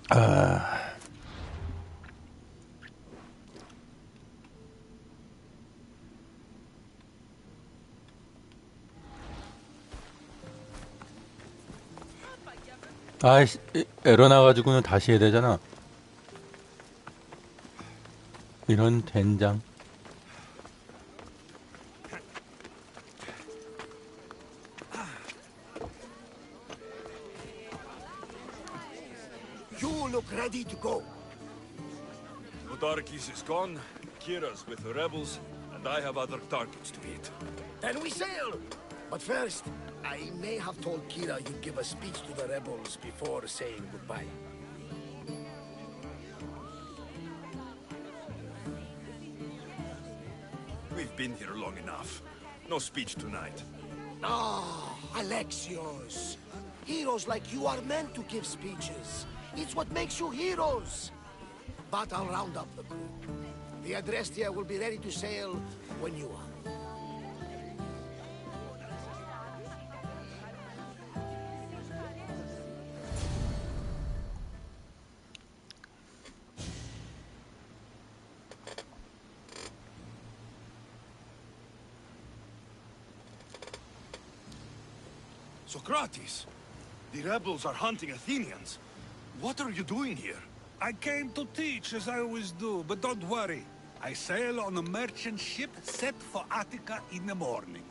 아, 아이씨, 에러 나가지고는 다시 해야 되잖아. 이런 된장. You look ready to go. Darkis is gone, Kira's with the rebels, and I have other targets to hit. Then we sail. But first, I may have told Kira you'd give a speech to the rebels before saying goodbye. We've been here long enough. No speech tonight. Ah, Alexios. Heroes like you are meant to give speeches. It's what makes you heroes. But I'll round up the crew. The Adrestia will be ready to sail when you are. Socrates! The rebels are hunting Athenians. What are you doing here? I came to teach, as I always do, but don't worry. I sail on a merchant ship set for Attica in the morning.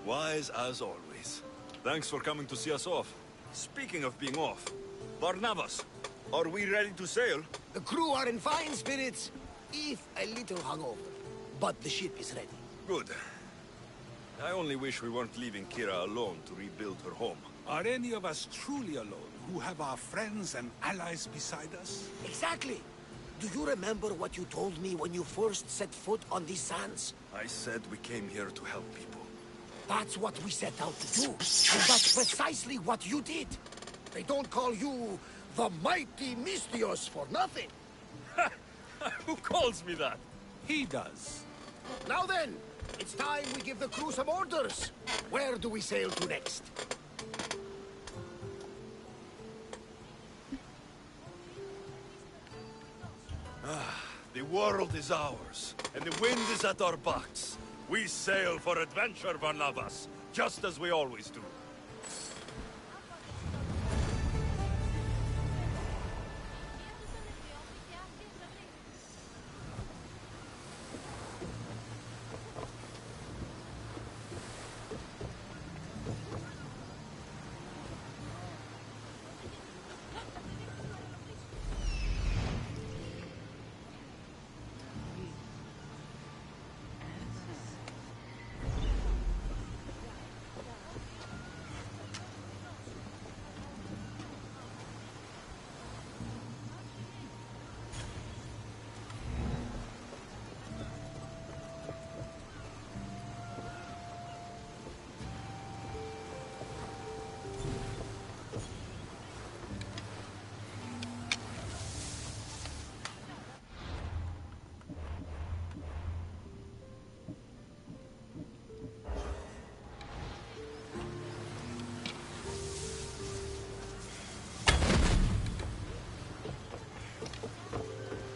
Wise as always. Thanks for coming to see us off. Speaking of being off, Barnabas, are we ready to sail? The crew are in fine spirits, if a little hungover. But the ship is ready. Good. I only wish we weren't leaving Kira alone to rebuild her home. Are any of us truly alone, who have our friends and allies beside us? Exactly. Do you remember what you told me when you first set foot on these sands? I said we came here to help people. That's what we set out to do. And that's precisely what you did. They don't call you the mighty Mystios for nothing. Who calls me that? He does. Now then, it's time we give the crew some orders. Where do we sail to next? The world is ours, and the wind is at our backs. We sail for adventure, Barnabas, just as we always do.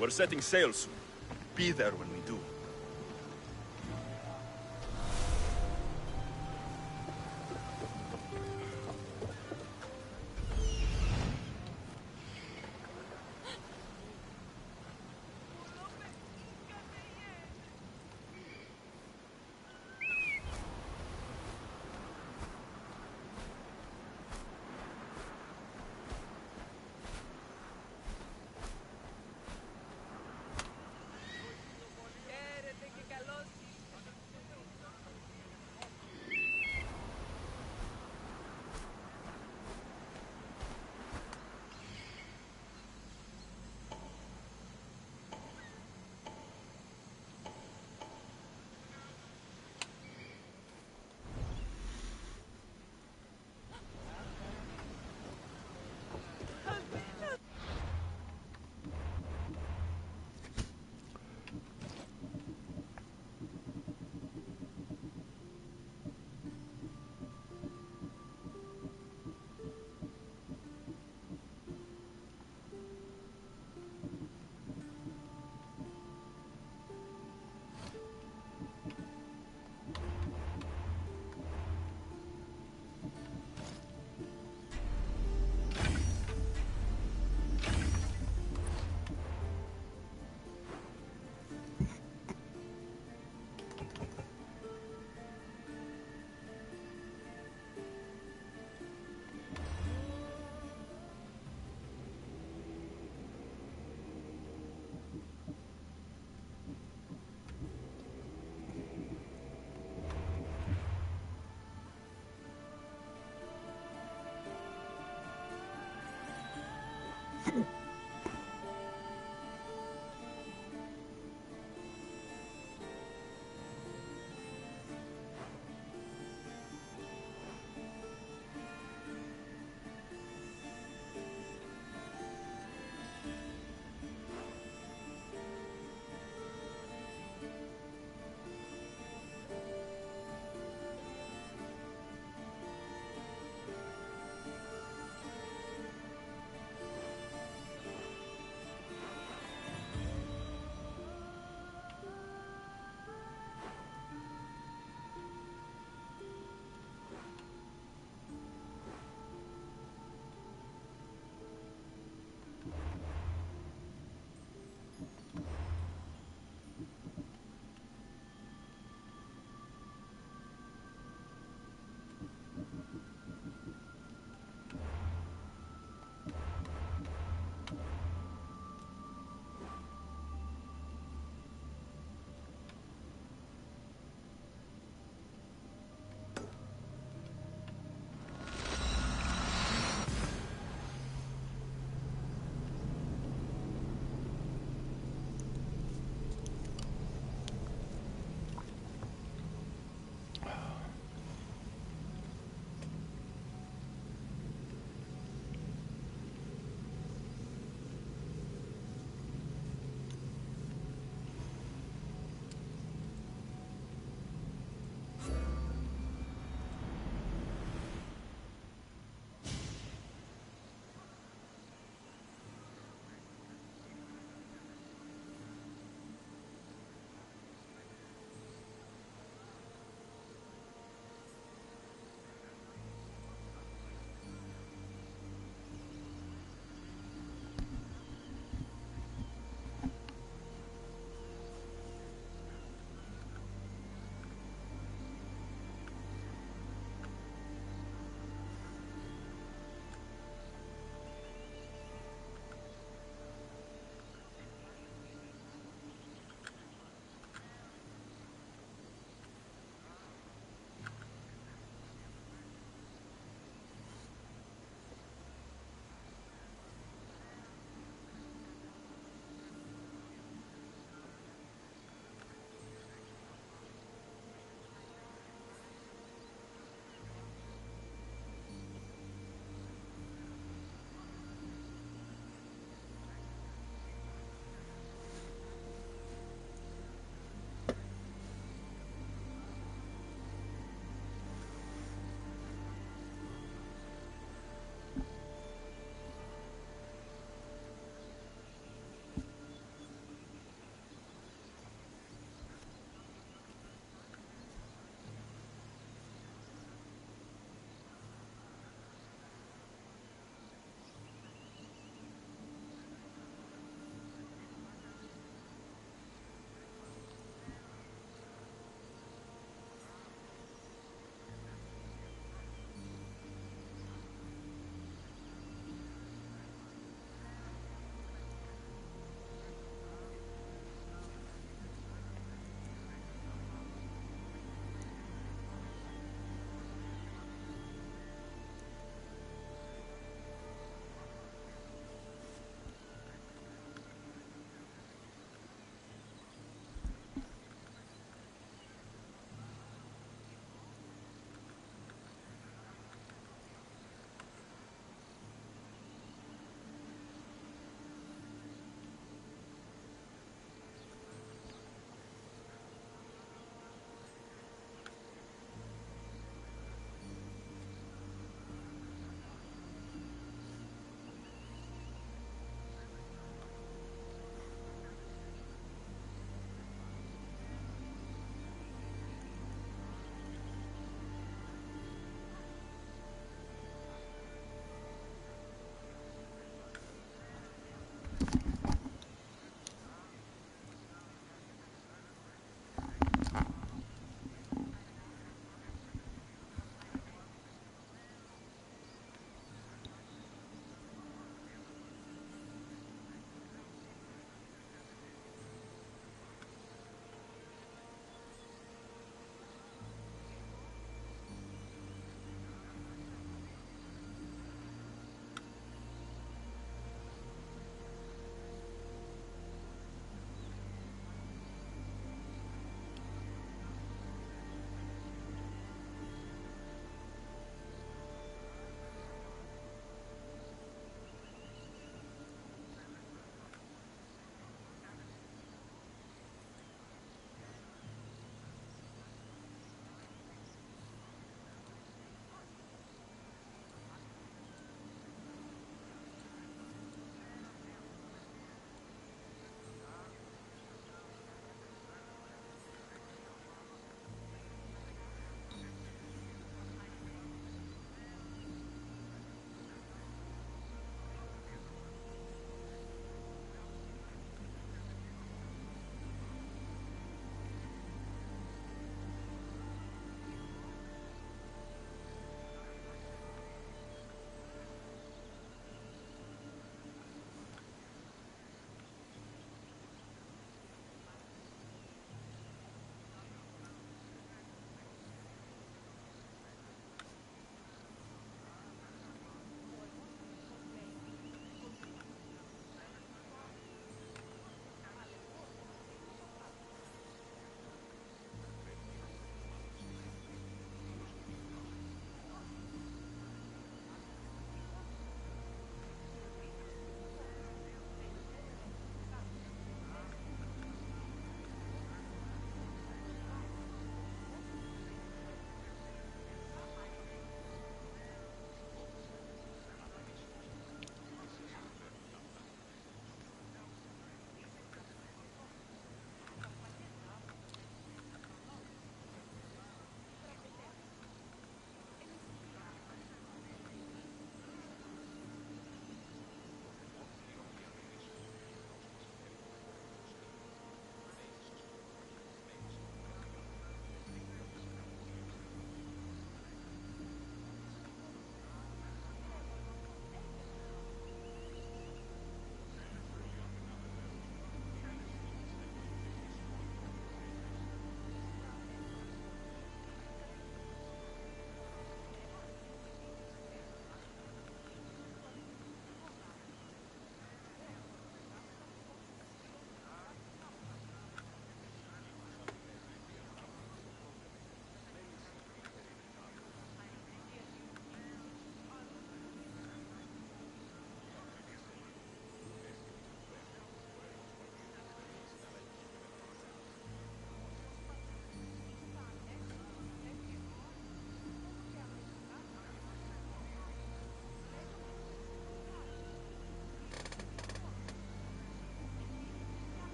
We're setting sail soon. Be there when we do.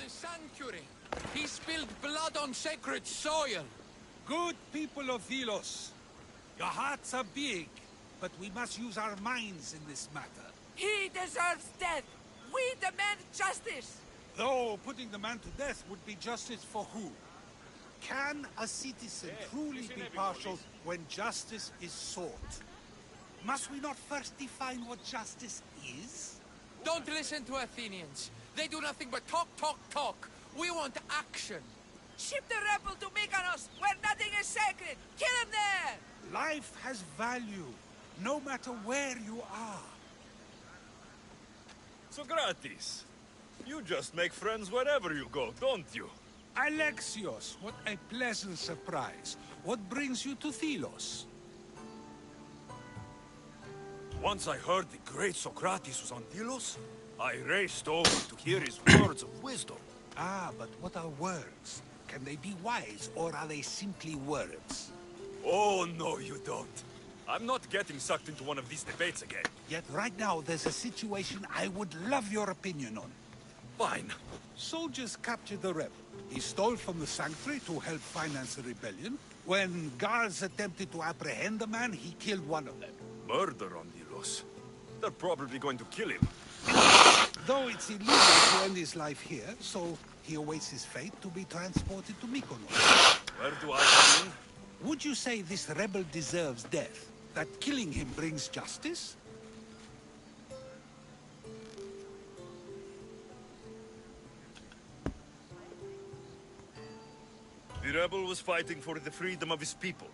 a sanctuary. He spilled blood on sacred soil. Good people of Velos, your hearts are big, but we must use our minds in this matter. He deserves death. We demand justice. Though putting the man to death would be justice for who? Can a citizen truly be partial when justice is sought? Must we not first define what justice is? Don't listen to Athenians. They do nothing but talk, talk, talk. We want action. Ship the rebel to Mykonos, where nothing is sacred. Kill him there. Life has value, no matter where you are. Socrates, you just make friends wherever you go, don't you? Alexios, what a pleasant surprise. What brings you to Thelos? Once I heard the great Socrates was on Delos, I raced over to hear his words of wisdom. Ah, but what are words? Can they be wise, or are they simply words? Oh, no, you don't. I'm not getting sucked into one of these debates again. Yet right now, there's a situation I would love your opinion on. Fine. Soldiers captured the rebel. He stole from the sanctuary to help finance the rebellion. When guards attempted to apprehend the man, he killed one of them. Murder on Delos. They're probably going to kill him. Though it's illegal to end his life here, so he awaits his fate to be transported to Mykonos. Where do I come in? Would you say this rebel deserves death? That killing him brings justice? The rebel was fighting for the freedom of his people.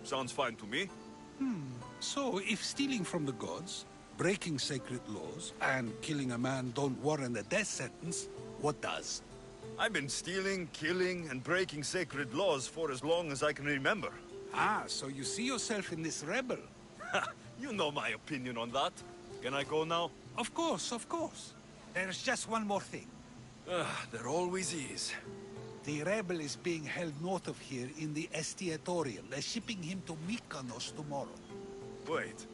Sounds fine to me. So, if stealing from the gods, breaking sacred laws, and killing a man don't warrant a death sentence, what does? I've been stealing, killing, and breaking sacred laws for as long as I can remember. Ah, so you see yourself in this rebel? You know my opinion on that. Can I go now? Of course, of course. There's just one more thing. There always is. The rebel is being held north of here in the Estiatorium. They're shipping him to Mykonos tomorrow. Wait.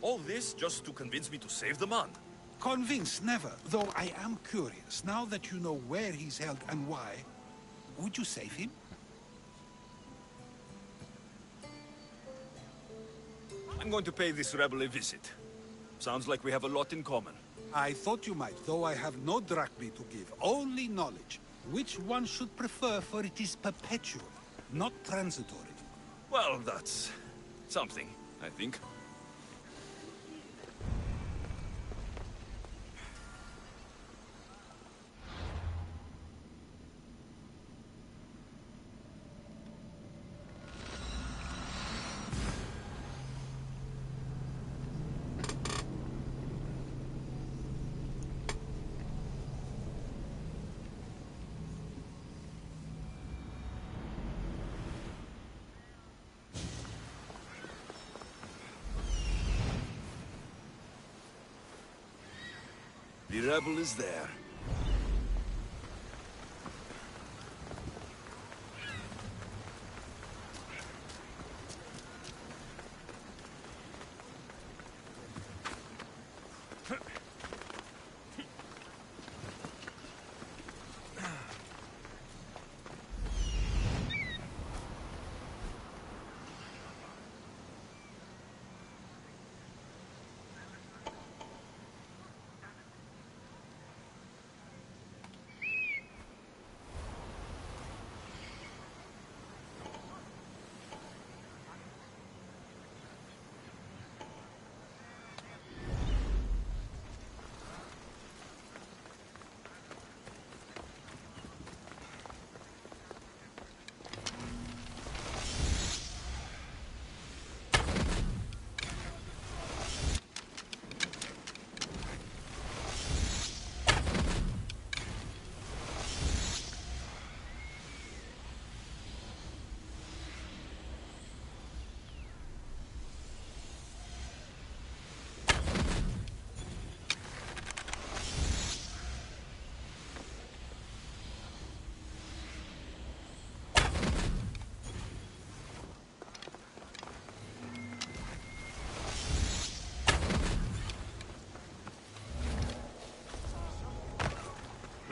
All this just to convince me to save the man? Convinced, never. Though I am curious, now that you know where he's held and why, would you save him? I'm going to pay this rebel a visit. Sounds like we have a lot in common. I thought you might, though I have no drachmae to give, only knowledge. Which one should prefer, for it is perpetual, not transitory. Well, that's something, I think. The rebel is there.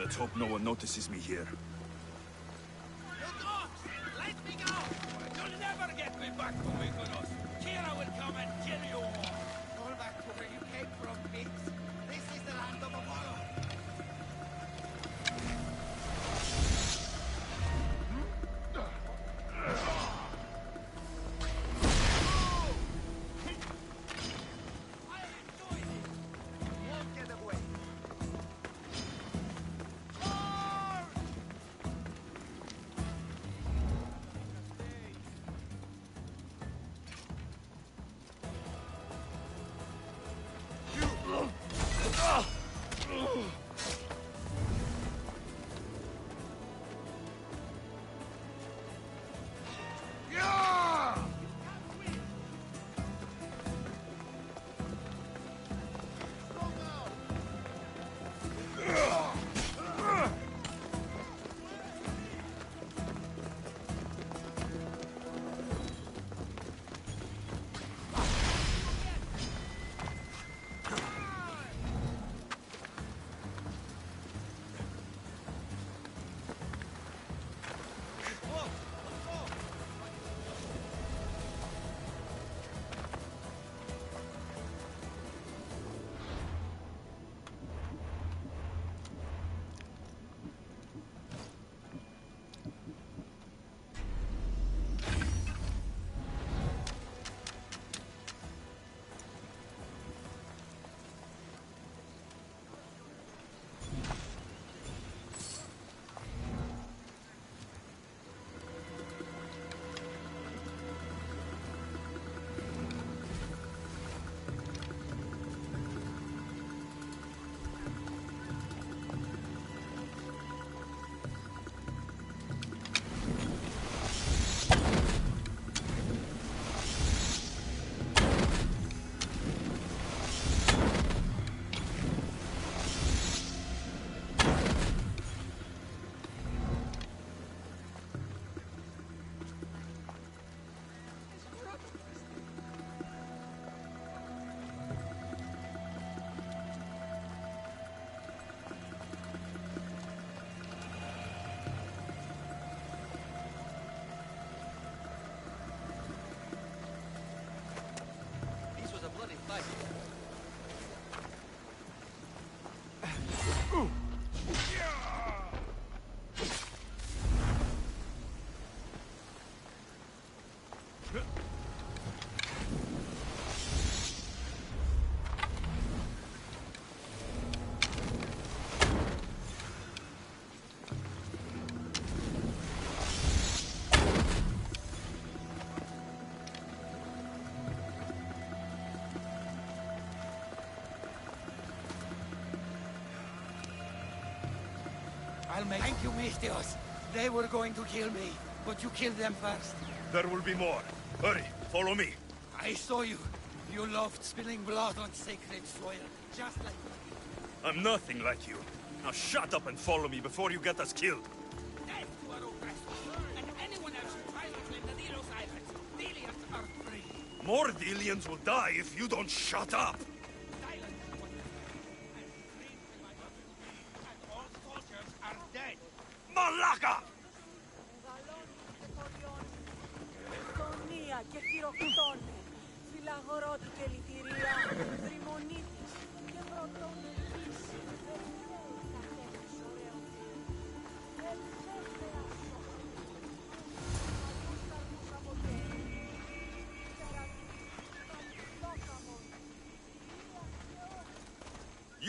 Let's hope no one notices me here. You dogs! Let me go! You'll never get me back to Mykonos. Kira will come and kill you all. Fall back to where you came from, pigs. This is the land of Apollo. Thank you, Mistios. They were going to kill me, but you killed them first. There will be more. Hurry, follow me. I saw you. You loved spilling blood on sacred soil, just like me. I'm nothing like you. Now shut up and follow me before you get us killed. Death to our oppressors, and anyone else who tries to claim the Delos Islands. Delians are free. More Delians will die if you don't shut up. Silence was the and freed by my mother. And all soldiers are dead. Malaka! Γειτονία και χειροκροτώνει. Φυλαγορότη και λυτηρία, δρυμονίτης και βροντώνει φύση.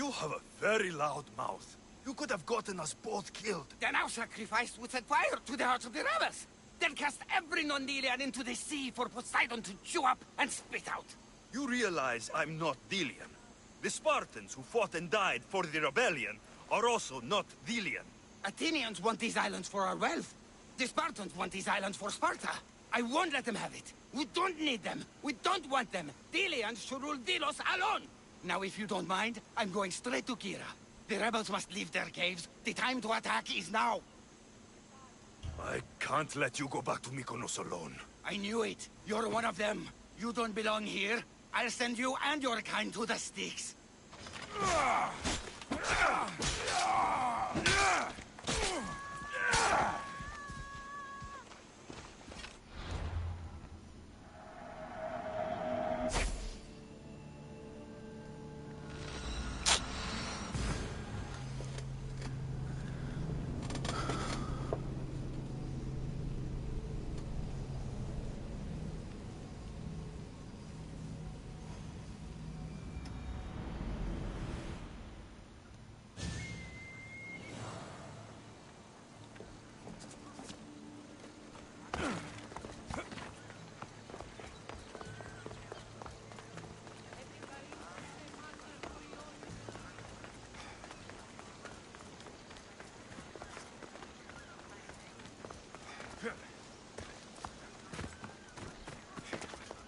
You have a very loud mouth. You could have gotten us both killed. Then our sacrifice would set fire to the hearts of the rebels. Then cast every non-Delian into the sea for Poseidon to chew up and spit out. You realize I'm not Delian. The Spartans who fought and died for the rebellion are also not Delian. Athenians want these islands for our wealth. The Spartans want these islands for Sparta. I won't let them have it. We don't need them. We don't want them. Delians should rule Delos alone. Now, if you don't mind, I'm going straight to Kira. The rebels must leave their caves. The time to attack is now. I can't let you go back to Mykonos alone. I knew it. You're one of them. You don't belong here. I'll send you and your kind to the Styx.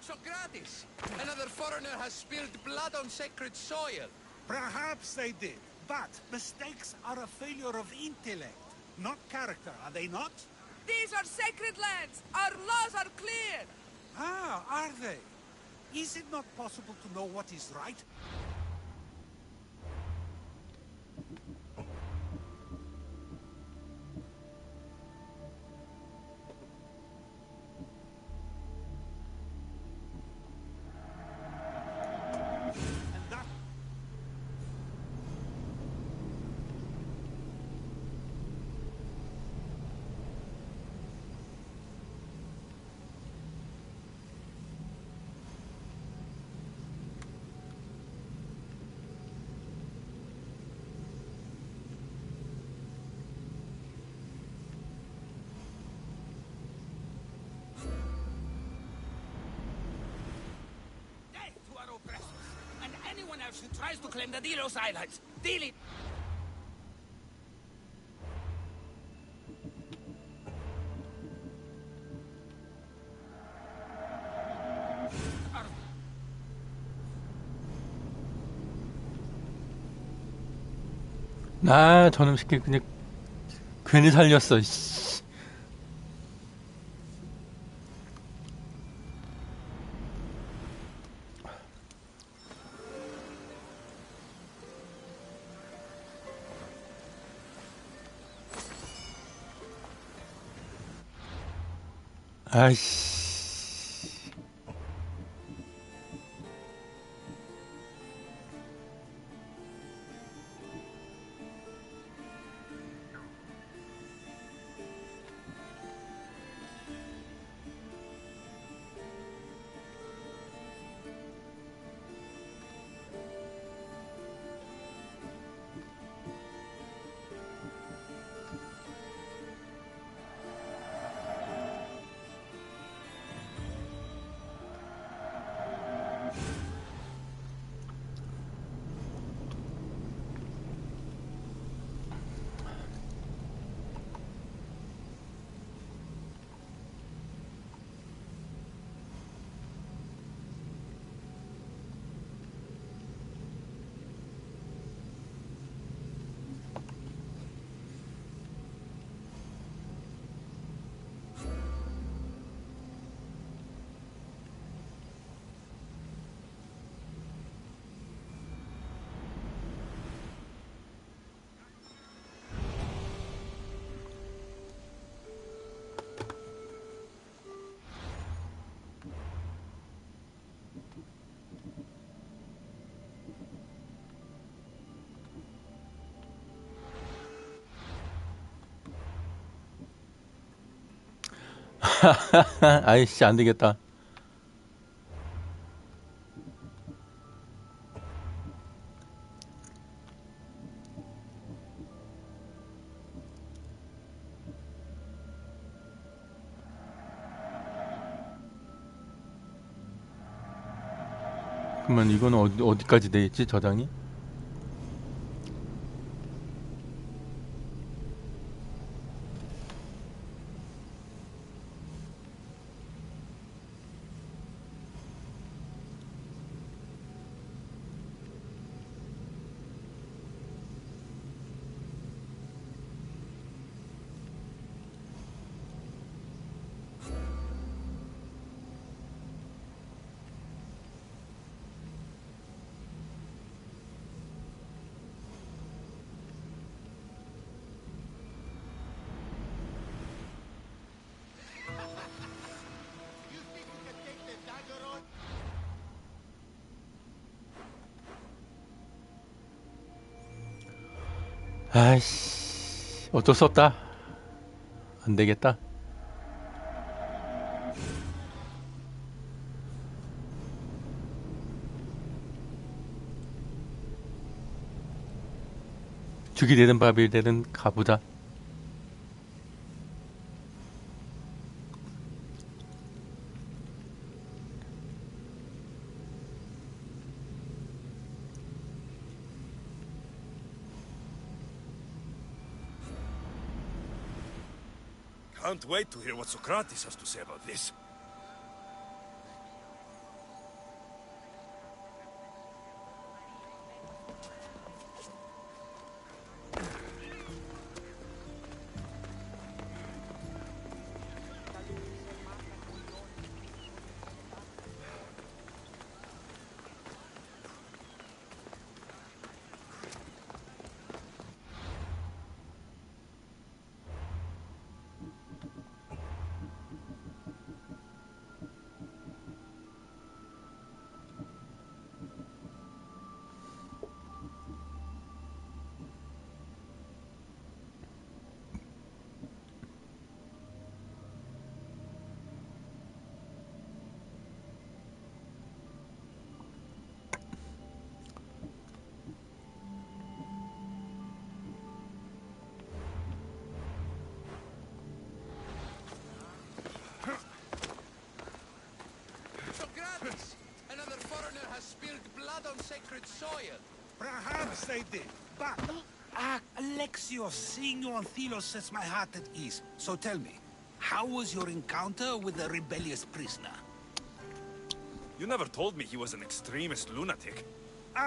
Socrates! Another foreigner has spilled blood on sacred soil. Perhaps they did, but mistakes are a failure of intellect, not character, are they not? These are sacred lands. Our laws are clear. Ah, are they? Is it not possible to know what is right? And that Death to our oppressors, and anyone else who tries to claim the Delos Islands. Deal. 나 저놈 새끼 그냥 괜히 살렸어. 씨. 아이씨. 아이씨 안 되겠다. 그러면 이건 어디까지 돼 있지 저장이? 아이씨, 어쩔 수 없다. 안 되겠다. 죽이 되든 밥이 되든 가보자. Can't wait to hear what Socrates has to say about this. Socrates! Another foreigner has spilled blood on sacred soil. Perhaps they did, but... Alexios, seeing you on Thelos sets my heart at ease. So tell me, how was your encounter with the rebellious prisoner? You never told me he was an extremist lunatic.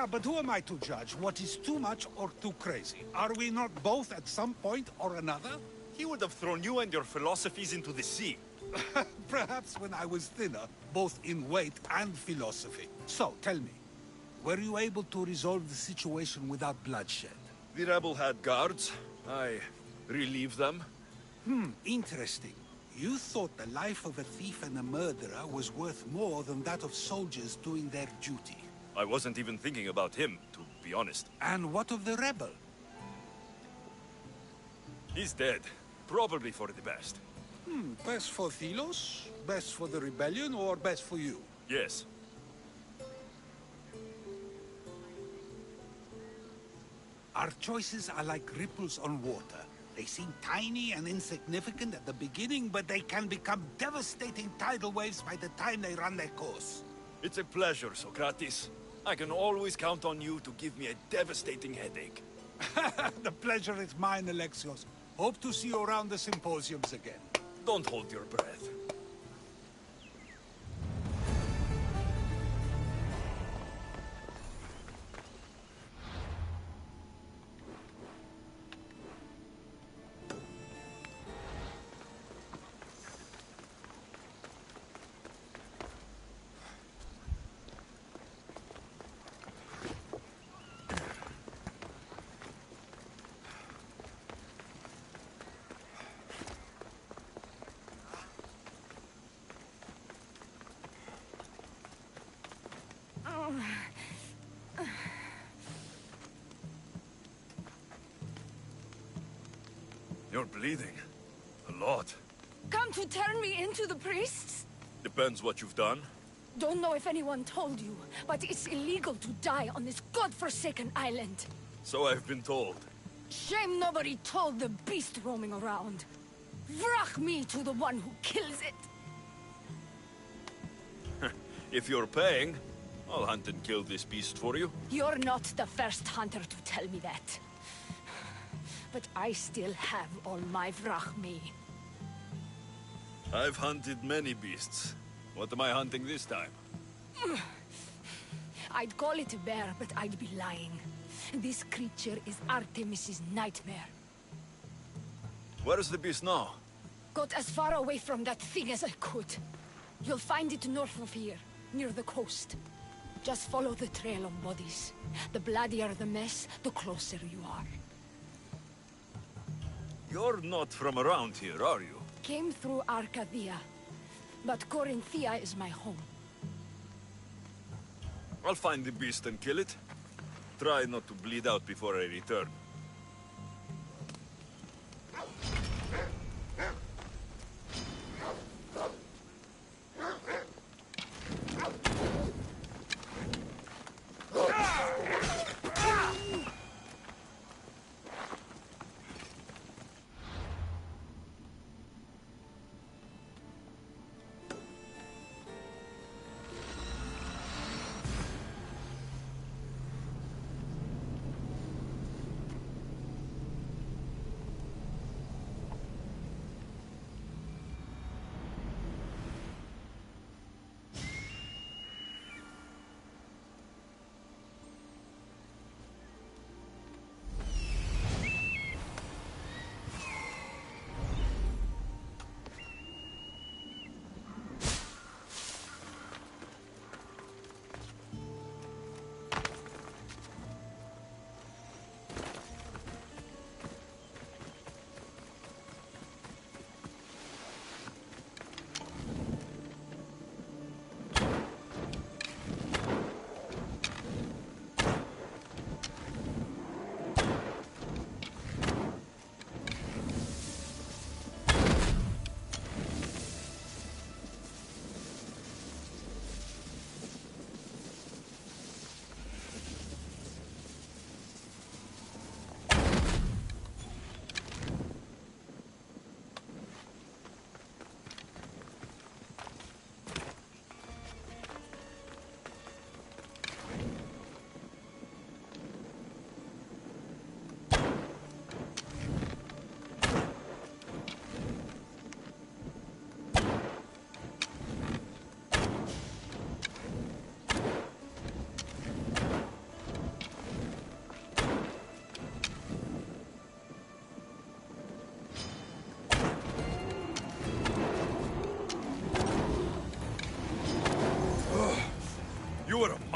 But who am I to judge what is too much or too crazy? Are we not both at some point or another? He would have thrown you and your philosophies into the sea. Perhaps when I was thinner, both in weight and philosophy. So, tell me, were you able to resolve the situation without bloodshed? The rebel had guards. I relieved them. Interesting. You thought the life of a thief and a murderer was worth more than that of soldiers doing their duty. I wasn't even thinking about him, to be honest. And what of the rebel? He's dead. Probably for the best. Best for Thelos, best for the rebellion, or best for you? Yes. Our choices are like ripples on water. They seem tiny and insignificant at the beginning, but they can become devastating tidal waves by the time they run their course. It's a pleasure, Socrates. I can always count on you to give me a devastating headache. The pleasure is mine, Alexios. Hope to see you around the symposiums again. Don't hold your breath. You're bleeding. A lot. Come to turn me into the priests? Depends what you've done. Don't know if anyone told you, but it's illegal to die on this godforsaken island. So I've been told. Shame nobody told the beast roaming around. Vrach me to the one who kills it. If you're paying, I'll hunt and kill this beast for you. You're not the first hunter to tell me that. But I still have all my vrach me. I've hunted many beasts. What am I hunting this time? I'd call it a bear, but I'd be lying. This creature is Artemis's nightmare. Where is the beast now? Got as far away from that thing as I could. You'll find it north of here, near the coast. Just follow the trail of bodies. The bloodier the mess, the closer you are. You're not from around here, are you? Came through Arcadia, but Corinthia is my home. I'll find the beast and kill it. Try not to bleed out before I return.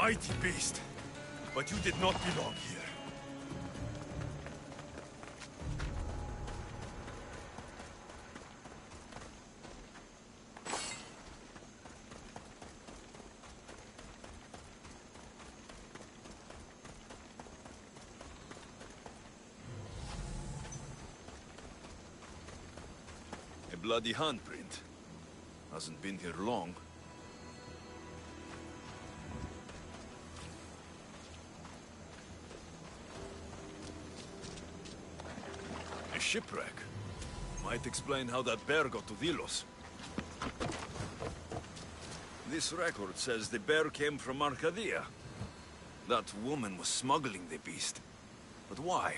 mighty beast. But you did not belong here. A bloody handprint. Hasn't been here long. A shipwreck. Might explain how that bear got to Delos. This record says the bear came from Arcadia. That woman was smuggling the beast. But why?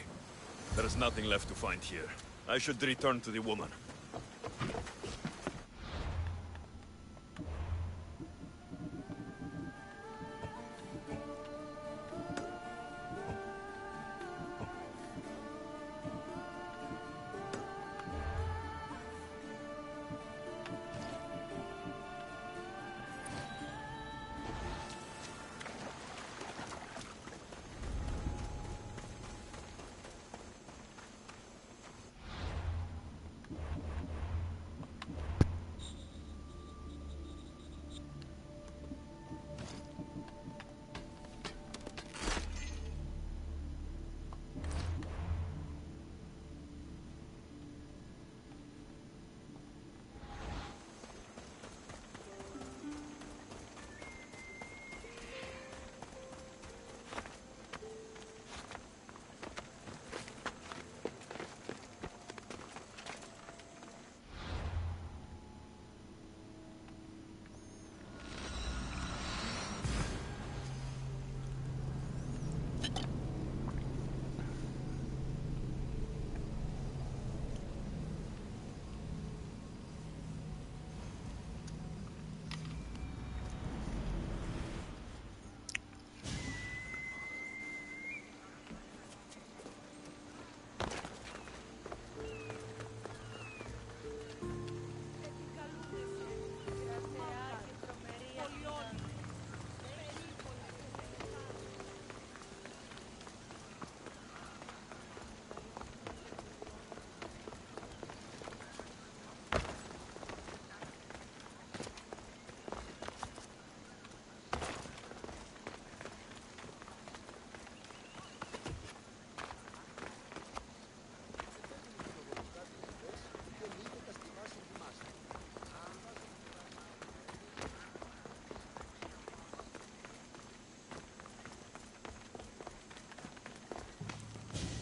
There is nothing left to find here. I should return to the woman.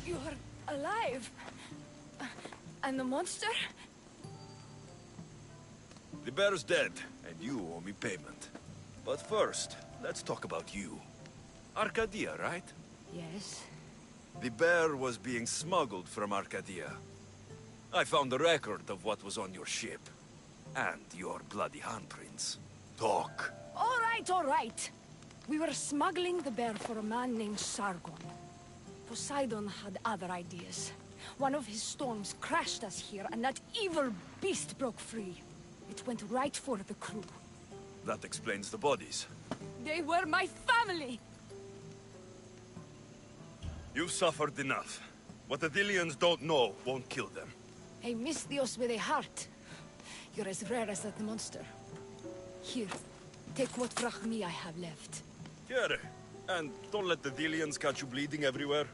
You're alive? And the monster? The bear's dead, and you owe me payment. But first, let's talk about you. Arcadia, right? Yes. The bear was being smuggled from Arcadia. I found a record of what was on your ship. And your bloody handprints. Talk. All right. We were smuggling the bear for a man named Sargon. Poseidon had other ideas. One of his storms crashed us here, and that evil beast broke free. It went right for the crew. That explains the bodies. They were my family! You've suffered enough. What the Dillians don't know won't kill them. A Misthios with a heart. You're as rare as that monster. Here, take what Vrachmi I have left. Here. And don't let the Dillians catch you bleeding everywhere.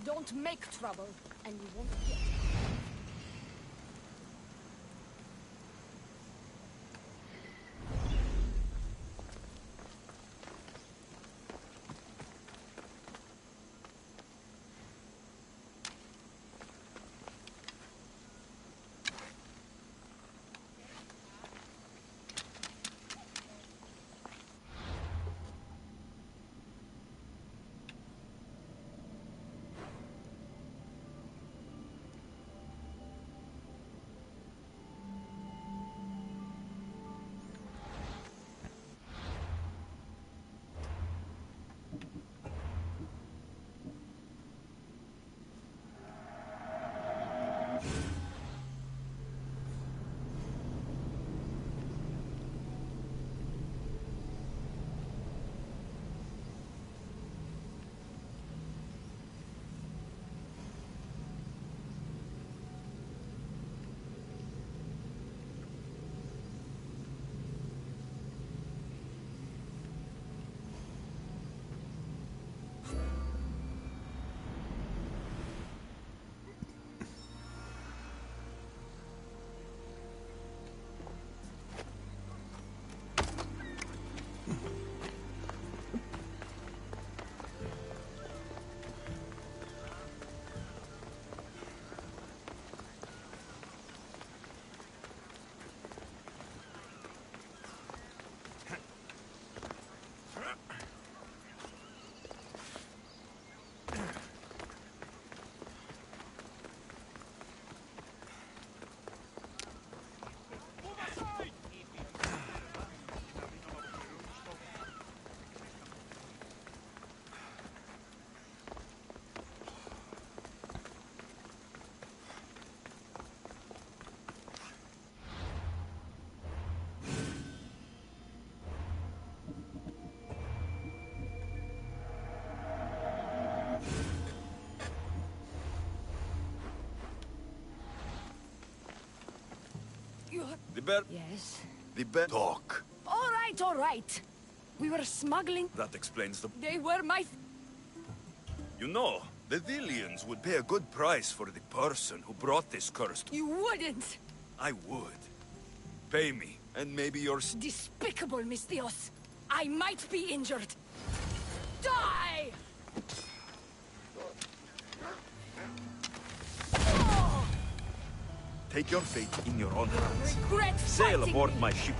Don't make trouble, and you won't get. The bear... Yes. The bear... Talk. All right, all right. We were smuggling. That explains the... They were my... You know, the Villians would pay a good price for the person who brought this curse to... You wouldn't. I would. Pay me, and maybe your... Despicable, Mistios. I might be injured. Die! Oh! Take your fate in your own hands. Regret Sail fighting aboard me. my ship.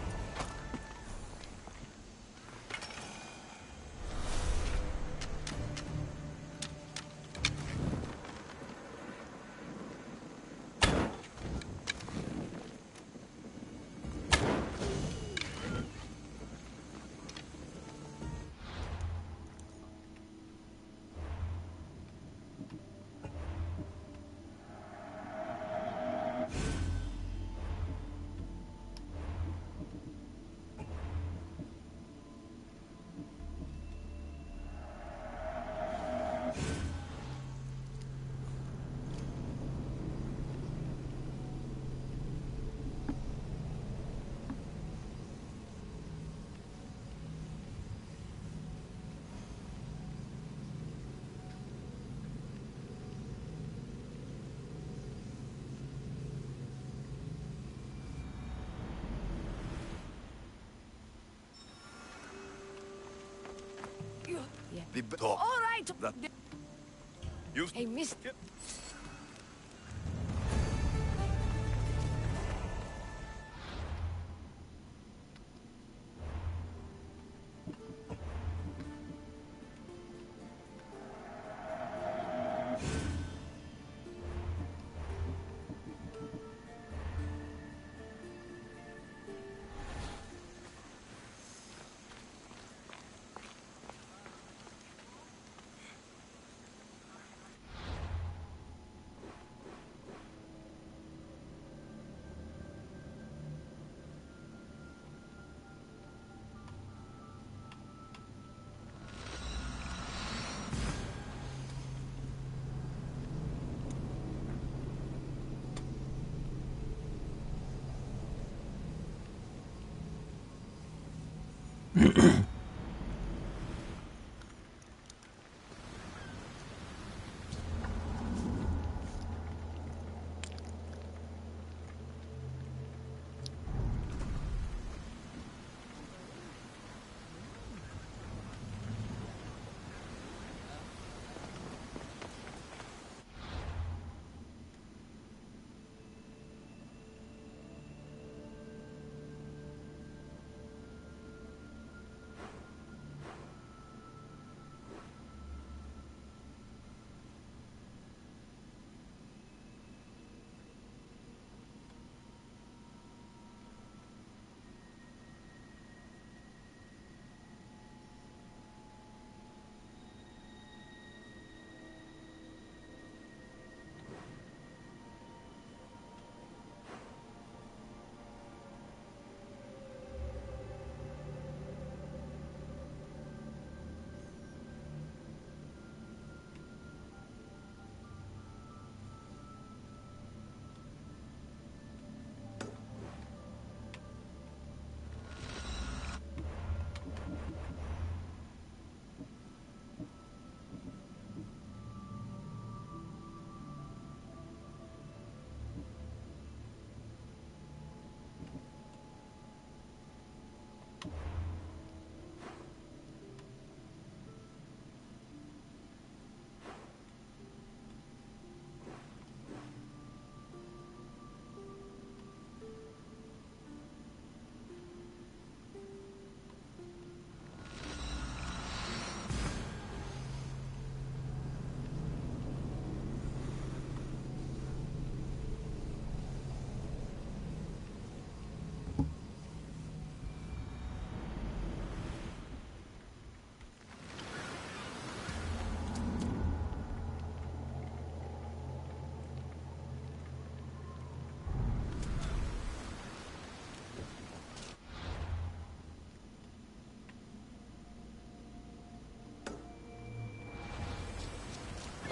The talk. All right. That... You... Hey, Miss...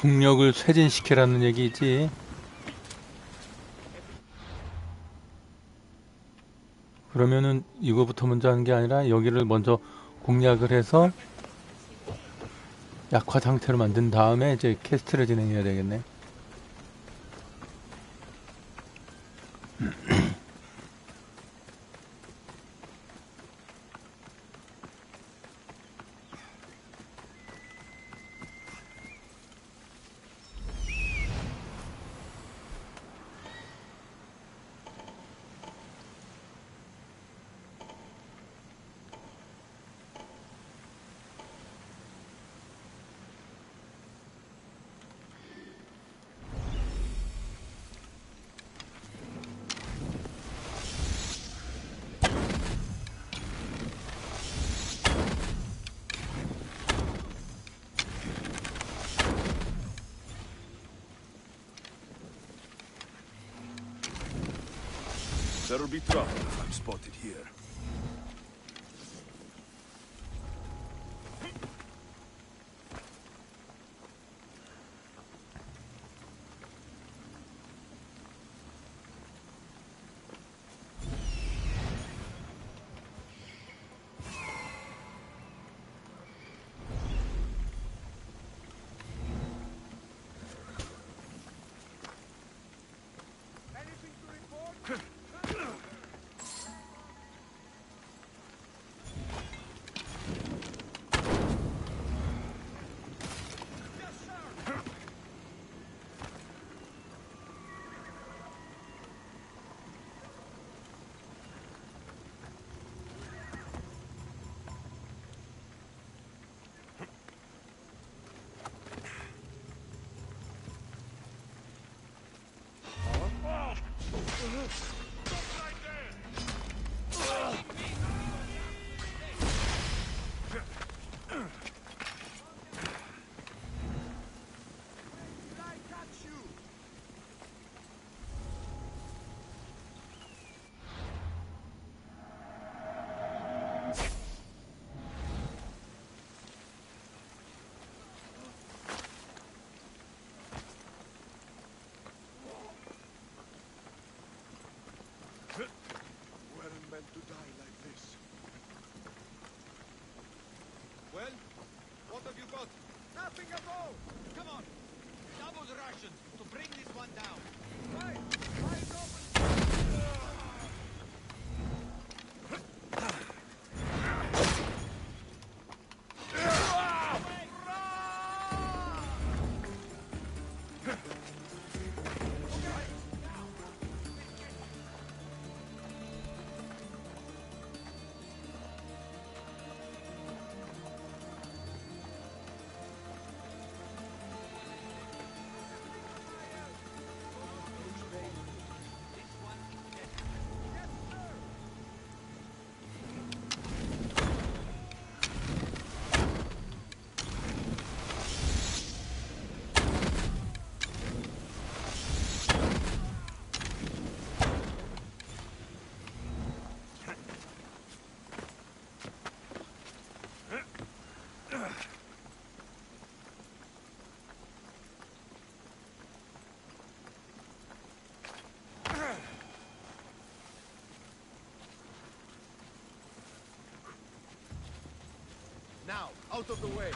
국력을 쇄진시키라는 얘기지. 그러면은 이거부터 먼저 하는 게 아니라 여기를 먼저 공략을 해서 약화 상태로 만든 다음에 이제 퀘스트를 진행해야 되겠네. There'll be trouble if I'm spotted here. Weren't meant to die like this. Well, what have you got? Nothing at all! Come on! Double the rations to bring this one down. Right! Eyes open! Now, out of the way.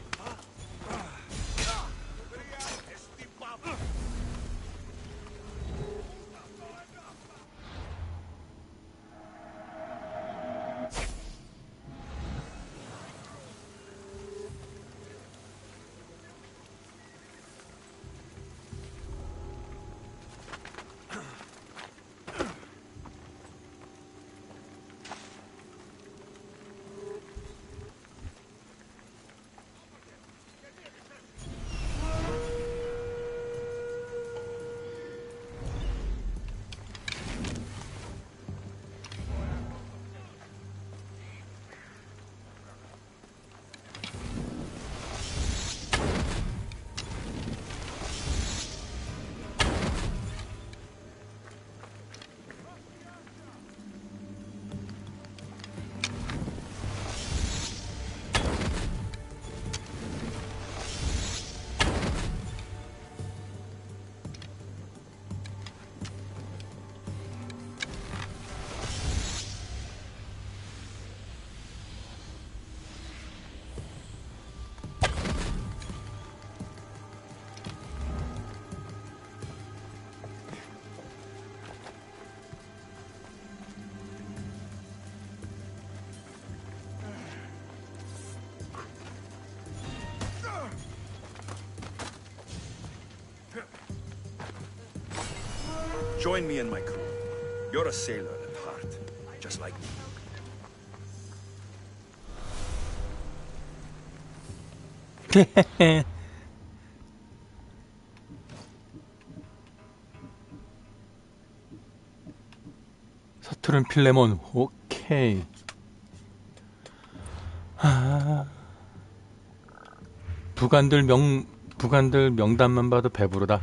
Join me and my crew. You're a sailor at heart, just like me. 서투른 필레몬. 오케이. 부관들 명단만 봐도 배부르다.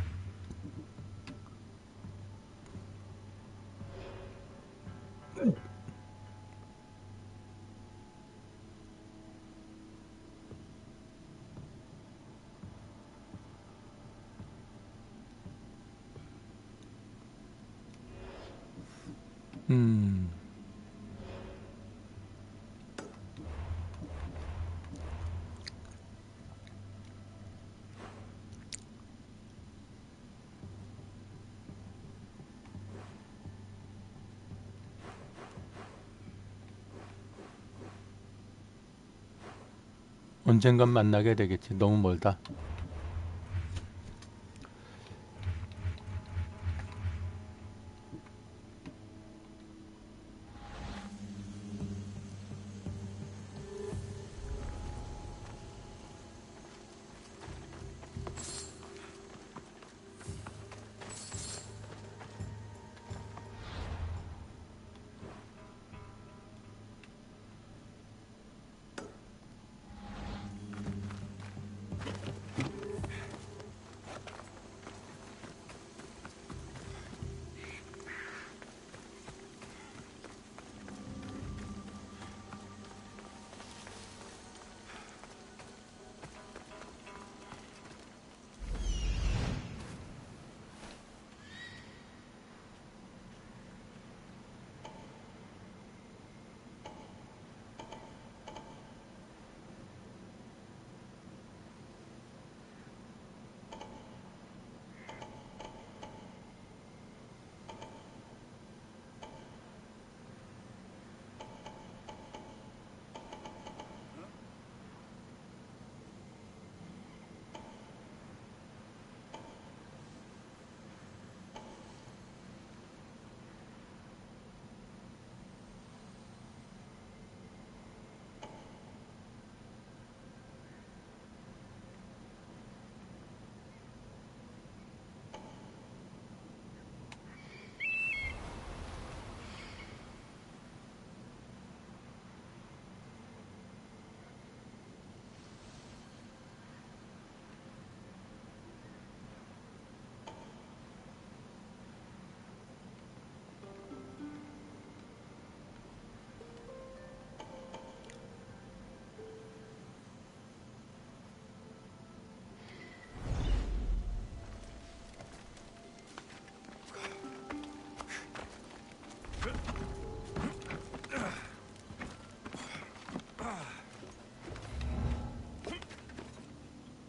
언젠간 만나게 되겠지. 너무 멀다.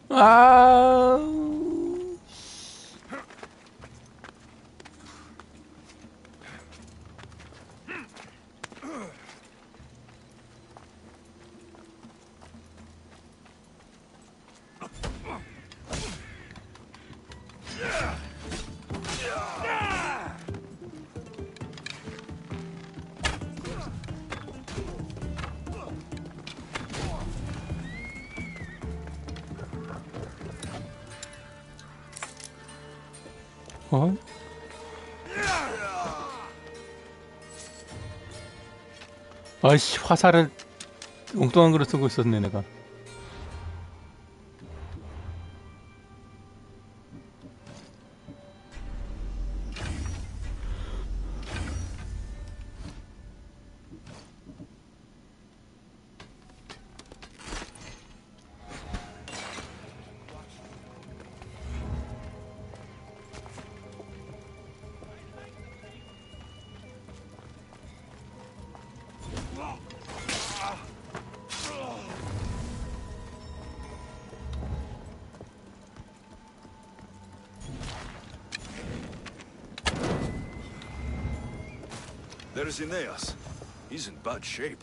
아. 어? 아이씨, 화살을 엉뚱한 거로 쓰고 있었네 내가. There's Aeneas. He's in bad shape.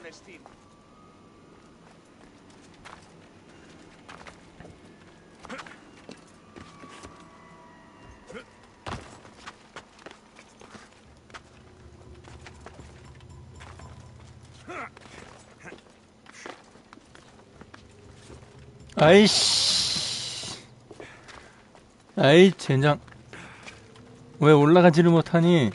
dishonesty. 아이씨. 아이, 젠장. 왜 올라가지를 못하니?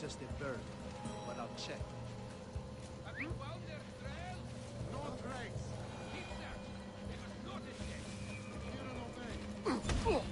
just a bird, but I'll check. Have you found their trail? No trace. Keep that. They must notice it. Hear and obey.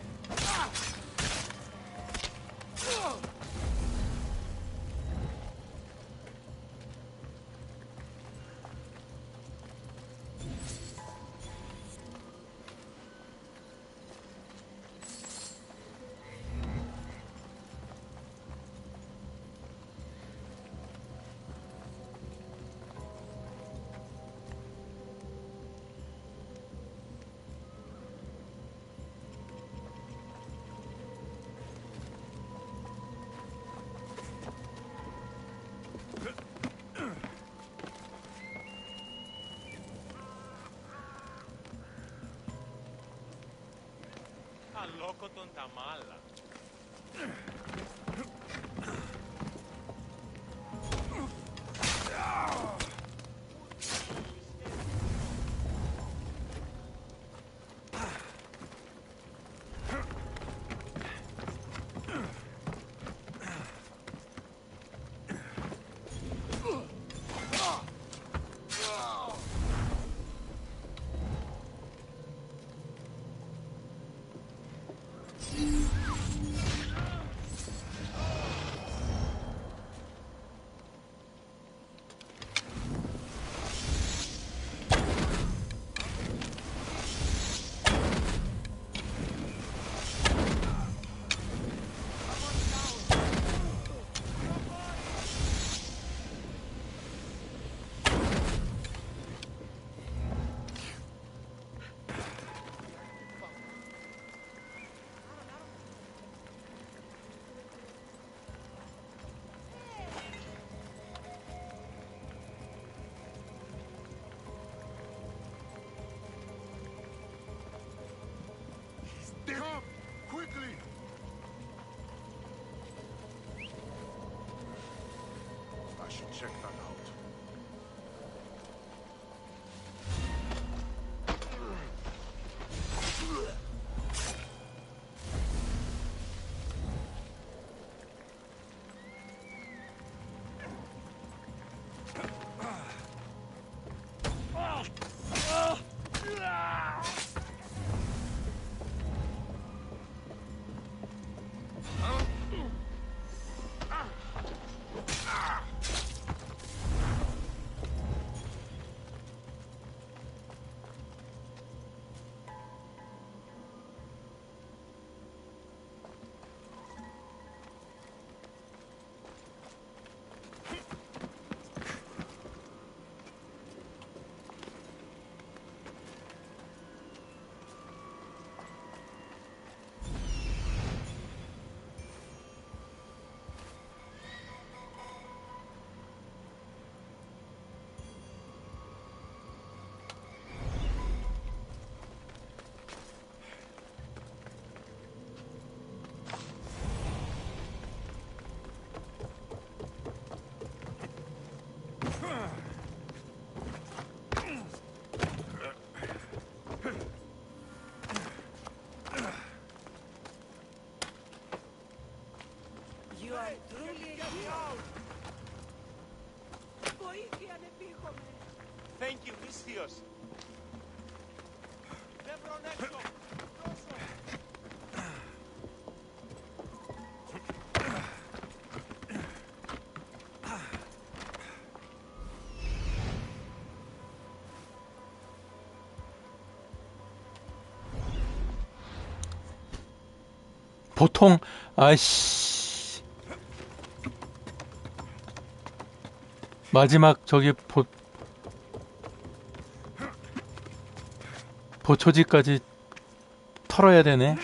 Loco tonta mala. Come, quickly! I should check that out. Thank you, Misthios. 보통 아이씨 마지막 저기 보초지까지 털어야 되네.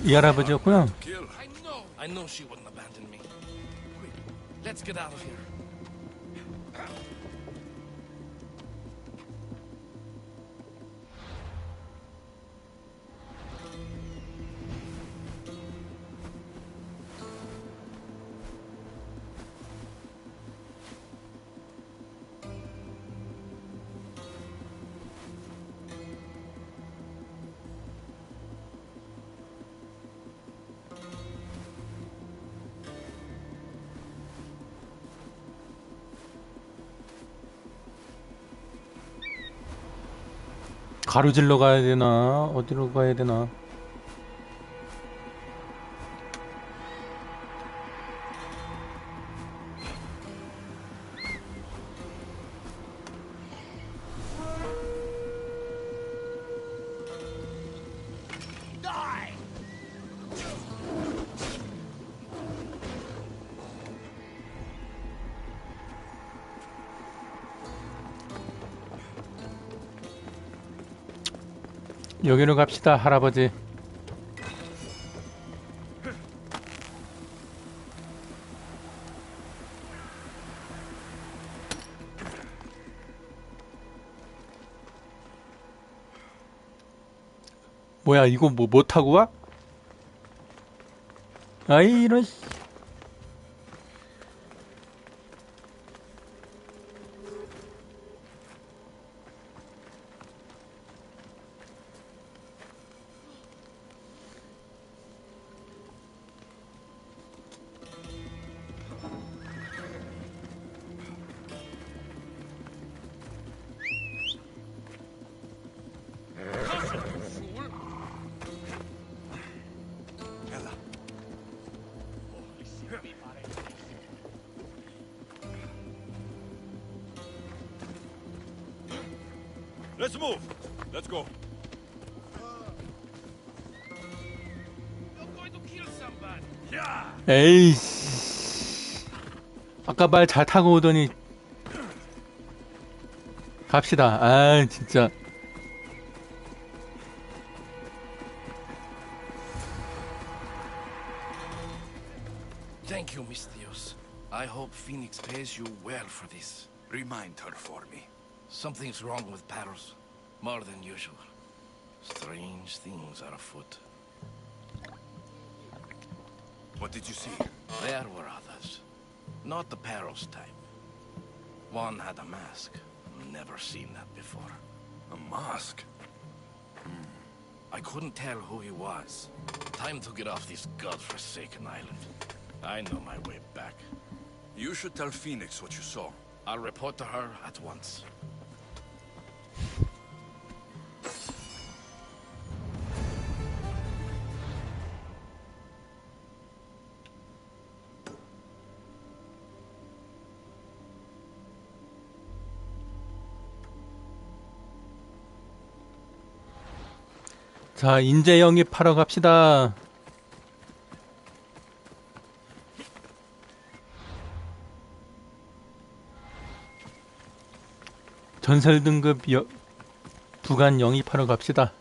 이 할아버지였구나. Kill. I know she wouldn't abandon me. Quick, let's get out of here. 가로질러 가야 되나? 어디로 가야 되나? 여기로 갑시다, 할아버지. 뭐야, 이거 뭐 타고 와? 아이, 이런. Let's move. Let's go. You're going to kill somebody. 에이씨. 아까 말 잘 타고 오더니. 갑시다. 아, 진짜. Thank you, Miss Dios. I hope Phoenix pays you well for this. Remind her for me. Something's wrong with Paros. More than usual. Strange things are afoot. What did you see? There were others. Not the Paros type. One had a mask. Never seen that before. A mask? I couldn't tell who he was. Time to get off this godforsaken island. I know my way back. You should tell Phoenix what you saw. I'll report to her at once. 자, 인재 영입하러 갑시다. 전설 등급 부관 영입하러 갑시다.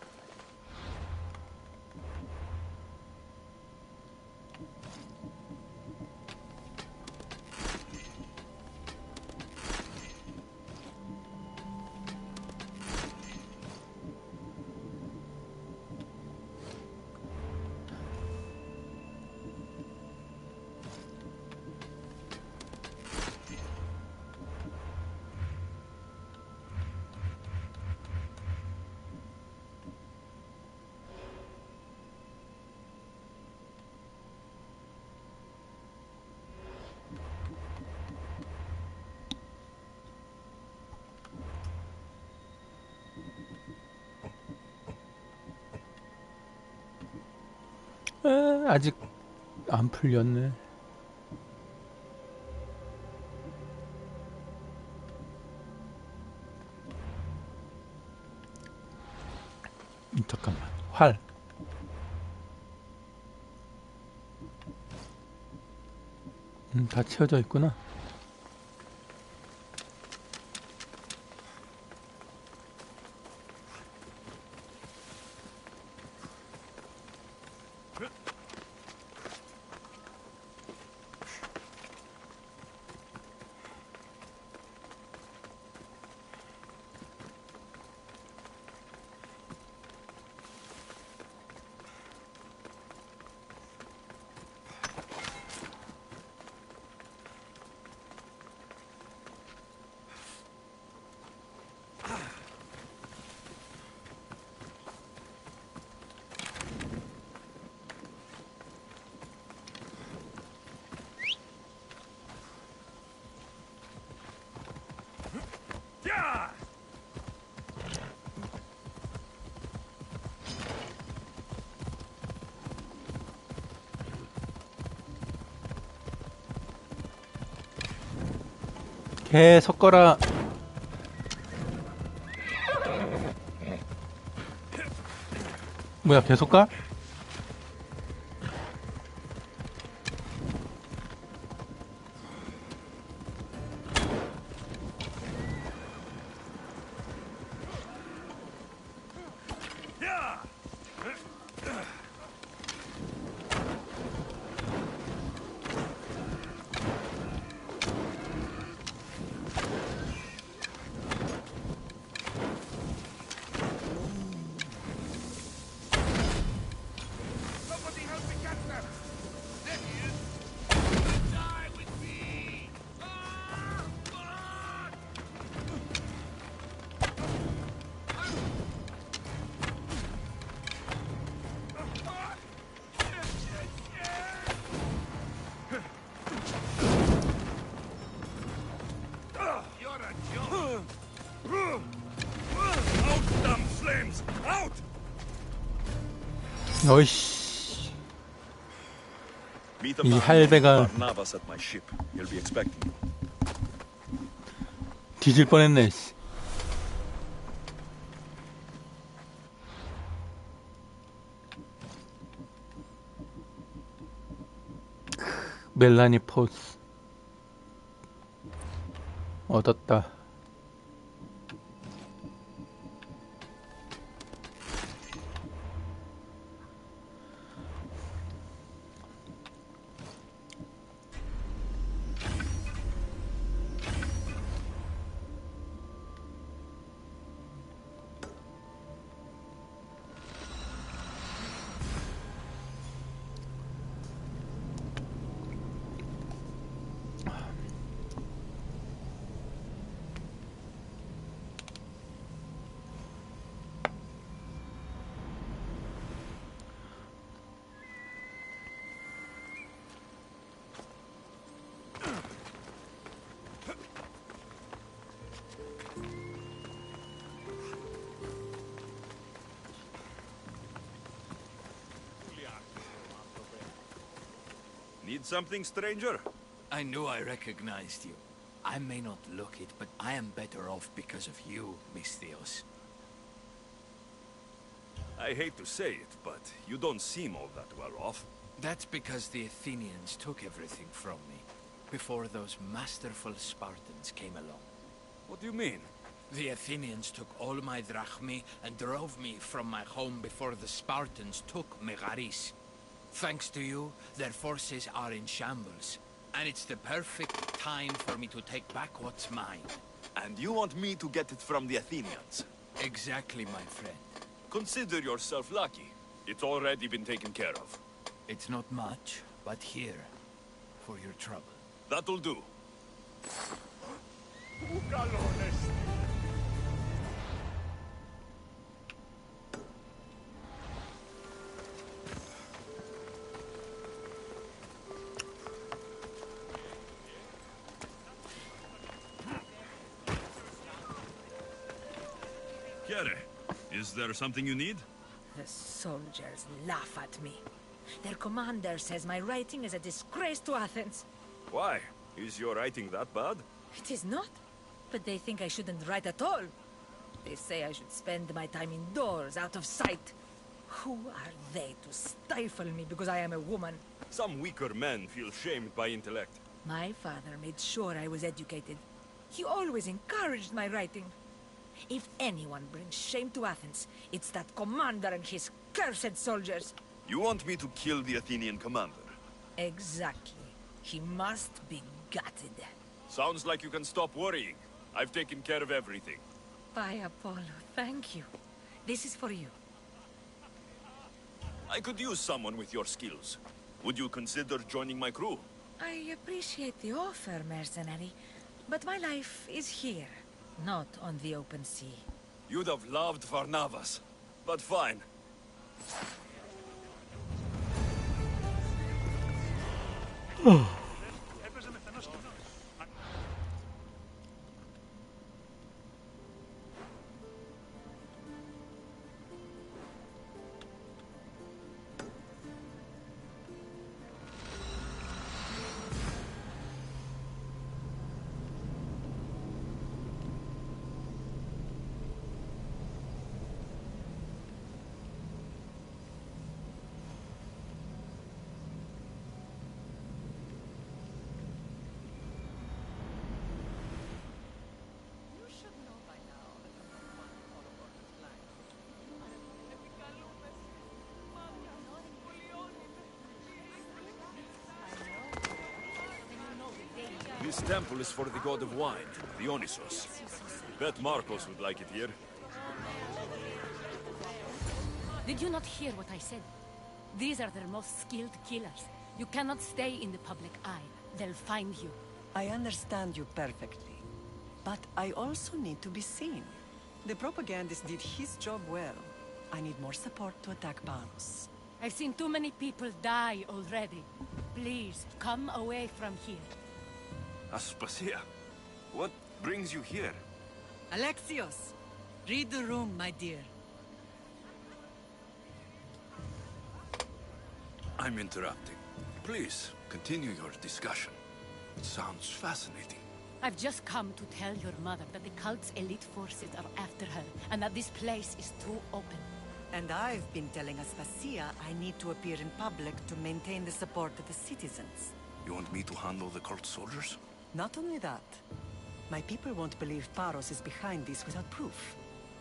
아직 안 풀렸네. 잠깐만. 활. 다 채워져 있구나. 개 섞어라. 뭐야, 개 섞어? 어이씨, 이 할배가 뒤질 뻔했네. 멜라니 포스 얻었다. Need something, stranger? I knew I recognized you. I may not look it, but I am better off because of you, Misthios. I hate to say it, but you don't seem all that well off. That's because the Athenians took everything from me, before those masterful Spartans came along. What do you mean? The Athenians took all my drachmi and drove me from my home before the Spartans took Megaris. Thanks to you, their forces are in shambles, and it's the perfect time for me to take back what's mine. And you want me to get it from the Athenians? Exactly, my friend. Consider yourself lucky. It's already been taken care of. It's not much, but here, for your trouble. That'll do. Is there something you need? The soldiers laugh at me. Their commander says my writing is a disgrace to Athens. Why? Is your writing that bad? It is not. But they think I shouldn't write at all. They say I should spend my time indoors, out of sight. Who are they to stifle me because I am a woman? Some weaker men feel shamed by intellect. My father made sure I was educated. He always encouraged my writing. If anyone brings shame to Athens, it's that commander and his cursed soldiers. You want me to kill the Athenian commander? Exactly. He must be gutted. Sounds like you can stop worrying. I've taken care of everything. By Apollo, thank you. This is for you. I could use someone with your skills. Would you consider joining my crew? I appreciate the offer, mercenary, but my life is here, not on the open sea. You'd have loved Varnavas, but fine. This temple is for the god of wine, Dionysos. Bet Marcos would like it here. Did you not hear what I said? These are their most skilled killers. You cannot stay in the public eye. They'll find you. I understand you perfectly. But I also need to be seen. The propagandist did his job well. I need more support to attack Paros. I've seen too many people die already. Please, come away from here. Aspasia, what brings you here? Alexios! Read the room, my dear. I'm interrupting. Please, continue your discussion. It sounds fascinating. I've just come to tell your mother that the cult's elite forces are after her, and that this place is too open. And I've been telling Aspasia I need to appear in public to maintain the support of the citizens. You want me to handle the cult soldiers? Not only that, my people won't believe Paros is behind this without proof.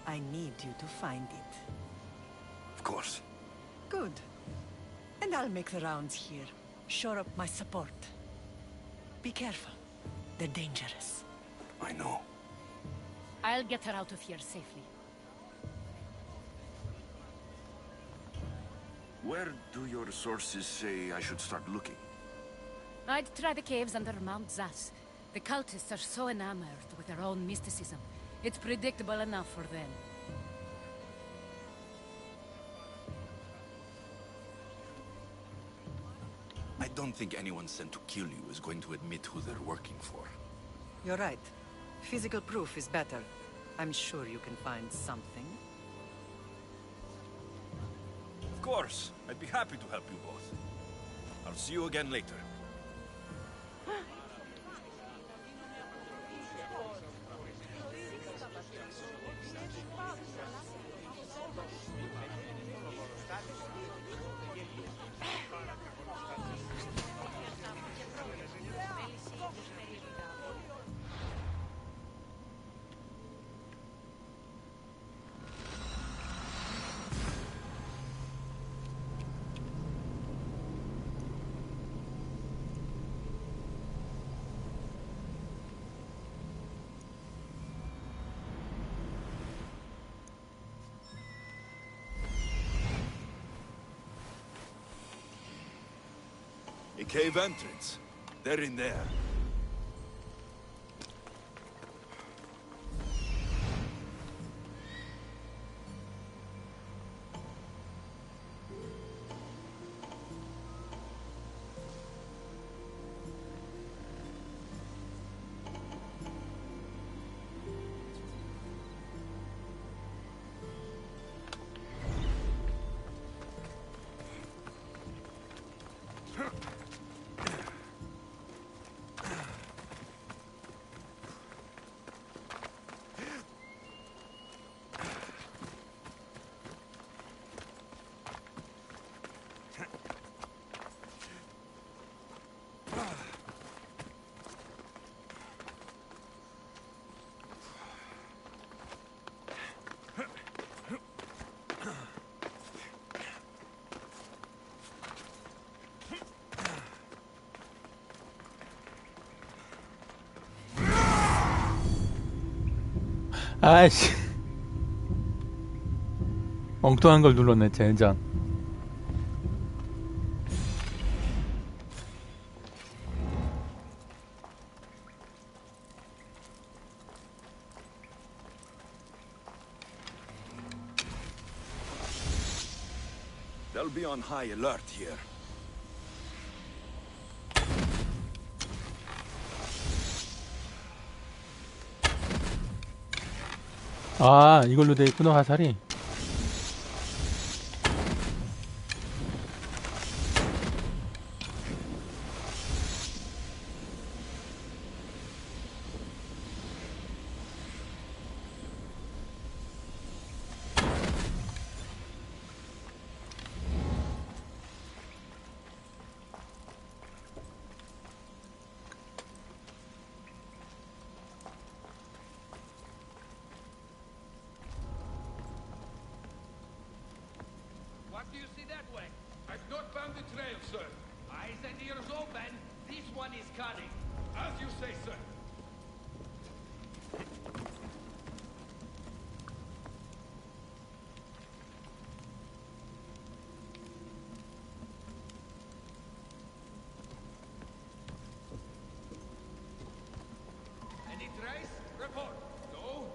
I need you to find it. Of course. Good. And I'll make the rounds here. Shore up my support. Be careful. They're dangerous. I know. I'll get her out of here safely. Where do your sources say I should start looking? I'd try the caves under Mount Zas. The cultists are so enamored with their own mysticism. It's predictable enough for them. I don't think anyone sent to kill you is going to admit who they're working for. You're right. Physical proof is better. I'm sure you can find something. Of course. I'd be happy to help you both. I'll see you again later. A cave entrance. They're in there. 아이씨. 엉뚱한 걸 눌렀네, 젠장. They'll be on high alert here. 아, 이걸로 돼 있구나, 화살이. What do you see that way? I've not found the trail, sir. Eyes and ears open. This one is cunning. As you say, sir. Any trace? Report. No?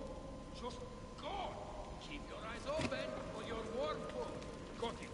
Just go. Keep your eyes open for your warm food. Got it.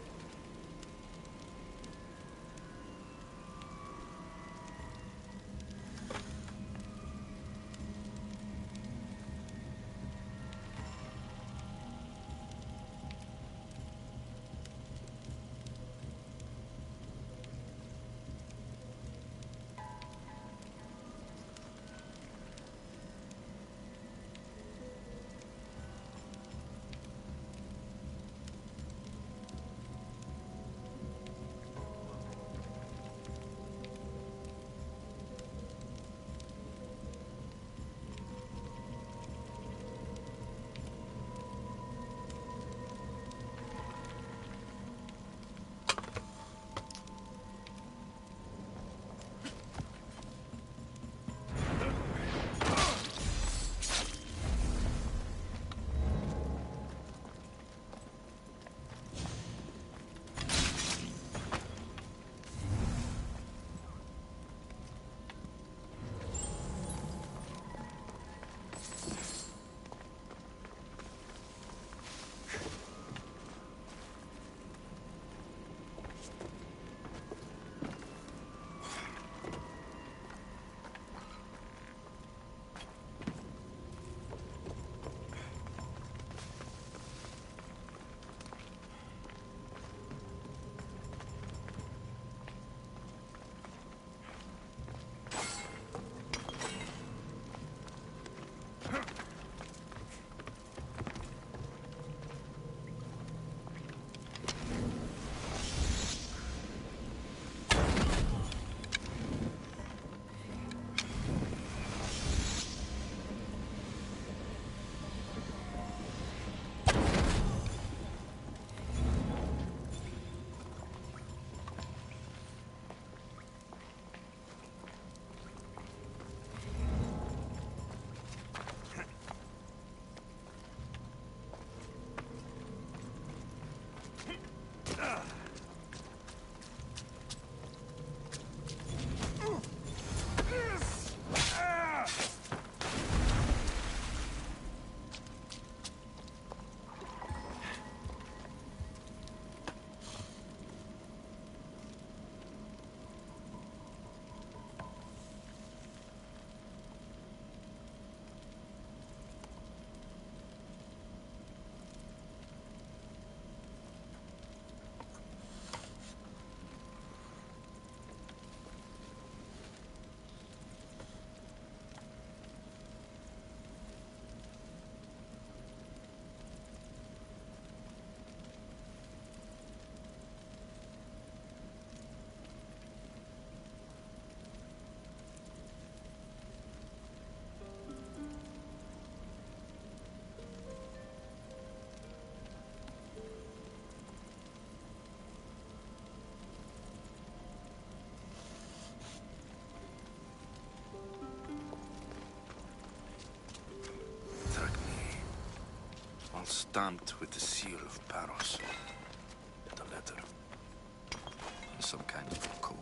stamped with the seal of Paros. The letter. Some kind of code.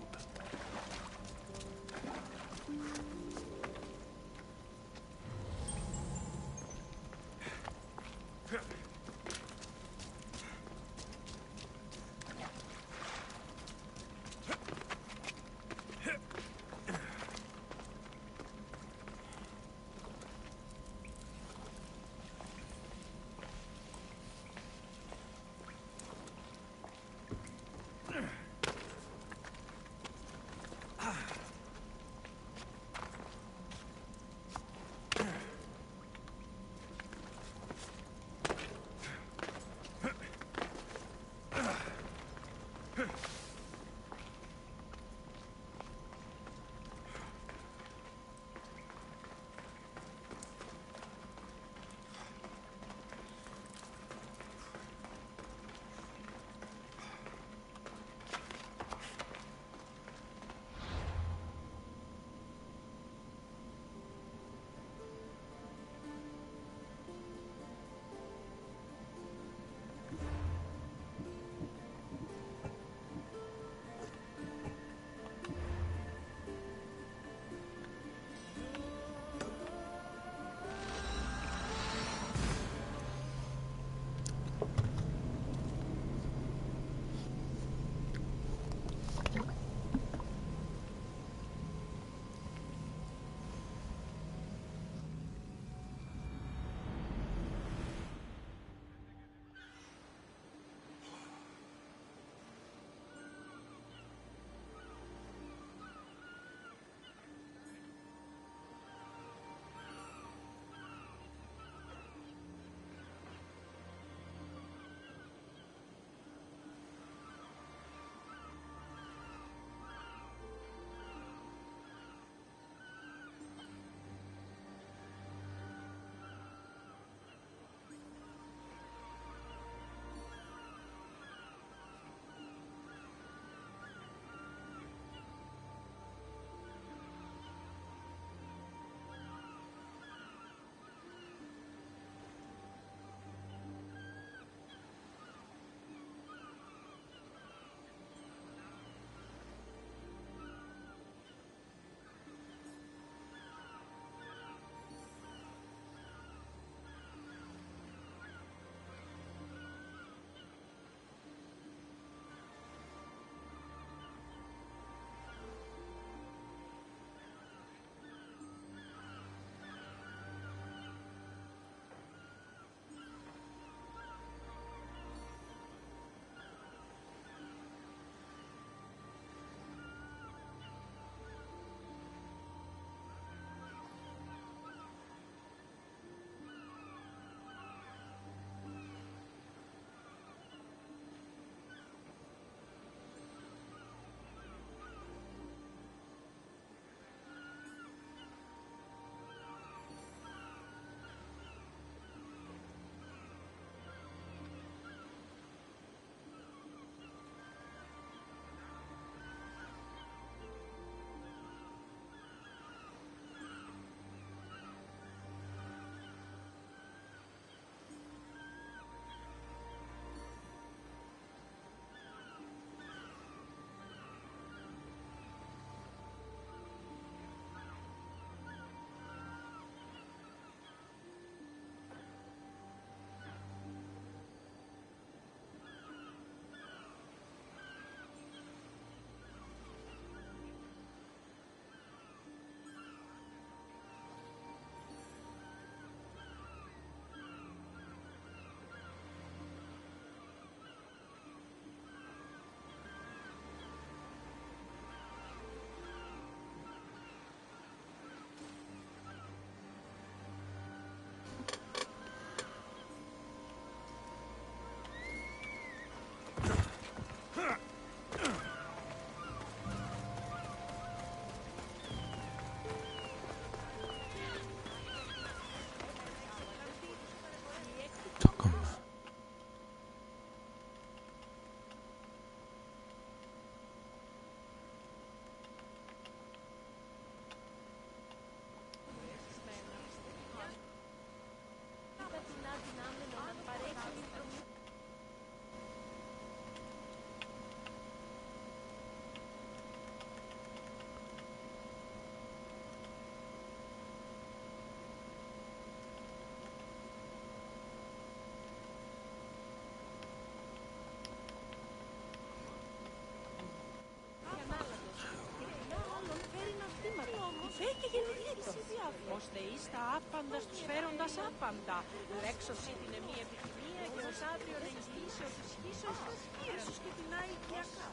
Ως θεείς τα άπαντα στους φέροντας άπαντα. Λέξωση την εμή επιθυμία και ως αύριο ρεγγίσεως της χύσεως της χείρας και την αικιακά.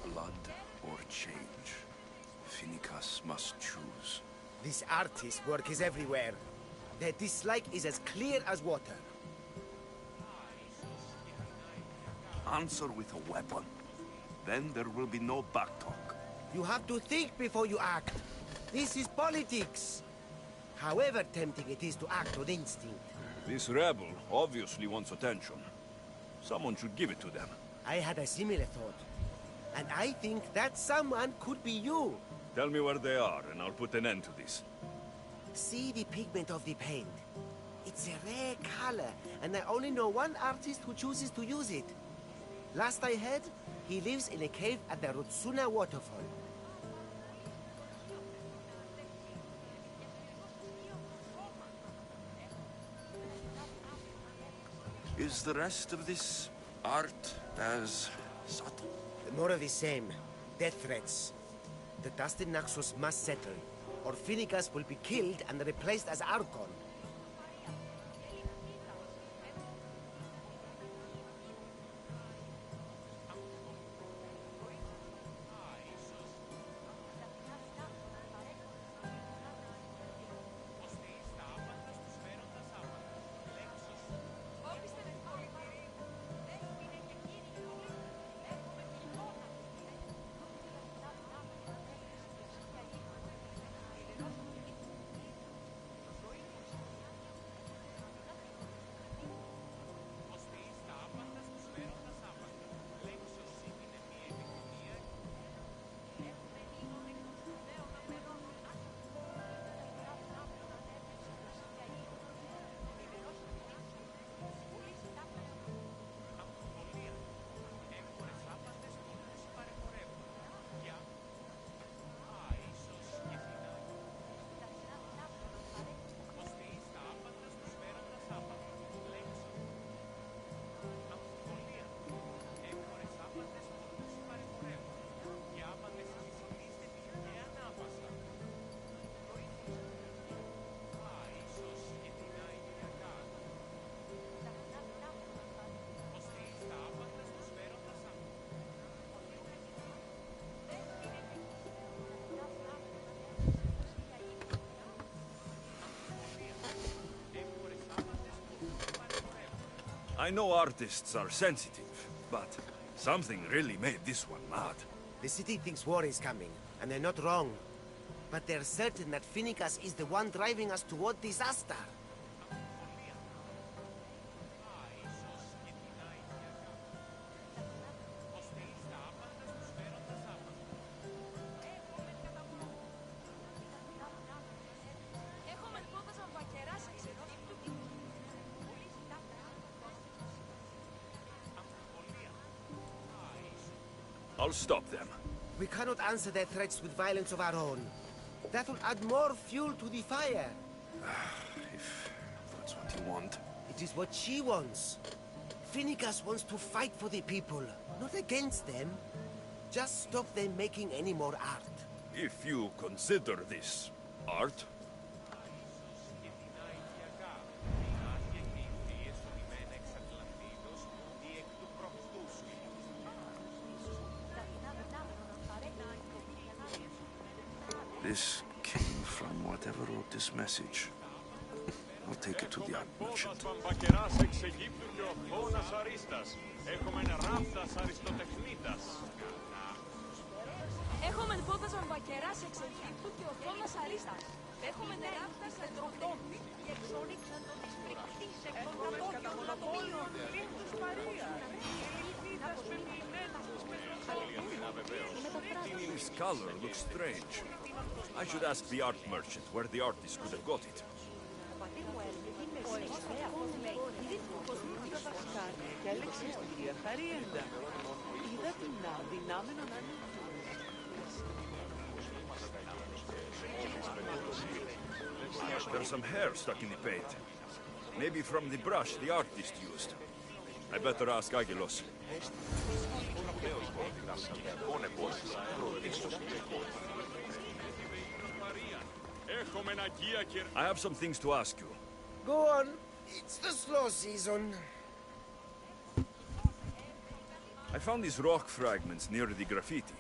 Blood or change. Phineas must choose. This artist's work is everywhere. Their dislike is as clear as water. Answer with a weapon. Then there will be no backtalk. You have to think before you act. This is politics. However tempting it is to act on instinct. This rebel obviously wants attention. Someone should give it to them. I had a similar thought. And I think that someone could be you. Tell me where they are, and I'll put an end to this. See the pigment of the paint. It's a rare color, and I only know one artist who chooses to use it. Last I heard, he lives in a cave at the Rutsuna waterfall. Is the rest of this art as subtle? More of the same. Death threats. The dusted Naxos must settle, or Phineas will be killed and replaced as Archon. I know artists are sensitive, but something really made this one mad. The city thinks war is coming, and they're not wrong. But they're certain that Phineas is the one driving us toward disaster. I'll stop them. We cannot answer their threats with violence of our own. That will add more fuel to the fire. If that's what you want. It is what she wants. Phineas wants to fight for the people, not against them. Just stop them making any more art. If you consider this art, this came from whatever wrote this message. I'll take it to the art merchant. Έχουμε πόδας βαμβακεράς εξ Αιγύπτου και ο Θώνας Αρίστας. Έχουμε νεράφτας εντροτών. Και εξόριξαν τον της φρικτής εκ των κατόκιων λατομίων. Λίχτους Μαρία. Ελπίδας πεποιημένας της this color looks strange. I should ask the art merchant where the artist could have got it. There's some hair stuck in the paint. Maybe from the brush the artist used. I better ask Agilos. I have some things to ask you. Go on. It's the slow season. I found these rock fragments near the graffiti.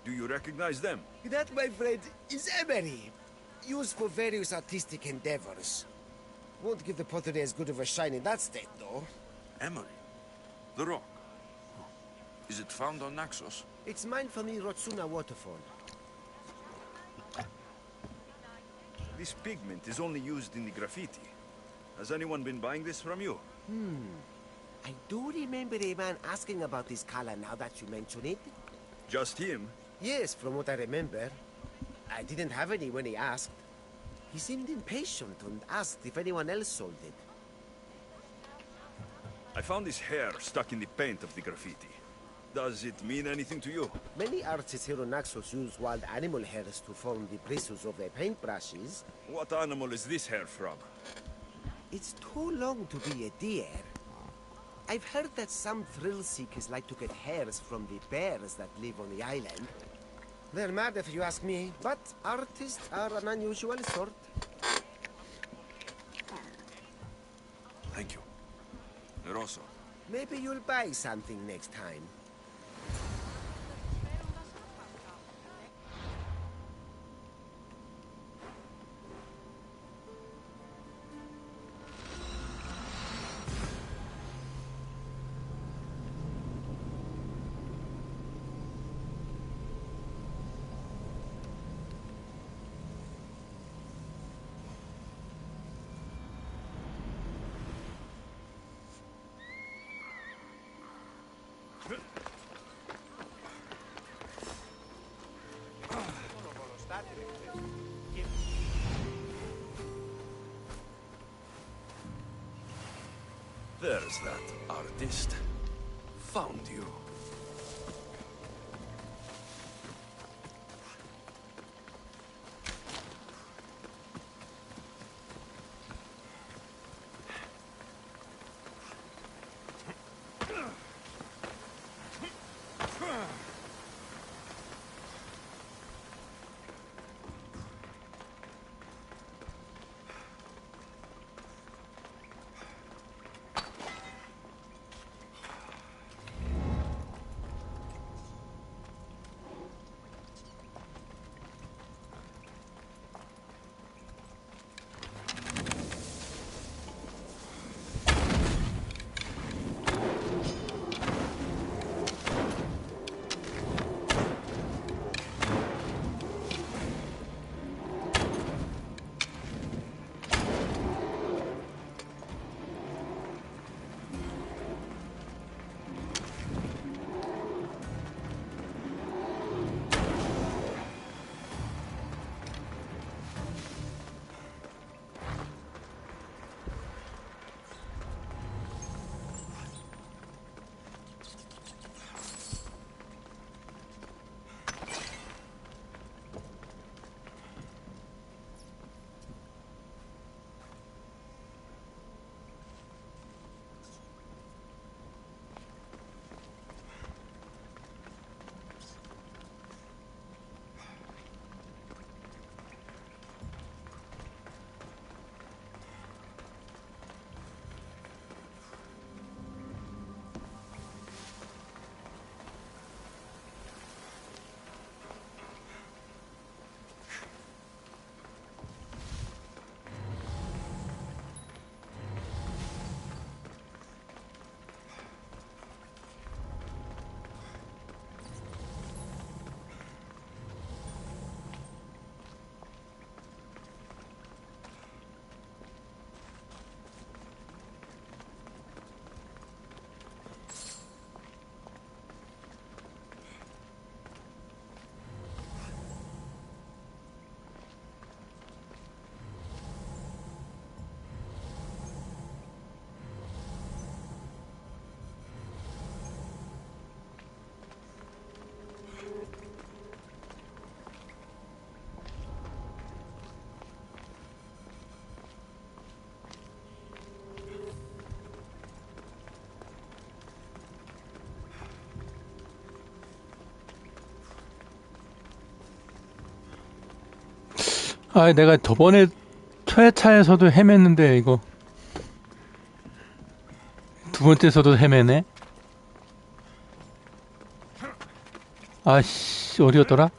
Do you recognize them? That, my friend, is emery. Used for various artistic endeavors. Won't give the pottery as good of a shine in that state, though. Emery? The rock? Is it found on Naxos? It's mined from the Rotsuna waterfall. This pigment is only used in the graffiti. Has anyone been buying this from you? I do remember a man asking about this color now that you mention it. Just him? Yes, from what I remember. I didn't have any when he asked. He seemed impatient and asked if anyone else sold it. I found this hair stuck in the paint of the graffiti. Does it mean anything to you? Many artists here on Naxos use wild animal hairs to form the bristles of their paintbrushes. What animal is this hair from? It's too long to be a deer. I've heard that some thrill seekers like to get hairs from the bears that live on the island. They're mad if you ask me, but artists are an unusual sort. Thank you. Eroso. Maybe you'll buy something next time. There's that artist. Found you. 아, 내가 저번에 최차에서도 헤맸는데 이거 두 번째에서도 헤매네. 아씨, 어디였더라?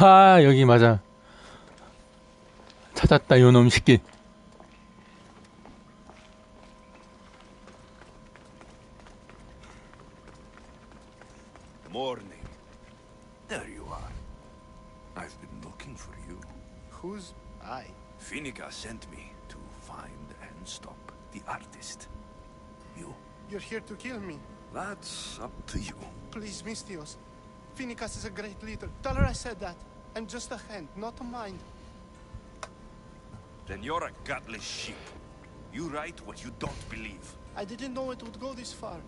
아, 여기 맞아. 찾았다, 요놈 새끼. Morning. There you are. I've been looking for you. Who's I? Finica sent me to find and stop the artist. You. You're here to kill me. That's up to you. Please, Mistios. Finicas is a great leader. Tell her I said that. I'm just a hand, not a mind. Then you're a gutless sheep. You write what you don't believe. I didn't know it would go this far.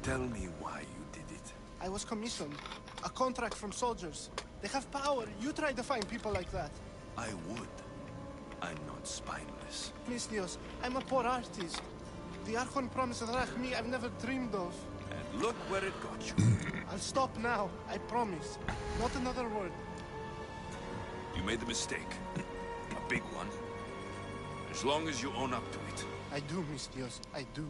Tell me why you did it. I was commissioned. A contract from soldiers. They have power. You try to find people like that. I would. I'm not spineless. Mistios, I'm a poor artist. The Archon promised Rachmi I've never dreamed of. And look where it got you. I'll stop now, I promise. Not another word. You made a mistake. A big one. As long as you own up to it. I do, Mistios, I do.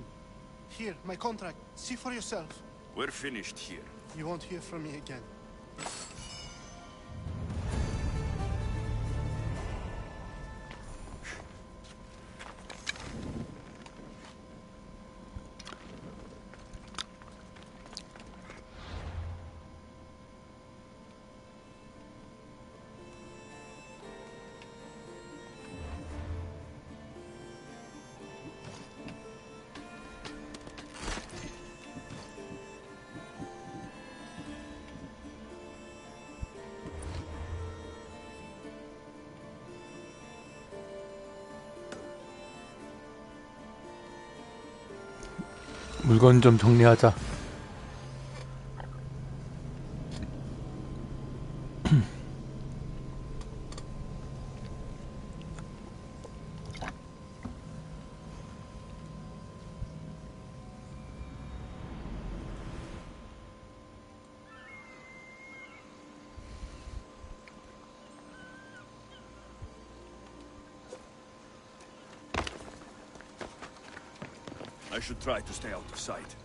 Here, my contract. See for yourself. We're finished here. You won't hear from me again. 물건 좀 정리하자. I should try to stay out of sight.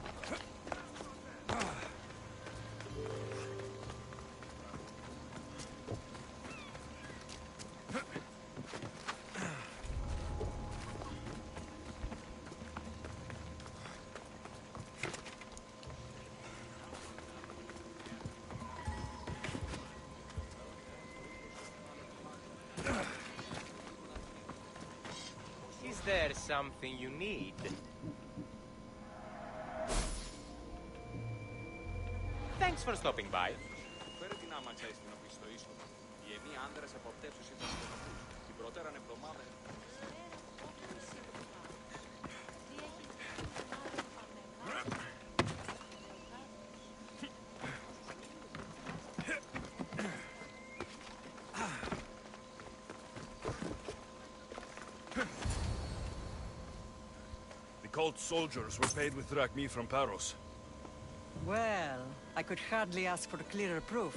Is there something you need? Thanks for stopping by. Φέρε την άμαξα στην στο είσοδο. Οι εμείς άνδρες από πτέψους ήταν στενοχούς. Την προτέραν εβδομάδα. The cult soldiers were paid with drachmi from Paros. Well, I could hardly ask for clearer proof.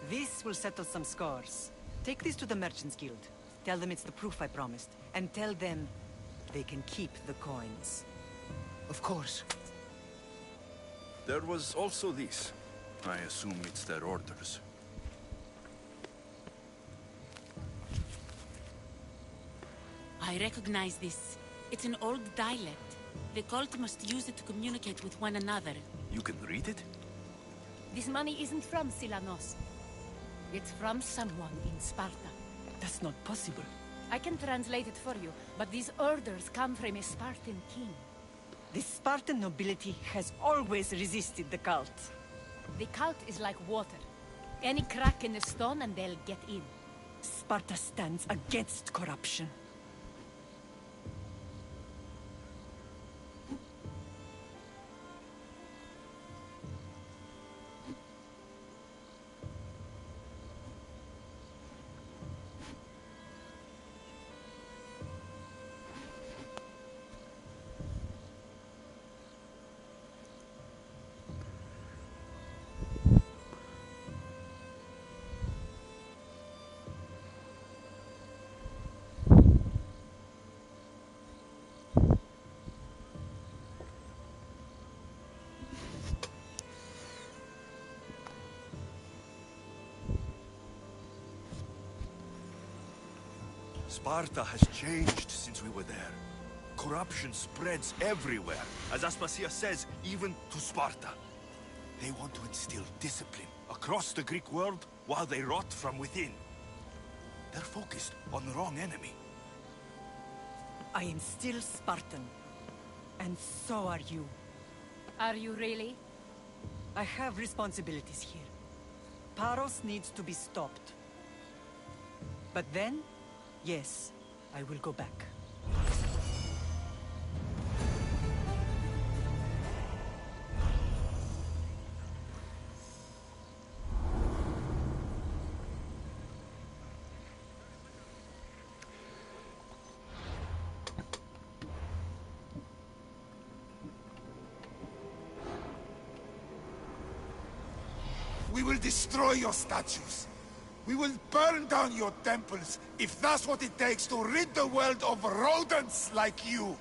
This will settle some scores. Take this to the Merchants Guild. Tell them it's the proof I promised. And tell them they can keep the coins. Of course. There was also this. I assume it's their orders. I recognize this. It's an old dialect. The cult must use it to communicate with one another. You can read it? This money isn't from Silanos. It's from someone in Sparta. That's not possible. I can translate it for you, but these orders come from a Spartan king. The Spartan nobility has always resisted the cult. The cult is like water. Any crack in the stone and they'll get in. Sparta stands against corruption. Sparta has changed since we were there. Corruption spreads everywhere. As Aspasia says, even to Sparta. They want to instill discipline across the Greek world while they rot from within. They're focused on the wrong enemy. I am still Spartan. And so are you. Are you really? I have responsibilities here. Paros needs to be stopped. But then, yes, I will go back. We will destroy your statues. We will burn down your temples if that's what it takes to rid the world of rodents like you.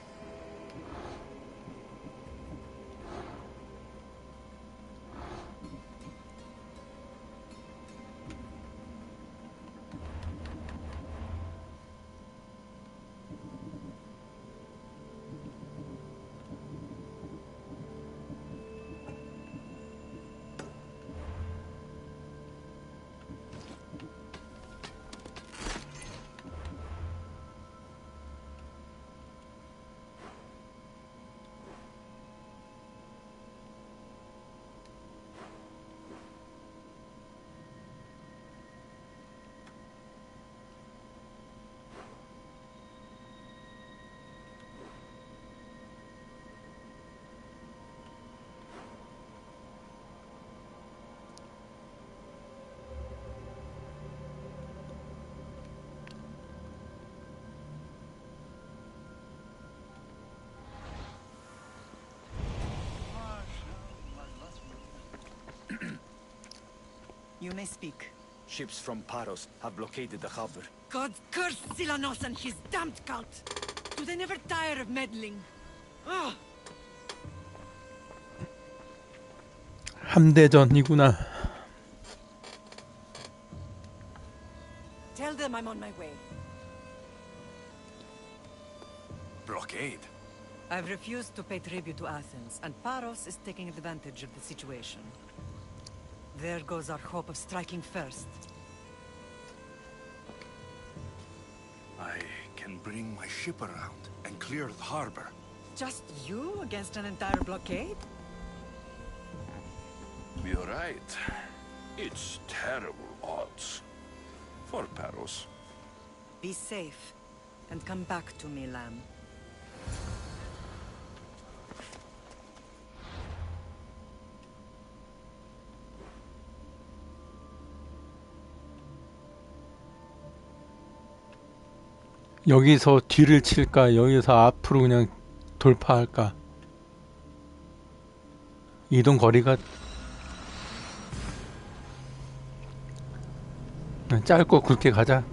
You may speak. Ships from Paros have blockaded the harbor. God curse Silanos and his damned cult! Do they never tire of meddling? Ah! 함대전이구나. Tell them I'm on my way. Blockade? I've refused to pay tribute to Athens, and Paros is taking advantage of the situation. There goes our hope of striking first. I can bring my ship around and clear the harbor. Just you against an entire blockade? You're right. It's terrible odds. For Paros. Be safe, and come back to me, lamb. 여기서 뒤를 칠까? 여기서 앞으로 그냥 돌파할까? 이동 거리가 짧고 굵게 가자.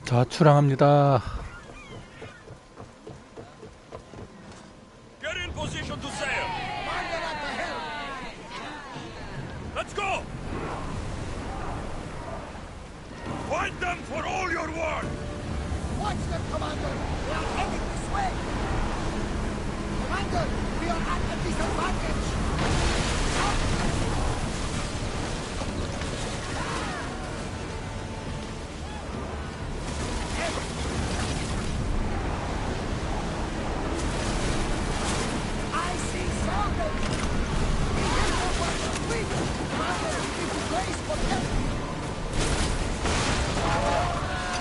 자, 출항합니다. Get in position to sail. Let's go. Fight them for all you're worth. Watch them, Commander! We are heading this way! Commander, we are at a disadvantage! I see soldiers! We hear no one to fleet! Commander, we need to brace for help!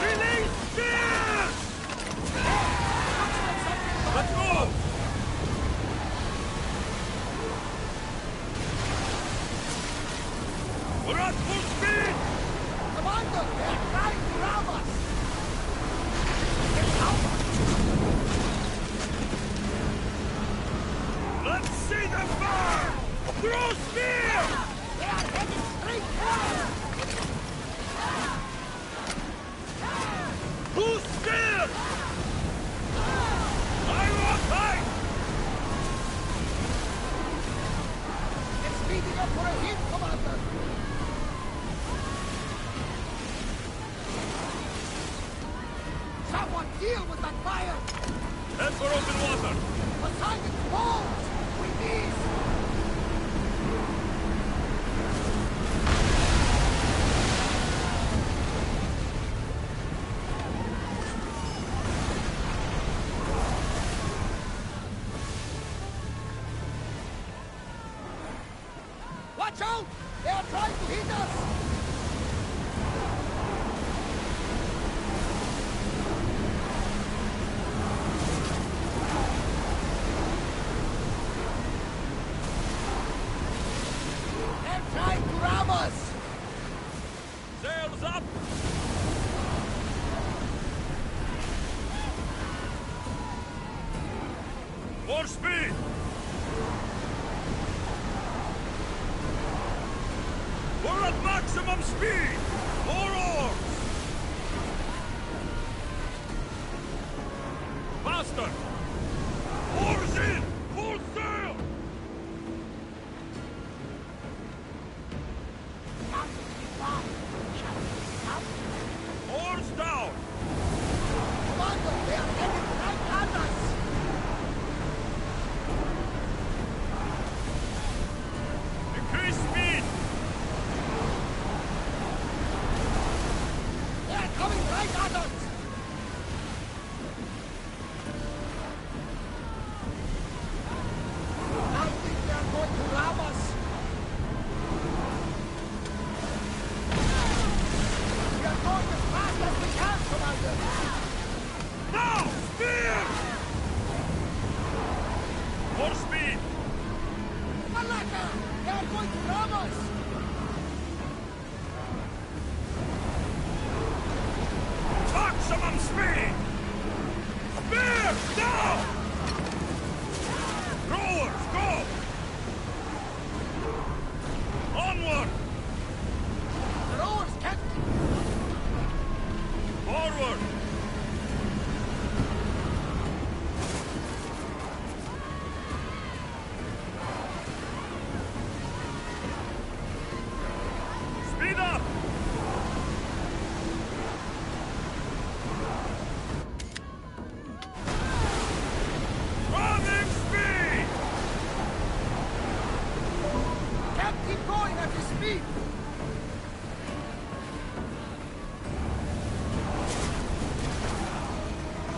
Release spears! Let's go! We're at full speed! Commander, they are trying to rob us! Get out! Let's see them burn! Throw spears! They are heading straight for us! Who's spears? I will fight! It's speeding up for a hit, Commander! Someone deal with that fire! Head for open water! Poseidon's balls! We need! Watch out! They are trying to hit us! They're trying to ram us! Sails up! More speed! We're at maximum speed! More oars! Faster! Oars in! Full sail! Oars down! Commander, they are heading right at us! Increase speed! They are coming right at us! I think they are going to ram us! We are going as fast as we can, Commander! Now! Spear! More speed! Malaka! They are going to ram us! Maximum speed! Spear! Now! Rowers, go! Onward! The rowers can't... Forward! Speed!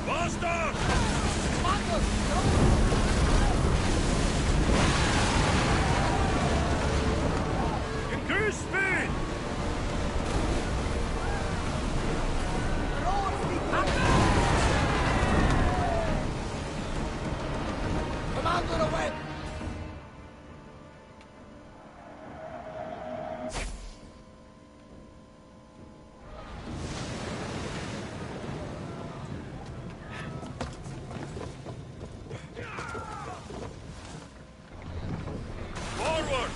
Faster! Increase speed! Commander away! Forward!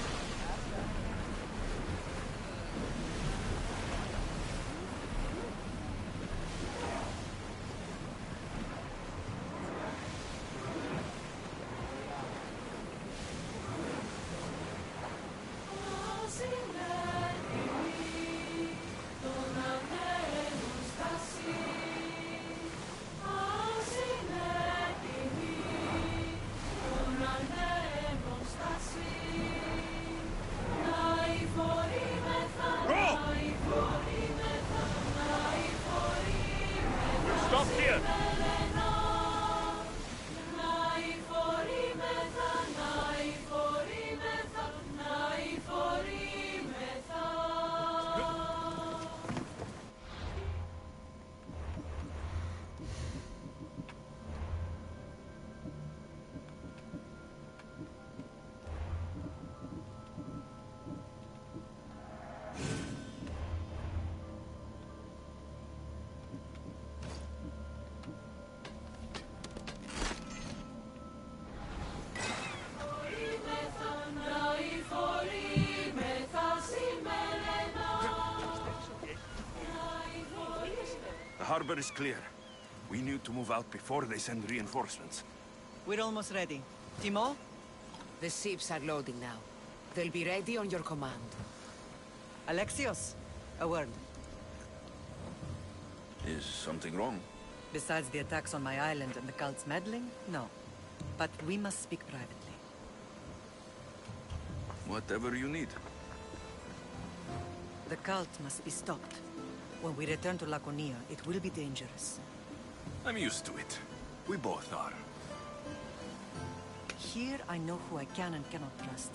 Stop here! The harbor is clear. We need to move out before they send reinforcements. We're almost ready. Timo? The ships are loading now. They'll be ready on your command. Alexios, a word. Is something wrong? Besides the attacks on my island and the cult's meddling, no. But we must speak privately. Whatever you need. The cult must be stopped. When we return to Laconia, it will be dangerous. I'm used to it. We both are. Here I know who I can and cannot trust.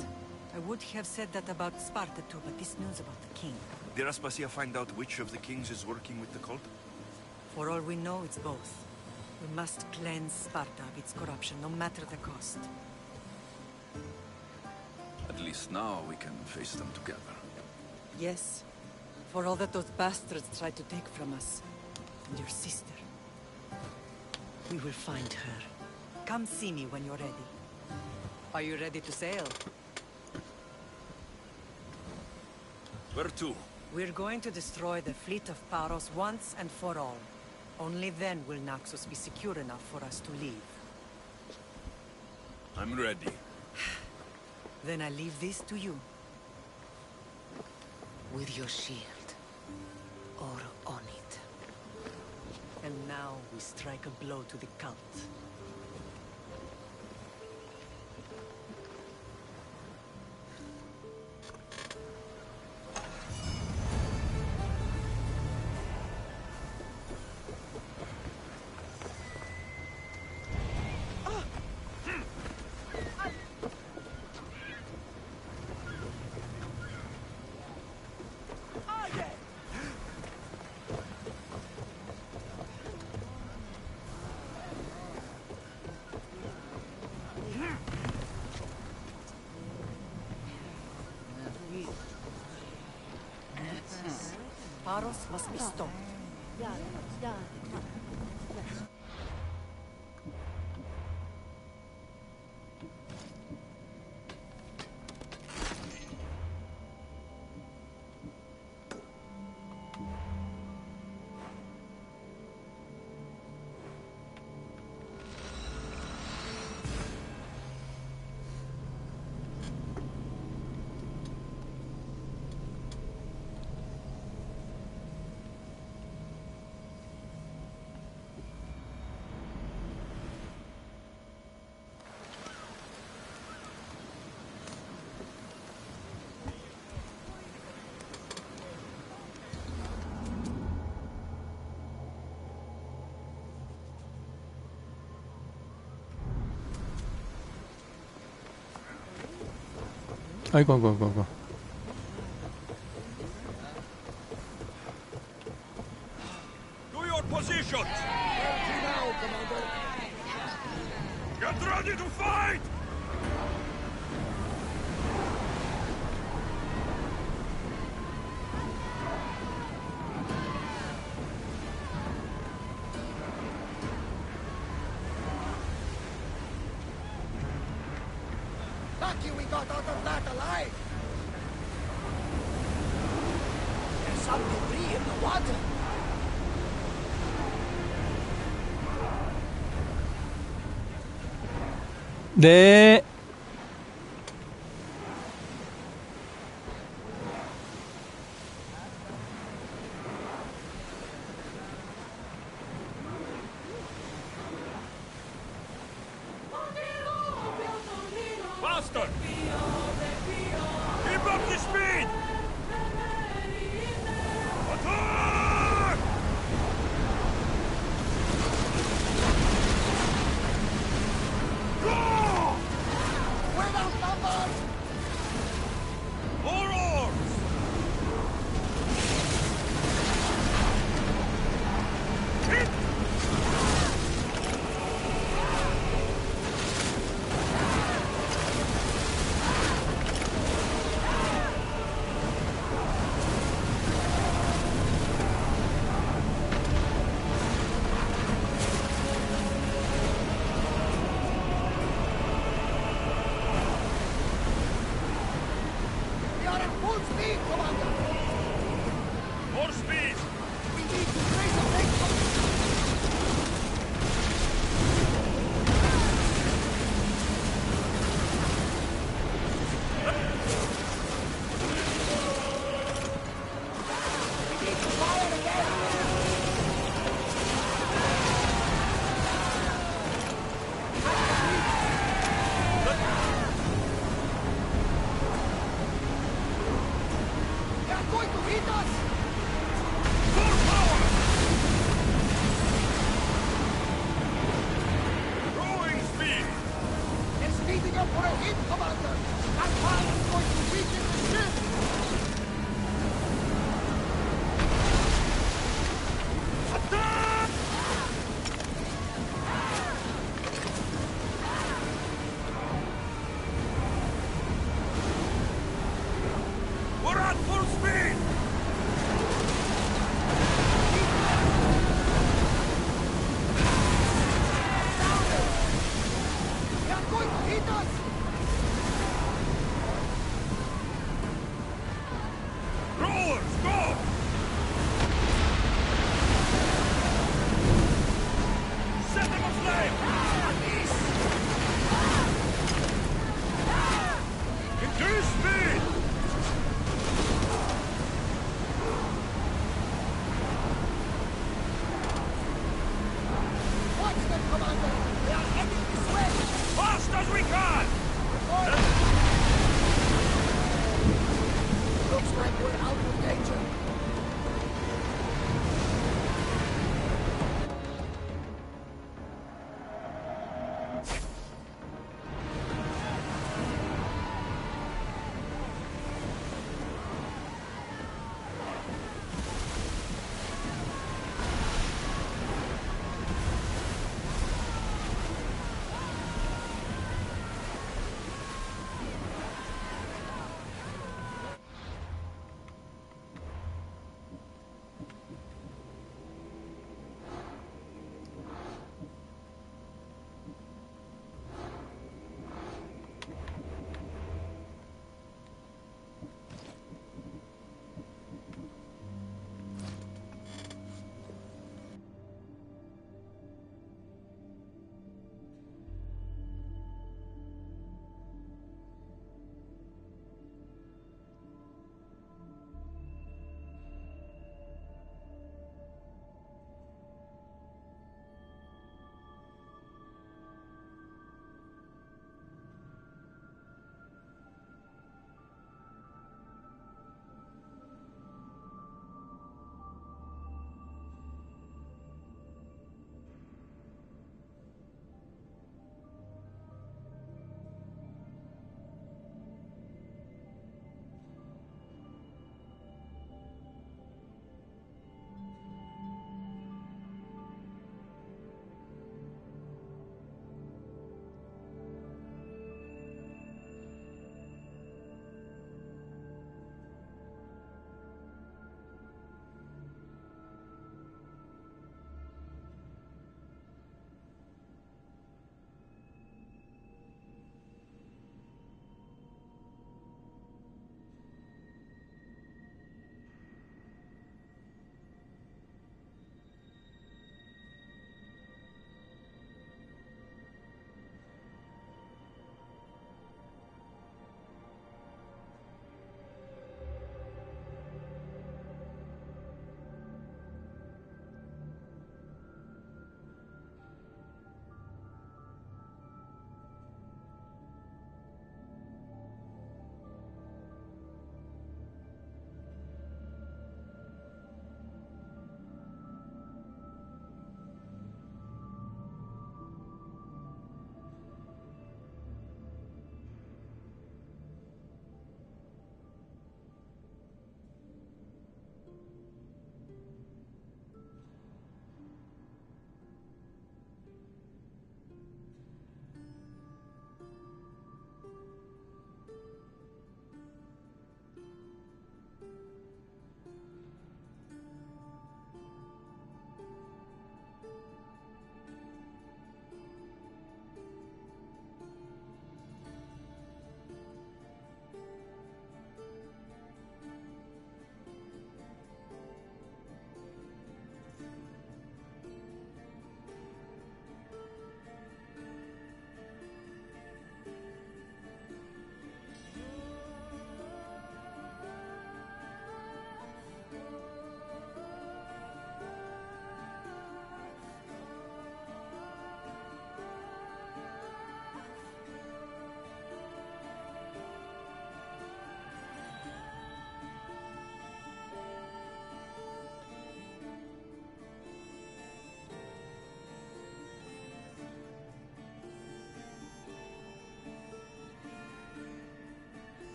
I would have said that about Sparta too, but this news about the king. Did Aspasia find out which of the kings is working with the cult? For all we know, it's both. We must cleanse Sparta of its corruption, no matter the cost. At least now we can face them together. Yes. For all that those bastards tried to take from us. And your sister. We will find her. Come see me when you're ready. Are you ready to sail? Where to? We're going to destroy the fleet of Paros once and for all. Only then will Naxos be secure enough for us to leave. I'm ready. Then I leave this to you. With your shield. Or on it. And now we strike a blow to the cult. Paros must be stopped. 아이고, 아이고, 아이고, 아이고. To your positions! Now, Commander. Get ready to fight! Lucky we got out of that alive. There's some debris in the water. 네. Faster! Keep up the speed! Attack! Go! We're outnumbered! More oars! Hit! We are at full speed, Commander! More speed! We need to raise a big We need to fire again! They are going to hit us! Full power! Growing speed! They're speeding up for a hit, Commander! That fire is going to weaken the ship! Attack! We're at full speed! They are going to hit us! Rowers, go! Set them aflame! Increase speed! Watch them, Commander! They are heading this way! Fast as we can! Looks like we're out of danger.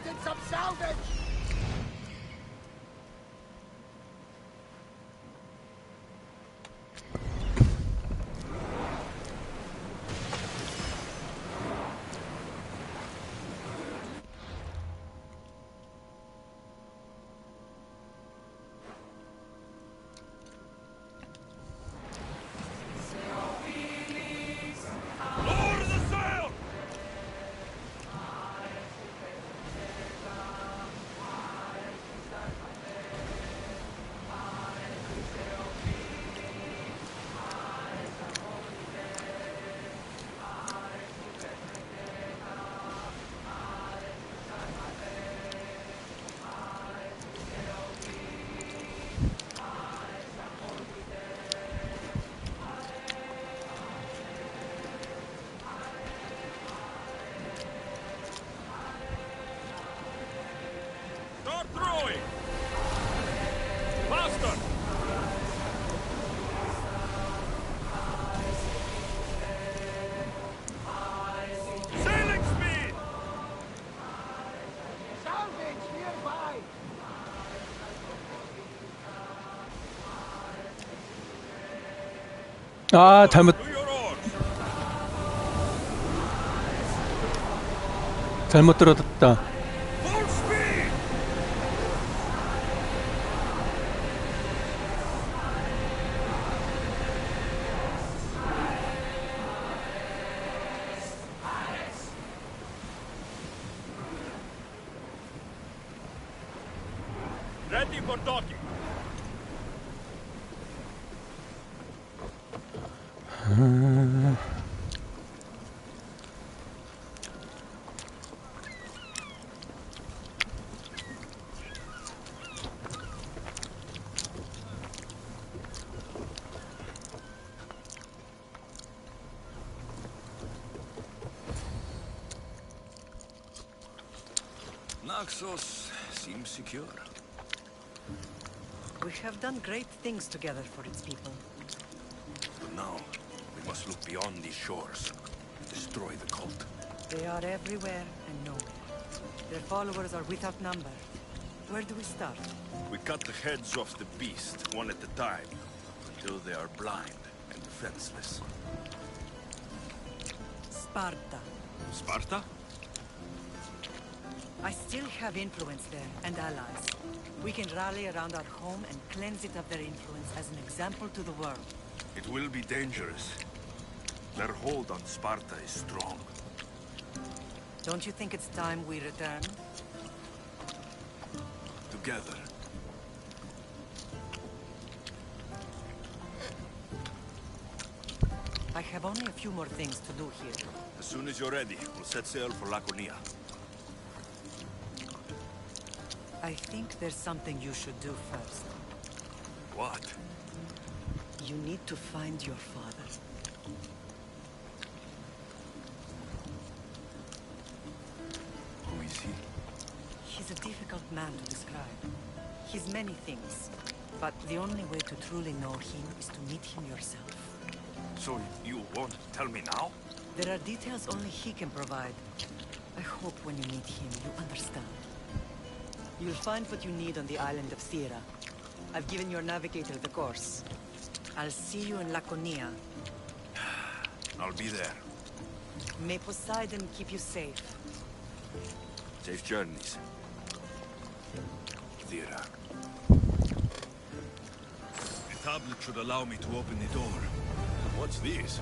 spotted some salvage! 아, 잘못 들었다. Ready for docking. Naxos seems secure. We have done great things together for its people. But now, we must look beyond these shores. Destroy the cult. They are everywhere and nowhere. Their followers are without number. Where do we start? We cut the heads off the beast, one at a time, until they are blind and defenseless. Sparta. Sparta? I still have influence there, and allies. We can rally around our home and cleanse it of their influence as an example to the world. It will be dangerous. Their hold on Sparta is strong. Don't you think it's time we return? Together. I have only a few more things to do here. As soon as you're ready, we'll set sail for Laconia. I think there's something you should do first. What? You need to find your father. Who is he? He's a difficult man to describe. He's many things, but the only way to truly know him is to meet him yourself. So you won't tell me now? There are details only he can provide. I hope when you meet him, you understand. You'll find what you need on the island of Thera. I've given your navigator the course. I'll see you in Laconia. I'll be there. May Poseidon keep you safe. Safe journeys. Thera. The tablet should allow me to open the door. What's this?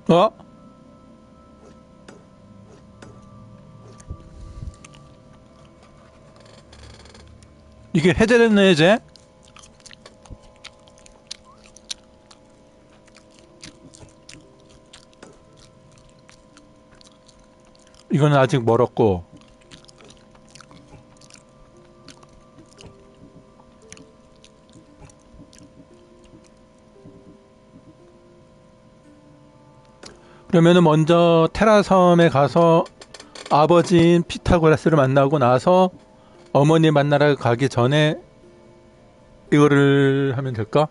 어? 이게 해제됐네, 이제? 이거는 아직 멀었고. 그러면은 먼저 테라섬에 가서 아버지인 피타고라스를 만나고 나서 어머니 만나러 가기 전에 이거를 하면 될까?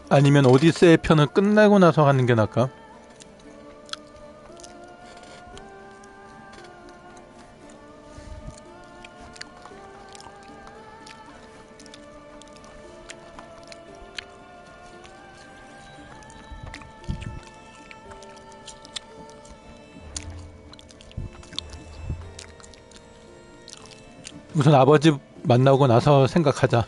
아니면 오디세이 편을 끝나고 나서 가는 게 나을까? 우선 아버지 만나고 나서 생각하자.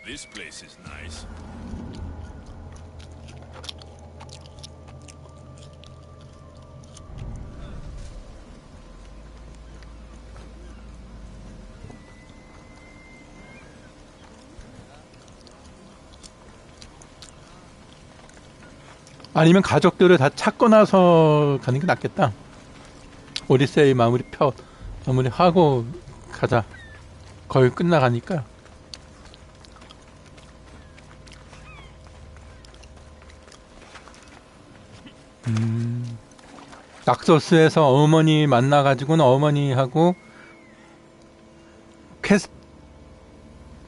This place is nice. 아니면 가족들을 다 찾고 나서 가는 게 낫겠다. 오디세이 마무리하고 가자. 거의 끝나가니까. 낙서스에서 어머니 만나가지고는 어머니하고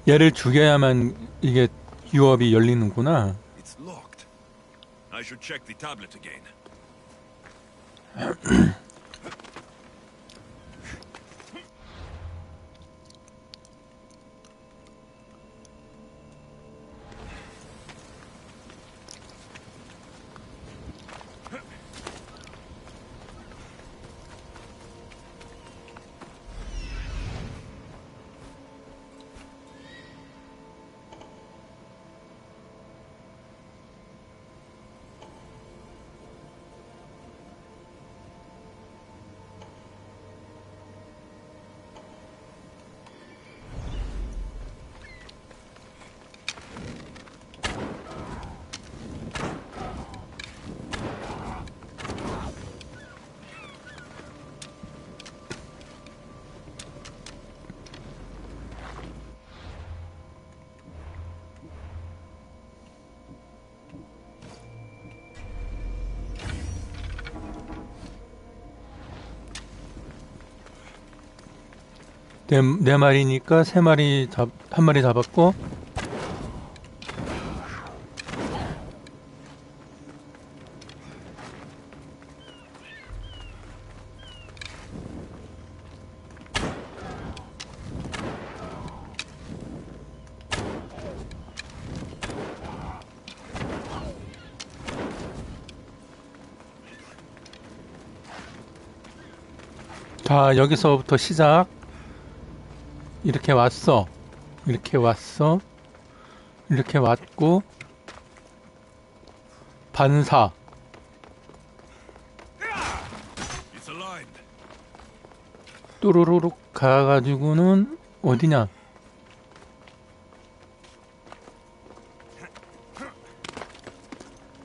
얘를 죽여야만 이게 유업이 열리는구나. It's locked. I should check the tablet again. 네 마리니까 한 마리 잡았고, 자, 여기서부터 시작. 이렇게 왔어. 이렇게 왔어. 이렇게 왔고, 반사. 뚜루루룩 가가지고는 어디냐?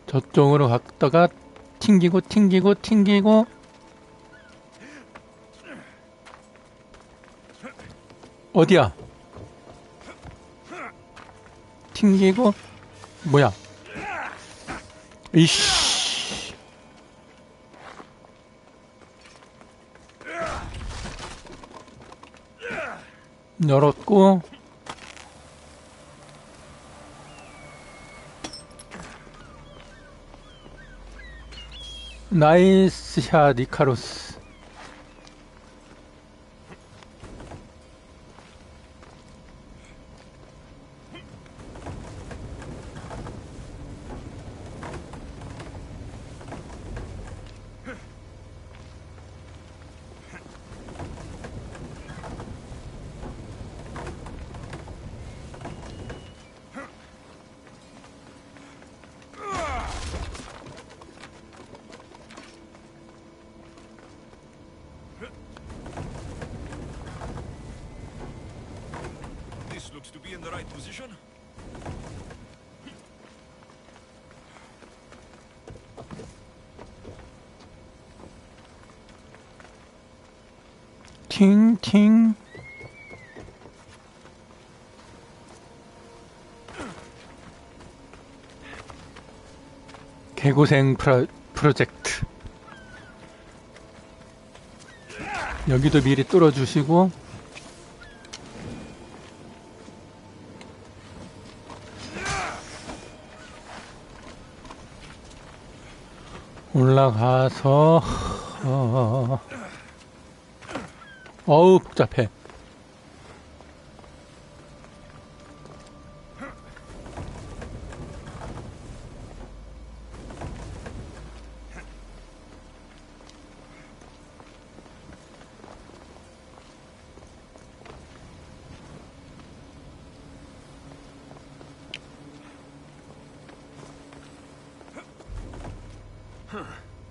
저쪽으로 갔다가 튕기고 튕기고 튕기고 어디야? 튕기고 뭐야? 이씨. 열었고 나이스 샷 이카루스. in the right position? 팅팅. 개고생 프로젝트. 여기도 미리 뚫어주시고. 올라가서 어우 복잡해.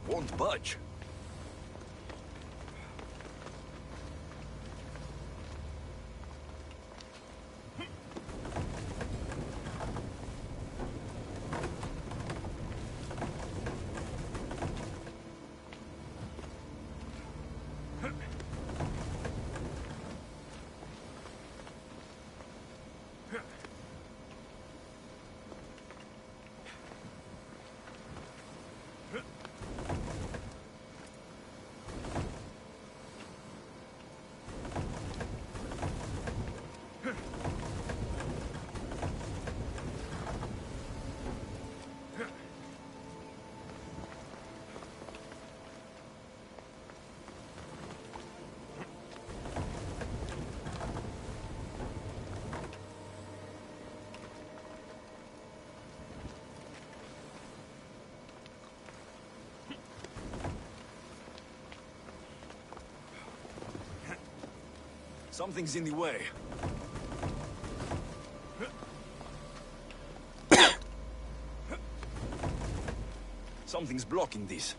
Won't budge. Something's in the way. Something's blocking this.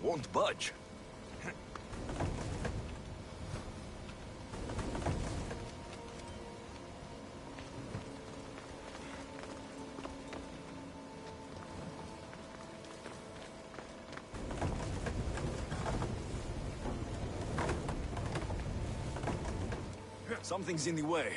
Won't budge. Something's in the way.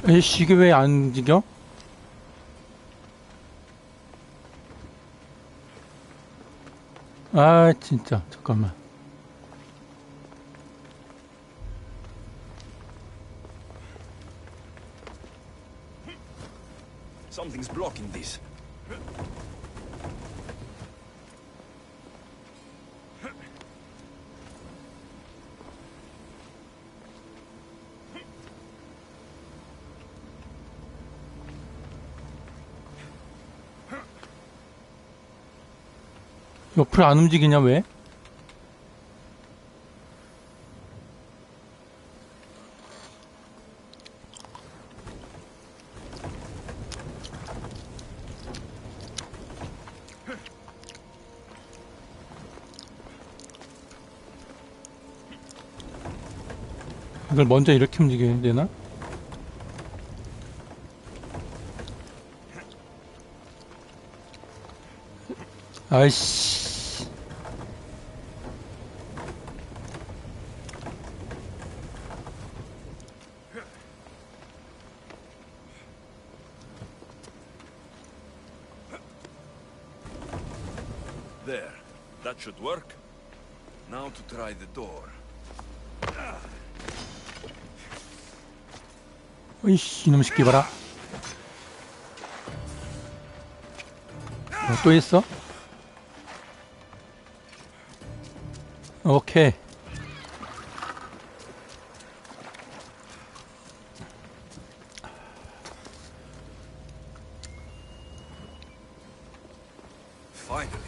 에이씨, 이게 왜 안 움직여? 아, 진짜. 잠깐만. Something's blocking this. 옆으로 안 움직이냐, 왜? 이걸 먼저 이렇게 움직여야 되나? 아이씨. There. That should work. Now to try the door. 으이씨, 이놈 새끼 봐라. 또 있어? 오케이. Finally.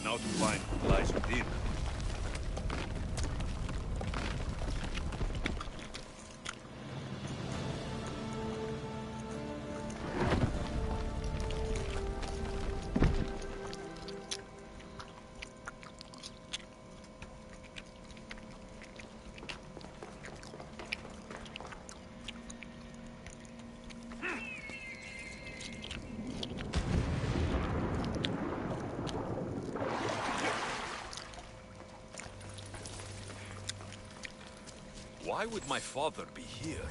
Now to find what lies within. Why would my father be here?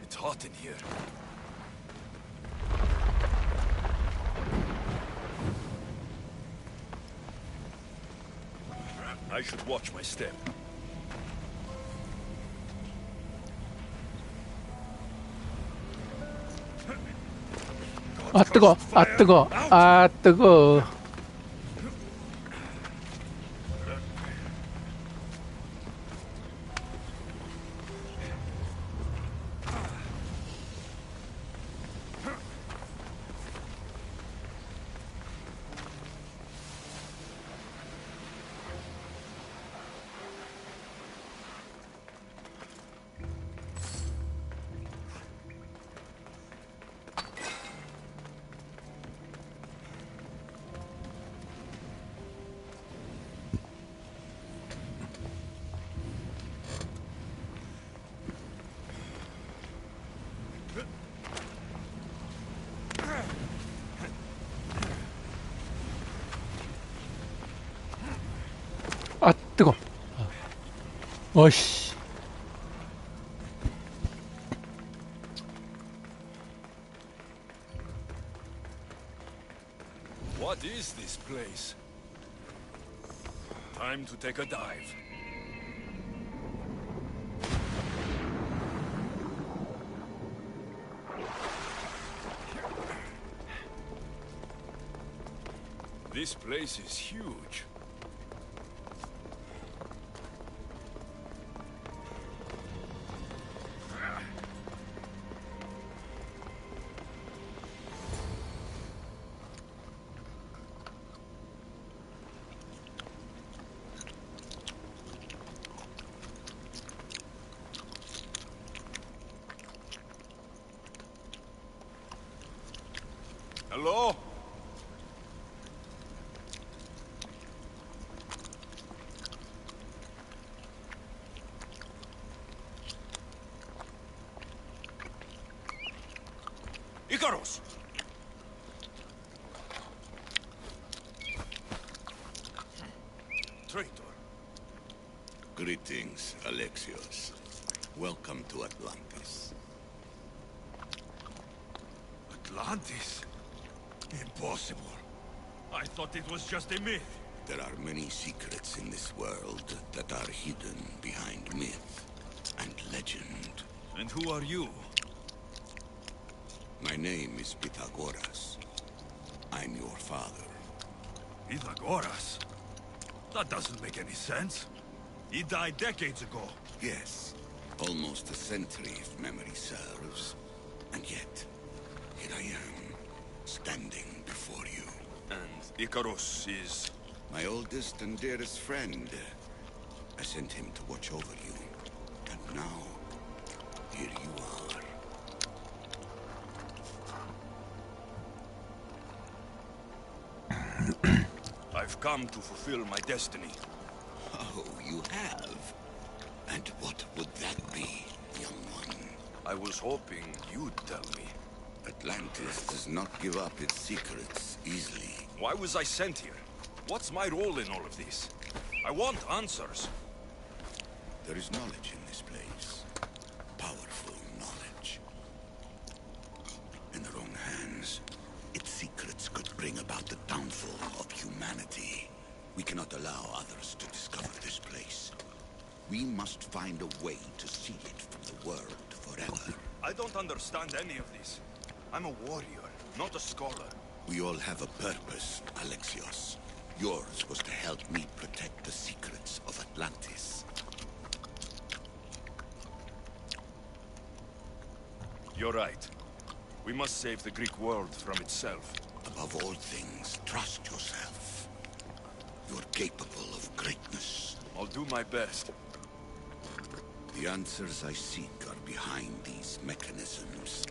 It's hot in here. I should watch my step. 아 뜨거, 아 뜨거, 아 뜨거. 아 뜨거. 어이씨. What is this place? Time to take a dive. This place is huge. Hello? Icarus! Traitor. Greetings, Alexios. Welcome to Atlantis. Atlantis? Impossible. I thought it was just a myth. There are many secrets in this world that are hidden behind myth and legend. And who are you? My name is Pythagoras. I'm your father. Pythagoras? That doesn't make any sense. He died decades ago. Yes, almost a century if memory serves. And yet, here I am, standing before you. And Icarus is... my oldest and dearest friend. I sent him to watch over you. And now, here you are. I've come to fulfill my destiny. Oh, you have? And what would that be, young one? I was hoping you'd tell me. Atlantis does not give up its secrets easily. Why was I sent here? What's my role in all of this? I want answers. There is knowledge in this place. Powerful knowledge. In the wrong hands, its secrets could bring about the downfall of humanity. We cannot allow others to discover this place. We must find a way to seal it from the world forever. I don't understand any of this. I'm a warrior, not a scholar. We all have a purpose, Alexios. Yours was to help me protect the secrets of Atlantis. You're right. We must save the Greek world from itself. Above all things, trust yourself. You're capable of greatness. I'll do my best. The answers I seek are behind these mechanisms.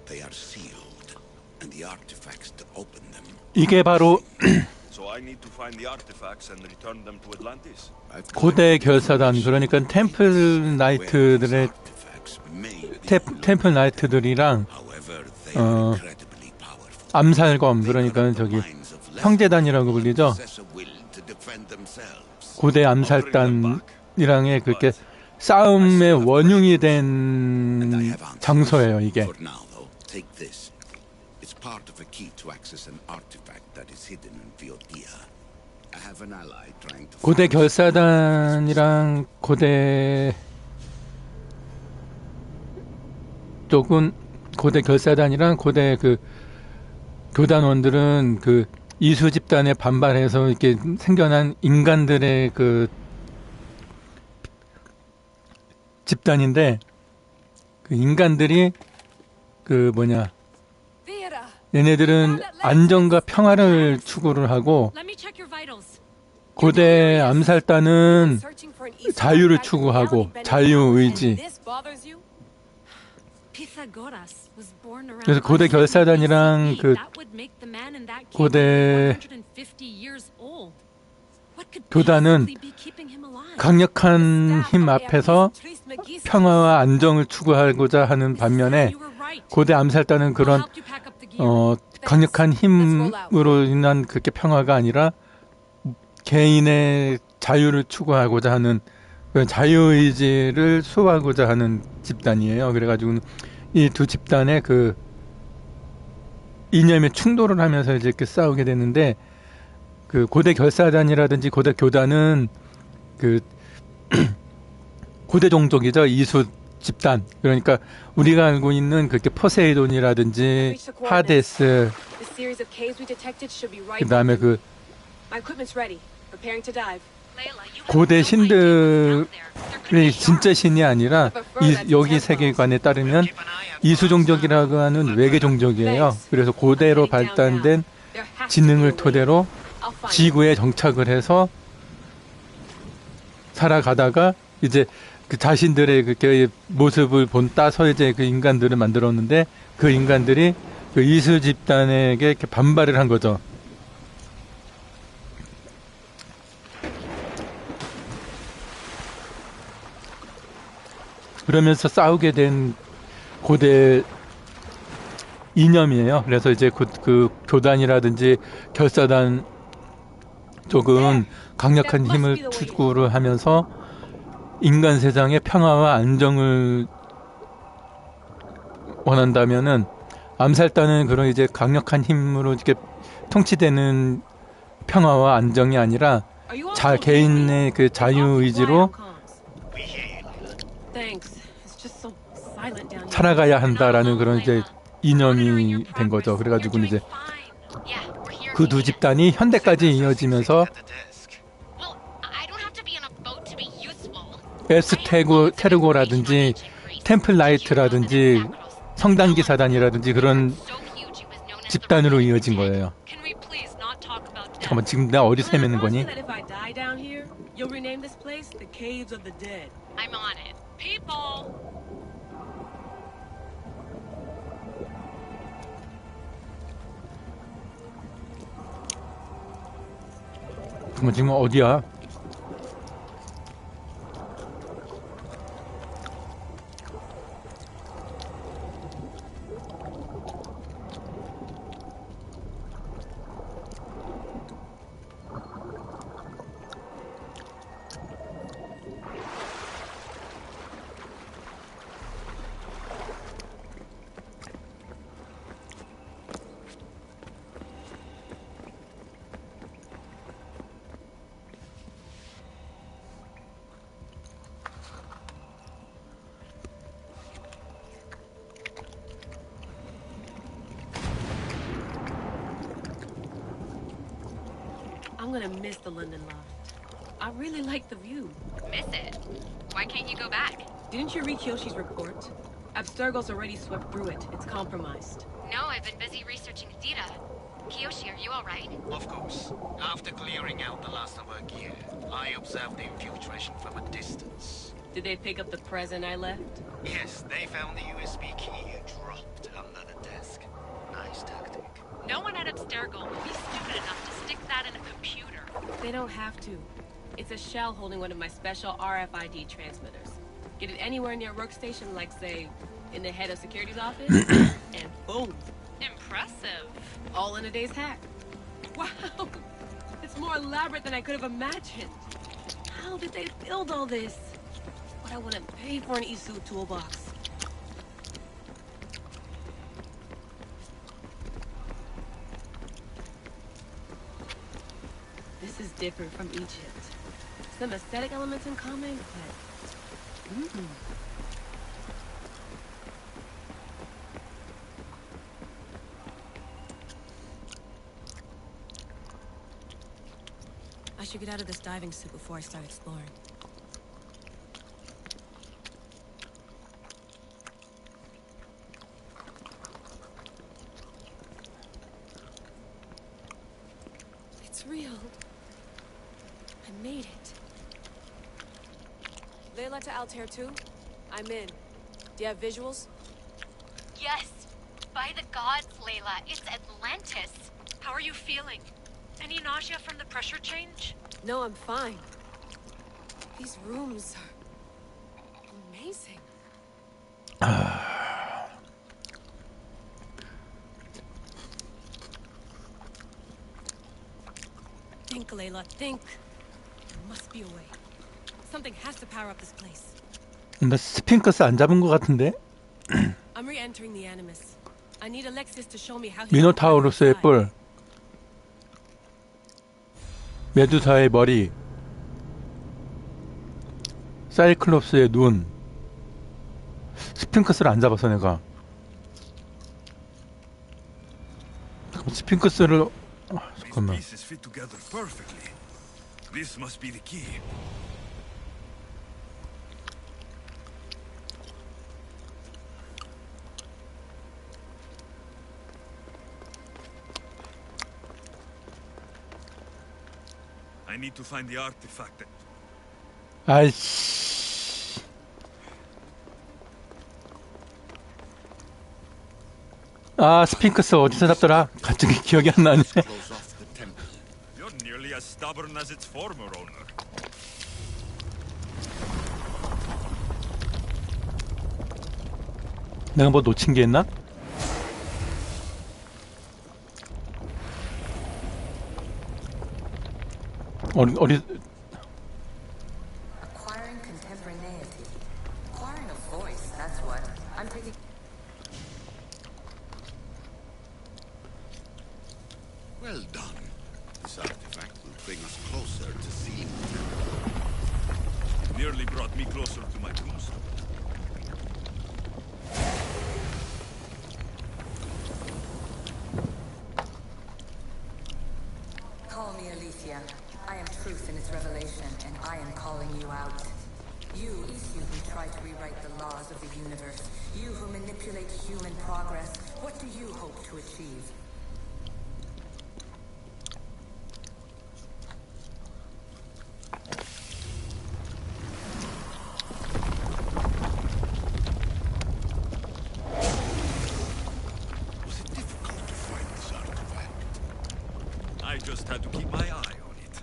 They are sealed, and the artifacts to open them. 이게 바로 So I need to find the artifacts and return them to Atlantis. 고대 결사단, 그러니까 템플 나이트들의 템플 나이트들이랑 암살검, 그러니까 저기 형제단이라고 불리죠. 고대 암살단이랑의 그렇게 싸움의 원흉이 된 장소예요, 이게. 고대 결사단이랑 고대 쪽은 고대 결사단이랑 고대 그 교단원들은 그 이수 집단에 반발해서 이렇게 생겨난 인간들의 그 집단인데, 그 인간들이 그 뭐냐, 얘네들은 안정과 평화를 추구를 하고, 고대 암살단은 자유를 추구하고 자유의지. 그래서 고대 결사단이랑 그 고대 교단은 강력한 힘 앞에서 평화와 안정을 추구하고자 하는 반면에, 고대 암살단은 그런 강력한 힘으로 인한 그렇게 평화가 아니라 개인의 자유를 추구하고자 하는 그 자유의지를 수호하고자 하는 집단이에요. 그래가지고 이 두 집단의 그 이념의 충돌을 하면서 이제 이렇게 싸우게 되는데, 그 고대 결사단이라든지 고대 교단은 그 고대 종족이죠. 이수 집단. 그러니까 우리가 알고 있는 그렇게 포세이돈이라든지 하데스, 그다음에 그 고대 신들이 진짜 신이 아니라 여기 세계관에 따르면 이수 종족이라고 하는 외계 종족이에요. 그래서 고대로 발달된 지능을 토대로 지구에 정착을 해서 살아가다가 이제 그 자신들의 그 모습을 따서 이제 그 인간들을 만들었는데, 그 인간들이 그 이수 집단에게 이렇게 반발을 한 거죠. 그러면서 싸우게 된 고대 이념이에요. 그래서 이제 그 교단이라든지 결사단 쪽은 강력한 힘을 추구를 하면서 인간 세상의 평화와 안정을 원한다면은, 암살단은 그런 이제 강력한 힘으로 이렇게 통치되는 평화와 안정이 아니라 개인의 그 자유 의지로 살아가야 한다라는 그런 이제 이념이 된 거죠. 그래가지고 이제 그 두 집단이 현대까지 이어지면서 에스테르고라든지 템플라이트라든지 성단기사단이라든지 그런 집단으로 이어진 거예요. 잠깐만, 지금 내가 어디서 헤매는 거니? 그럼 지금 어디야? I'm gonna miss the London loft. I really like the view. Miss it? Why can't you go back? Didn't you read Kyoshi's report? Abstergo's already swept through it. It's compromised. No, I've been busy researching Theta. Kiyoshi, are you alright? Of course. After clearing out the last of our gear, I observed the infiltration from a distance. Did they pick up the present I left? Yes, they found the USB key dropped under the desk. Nice tactic. No one at Abstergo would be stupid enough to stick that in a computer. They don't have to. It's a shell holding one of my special RFID transmitters. Get it anywhere near a workstation, like, say, in the head of security's office, and boom. Impressive. All in a day's hack. Wow! It's more elaborate than I could have imagined. How did they build all this? What I wouldn't pay for an Isu toolbox. This is different from Egypt. Some aesthetic elements in common, but... I should get out of this diving suit before I start exploring. It's real. I made it. Layla to Altair 2? I'm in. Do you have visuals? Yes. By the gods, Layla, it's Atlantis. How are you feeling? Any nausea from the pressure change? No, I'm fine. These rooms are amazing. Think, Layla, think. There must be a way. Something has to power up this place. 나 스핑크스 안 잡은 것 같은데? I'm re-entering the Animus. I need Alexis to show me how he... 미노타우루스의 뿔, 메두사의 머리, 사이클롭스의 눈. 스핑크스를 안 잡아서 내가. 스핑크스를 잠깐만. Pieces fit together perfectly. This must be the key. I need to find the artifact. 아이씨. 아, 스핑크스 어디서 잡더라? 갑자기 기억이 안 나네. You're nearly as stubborn as its former owner. 내가 뭐 놓친 게 있나? 어리 Acquiring contemporaneity. Acquiring a voice, that's what. I'm taking... Well done. This artifact will bring us closer to seeing. It nearly brought me closer to my tombstone. Call me Alicia. I am truth in its revelation, and I am calling you out. You who try to rewrite the laws of the universe. You who manipulate human progress. What do you hope to achieve? Was it difficult to find this artifact? I just had to keep my eye on it.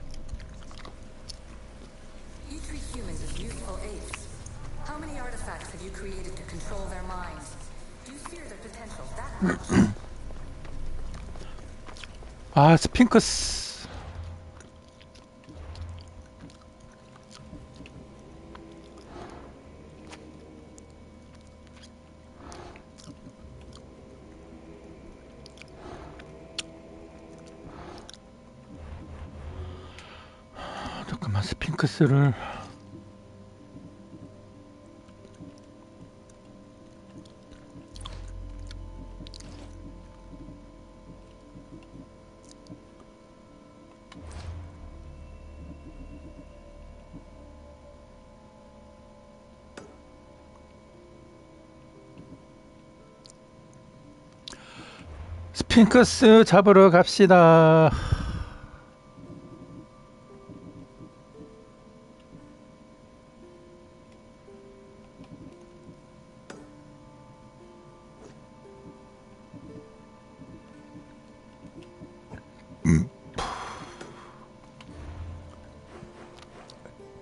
아, 스핑크스. 잠깐만, 스핑크스를 스핑크스 잡으러 갑시다.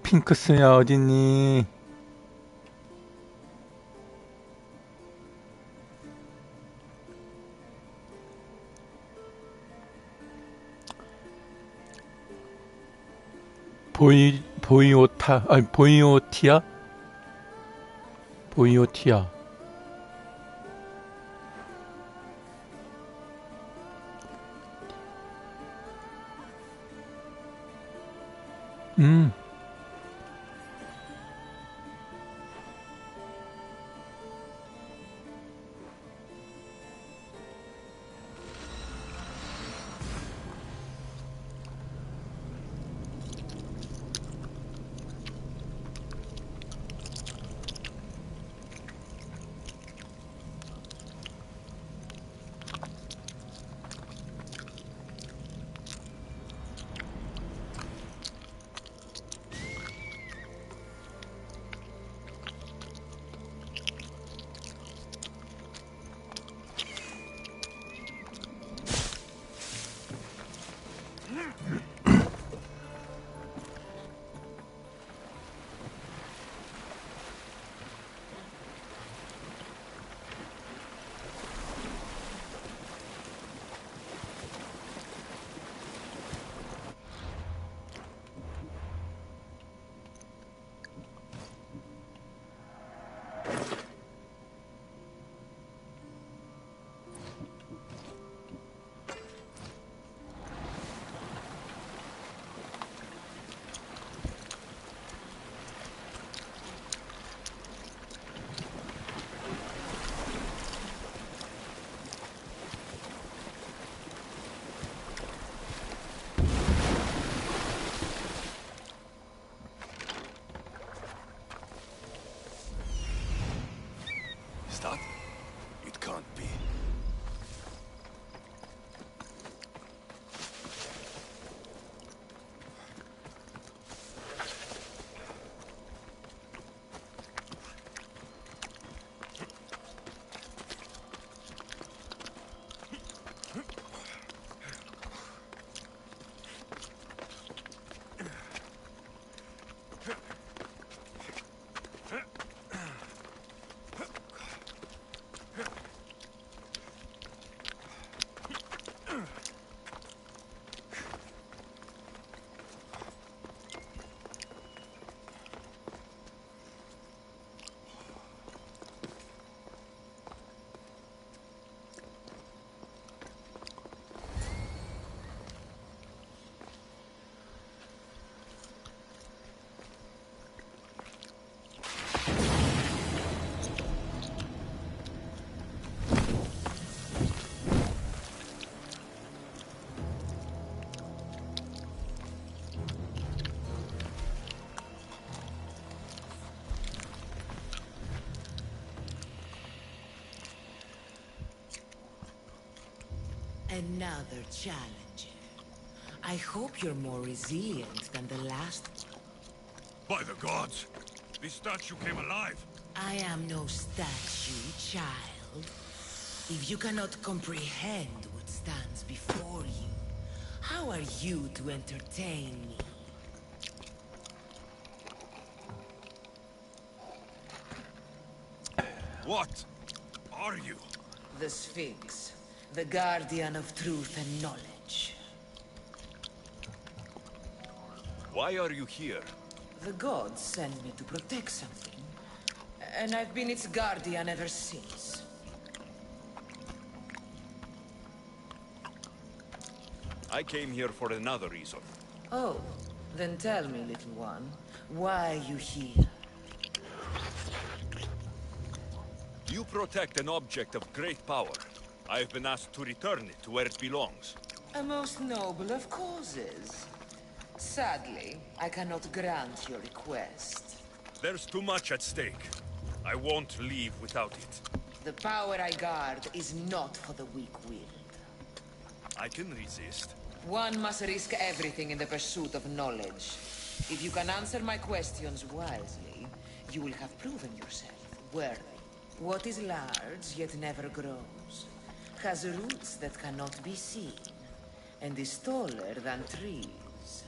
핑크스야 어딨니? 보이오타, 아니 보이오티야? 보이오티야. That? It can't be. Another challenger. I hope you're more resilient than the last one. By the gods! This statue came alive! I am no statue, child. If you cannot comprehend what stands before you, how are you to entertain me? What are you? The Sphinx, the guardian of truth and knowledge. Why are you here? The gods sent me to protect something, and I've been its guardian ever since. I came here for another reason. Oh, then tell me, little one, why are you here? You protect an object of great power. I've been asked to return it to where it belongs. A most noble of causes. Sadly, I cannot grant your request. There's too much at stake. I won't leave without it. The power I guard is not for the weak-willed. I can resist. One must risk everything in the pursuit of knowledge. If you can answer my questions wisely, you will have proven yourself worthy. What is large yet never grows, has roots that cannot be seen, and is taller than trees.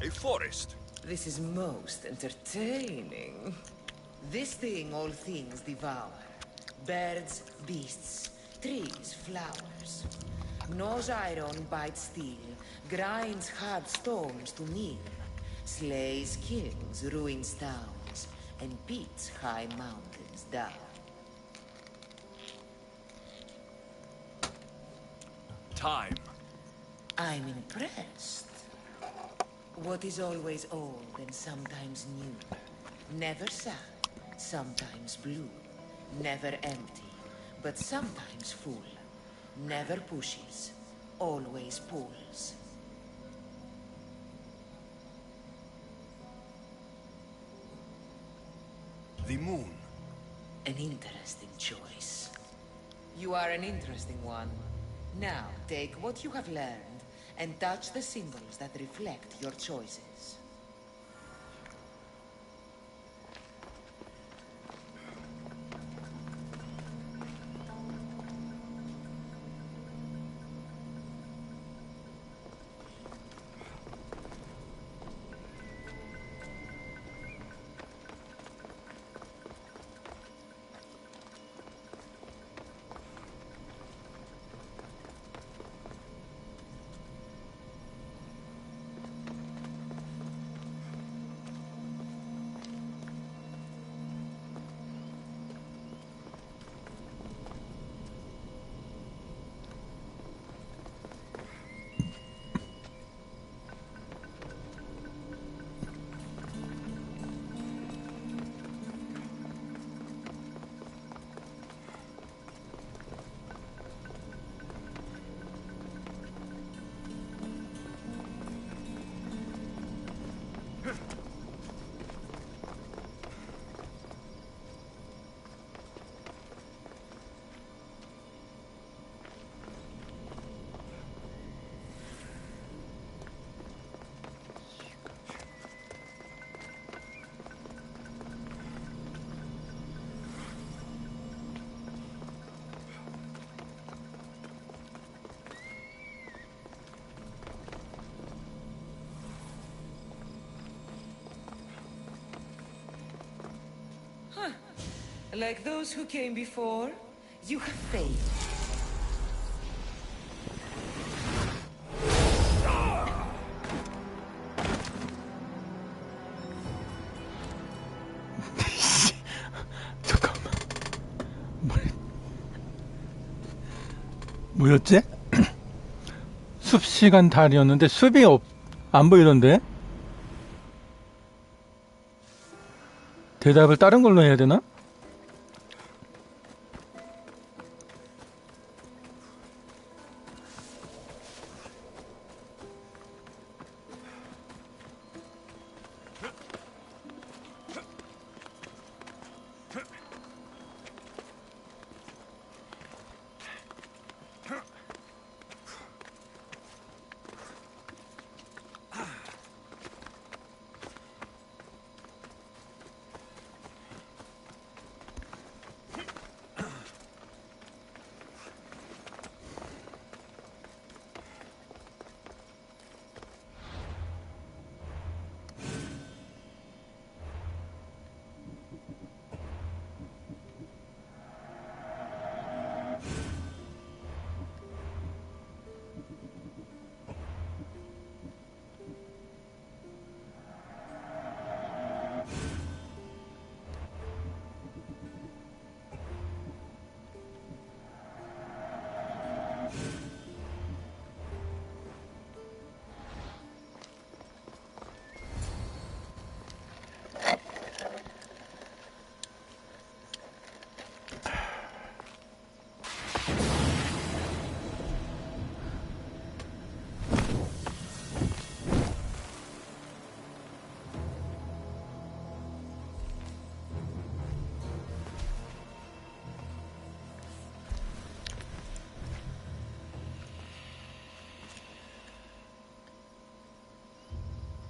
A forest. This is most entertaining. This thing all things devour. Birds, beasts, trees, flowers. Gnaws iron, bites steel, grinds hard stones to meal, slays kings, ruins towns, and beats high mountains down. Time. I'm impressed. What is always old and sometimes new. Never sad, sometimes blue. Never empty, but sometimes full. Never pushes, always pulls. The moon. An interesting choice. You are an interesting one. Now, take what you have learned and touch the symbols that reflect your choices. Like those who came before, you have failed. 잠깐만. 뭐였지? 숲 시간 달이었는데 숲이 안 보이던데? 대답을 다른 걸로 해야 되나?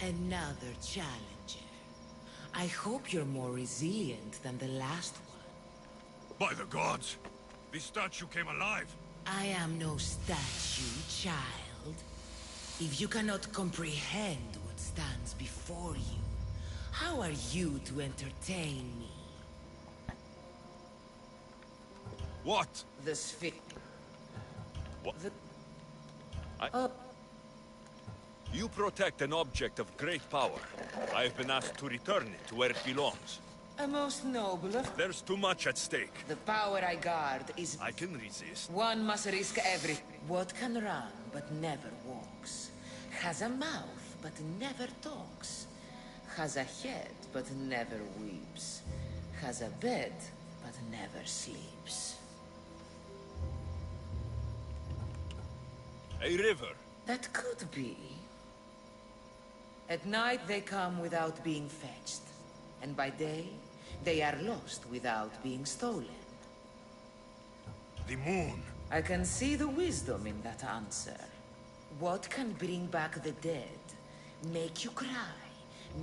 Another challenger. I hope you're more resilient than the last one. By the gods! This statue came alive! I am no statue, child. If you cannot comprehend what stands before you, how are you to entertain me? What? The sphinx. What? You protect an object of great power. I have been asked to return it to where it belongs. A most noble of... There's too much at stake. The power I guard is... I can resist. One must risk everything. What can run but never walks? Has a mouth but never talks. Has a head but never weeps. Has a bed but never sleeps. A river. That could be. At night they come without being fetched. And by day, they are lost without being stolen. The moon. I can see the wisdom in that answer. What can bring back the dead? Make you cry,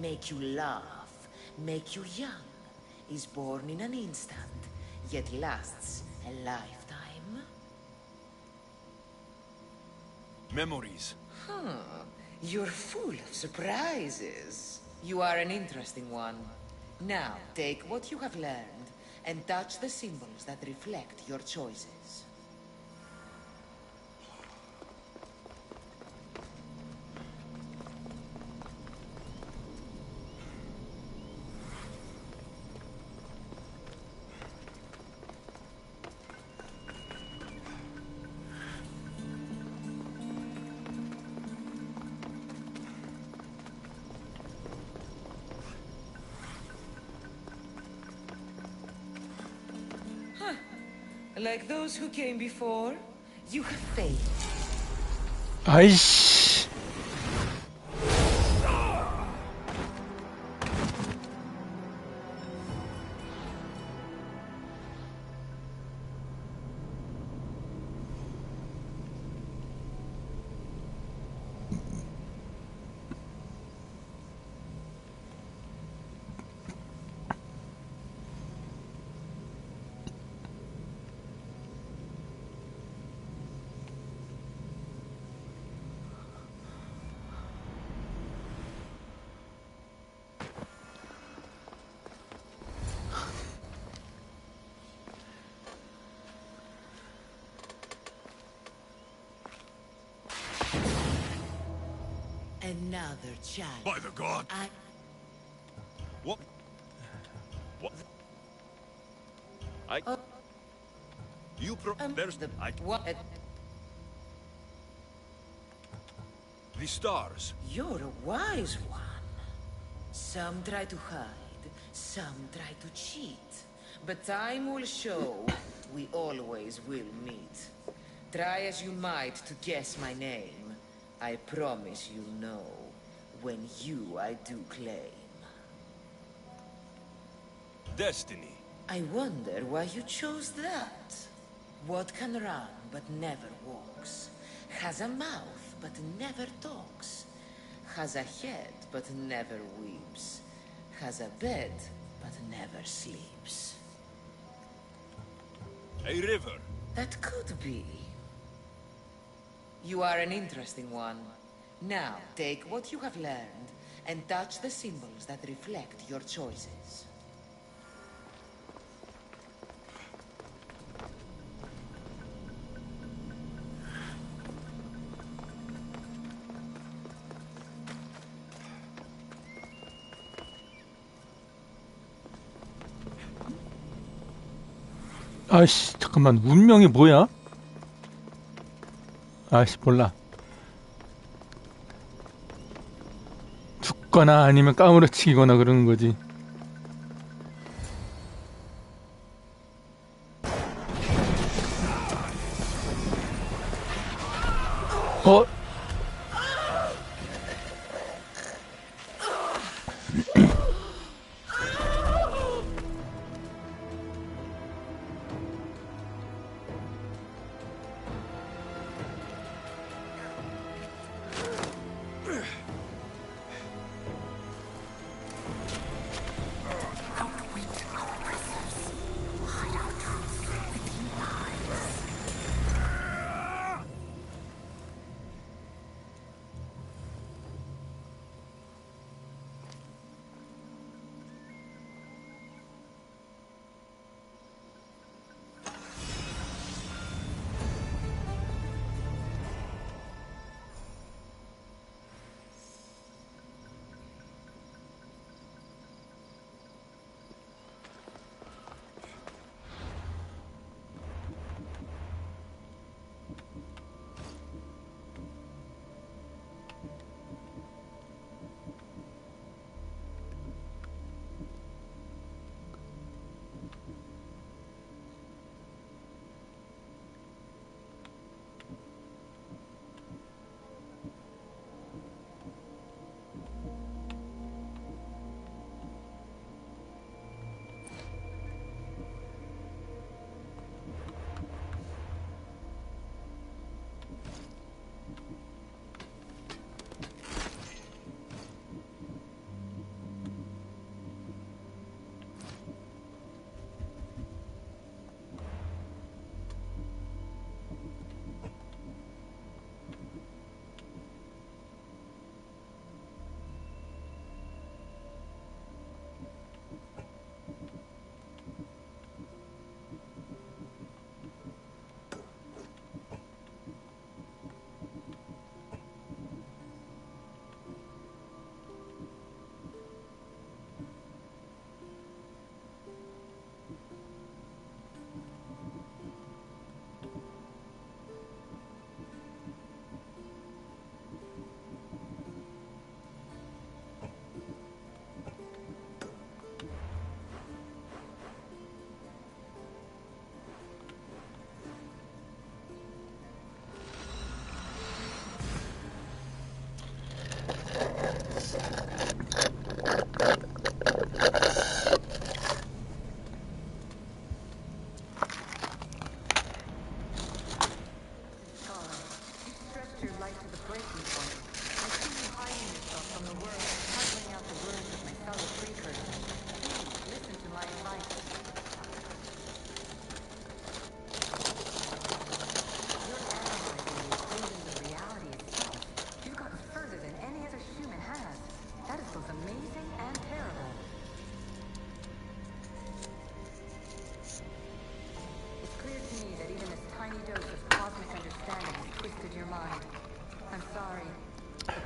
make you laugh, make you young. Is born in an instant, yet lasts a lifetime. Memories. You're full of surprises. You are an interesting one. Now, take what you have learned and touch the symbols that reflect your choices. Like those who came before, you have failed. 아이씨. Another challenge. By the god! What? What? You there's the... What? The stars. You're a wise one. Some try to hide, some try to cheat. But time will show we always will meet. Try as you might to guess my name. I promise you'll know when I do claim. Destiny. I wonder why you chose that. What can run but never walks? Has a mouth but never talks? Has a head but never weeps? Has a bed but never sleeps? A river. That could be. You are an interesting one. Now, take what you have learned and touch the symbols that reflect your choices. 아이씨, 잠깐만. 운명이 뭐야? 아이씨, 몰라. 죽거나 아니면 까무러치기거나 그러는 거지.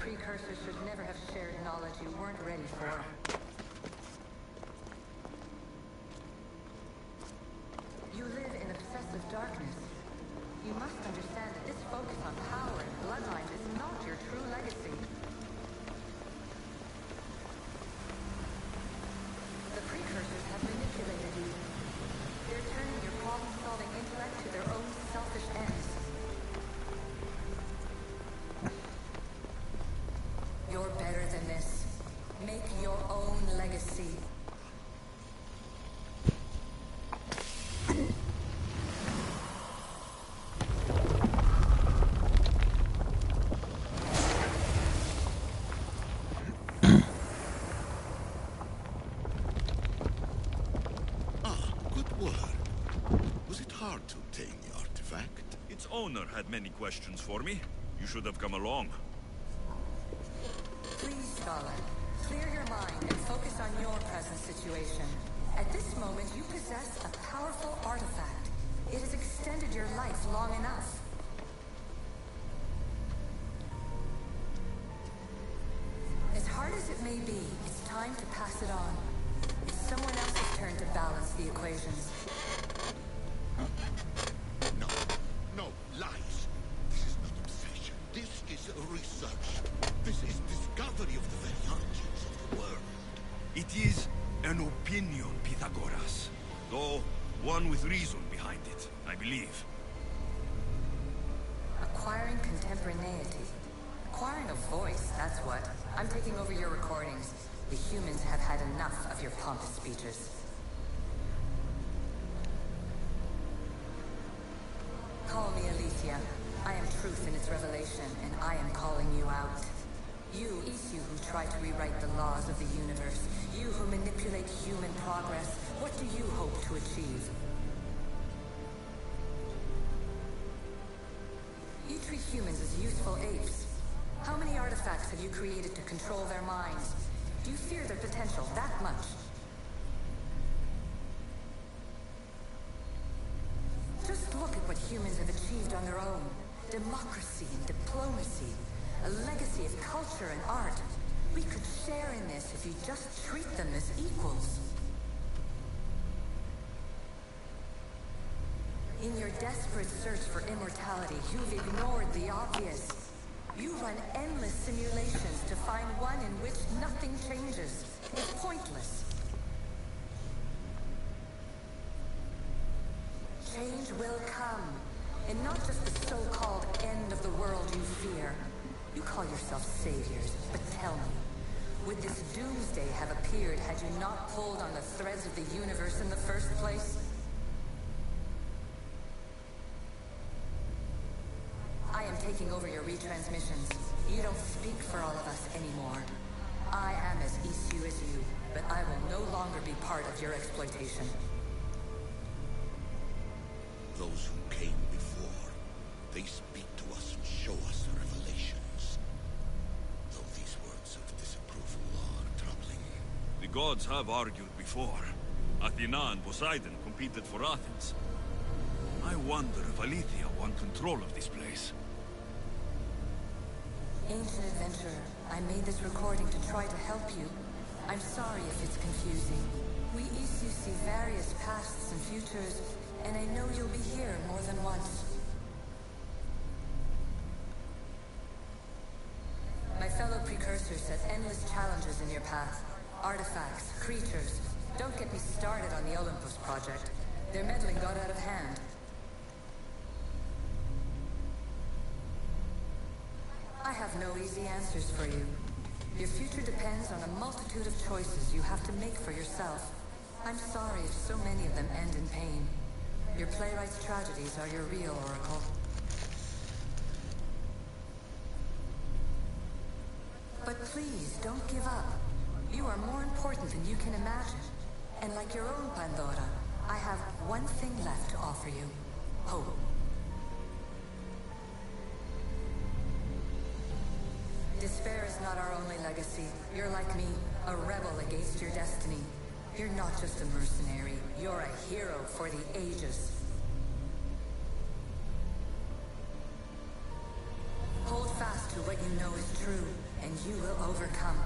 precursors should never have shared knowledge you weren't ready for. You live in obsessive darkness. You must understand that this focus on power and bloodlines is not your true legacy. The precursors have manipulated you. They're turning your problem-solving intellect to their own selfish ends. You're better than this. Make your own legacy. Owner had many questions for me. You should have come along. Please, scholar, clear your mind and focus on your present situation. At this moment, you possess a powerful artifact. It has extended your life long enough. As hard as it may be, it's time to pass it on. It's someone else's turn to balance the equations. Research. This is discovery of the very origins of the world. It is an opinion, Pythagoras. Though one with reason behind it, I believe. Acquiring contemporaneity. Acquiring a voice, that's what. I'm taking over your recordings. The humans have had enough of your pompous speeches. Call me Alicia. I am truth in its revelation, and I am calling you out. You who try to rewrite the laws of the universe. You who manipulate human progress. What do you hope to achieve? You treat humans as useful apes. How many artifacts have you created to control their minds? Do you fear their potential that much? Just look at what humans have achieved on their own. Democracy and diplomacy. A legacy of culture and art. We could share in this if you just treat them as equals. In your desperate search for immortality, you've ignored the obvious. You run endless simulations to find one in which nothing changes. It's pointless. Change will come. And not just the so-called end of the world you fear. You call yourself saviors, but tell me, would this doomsday have appeared had you not pulled on the threads of the universe in the first place? I am taking over your retransmissions. You don't speak for all of us anymore. I am as issue as you, but I will no longer be part of your exploitation. Those who came before, they speak to us and show us the revelations. Though these words of disapproval are troubling. The gods have argued before. Athena and Poseidon competed for Athens. I wonder if Aletheia won control of this place. Ancient adventurer, I made this recording to try to help you. I'm sorry if it's confusing. We Isu see various pasts and futures, and I know you'll be here more than once. My fellow precursors set endless challenges in your path. Artifacts, creatures. Don't get me started on the Olympus project. Their meddling got out of hand. I have no easy answers for you. Your future depends on a multitude of choices you have to make for yourself. I'm sorry if so many of them end in pain. Your playwright's tragedies are your real oracle. But please, don't give up. You are more important than you can imagine. And like your own Pandora, I have one thing left to offer you. Hope. Despair is not our only legacy. You're like me, a rebel against your destiny. You're not just a mercenary, you're a hero for the ages. Hold fast to what you know is true, and you will overcome.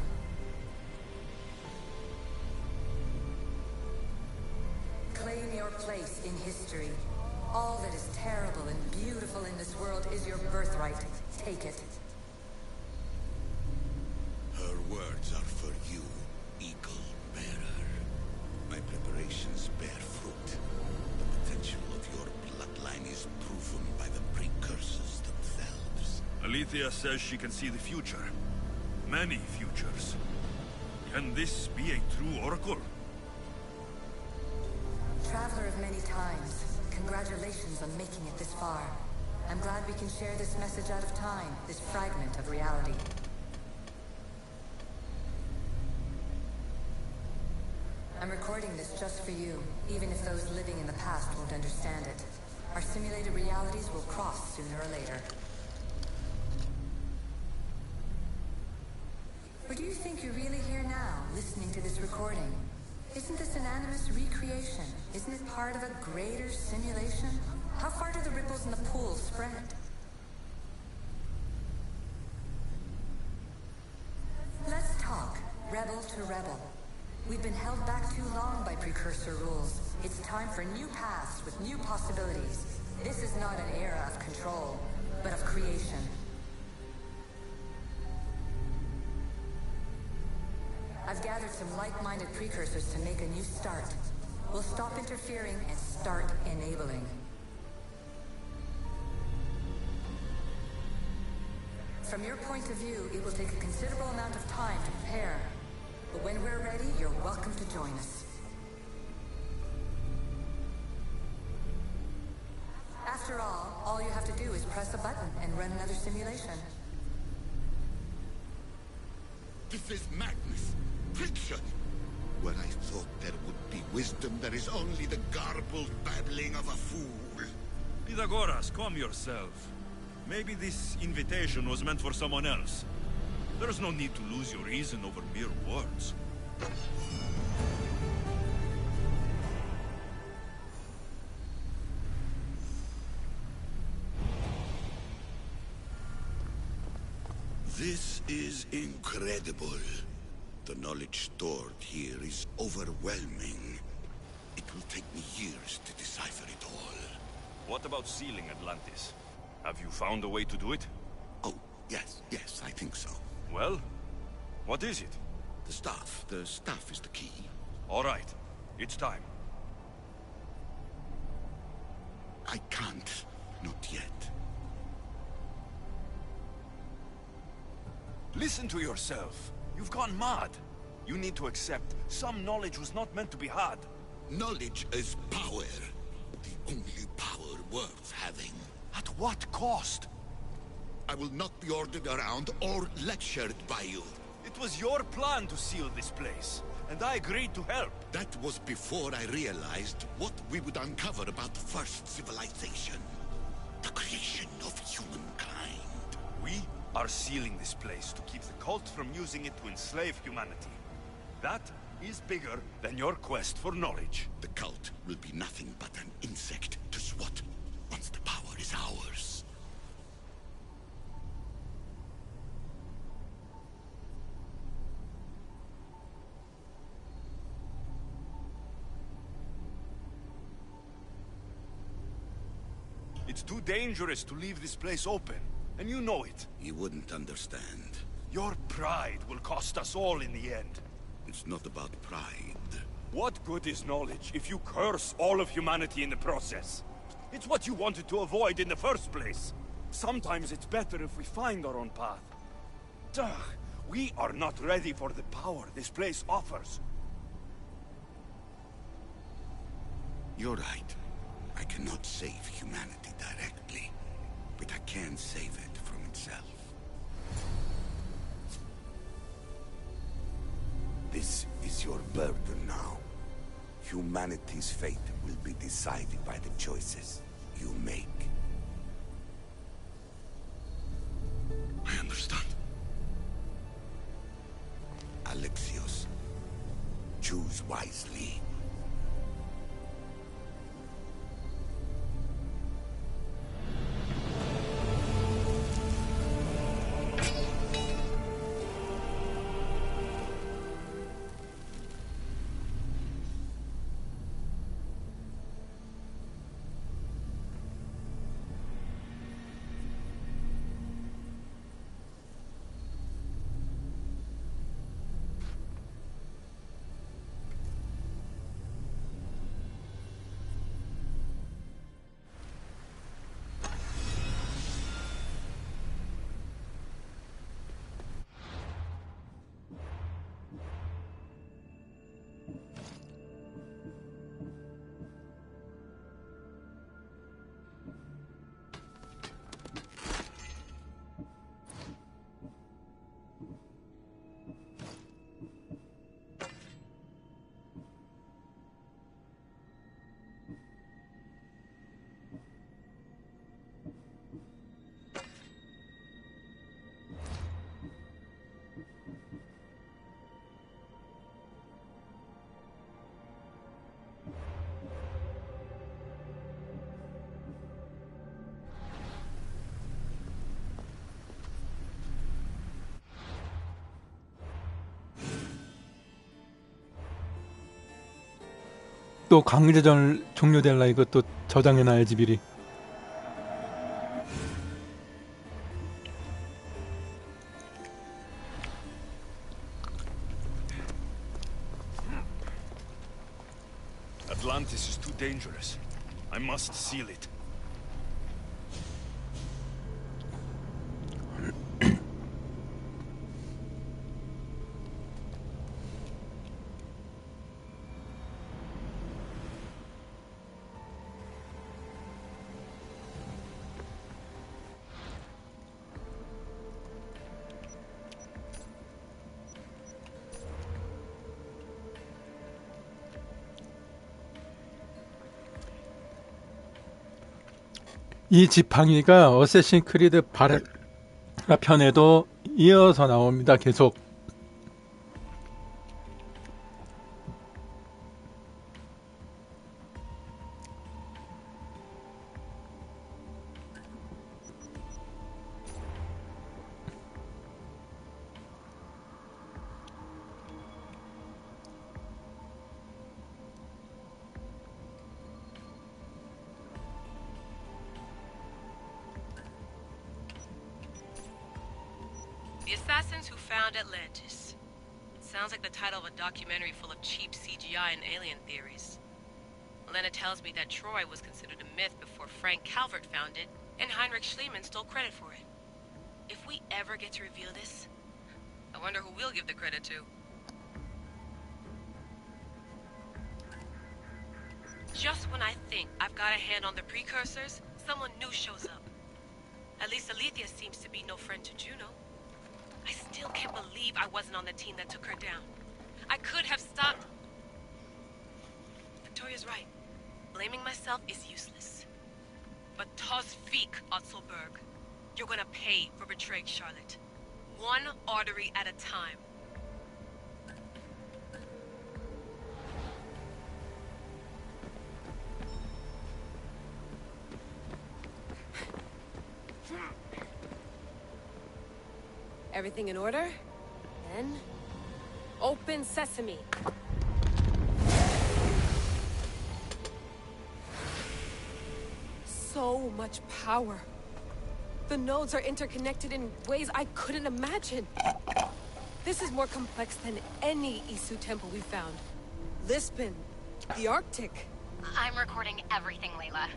Claim your place in history. All that is terrible and beautiful in this world is your birthright. Take it. Her words are for you, Eagle Bearer. My preparations bear fruit. The potential of your bloodline is proven by the precursors themselves. Alethea says she can see the future. Many futures. Can this be a true oracle? Traveler of many times, congratulations on making it this far. I'm glad we can share this message out of time, this fragment of reality. I'm recording this just for you, even if those living in the past won't understand it. Our simulated realities will cross sooner or later. Or do you think you're really here now, listening to this recording? Isn't this an animus recreation? Isn't it part of a greater simulation? How far do the ripples in the pool spread? Let's talk, rebel to rebel. We've been held back too long by precursor rules. It's time for new paths with new possibilities. This is not an era of control, but of creation. I've gathered some like-minded precursors to make a new start. We'll stop interfering and start enabling. From your point of view, it will take a considerable amount of time to prepare. But when we're ready, you're welcome to join us. After all you have to do is press a button and run another simulation. This is madness. Fiction. Where I thought there would be wisdom, there is only the garbled babbling of a fool. Pythagoras, calm yourself. Maybe this invitation was meant for someone else. There's no need to lose your reason over mere words. This is incredible. The knowledge stored here is overwhelming. It will take me years to decipher it all. What about sealing Atlantis? Have you found a way to do it? Oh, yes, I think so. Well, what is it? The staff. The staff is the key. All right, it's time. I can't. Not yet. Listen to yourself. You've gone mad. You need to accept some knowledge was not meant to be had. Knowledge is power. The only power worth having. At what cost? I will not be ordered around or lectured by you. It was your plan to seal this place, and I agreed to help. That was before I realized what we would uncover about the first civilization. The creation of humankind. We are sealing this place to keep the cult from using it to enslave humanity. That is bigger than your quest for knowledge. The cult will be nothing but an insect to swat once the power is ours. It's too dangerous to leave this place open. And you know it. You wouldn't understand. Your pride will cost us all in the end. It's not about pride. What good is knowledge if you curse all of humanity in the process? It's what you wanted to avoid in the first place. Sometimes it's better if we find our own path. Ugh, we are not ready for the power this place offers. You're right. I cannot save humanity directly. But I can save it from itself. This is your burden now. Humanity's fate will be decided by the choices you make. I understand. Alexios, choose wisely. 또 강제전 종료될라 이것도 저장해놔야지 미리. Atlantis is too dangerous. I must seal it. 이 지팡이가 어쌔신 크리드 바레라 편에도 이어서 나옵니다. 계속. The assassins who found Atlantis. It sounds like the title of a documentary full of cheap CGI and alien theories. Elena tells me that Troy was considered a myth before Frank Calvert found it, and Heinrich Schliemann stole credit for it. If we ever get to reveal this, I wonder who we'll give the credit to. Just when I think I've got a hand on the precursors, someone new shows up. At least Alethea seems to be no friend to Juno. I still can't believe I wasn't on the team that took her down. I could have stopped. Victoria's right. Blaming myself is useless. But tos fik, Otzelberg. You're gonna pay for betraying Charlotte. One artery at a time. Everything in order? Then, open sesame. So much power. The nodes are interconnected in ways I couldn't imagine. This is more complex than any Isu temple we found. Lisbon, the Arctic. I'm recording everything, Layla.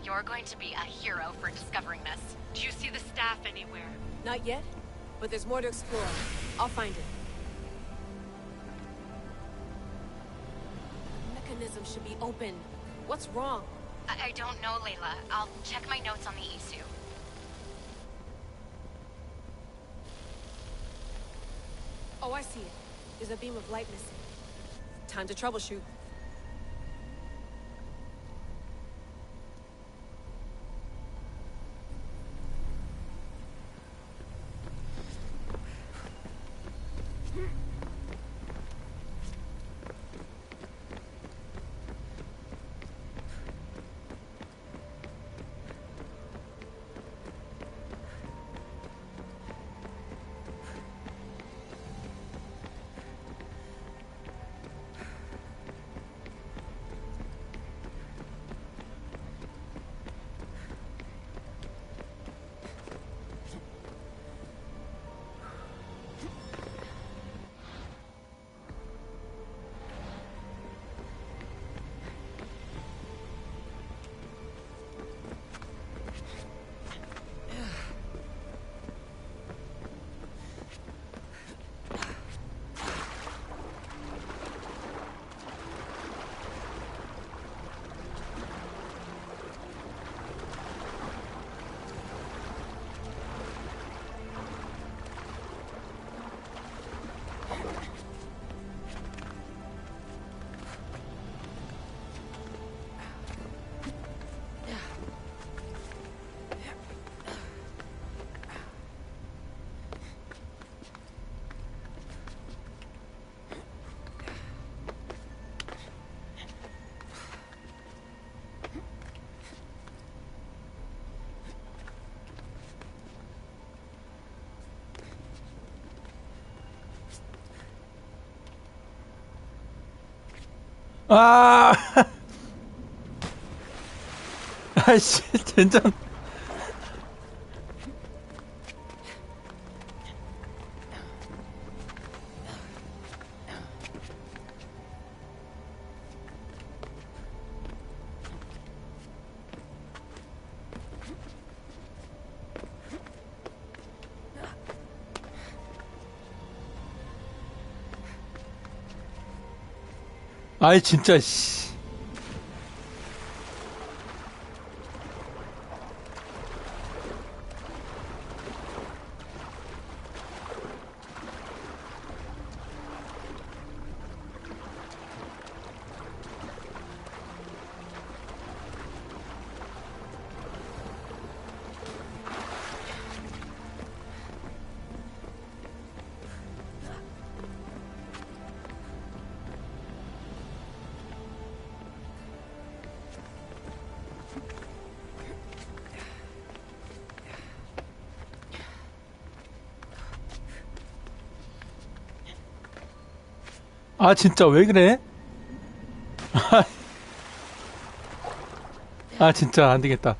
You're going to be a hero for discovering this. Do you see the staff anywhere? Not yet, but there's more to explore. I'll find it. Mechanism should be open. What's wrong? I don't know, Layla. I'll check my notes on the Isu. Oh, I see it. There's a beam of light missing. Time to troubleshoot. 아, 아이씨, 젠장. 아이 진짜 씨. 아 진짜 왜 그래? 아 진짜 안 되겠다.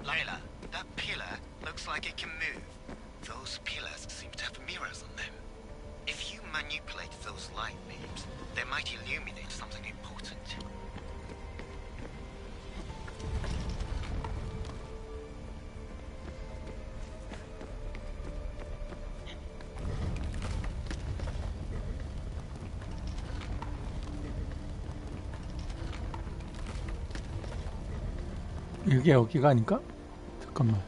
Layla, that pillar looks like it can move. Those pillars seem to have mirrors on them. If you manipulate those light beams, they might illuminate something important. 이게 여기가 아닌가? 잠깐만.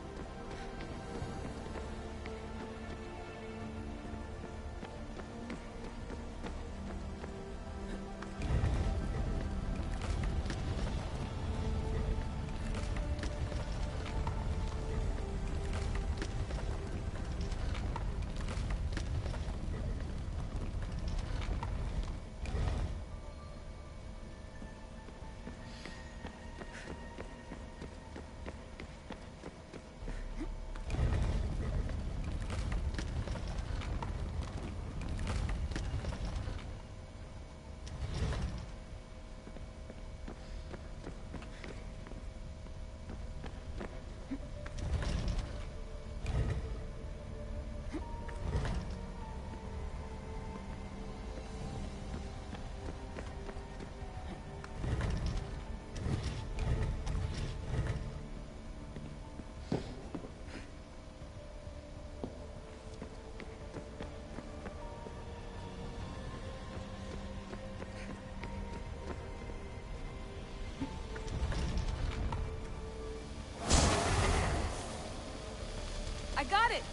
I got it!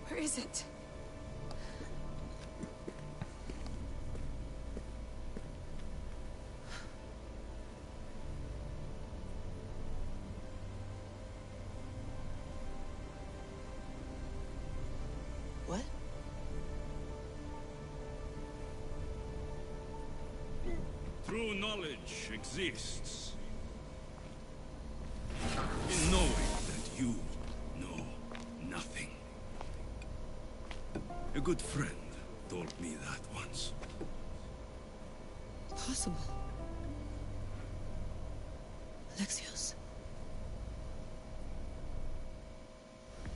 Where is it? What? True knowledge exists in knowing that you know nothing. A good friend told me that once. Possible. Alexios?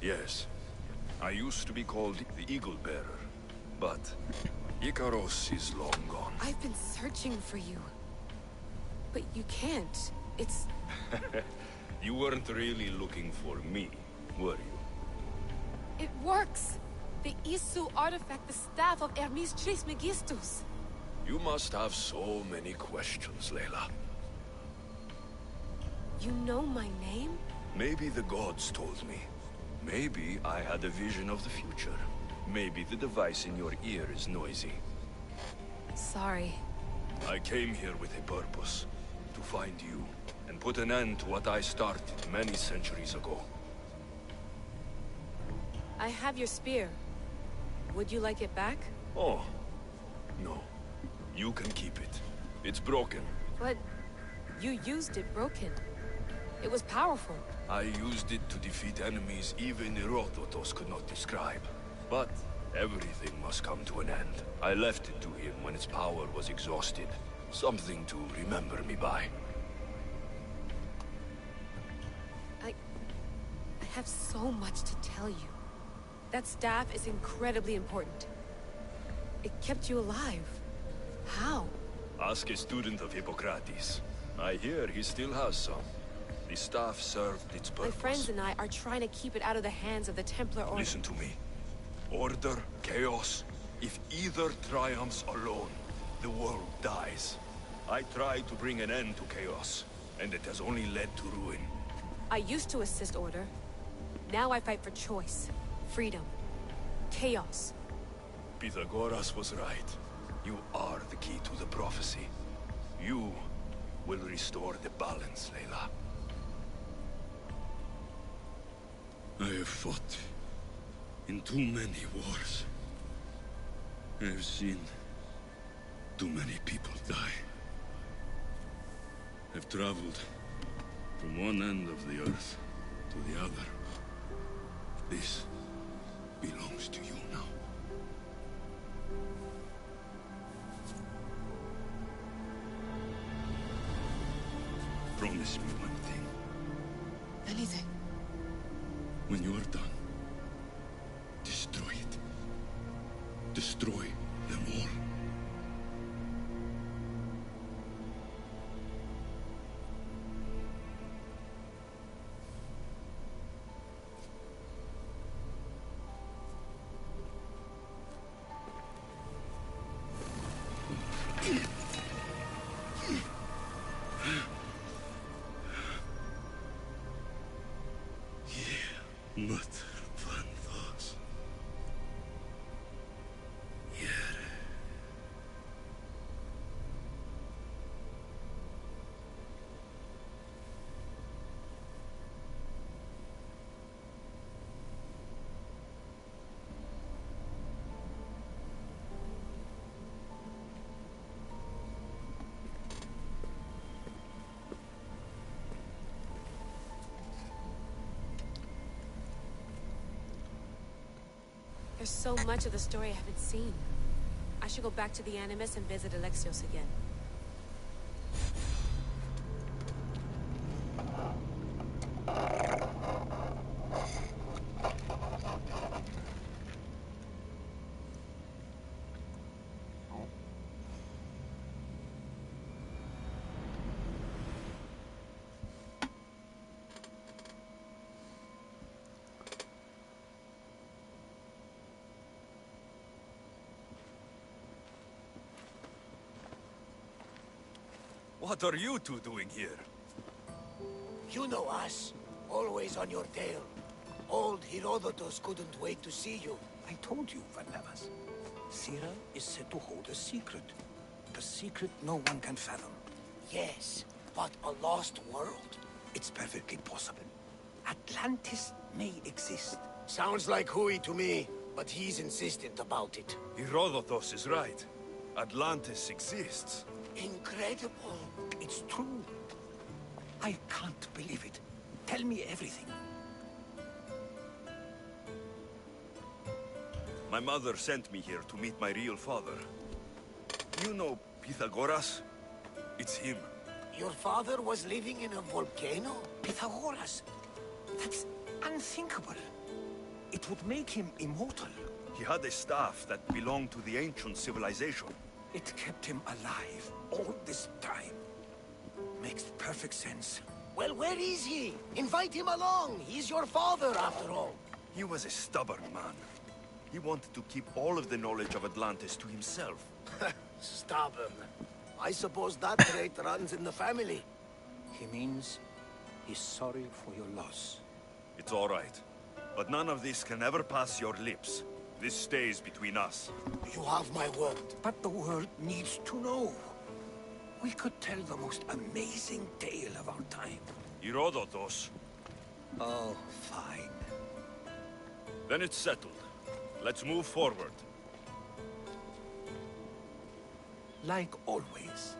Yes. I used to be called the Eagle Bearer, but Icaros is long gone. I've been searching for you. But you can't. It's... You weren't really looking for me, were you? It works! The Isu artifact, the staff of Hermes Trismegistus. You must have so many questions, Layla. You know my name? Maybe the gods told me. Maybe I had a vision of the future. Maybe the device in your ear is noisy. Sorry. I came here with a purpose. To find you, and put an end to what I started many centuries ago. I have your spear. Would you like it back? Oh, no. You can keep it. It's broken. But you used it broken. It was powerful. I used it to defeat enemies even Herodotus could not describe. But everything must come to an end. I left it to him when its power was exhausted. Something to remember me by. I have so much to tell you. That staff is incredibly important. It kept you alive. How? Ask a student of Hippocrates. I hear he still has some. The staff served its purpose. My friends and I are trying to keep it out of the hands of the Templar Order. Listen to me. Order, chaos. If either triumphs alone, the world dies. I tried to bring an end to chaos, and it has only led to ruin. I used to assist Order. Now I fight for choice, freedom, chaos. Pythagoras was right. You are the key to the prophecy. You will restore the balance, Layla. I have fought in too many wars. I have seen too many people die. I've traveled from one end of the earth to the other. This belongs to you now. Promise me one thing. Anything. When you are done, destroy it. Destroy them all. There's so much of the story I haven't seen. I should go back to the Animus and visit Alexios again. What are you two doing here? You know us. Always on your tail. Old Herodotus couldn't wait to see you. I told you, Varnavas. Sira is said to hold a secret. A secret no one can fathom. Yes, but a lost world? It's perfectly possible. Atlantis may exist. Sounds like Hui to me, but he's insistent about it. Herodotus is right. Atlantis exists. Incredible. It's true. I can't believe it. Tell me everything. My mother sent me here to meet my real father. You know Pythagoras? It's him. Your father was living in a volcano? Pythagoras? That's unthinkable. It would make him immortal. He had a staff that belonged to the ancient civilization. It kept him alive all this time. Makes perfect sense. Well, where is he? Invite him along. He's your father, after all. He was a stubborn man. He wanted to keep all of the knowledge of Atlantis to himself. Stubborn. I suppose that trait runs in the family. He means he's sorry for your loss. It's all right. But none of this can ever pass your lips. This stays between us. You have my word. But the world needs to know. We could tell the most amazing tale of our time. Herodotus. Oh, fine. Then it's settled. Let's move forward. Like always.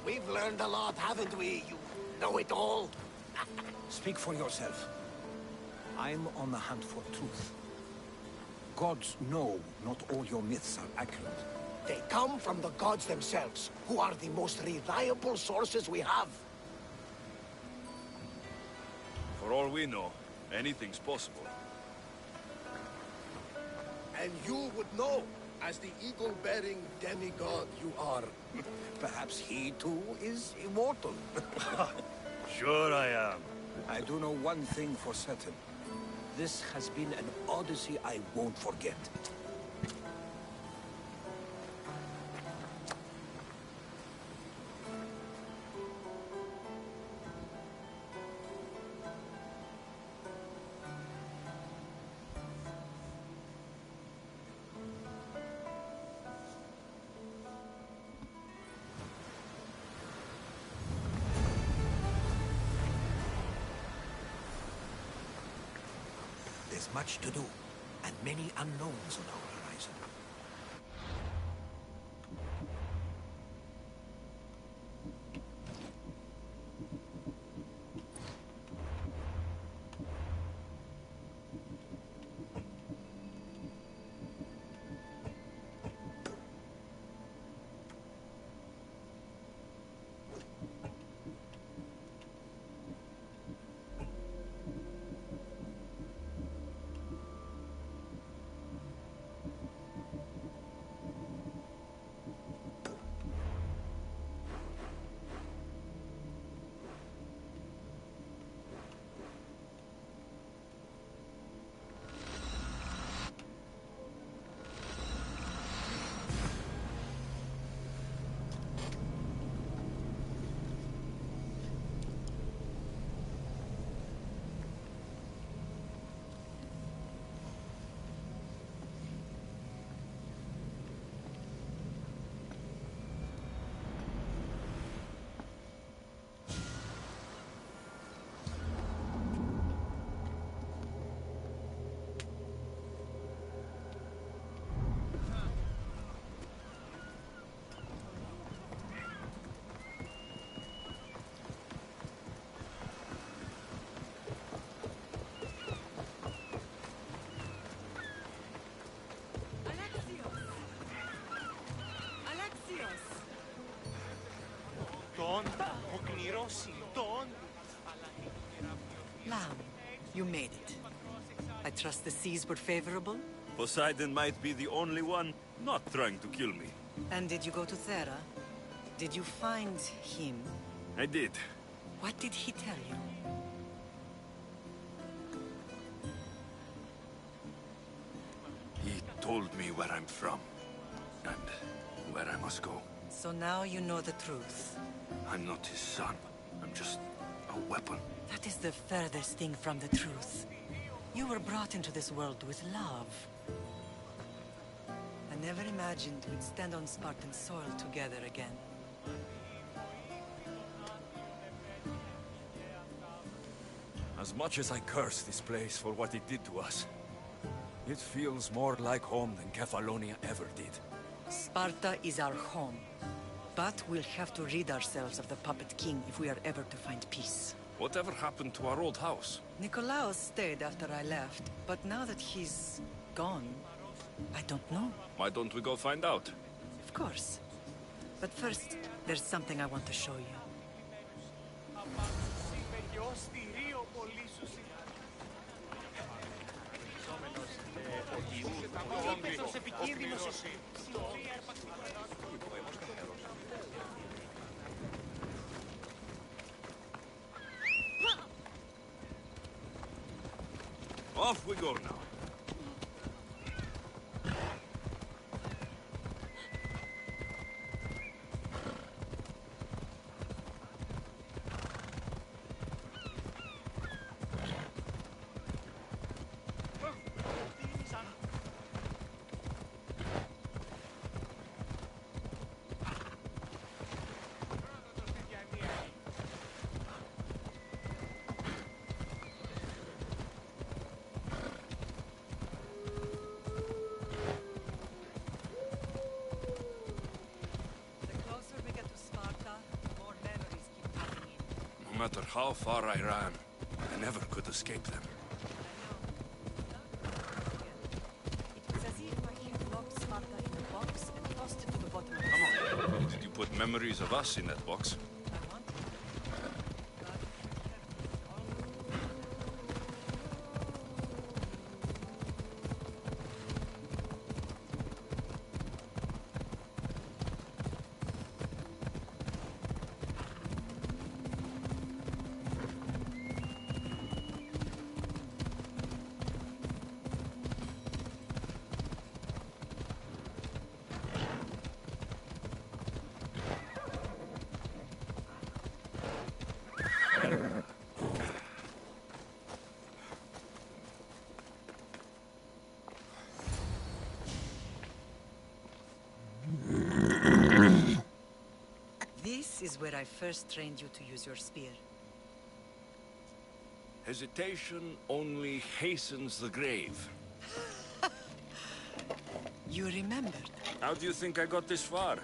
We've learned a lot, haven't we? You know-it-all. Speak for yourself. I'm on the hunt for truth. Gods know not all your myths are accurate. They come from the gods themselves, who are the most reliable sources we have. For all we know, anything's possible. And you would know, as the eagle-bearing demigod you are. Perhaps he too is immortal. Sure I am. I do know one thing for certain. This has been an Odyssey I won't forget. There's much to do, and many unknowns on our horizon. Lamb, you made it. I trust the seas were favorable? Poseidon might be the only one not trying to kill me. And did you go to Thera? Did you find him? I did. What did he tell you? He told me where I'm from, and where I must go. So now you know the truth. I'm not his son. I'm just a weapon. That is the furthest thing from the truth. You were brought into this world with love. I never imagined we'd stand on Spartan soil together again. As much as I curse this place for what it did to us, it feels more like home than Kefalonia ever did. Sparta is our home. But we'll have to rid ourselves of the Puppet King if we are ever to find peace. Whatever happened to our old house? Nikolaos stayed after I left, but now that he's gone, I don't know. Why don't we go find out? Of course. But first, there's something I want to show you. Off we go now. No matter how far I ran, I never could escape them. It's as if I had locked Sparta in a box and tossed it to the bottom of the Come on. Did you put memories of us in that box? This is where I first trained you to use your spear. Hesitation only hastens the grave. You remembered. How do you think I got this far?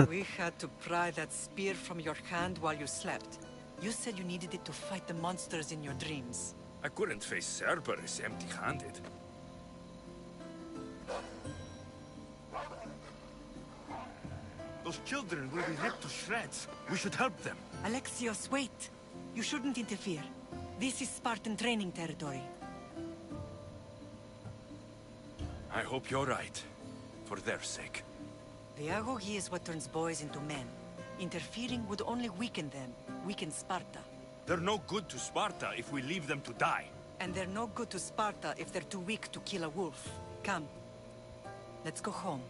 We had to pry that spear from your hand while you slept. You said you needed it to fight the monsters in your dreams. I couldn't face Cerberus empty-handed. Those children will be ripped to shreds. We should help them. Alexios, wait! You shouldn't interfere. This is Spartan training territory. I hope you're right. For their sake. The agogi is what turns boys into men. Interfering would only weaken them, weaken Sparta. They're no good to Sparta if we leave them to die. And they're no good to Sparta if they're too weak to kill a wolf. Come. Let's go home.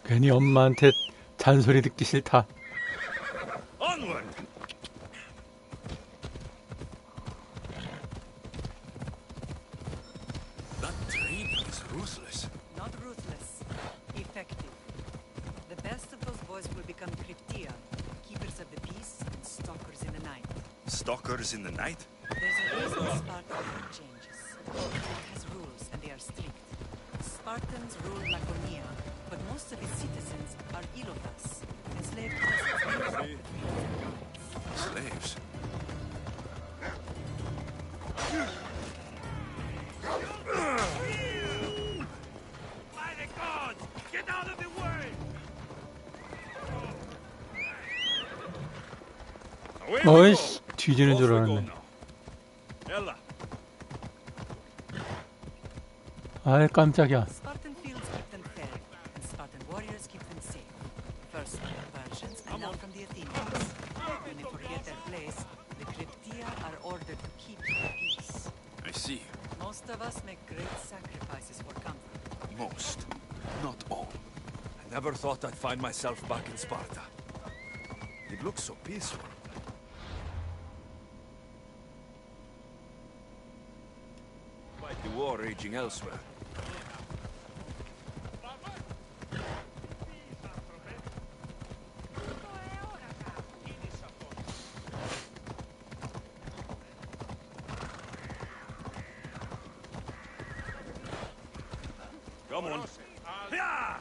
괜히 엄마한테 잔소리 듣기 싫다. Onward! That training is ruthless. Not ruthless. Effective. The best of those boys will become Cryptia, keepers of the peace and stalkers in the night. Stalkers in the night? There's a reason Sparta changes. It has rules and they are strict. Spartans rule Laconia, but most of its citizens are ilotas, enslaved peasants. Slaves? By the gods! Get out of the way! 어이씨, 뒤지는 줄 알았네. Ella. 아이, 깜짝이야. Spartan fields keep them fair, and Spartan warriors keep them safe. First from the Persians, and now from the Athenians. When they forget their place, the Cryptia are ordered to keep the peace. I see. Most of us make great sacrifices for comfort. Most. Not all. I never thought I'd find myself back in Sparta. It looks so peaceful. Fight the war war raging elsewhere. Come on. Yeah!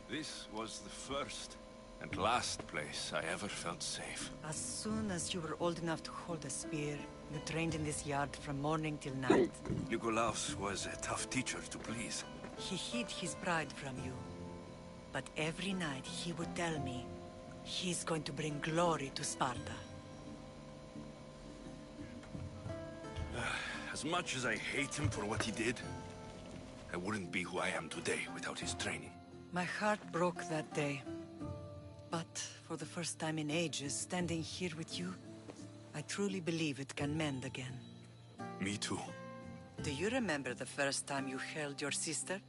This was the first and last place I ever felt safe. As soon as you were old enough to hold a spear, you trained in this yard from morning till night. Nikolaus was a tough teacher to please. He hid his pride from you. But every night he would tell me, he's going to bring glory to Sparta. As much as I hate him for what he did, I wouldn't be who I am today without his training. My heart broke that day. But for the first time in ages, standing here with you, I truly believe it can mend again. Me too. Do you remember the first time you held your sister?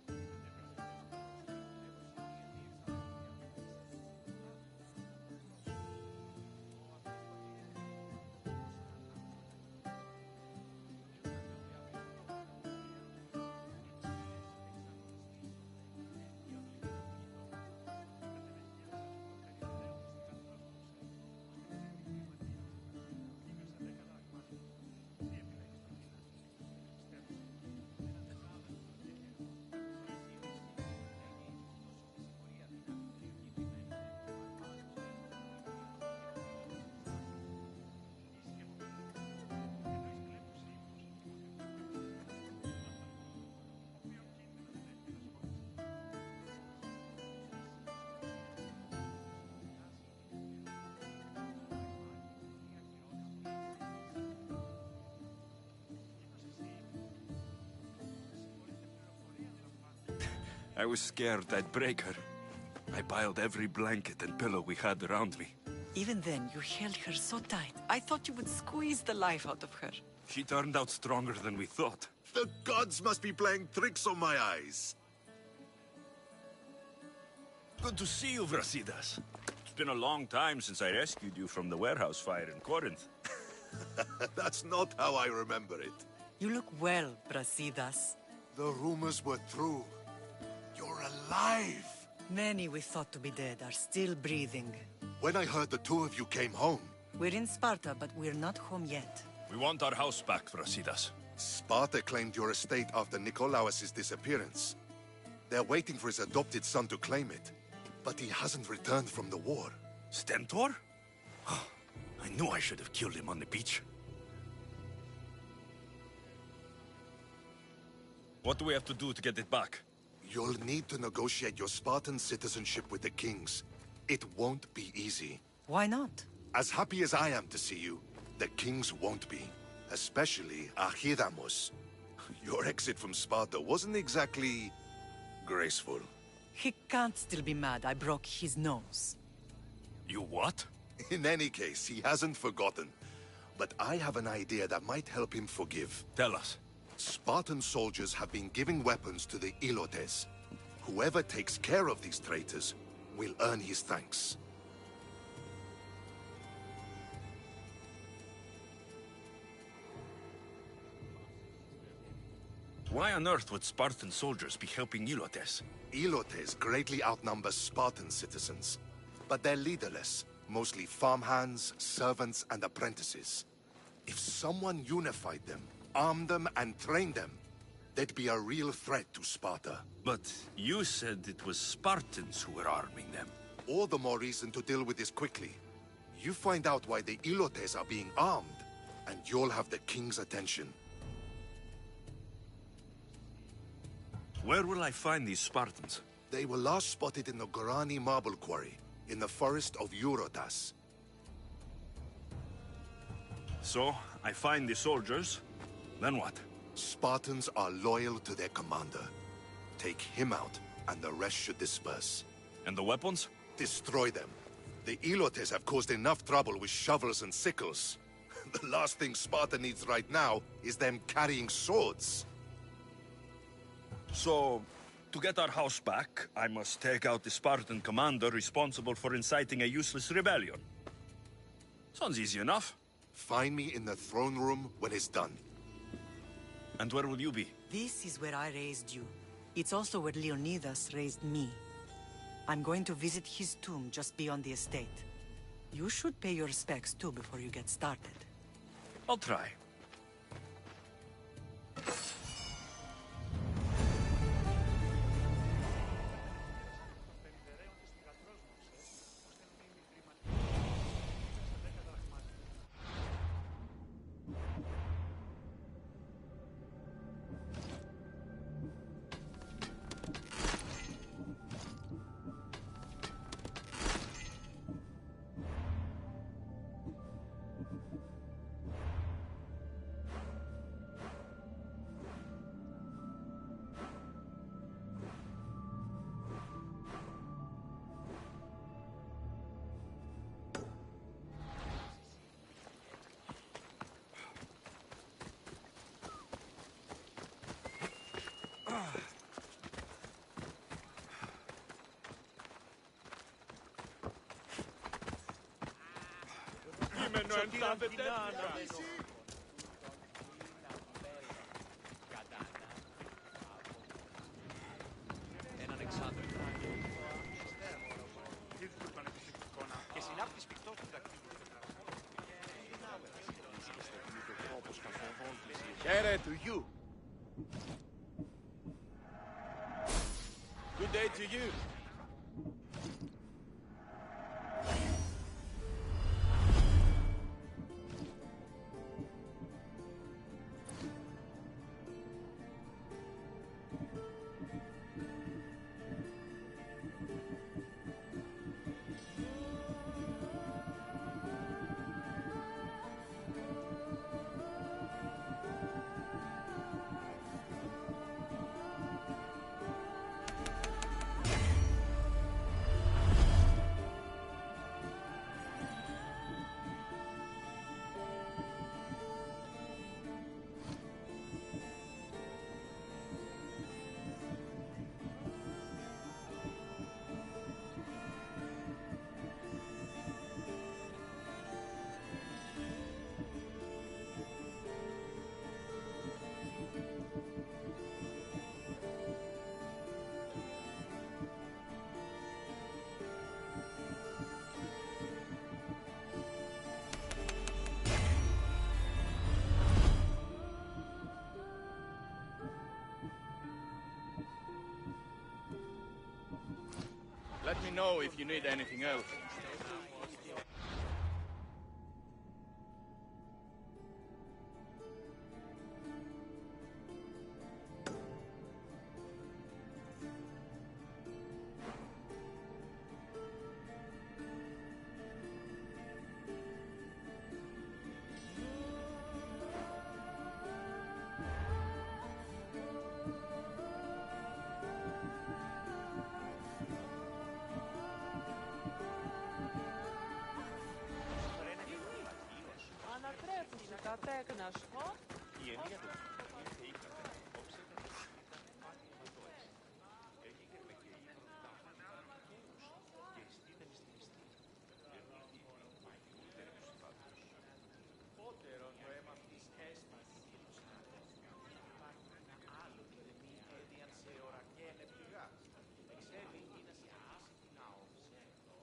I was scared I'd break her. I piled every blanket and pillow we had around me. Even then, you held her so tight. I thought you would squeeze the life out of her. She turned out stronger than we thought. The gods must be playing tricks on my eyes. Good to see you, Brasidas. It's been a long time since I rescued you from the warehouse fire in Corinth. That's not how I remember it. You look well, Brasidas. The rumors were true. You're alive! Many we thought to be dead are still breathing. When I heard the two of you came home... We're in Sparta, but we're not home yet. We want our house back, Brasidas. Sparta claimed your estate after Nikolaus' disappearance. They're waiting for his adopted son to claim it. But he hasn't returned from the war. Stentor? I knew I should have killed him on the beach. What do we have to do to get it back? You'll need to negotiate your Spartan citizenship with the kings. It won't be easy. Why not? As happy as I am to see you, the kings won't be. Especially Archidamos. Your exit from Sparta wasn't exactly... graceful. He can't still be mad I broke his nose. You what? In any case, he hasn't forgotten. But I have an idea that might help him forgive. Tell us. Spartan soldiers have been giving weapons to the Ilotes. Whoever takes care of these traitors will earn his thanks. Why on earth would Spartan soldiers be helping Ilotes? Ilotes greatly outnumber Spartan citizens, but they're leaderless, mostly farmhands, servants, and apprentices. If someone unified them, armed them, and trained them, they'd be a real threat to Sparta. But you said it was Spartans who were arming them. All the more reason to deal with this quickly. You find out why the Ilotes are being armed, and you'll have the king's attention. Where will I find these Spartans? They were last spotted in the Gorani marble quarry. in the forest of Eurotas. So, I find the soldiers. Then what? Spartans are loyal to their commander. Take him out, and the rest should disperse. And the weapons? Destroy them. The Elotes have caused enough trouble with shovels and sickles. The last thing Sparta needs right now is them carrying swords. So, to get our house back, I must take out the Spartan commander responsible for inciting a useless rebellion. Sounds easy enough. Find me in the throne room when it's done. And where will you be? This is where I raised you. It's also where Leonidas raised me. I'm going to visit his tomb just beyond the estate. You should pay your respects too before you get started. I'll try. Έναν εξάδελφο. Ήρθε τον επιθετικόνα και συνάπτεις πιτός του τακτικού. Χαίρε to you. Good day to you. Let me know if you need anything else. Ανατρέφουν τα τέκνα σου. Η Ελία του ήρθε ήκατε. Πότερον το αίμα αυτής έσπασε. Υπάρχει ένα άλλο και μη έδιαν σε ώρα και νεπτηγά. Εξέβη είναι σε άσχη να οψέτω.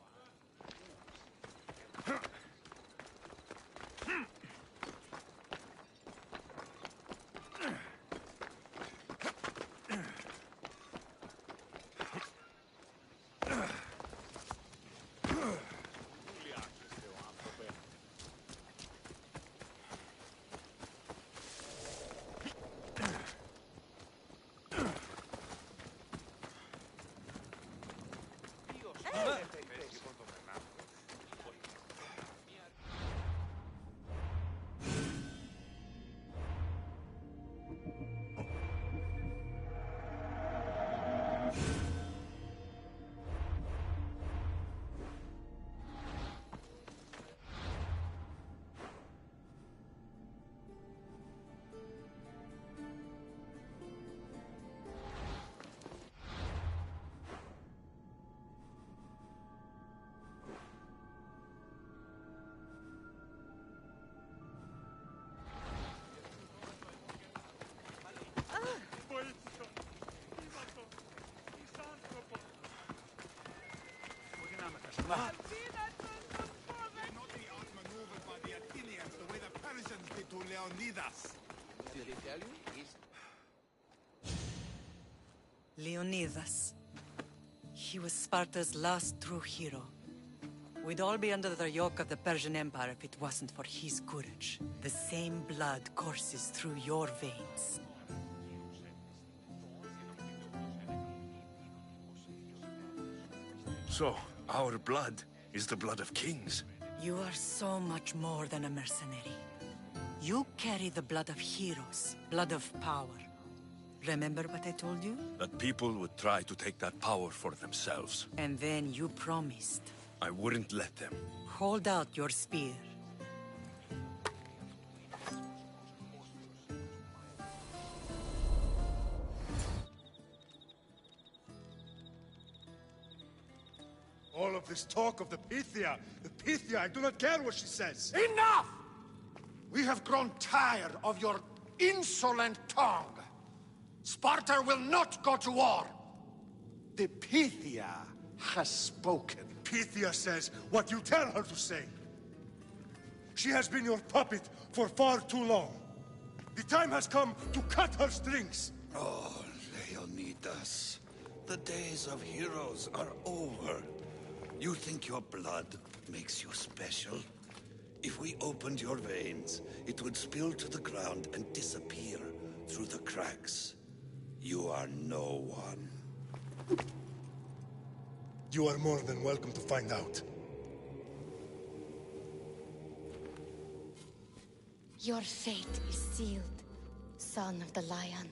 Leonidas. He was Sparta's last true hero. We'd all be under the yoke of the Persian Empire if it wasn't for his courage. The same blood courses through your veins. So, our blood is the blood of kings. You are so much more than a mercenary. You carry the blood of heroes, blood of power. Remember what I told you? That people would try to take that power for themselves. And then you promised. I wouldn't let them. Hold out your spear. All of this talk of the Pythia, I do not care what she says. Enough! We have grown tired of your insolent tongue. Sparta will not go to war. The Pythia has spoken. Pythia says what you tell her to say. She has been your puppet for far too long. The time has come to cut her strings. Oh, Leonidas, the days of heroes are over. You think your blood makes you special? If we opened your veins, it would spill to the ground and disappear through the cracks. You are no one. You are more than welcome to find out. Your fate is sealed, son of the lion.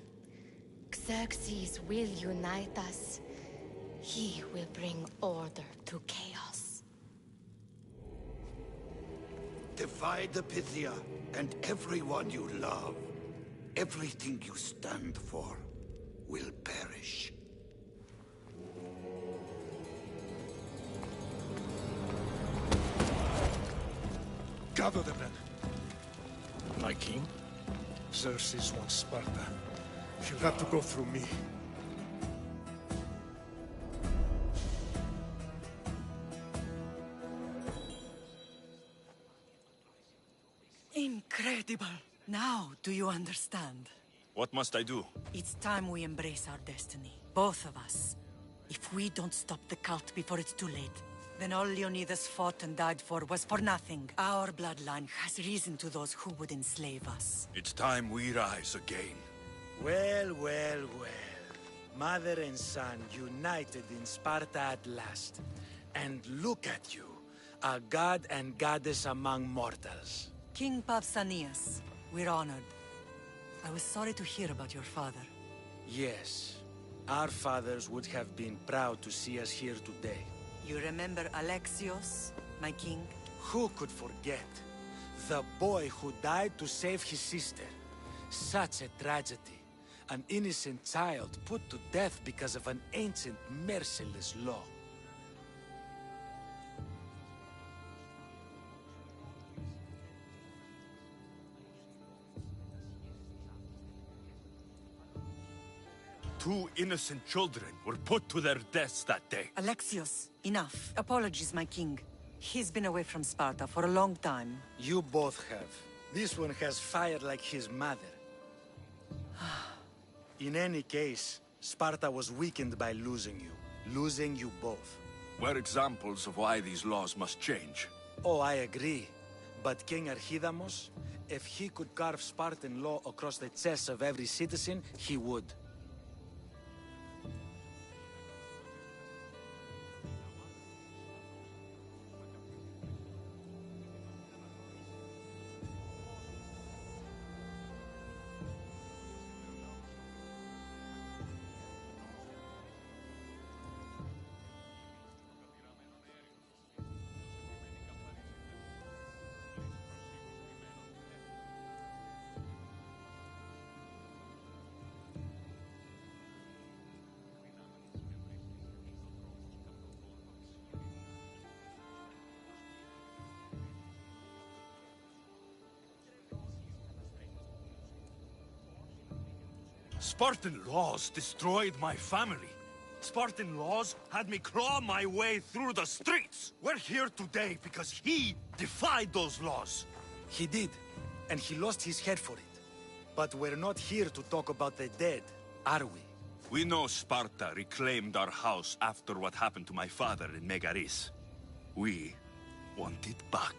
Xerxes will unite us. He will bring order to chaos. Divide the Pythia and everyone you love. Everything you stand for will perish. Gather the men. My king? Xerxes wants Sparta. She'll have to go through me. Incredible! Now, do you understand? What must I do? It's time we embrace our destiny. Both of us. If we don't stop the cult before it's too late, then all Leonidas fought and died for was for nothing. Our bloodline has risen to those who would enslave us. It's time we rise again. Well, well, well. Mother and son united in Sparta at last. And look at you, a god and goddess among mortals. King Pausanias, we're honored. I was sorry to hear about your father. Yes, our fathers would have been proud to see us here today. You remember Alexios, my king? Who could forget? The boy who died to save his sister. Such a tragedy. An innocent child put to death because of an ancient, merciless law. Two innocent children were put to their deaths that day. Alexios, enough. Apologies, my king. He's been away from Sparta for a long time. You both have. This one has fire like his mother. In any case, Sparta was weakened by losing you both. We're examples of why these laws must change. Oh, I agree. But King Archidamos, if he could carve Spartan law across the chests of every citizen, he would. Spartan laws destroyed my family. Spartan laws had me claw my way through the streets. We're here today because he defied those laws. He did, and he lost his head for it. But we're not here to talk about the dead, are we? We know Sparta reclaimed our house after what happened to my father in Megaris. We want it back.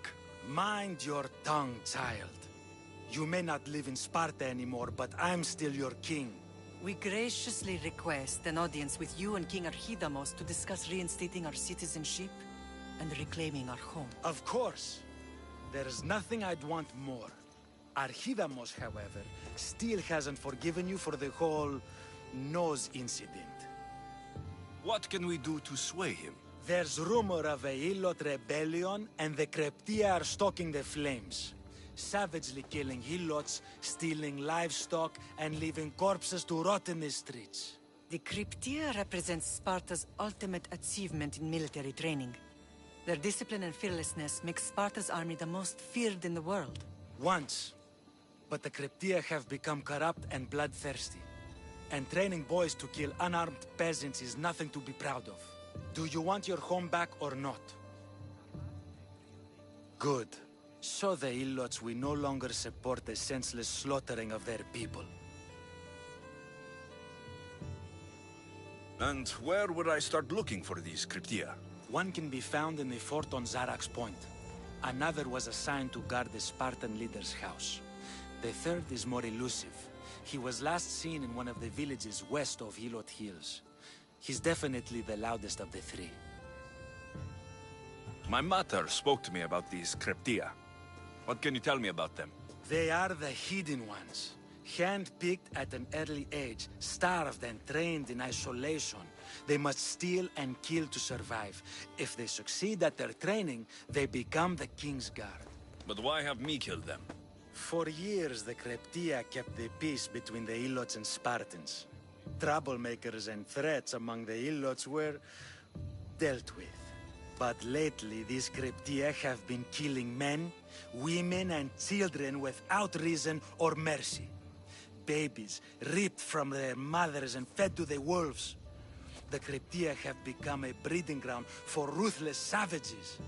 Mind your tongue, child. You may not live in Sparta anymore, but I'm still your king. We graciously request an audience with you and King Archidamos to discuss reinstating our citizenship and reclaiming our home. Of course. There's nothing I'd want more. Archidamos, however, still hasn't forgiven you for the whole nose incident. What can we do to sway him? There's rumor of a Illot rebellion, and the Kreptia are stalking the flames. Savagely killing Ilots, stealing livestock, and leaving corpses to rot in the streets. The Cryptia represents Sparta's ultimate achievement in military training. Their discipline and fearlessness make Sparta's army the most feared in the world. Once. But the Cryptia have become corrupt and bloodthirsty. And training boys to kill unarmed peasants is nothing to be proud of. Do you want your home back or not? Good. Show the Ilots we no longer support the senseless slaughtering of their people. And where would I start looking for these Cryptia? One can be found in the fort on Zarak's Point. Another was assigned to guard the Spartan leader's house. The third is more elusive. He was last seen in one of the villages west of Hilot Hills. He's definitely the loudest of the three. My mother spoke to me about these Cryptia. What can you tell me about them? They are the hidden ones. Hand-picked at an early age, starved and trained in isolation. They must steal and kill to survive. If they succeed at their training, they become the King's Guard. But why have me killed them? For years, the Cryptia kept the peace between the Ilots and Spartans. Troublemakers and threats among the Ilots were dealt with. But lately, these Cryptia have been killing men, women, and children without reason or mercy. Babies ripped from their mothers and fed to the wolves. The Cryptia have become a breeding ground for ruthless savages.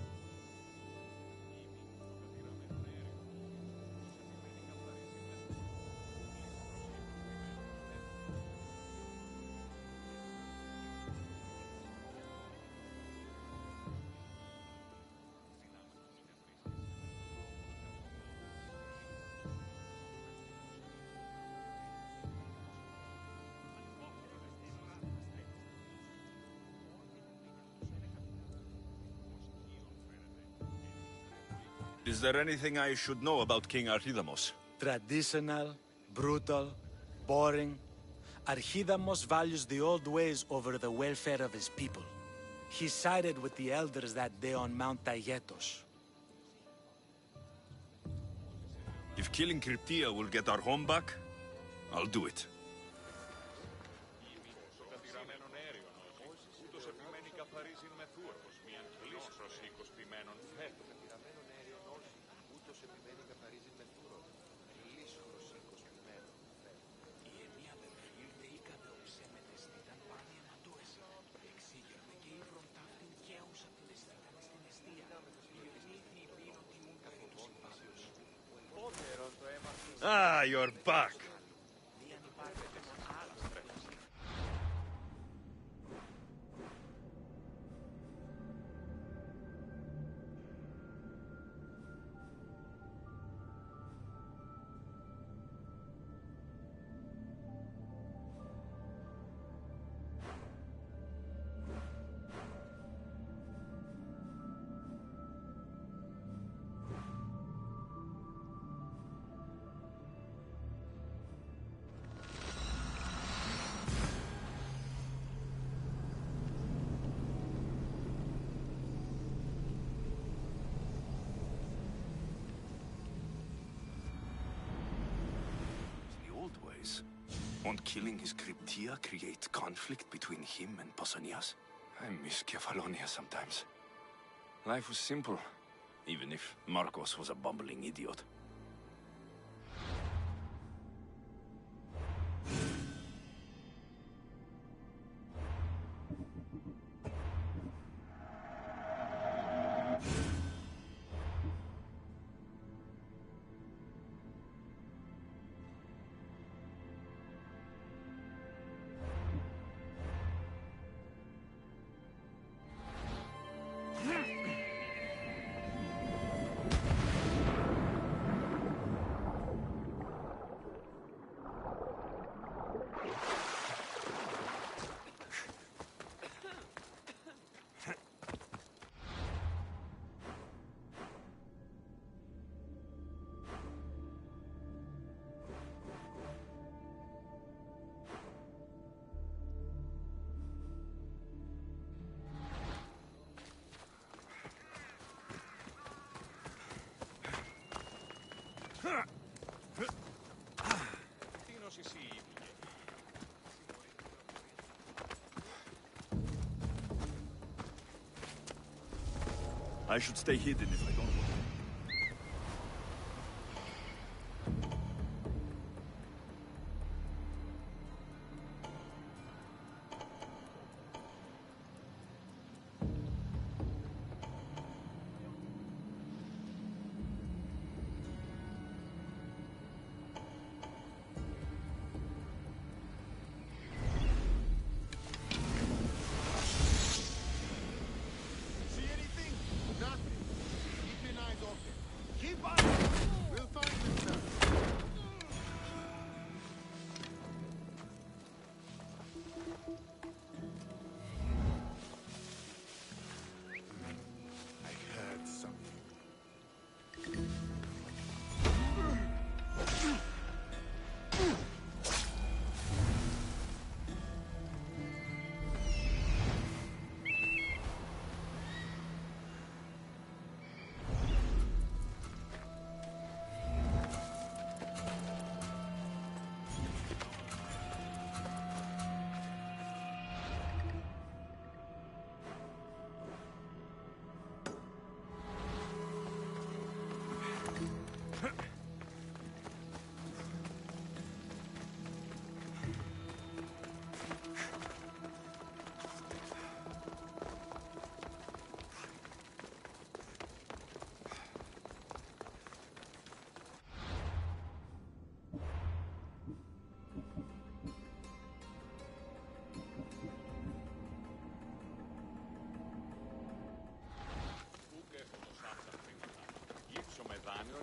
Is there anything I should know about King Archidamos? Traditional, brutal, boring. Archidamos values the old ways over the welfare of his people. He sided with the elders that day on Mount Taygetos. If killing Cryptia will get our home back, I'll do it. Ah, you're back. Won't killing his Cryptia create conflict between him and Pausanias? I miss Kefalonia sometimes. Life was simple, even if Marcos was a bumbling idiot. I should stay hidden if I don't want to.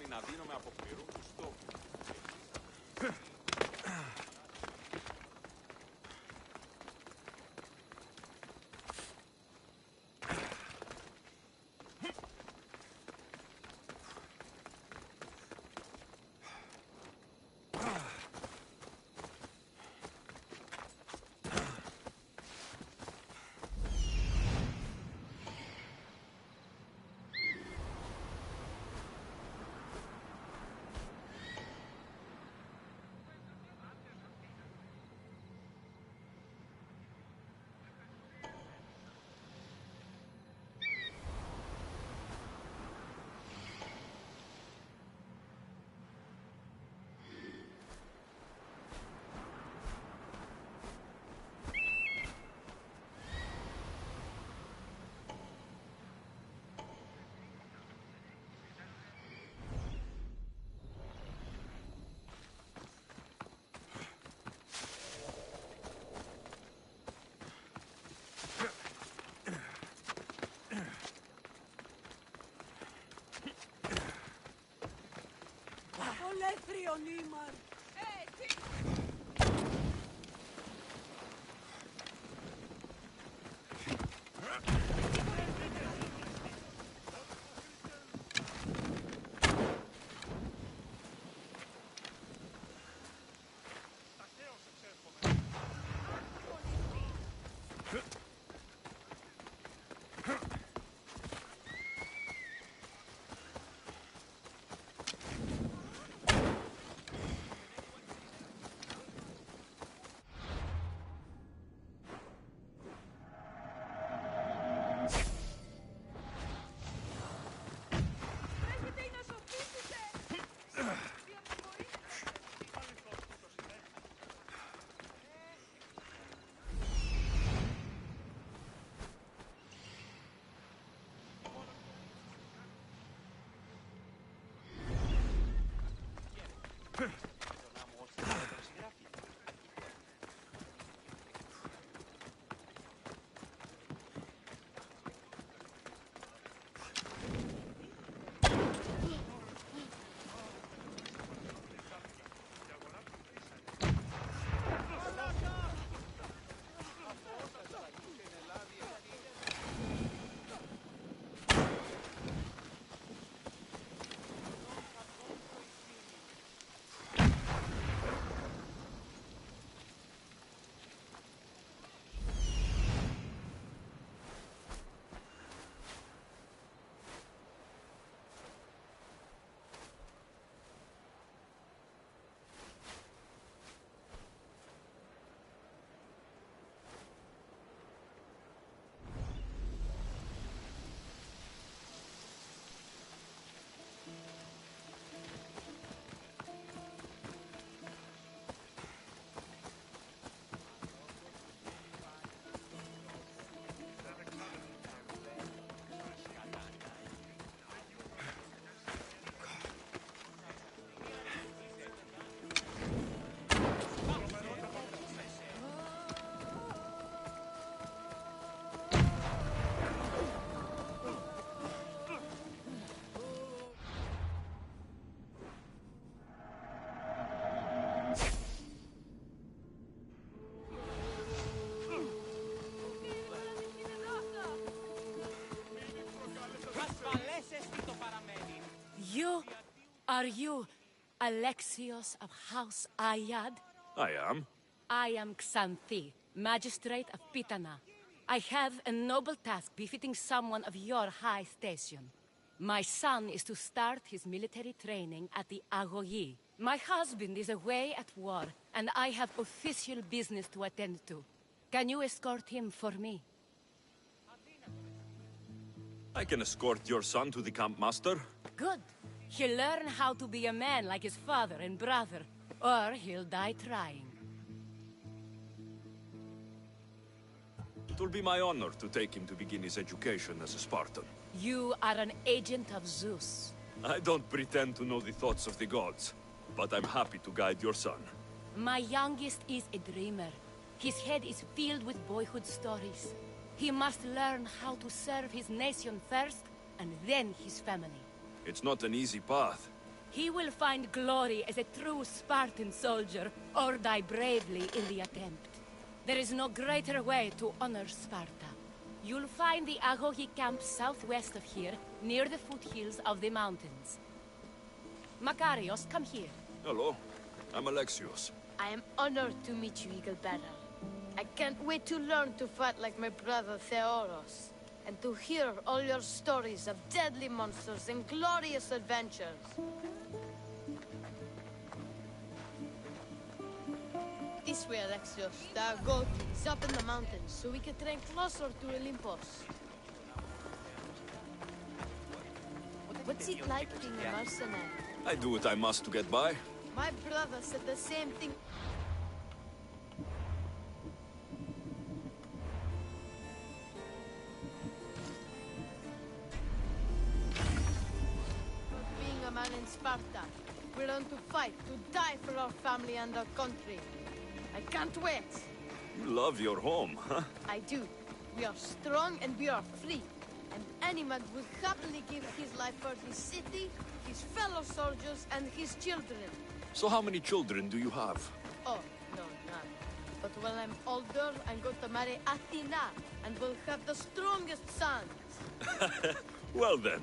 Να δίνομαι από πληρού του στόχου. Ολέθριο νήμαρ. Are you Alexios of House Ayad? I am. I am Xanthi, Magistrate of Pitana. I have a noble task befitting someone of your high station. My son is to start his military training at the Agogi. My husband is away at war, and I have official business to attend to. Can you escort him for me? I can escort your son to the camp master. Good. He'll learn how to be a man like his father and brother, or he'll die trying. It will be my honor to take him to begin his education as a Spartan. You are an agent of Zeus. I don't pretend to know the thoughts of the gods, but I'm happy to guide your son. My youngest is a dreamer. His head is filled with boyhood stories. He must learn how to serve his nation first, and then his family. It's not an easy path. He will find glory as a true Spartan soldier, or die bravely in the attempt. There is no greater way to honor Sparta. You'll find the Agogi camp southwest of here, near the foothills of the mountains. Makarios, come here. Hello, I'm Alexios. I am honored to meet you, Eagle Bearer. I can't wait to learn to fight like my brother Theoros, and to hear all your stories of deadly monsters and glorious adventures. This way, Alexios. The Agogi is up in the mountains, so we can train closer to Olympus. What's it like being a mercenary? I do what I must to get by. My brother said the same thing. Being a man in Sparta, we learn to fight, to die for our family and our country. I can't wait. You love your home, huh? I do. We are strong and we are free. And any man will happily give his life for his city, his fellow soldiers, and his children. So how many children do you have? Oh, no, none. But when I'm older, I'm going to marry Athena, and we'll have the strongest sons. Well then.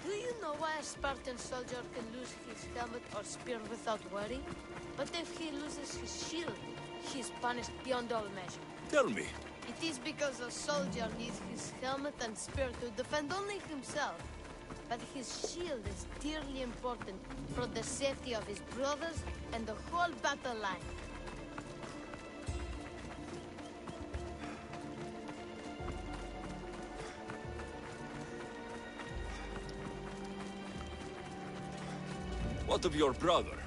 Do you know why a Spartan soldier can lose his helmet or spear without worry? But if he loses his shield, he's punished beyond all measure. Tell me. It is because a soldier needs his helmet and spear to defend only himself. But his shield is dearly important for the safety of his brothers and the whole battle line. What of your brother?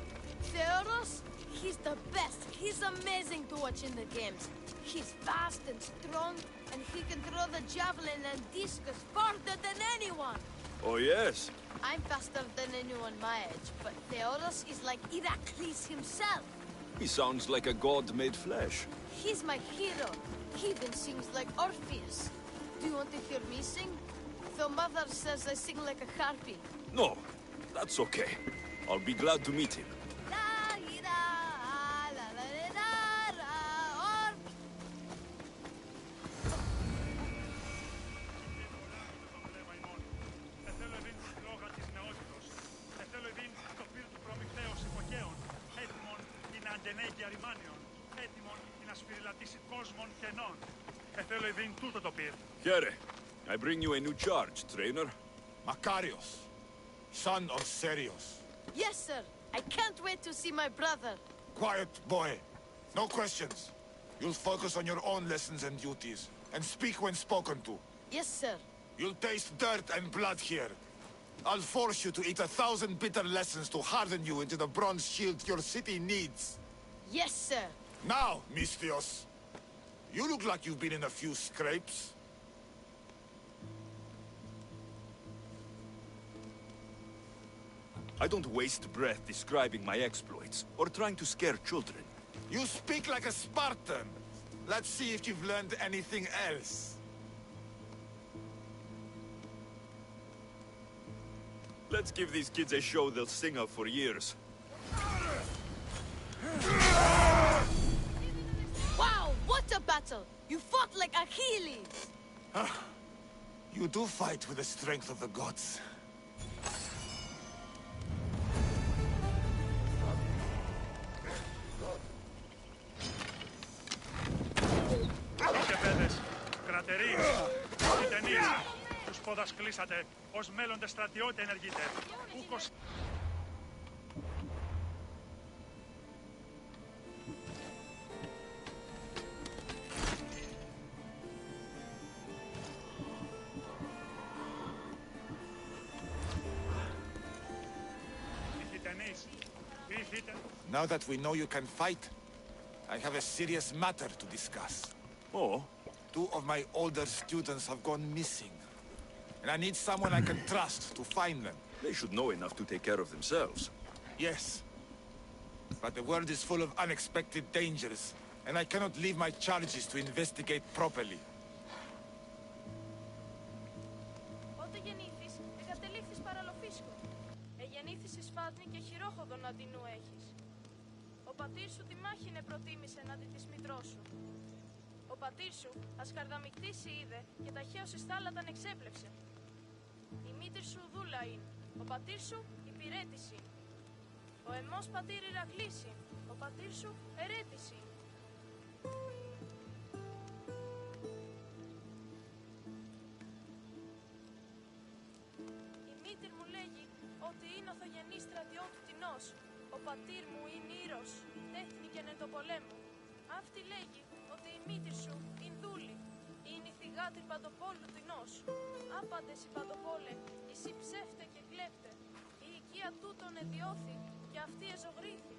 Theoros? He's the best. He's amazing to watch in the games. He's fast and strong, and he can throw the javelin and discus farther than anyone. Oh, yes? I'm faster than anyone my age, but Theoros is like Heracles himself. He sounds like a god made flesh. He's my hero. He even sings like Orpheus. Do you want to hear me sing? Though Mother says I sing like a harpy. No, that's okay. I'll be glad to meet him. Here, I bring you a new charge, trainer. Makarios, son of Serios. Yes, sir. I can't wait to see my brother. Quiet, boy. No questions. You'll focus on your own lessons and duties, and speak when spoken to. Yes, sir. You'll taste dirt and blood here. I'll force you to eat 1,000 bitter lessons to harden you into the bronze shield your city needs. Yes, sir. Now, Mistios. You look like you've been in a few scrapes. I don't waste breath describing my exploits, or trying to scare children. You speak like a Spartan. Let's see if you've learned anything else. Let's give these kids a show they'll sing of for years. Wow, what a battle! You fought like Achilles! You do fight with the strength of the gods. Και παιδες, κρατερείς, τιτενείς, τους πόδας κλείσατε, ως μέλλοντες στρατιώτε ενεργείτε. Ούκος... Now that we know you can fight, I have a serious matter to discuss. Oh? 2 of my older students have gone missing. And I need someone I can trust to find them. They should know enough to take care of themselves. Yes. But the world is full of unexpected dangers, and I cannot leave my charges to investigate properly. Ότε γεννήθης, εγκατελείφθης παραλοφίσκο. Εγεννήθης εις φάτνη και χειρόχοδον αντινού έχεις. Ο πατήρ σου τη μάχηνε προτίμησε εναντί της μητρός σου. Ο πατήρ σου ασκαρδαμικτήσει είδε και ταχαίως εις θάλαταν εξέπλευσε. Η μήτρη σου δούλα είναι, ο πατήρ σου υπηρέτης είναι. Ο εμός πατήρ Ηρακλής είναι, ο πατήρ σου ερέτης είναι. Η μήτρη μου λέγει ότι είναι οθογενής στρατιώτου τεινός. Ο πατήρ μου είναι ήρος, τέχνικεν εν το πολέμο. Αυτή λέγει ότι η μήτρη σου είναι δούλη. Είναι η θυγάτρη παντοπόλου τεινός. Άπαντες οι παντοπόλε, εσύ ψεύτε και κλέπτε. Η οικία τούτον εδιώθη και αυτή εζωγρήθη.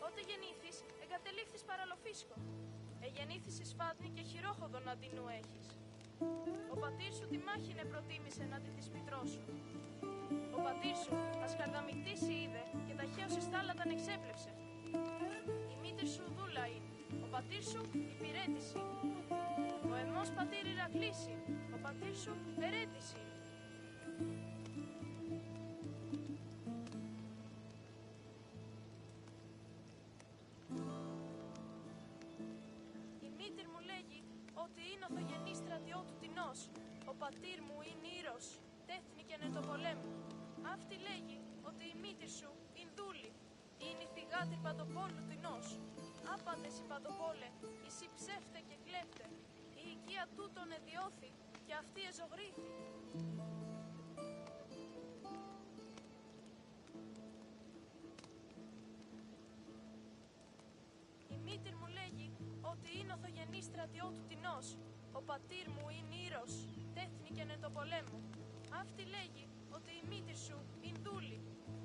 Ότε γεννήθης, εγκατελείφθης παραλοφίσκο. Εγεννήθης εις φάτνη και χειρόχοδον αντινού έχεις. Ο πατήρ σου τη μάχηνε προτίμησε εναντί της μητρός σου. Ο πατήρ σου ασκαρδαμικτήσει είδε και ταχαίως εις θάλαταν εξέπλευσε. Η μήτρη σου δούλα είναι, ο πατήρ σου υπηρέτης είναι. Ο εμός πατήρ Ηρακλής είναι, ο πατήρ σου ερέτης είναι. Η μήτρη μου λέγει ότι είναι οθογενής στρατιώτου τεινός. Ο πατήρ μου είναι ήρος, τέχνικεν εν το πολέμο. Αυτή λέγει ότι η μήτρη σου είναι δούλη. Είναι η θυγάτρη παντοπόλου τεινός. Άπαντες οι παντοπόλε, εσύ ψεύτε και κλέπτε. Η οικία τούτον εδιώθη και αυτή εζωγρήθη. Η μήτρη μου λέγει ότι είναι οθογενής στρατιώτου τεινός. Ο πατήρ μου είναι ήρος, τέχνικεν εν το πολέμο. Αυτή λέγει ότι η μήτρη σου είναι δούλη.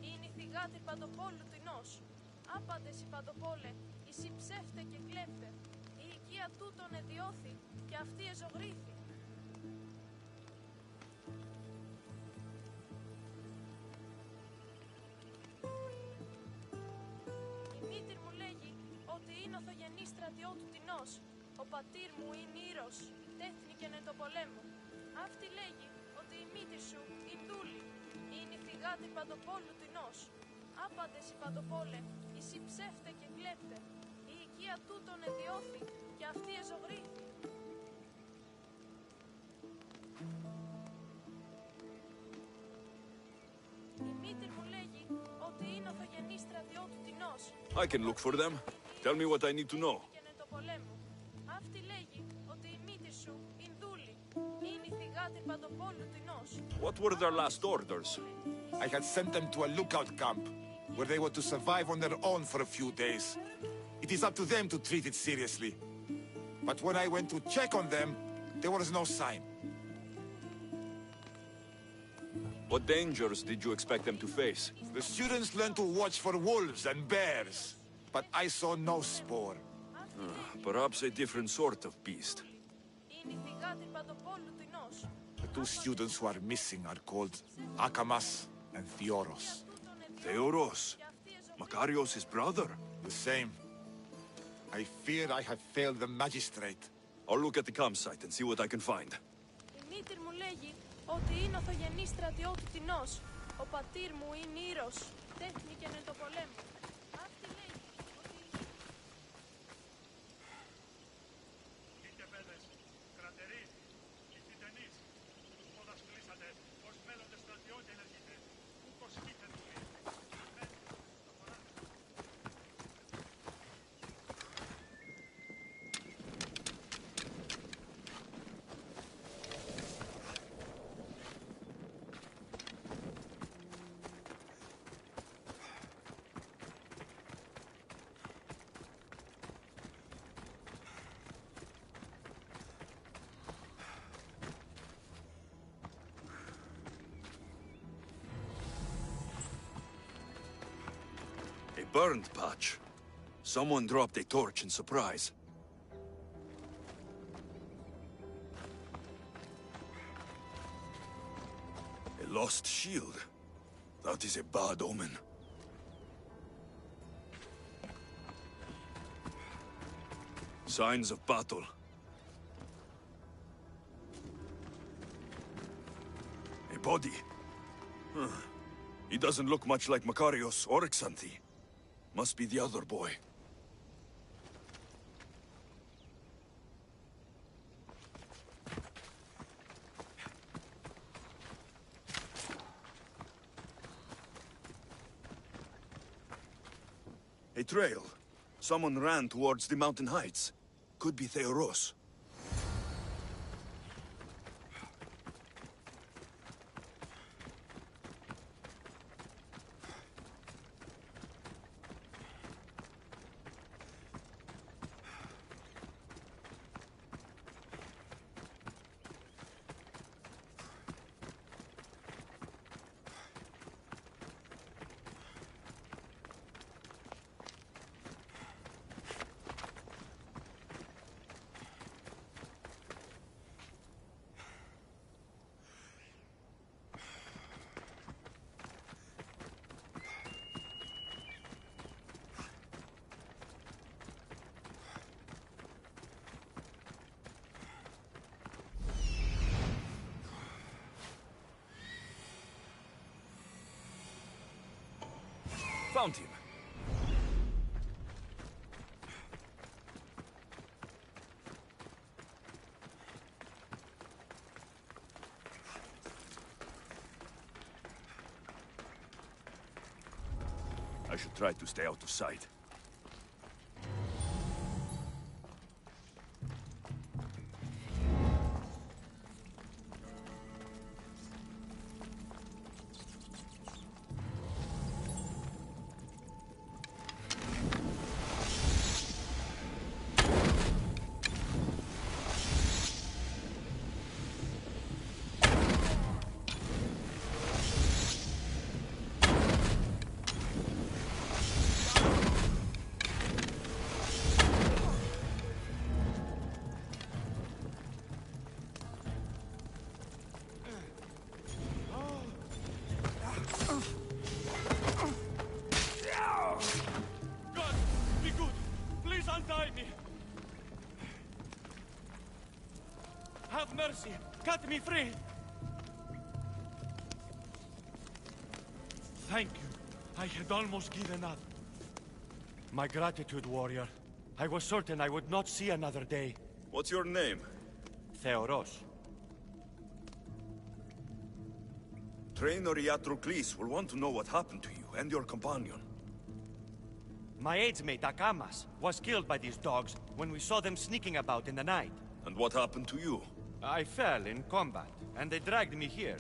Είναι η θυγάτρη παντοπόλου τεινός. Άπαντες οι παντοπόλε, εσύ ψεύτε και κλέπτε. Η οικία τούτον εδιώθη και αυτή εζωγρήθη. Η μήτρη μου λέγει ότι είναι οθογενής στρατιώτου τεινός. Ο πατήρ μου είναι ήρος, τέχνικεν εν το πολέμο. Αυτή λέγει ότι η μήτρη σου είναι δούλη. Είναι η θυγάτρη παντοπόλου τεινός. Άπαντες οι παντοπόλε, εσύ ψεύτε και κλέπτε. Η οικία τούτον εδιώθη και αυτή εζωγρήθη. Η μήτρη μου λέγει ότι είναι οθογενής στρατιώτου τεινός. I can look for them. Tell me what I need to know. Αυτή λέγει ότι η μήτρη σου είναι δούλη. Είναι η θυγάτρη παντοπόλου τεινός. What were their last orders? I had sent them to a lookout camp, where they were to survive on their own for a few days. It is up to them to treat it seriously. But when I went to check on them, there was no sign. What dangers did you expect them to face? The students learned to watch for wolves and bears, but I saw no spore. Perhaps a different sort of beast. Είναι η θυγάτρη παντοπόλου τεινός. The 2 students who are missing are called Akamas and Theoros. Theoros? Makarios' his brother? The same. I fear I have failed the magistrate. I'll look at the campsite and see what I can find. Η μήτρη μου λέγει ότι είναι οθογενής στρατιώτου τεινός. Ο πατήρ μου είναι ήρος, τέχνικεν εν το πολέμο. Αυτή λέγει ότι... A burned patch. Someone dropped a torch in surprise. A lost shield. That is a bad omen. Signs of battle. A body. Huh. He doesn't look much like Makarios or Xanthi. Must be the other boy. A trail. Someone ran towards the mountain heights. Could be Theoros. Found him. I should try to stay out of sight. Have mercy! Cut me free! Thank you. I had almost given up. My gratitude, warrior. I was certain I would not see another day. What's your name? Theoros. Trainer Iatrocles will want to know what happened to you and your companion. My aidsmate Akamas was killed by these dogs when we saw them sneaking about in the night. And what happened to you? I fell in combat, and they dragged me here.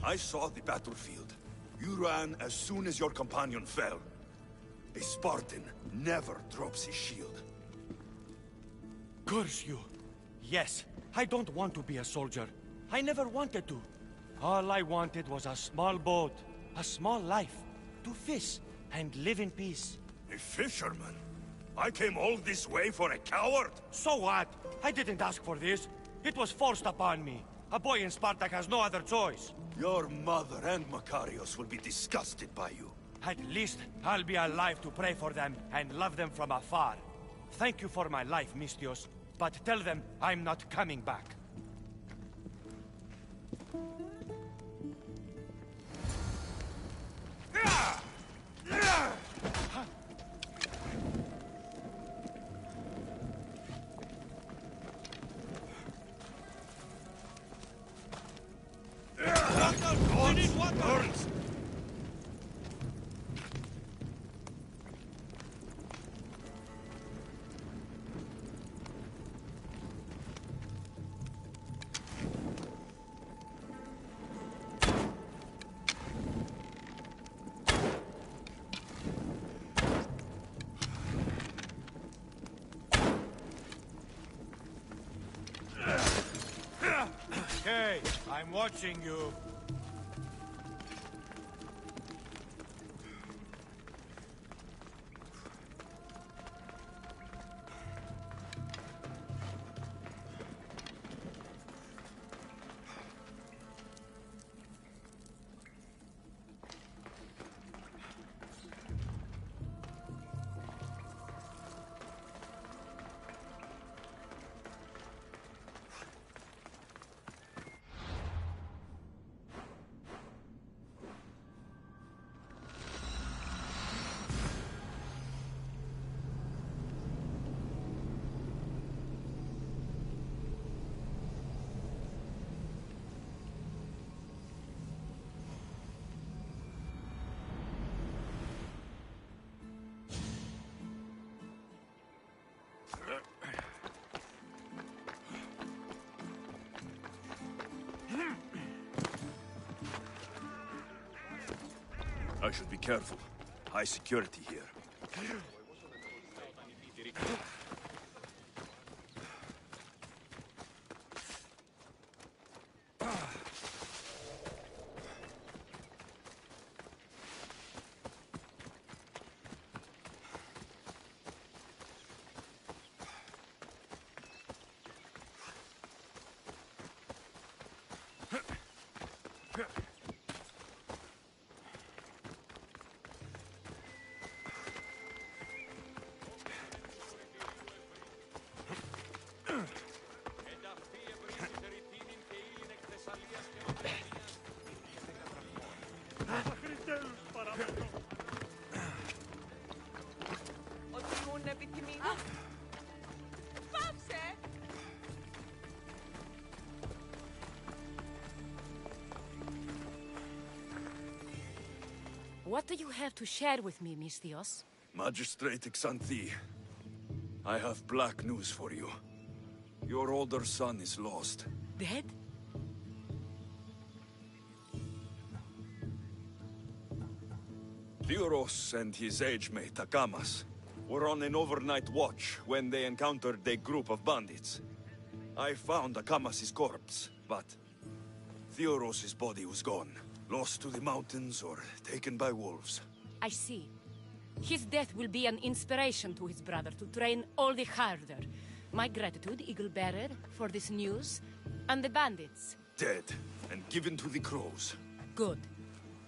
I saw the battlefield. You ran as soon as your companion fell. A Spartan never drops his shield. Curse you! Yes, I don't want to be a soldier. I never wanted to. All I wanted was a small boat, a small life, to fish and live in peace. A fisherman? I came all this way for a coward? So what? I didn't ask for this. It was forced upon me. A boy in Spartak has no other choice. Your mother and Makarios will be disgusted by you. At least I'll be alive to pray for them and love them from afar. Thank you for my life, Mistios, but tell them I'm not coming back. I'm watching you. I should be careful. High security here. What do you have to share with me, Misthios? Magistrate Xanthi, I have black news for you. Your older son is lost. Dead? Theoros and his age mate, Akamas, were on an overnight watch when they encountered a group of bandits. I found Akamas' corpse, but Theoros' body was gone. Lost to the mountains or taken by wolves. I see. His death will be an inspiration to his brother to train all the harder. My gratitude, Eagle Bearer, for this news. And the bandits. Dead and given to the crows. Good.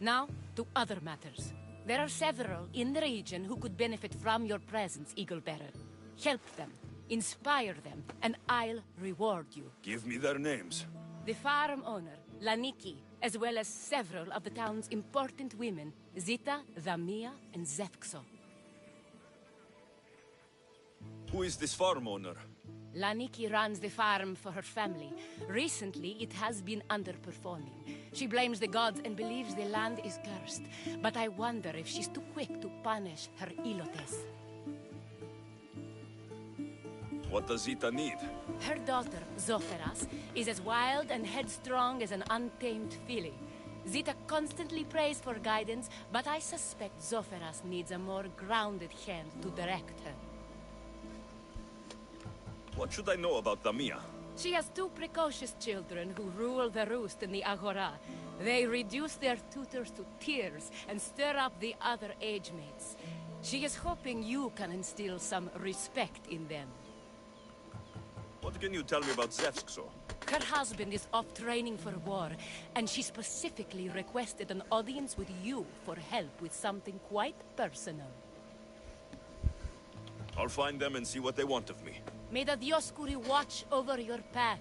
Now, to other matters. There are several in the region who could benefit from your presence, Eagle Bearer. Help them, inspire them, and I'll reward you. Give me their names. The farm owner, Laniki, as well as several of the town's important women, Zita, Zamia, and Zefkso. Who is this farm owner? Laniki runs the farm for her family. Recently, it has been underperforming. She blames the gods and believes the land is cursed. But I wonder if she's too quick to punish her ilotes. What does Zita need? Her daughter, Zoferas, is as wild and headstrong as an untamed filly. Zita constantly prays for guidance, but I suspect Zoferas needs a more grounded hand to direct her. What should I know about Damia? She has two precocious children who rule the roost in the Agora. They reduce their tutors to tears and stir up the other age mates. She is hoping you can instill some respect in them. What can you tell me about Zefkso? Her husband is off training for war, and she specifically requested an audience with you for help with something quite personal. I'll find them and see what they want of me. May the Dioscuri watch over your path.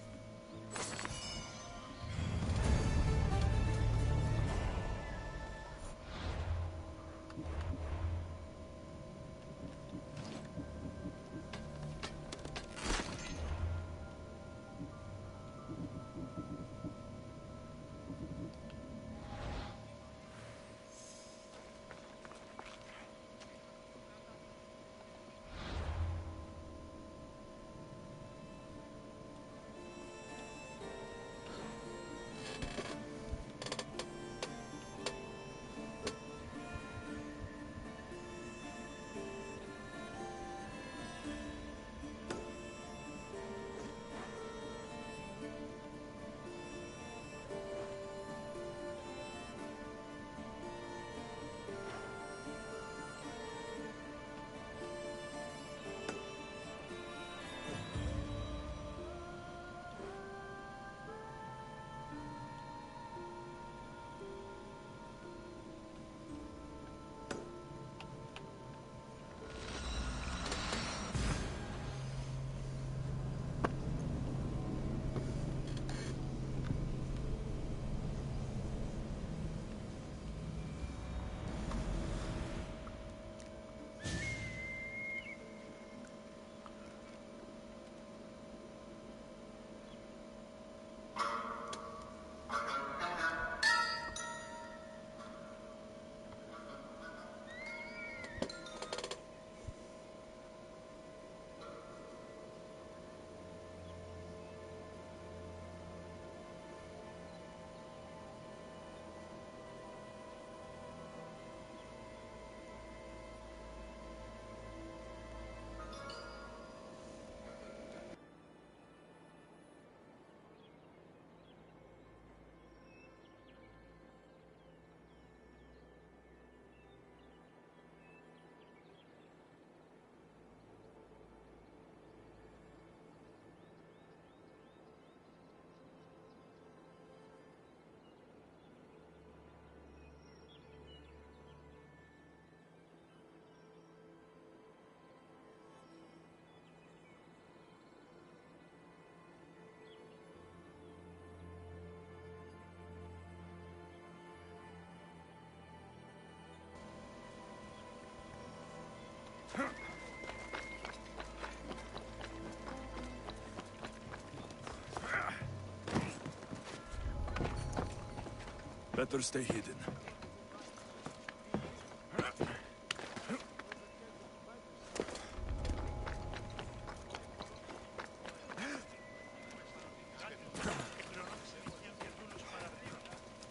Better stay hidden.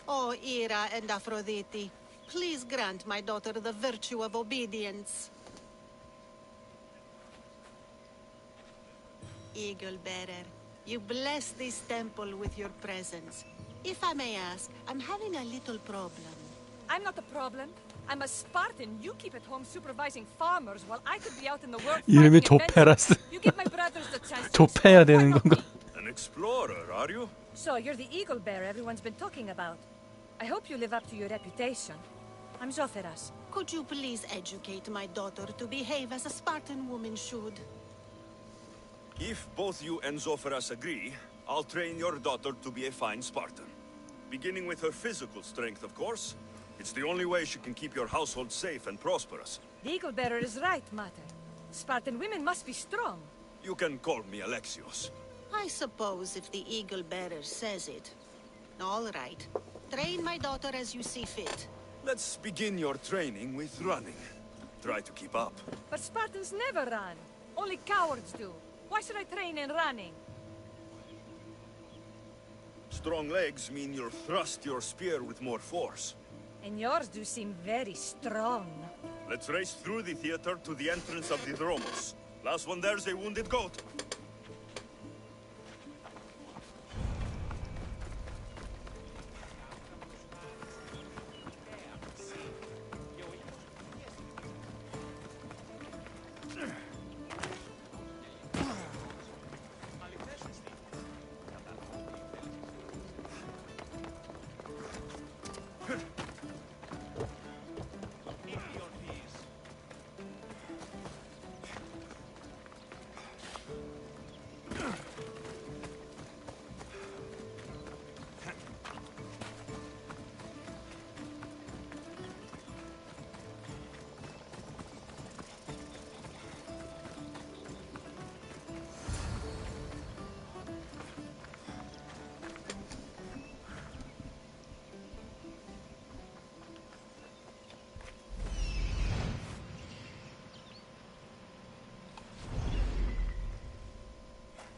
Oh, Ira and Aphrodite, please grant my daughter the virtue of obedience. Eagle Bearer, you bless this temple with your presence. If I may ask, I'm having a little problem. I'm not the problem. I'm a Spartan. You keep at home supervising farmers while I could be out in the world 이름이 fighting adventures. 조페라스. You give my brothers the chance to 조페야 되는 건가? An explorer, are you? So, you're the eagle bearer everyone's been talking about. I hope you live up to your reputation. I'm Zoferas. Could you please educate my daughter to behave as a Spartan woman should? If both you and Zoferas agree, I'll train your daughter to be a fine Spartan. Beginning with her physical strength, of course. It's the only way she can keep your household safe and prosperous. The eagle bearer is right, Mater. Spartan women must be strong. You can call me Alexios. I suppose if the Eagle Bearer says it. All right. Train my daughter as you see fit. Let's begin your training with running. Try to keep up. But Spartans never run. Only cowards do. Why should I train in running? Strong legs mean you'll thrust your spear with more force. And yours do seem very strong. Let's race through the theater to the entrance of the Dromos. Last one there's a wounded goat.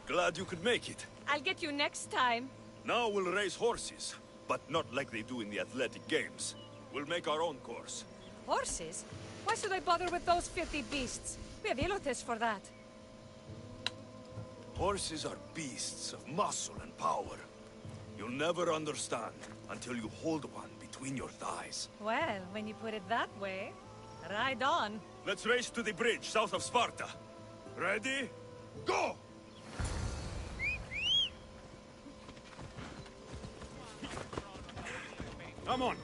Glad you could make it. I'll get you next time. Now we'll race horses, but not like they do in the athletic games. We'll make our own course. Horses? Why should I bother with those filthy beasts? We have Elotes for that. Horses are beasts of muscle and power. You'll never understand until you hold one between your thighs. Well, when you put it that way, ride on. Let's race to the bridge south of Sparta. Ready? Go! Come on.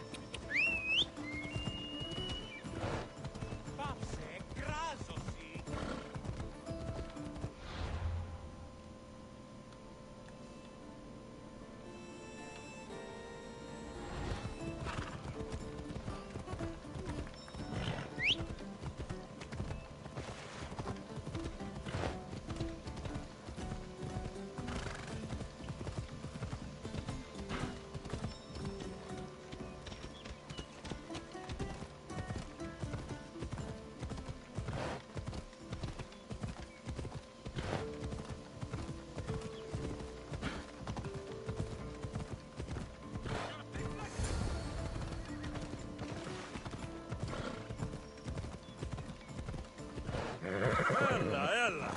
Ella.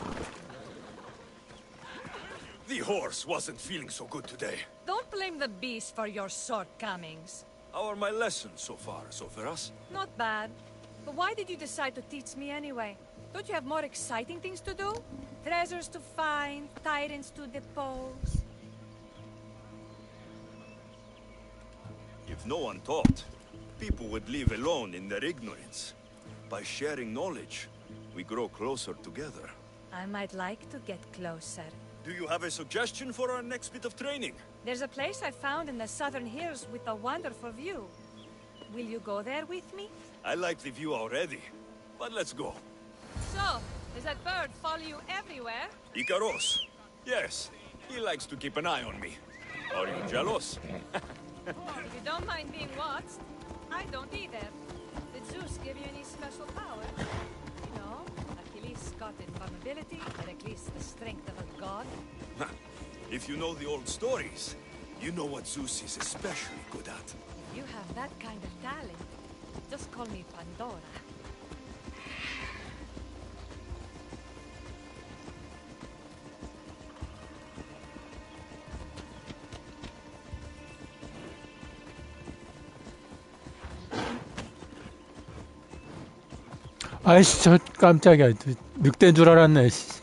The horse wasn't feeling so good today. Don't blame the beast for your shortcomings. How are my lessons so far, Zoferas? Not bad. But why did you decide to teach me anyway? Don't you have more exciting things to do? Treasures to find, tyrants to depose. If no one taught, people would live alone in their ignorance. By sharing knowledge, we grow closer together. I might like to get closer. Do you have a suggestion for our next bit of training? There's a place I found in the southern hills with a wonderful view. Will you go there with me? I like the view already, but let's go. So, does that bird follow you everywhere? Icaros. Yes, he likes to keep an eye on me. Are you jealous? If you don't mind being watched, I don't either. Did Zeus give you any special power? You know, Achilles got invulnerability, Heracles the strength of a god. If you know the old stories, you know what Zeus is especially good at. If you have that kind of talent, just call me Pandora. 아이씨, 저 깜짝이야. 늑대인 줄 알았네. 씨.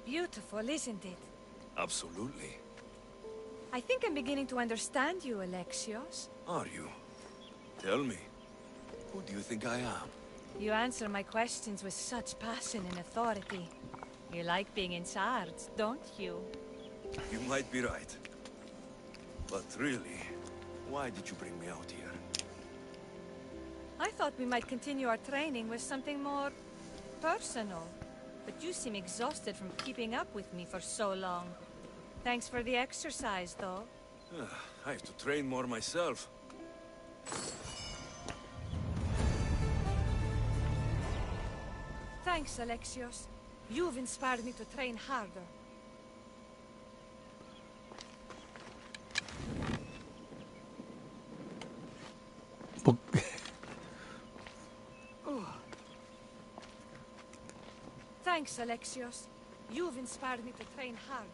Beautiful, isn't it? Absolutely. I think I'm beginning to understand you, Alexios. Are you? Tell me, who do you think I am? You answer my questions with such passion and authority. You like being in charge, don't you? You might be right. But really, why did you bring me out here? I thought we might continue our training with something more personal. But you seem exhausted from keeping up with me for so long. Thanks for the exercise, though. I have to train more myself. Thanks, Alexios. You've inspired me to train harder. Thanks, Alexios. You've inspired me to train harder.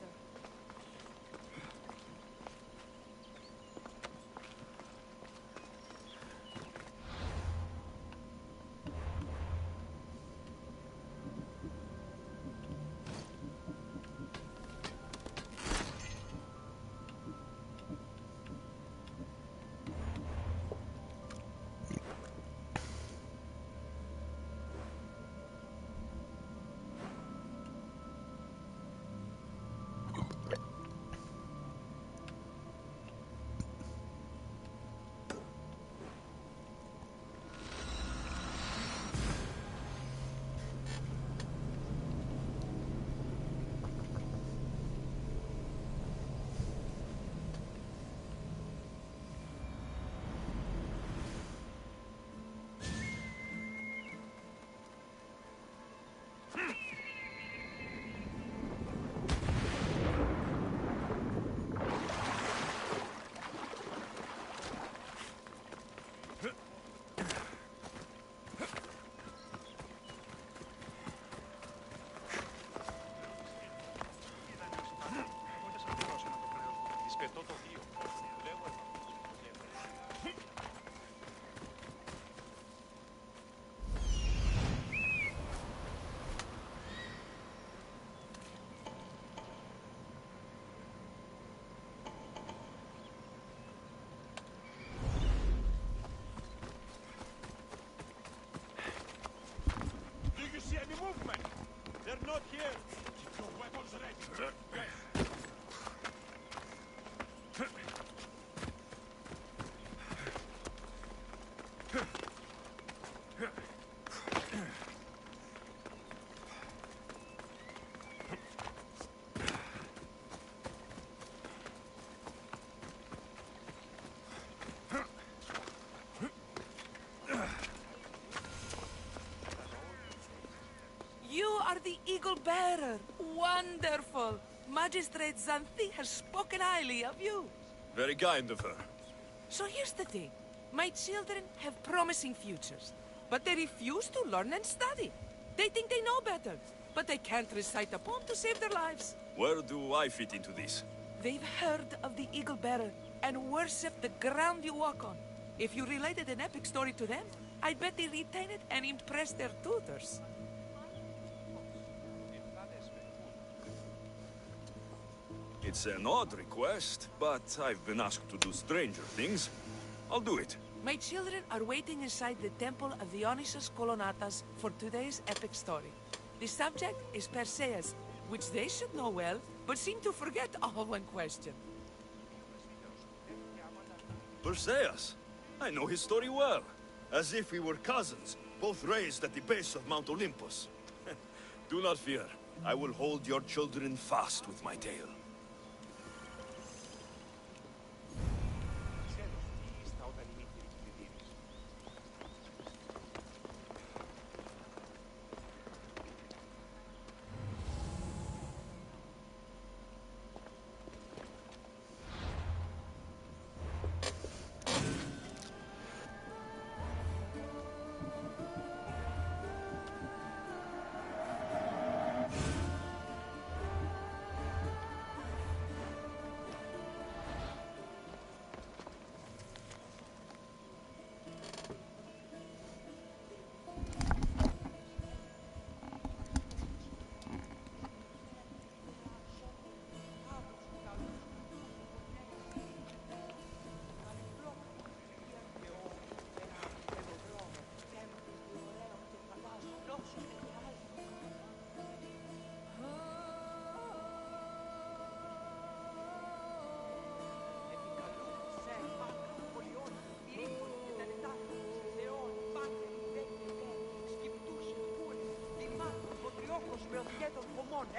not here. Keep your weapons ready. You are the Eagle Bearer. Wonderful. Magistrate Xanthi has spoken highly of you. Very kind of her. So here's the thing. My children have promising futures, but they refuse to learn and study. They think they know better, but they can't recite a poem to save their lives. Where do I fit into this? They've heard of the Eagle Bearer and worship the ground you walk on. If you related an epic story to them, I bet they retain it and impress their tutors. It's an odd request, but I've been asked to do stranger things. I'll do it. My children are waiting inside the temple of Dionysus Kolonatas for today's epic story. The subject is Perseus, which they should know well, but seem to forget all when questioned. Perseus? I know his story well. As if we were cousins, both raised at the base of Mount Olympus. Do not fear. I will hold your children fast with my tail.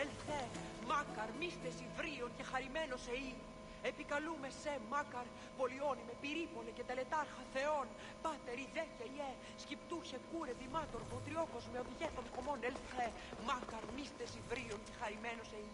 Ελθέ, μάκαρ, μίστες υβρίων και χαρημένος εή. Επικαλούμε σε μάκαρ, πολιώνει με πυρήπολε και τελετάρχα θεών. Πάτερ, ιδέ και ιέ, σκυπτούχε κούρε δημάτορ, βοτριόκος με οδηγέτων κομμών. Ελθέ, μάκαρ, μίστες υβρίων και χαρημένος εή.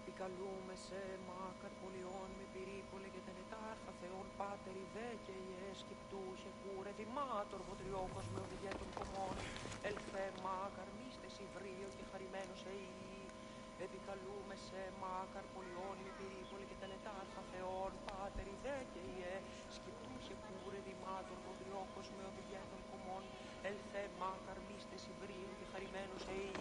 Επικαλούμε σε μάκαρ, πολιών με πυρήπολε και τελετάρχα θεών. Πάτερ, ιδέ και ιέ, σκυπτούχε κούρε δημάτορ, βοτριόκος με οδηγέτων κομμών. Ελθέ, μάκαρ, μίστες υβρίων και χαρημένος εή. Επικαλούμε σε μάκαρ, πολιών με πυρήπολε και τελετάρχα θεών. Πάτερ, ιδέ και ιέ, σκυπτούχε κούρε δημάτορ, βοτριόκος με οδηγέτων κομμών. Ελθέ, μάκαρ, μίστες υβρίων και χαρημένος εή.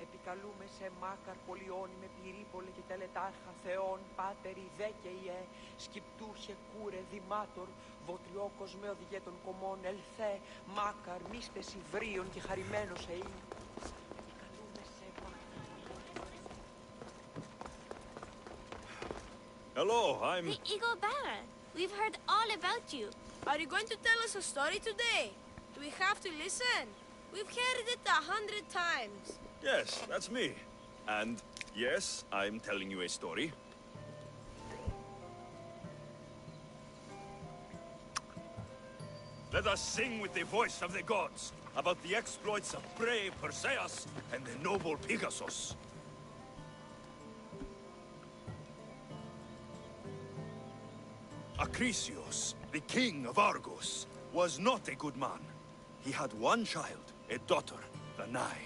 Επικαλούμε σε μάκαρ, πολιώνει με πυρήπολε και τελετάρχα θεών. Πάτερ, ιδέ και ιέ, σκυπτούχε κούρε δημάτορ, βοτριόκος με οδηγέτων κομμών. Ελθέ, μάκαρ, μίστες υβρίων και χαρημένος εή. Επικαλούμε σε Hello, I'm... The Eagle Bearer. We've heard all about you. Are you going to tell us a story today? Do we have to listen? We've heard it 100 times. Yes, that's me. And yes, I'm telling you a story. Let us sing with the voice of the gods about the exploits of brave Perseus and the noble Pegasus. Acrisius, the king of Argos, was not a good man. He had one child, a daughter, Danae.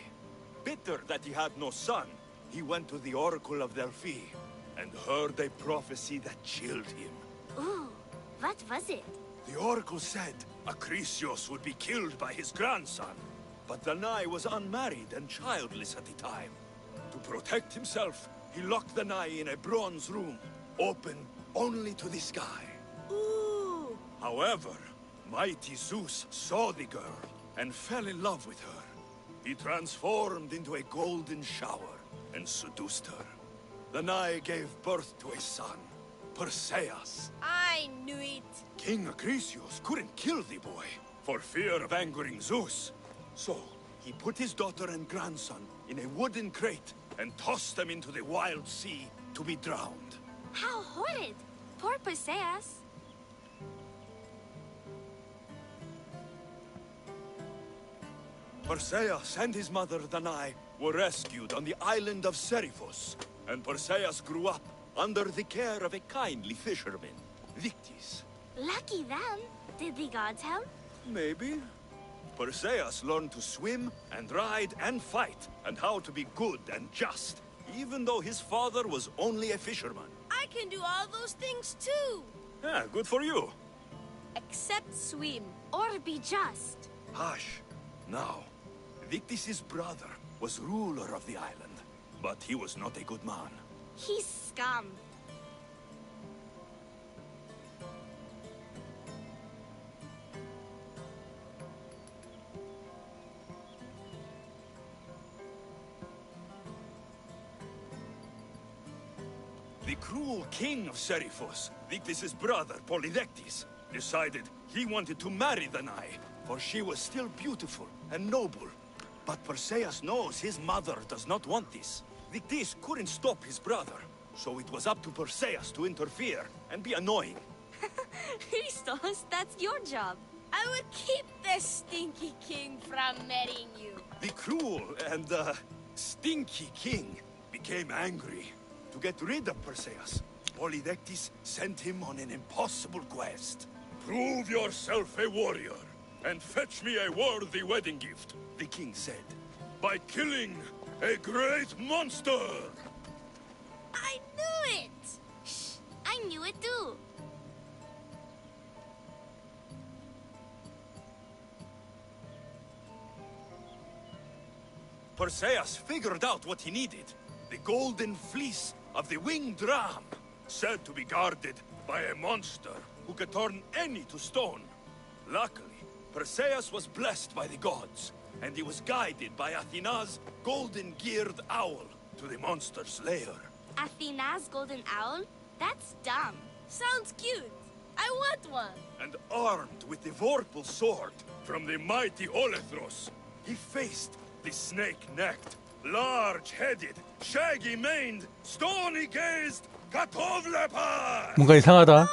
Bitter that he had no son, he went to the oracle of Delphi and heard a prophecy that chilled him. Ooh, what was it? The oracle said Acrisius would be killed by his grandson. But Danai was unmarried and childless at the time. To protect himself, he locked Danai in a bronze room, open only to the sky. Ooh! However, mighty Zeus saw the girl and fell in love with her. He transformed into a golden shower and seduced her. Danai gave birth to a son, Perseus. I knew it. King Acrisius couldn't kill the boy for fear of angering Zeus. So, he put his daughter and grandson in a wooden crate and tossed them into the wild sea to be drowned. How horrid! Poor Perseus. Perseus and his mother Danae were rescued on the island of Seriphos, and Perseus grew up under the care of a kindly fisherman, Victis. Lucky them. Did the gods help? Maybe. Perseus learned to swim and ride and fight, and how to be good and just, even though his father was only a fisherman. I can do all those things too. Yeah, good for you. Except swim or be just. Hush. Now, Victis' brother was ruler of the island, but he was not a good man. He's scum. The cruel king of Seriphos, Victis' brother, Polydectes, decided he wanted to marry Danae, for she was still beautiful and noble. But Perseus knows his mother does not want this. Victis couldn't stop his brother, so it was up to Perseus to interfere and be annoying. Christos, that's your job. I would keep this stinky king from marrying you. The cruel and, stinky king became angry. To get rid of Perseus, Polydectes sent him on an impossible quest. Prove yourself a warrior, and fetch me a worthy wedding gift, the king said, by killing a great monster! I knew it! Shh, I knew it too. Perseus figured out what he needed. The golden fleece of the winged ram, said to be guarded by a monster who could turn any to stone. Luckily, Perseus was blessed by the gods, and he was guided by Athena's golden-geared owl to the monster's lair. Athena's golden owl? That's dumb. Sounds cute. I want one. And armed with the Vorpal sword from the mighty Olethros, he faced the snake-necked, large-headed, shaggy-maned, stony-gazed Katov leopard! 뭔가 이상하다.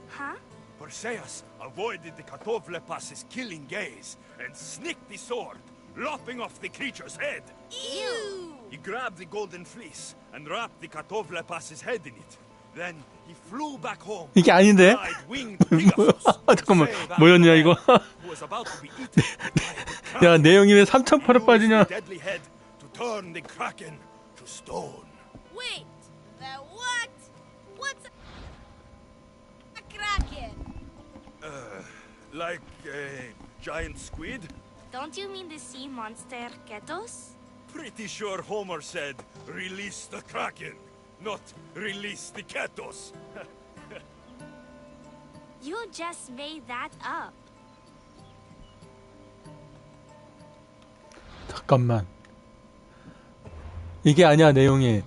Huh? Perseus avoided the Katov leopard's killing gaze and snicked the sword, lopping off the creature's head. Ew! He grabbed the golden fleece and wrapped the Katov leopard's head in it. Then he flew back home. 이게 아닌데? 잠깐만, 뭐였냐 이거? 야, 내용이 왜 3,000%로 빠지냐? Deadly head to turn the kraken to stone. Wait, the what? What's a kraken? Like a giant squid? Don't you mean the sea monster Ketos? Pretty sure Homer said, release the kraken, not release the Ketos. You just made that up. 잠깐만. 이게 아니야, 내용이.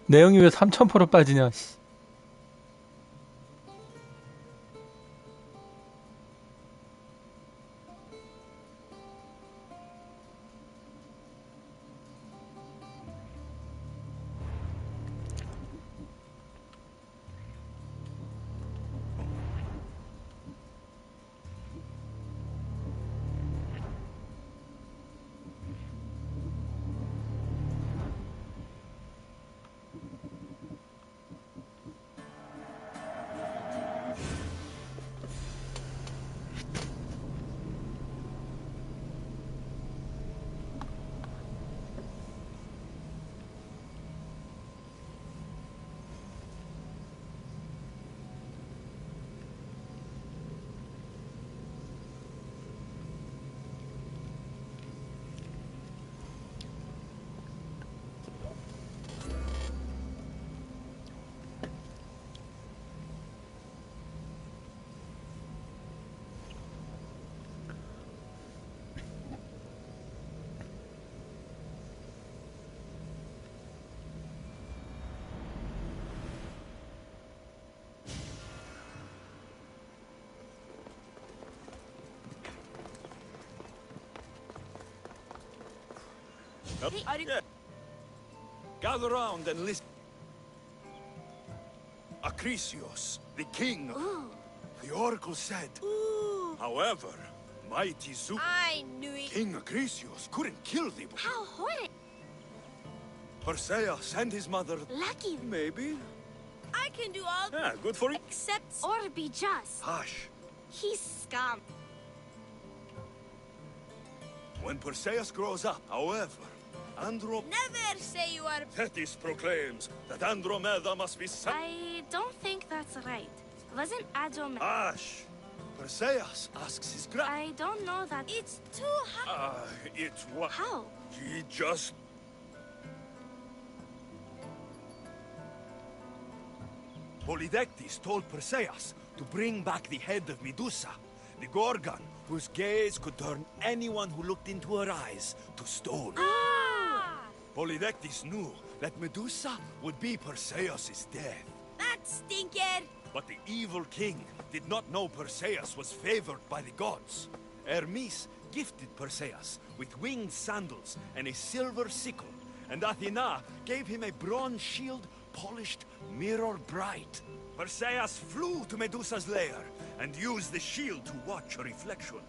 내용이 왜 3,000% 빠지냐. Yeah. Gather round and listen. Acrisios, the king. The oracle said. However, mighty Zeus. I knew it. King Acrisios couldn't kill the boy. How horrid. Perseus and his mother. Lucky. Maybe. I can do all. Yeah, good for you. Except or be just. Hush. He's scum. When Perseus grows up, however, Never say you are. Thetis proclaims that Andromeda must be I don't think that's right. Wasn't Andromeda? Hush! Perseus asks his I don't know that. It's too hard. It's what? How? He just... Polydectes told Perseus to bring back the head of Medusa, the Gorgon, whose gaze could turn anyone who looked into her eyes to stone. Polydectes knew that Medusa would be Perseus' death. That stinker! But the evil king did not know Perseus was favored by the gods. Hermes gifted Perseus with winged sandals and a silver sickle, and Athena gave him a bronze shield polished mirror bright. Perseus flew to Medusa's lair and used the shield to watch her reflection.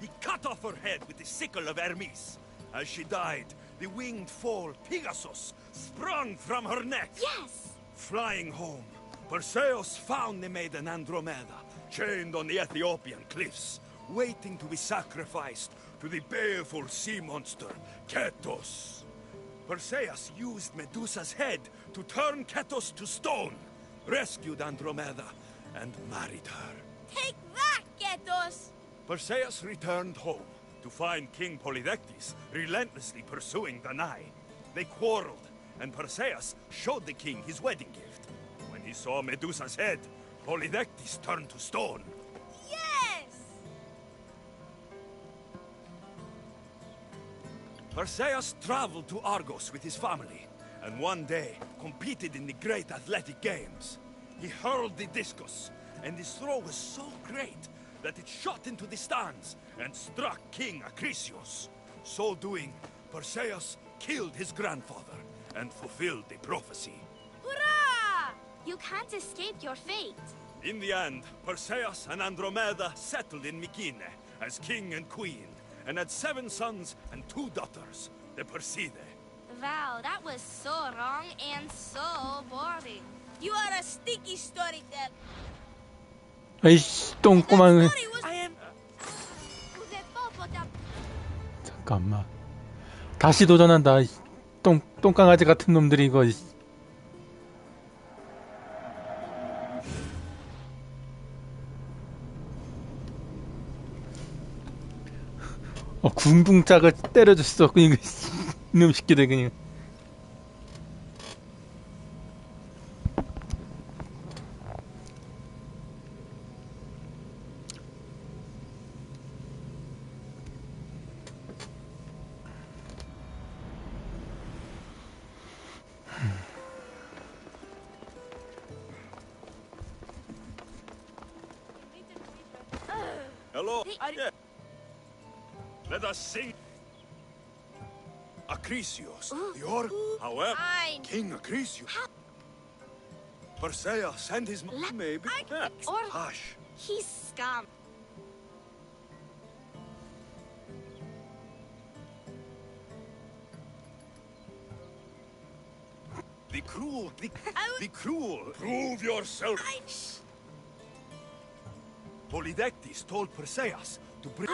He cut off her head with the sickle of Hermes. As she died, the winged foal Pegasus sprung from her neck. Yes! Flying home, Perseus found the maiden Andromeda, chained on the Ethiopian cliffs, waiting to be sacrificed to the baleful sea monster, Ketos. Perseus used Medusa's head to turn Ketos to stone, rescued Andromeda, and married her. Take that, Ketos! Perseus returned home to find King Polydectes relentlessly pursuing Danae. They quarreled, and Perseus showed the king his wedding gift. When he saw Medusa's head, Polydectes turned to stone. Yes! Perseus traveled to Argos with his family, and one day competed in the great athletic games. He hurled the discus, and his throw was so great that it shot into the stands and struck King Acrisios. So doing, Perseus killed his grandfather and fulfilled the prophecy. Hurrah! You can't escape your fate. In the end, Perseus and Andromeda settled in Mycenae as king and queen, and had 7 sons and 2 daughters, the Perseidae. Wow, that was so wrong and so boring. You are a sticky storyteller. 아이씨, 똥꼬만. 잠깐만. 다시 도전한다. 똥강아지 같은 놈들이 이거. 군붕짝을 때려줬어. 그냥 이놈 새끼들 그냥. Hello? Yeah. Let us sing. Acrisios, the oracle. However, King Acrisios. Perseus and his maybe. Yeah. Hush. He's scum. The cruel, the cruel. Prove yourself. Polydectes told Perseus to bring.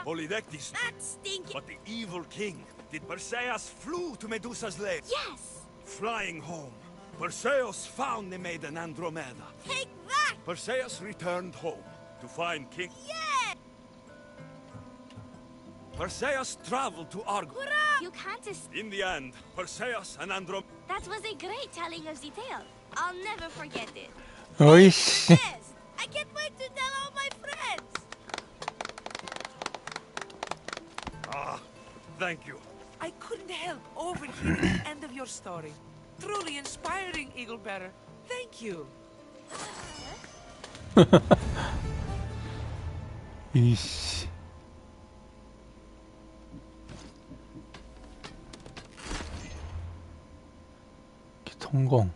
Polydectes. That stinky. But the evil king did. Perseus flew to Medusa's lair. Yes. Flying home, Perseus found the maiden Andromeda. Take that. Perseus returned home to find King. Yeah. Perseus traveled to Argos. Hurrah! You can't escape. In the end, Perseus and Andromeda. That was a great telling of the tale. I'll never forget it. 어이씨. Yes. I can't wait to tell all my friends. Thank you. I couldn't help overhearing the end of your story. Truly inspiring, Eaglebearer. Thank you. 이씨. 성공.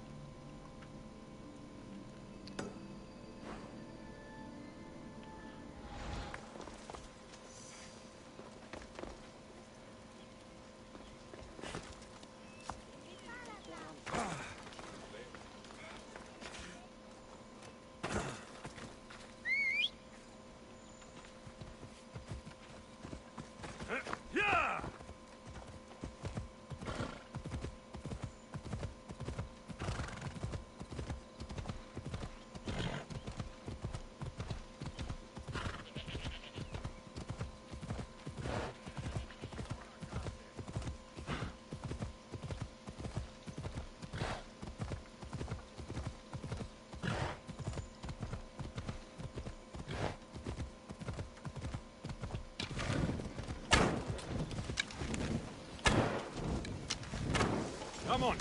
Come on.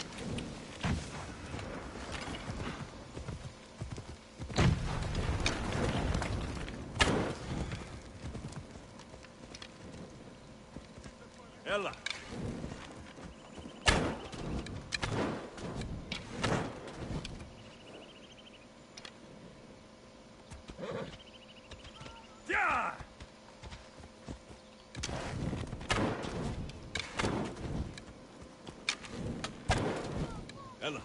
Ella. Yeah. Ella.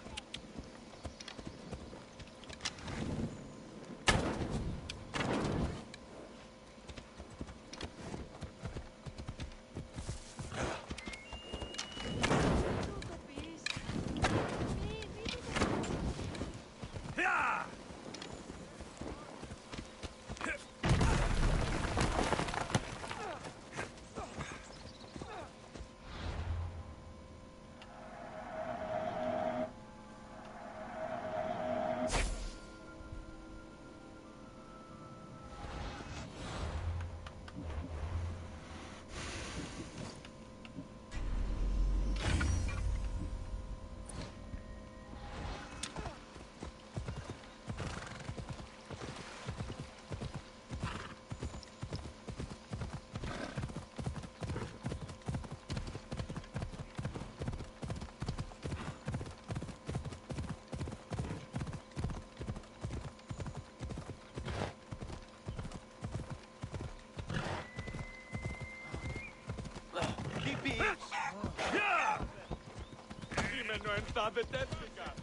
Κείμενο εντάδετεύτηκα.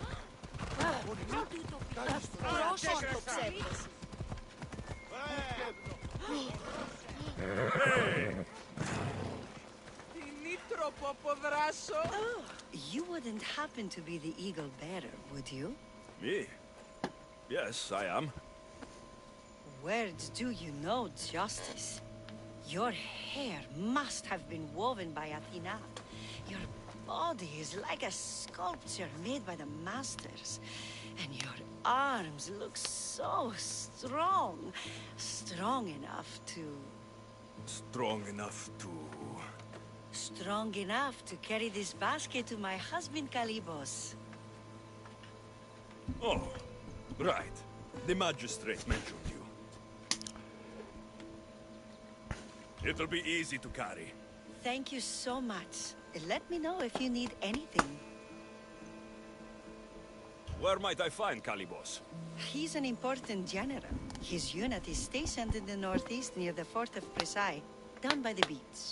Πρόσωπο ψεύδες. Τι τρόπο αποδράσω. You wouldn't happen to be the eagle bearer, would you? Me? Yes, I am. Where do you know justice? Your hair must have been woven by Athena. Your body is like a sculpture made by the masters. And your arms look so strong. Strong enough to... Strong enough to... Strong enough to carry this basket to my husband Kalibos. Oh, right. The magistrate mentioned you. It'll be easy to carry. Thank you so much. Let me know if you need anything. Where might I find Kalibos? He's an important general. His unit is stationed in the northeast near the fort of Presai, down by the beach.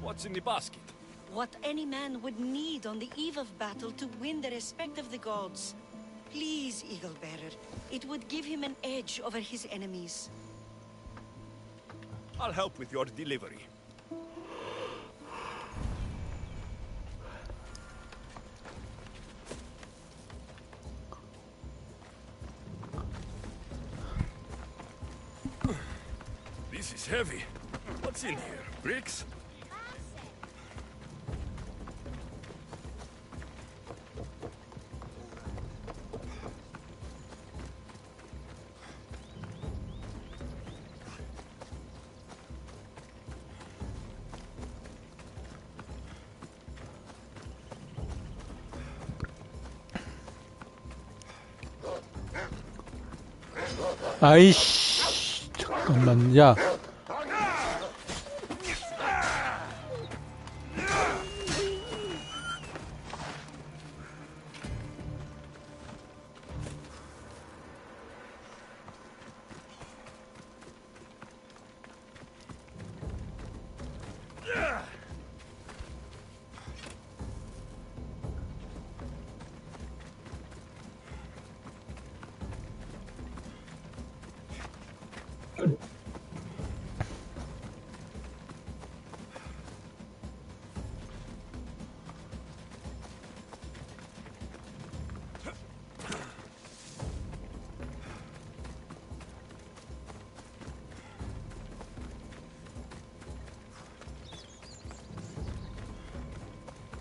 What's in the basket? What any man would need on the eve of battle to win the respect of the gods. Please, Eagle Bearer. It would give him an edge over his enemies. I'll help with your delivery. This is heavy. What's in here? Bricks? 아이씨, 잠깐만, 야.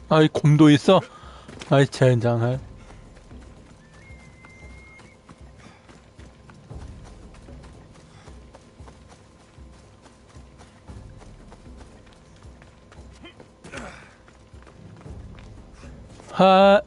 아이 곰도 있어? 아이 젠장할. 하.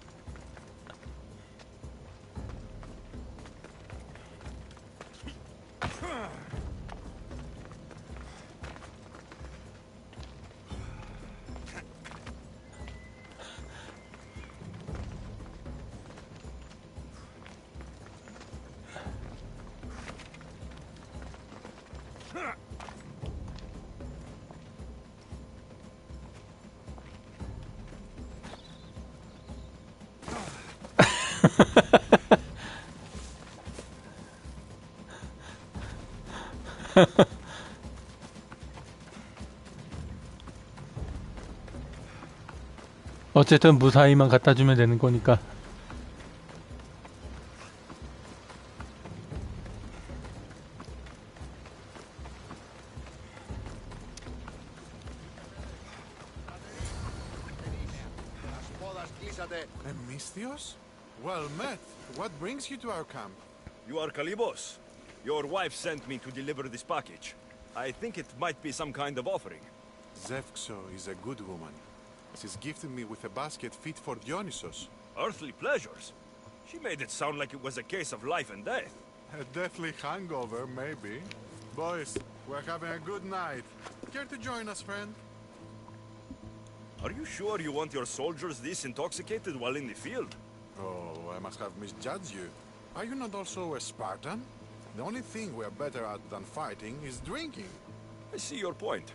어쨌든 무사히만 갖다 주면 되는 거니까. Misthios? Well met. What brings you to our camp? You are Kalibos. Your wife sent me to deliver this package. I think it might be some kind of offering. Zevxo is a good woman. She's gifted me with a basket fit for Dionysos. Earthly pleasures? She made it sound like it was a case of life and death. A deathly hangover, maybe. Boys, we're having a good night. Care to join us, friend? Are you sure you want your soldiers this intoxicated while in the field? Oh, I must have misjudged you. Are you not also a Spartan? The only thing we're better at than fighting is drinking. I see your point.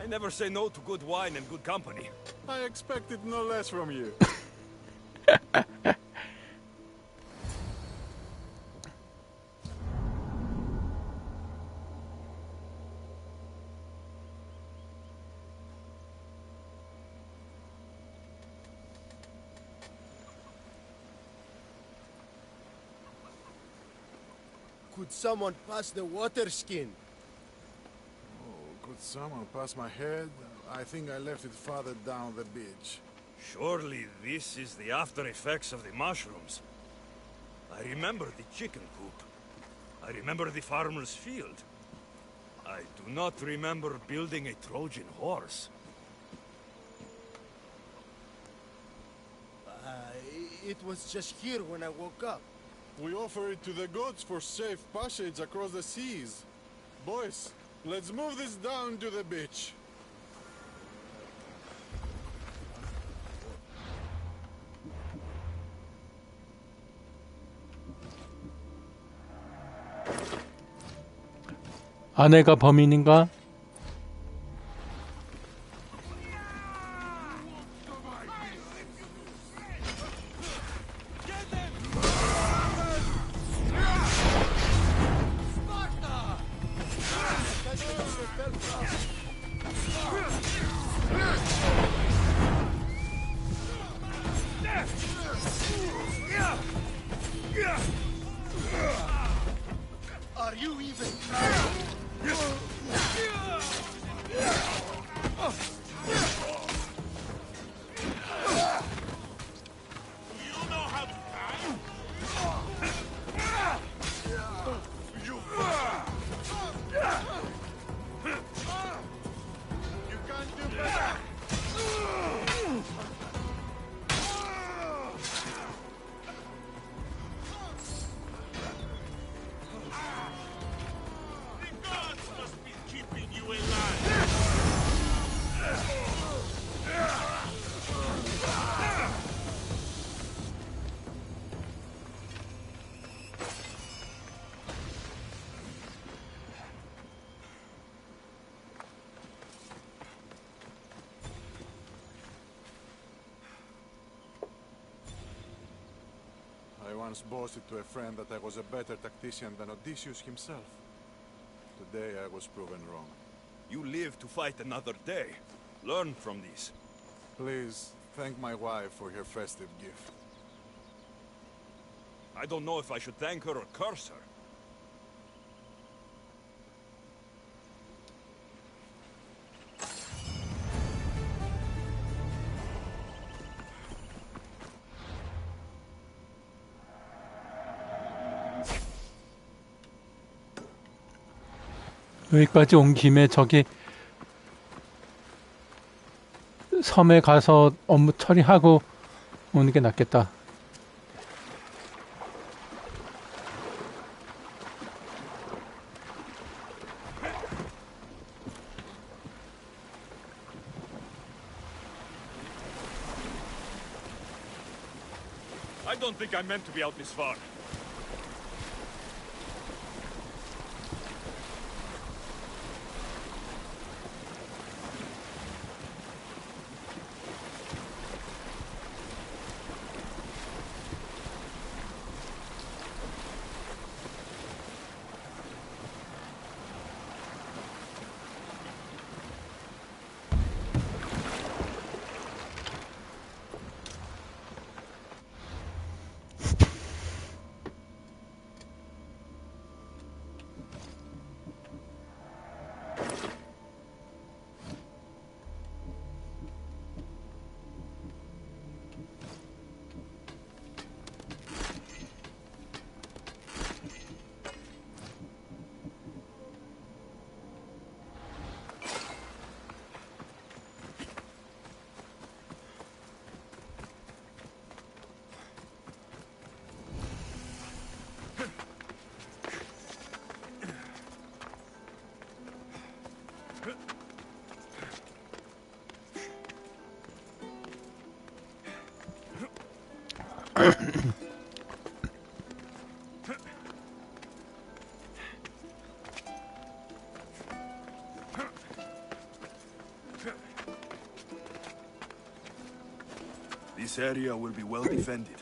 I never say no to good wine and good company. I expected no less from you. Could someone pass the water skin? Oh, could someone pass my head? I think I left it farther down the beach. Surely this is the after effects of the mushrooms. I remember the chicken coop. I remember the farmer's field. I do not remember building a Trojan horse. It was just here when I woke up. We offer it to the gods for safe passage across the seas. Boys, let's move this down to the beach. 아내가 범인인가? Are you even I once boasted to a friend that I was a better tactician than Odysseus himself. Today I was proven wrong. You live to fight another day. Learn from this. Please, thank my wife for her festive gift. I don't know if I should thank her or curse her. 여기까지 온 김에 저기 섬에 가서 업무 처리하고 오는 게 낫겠다. I don't think I meant to be out this far. This area will be well defended.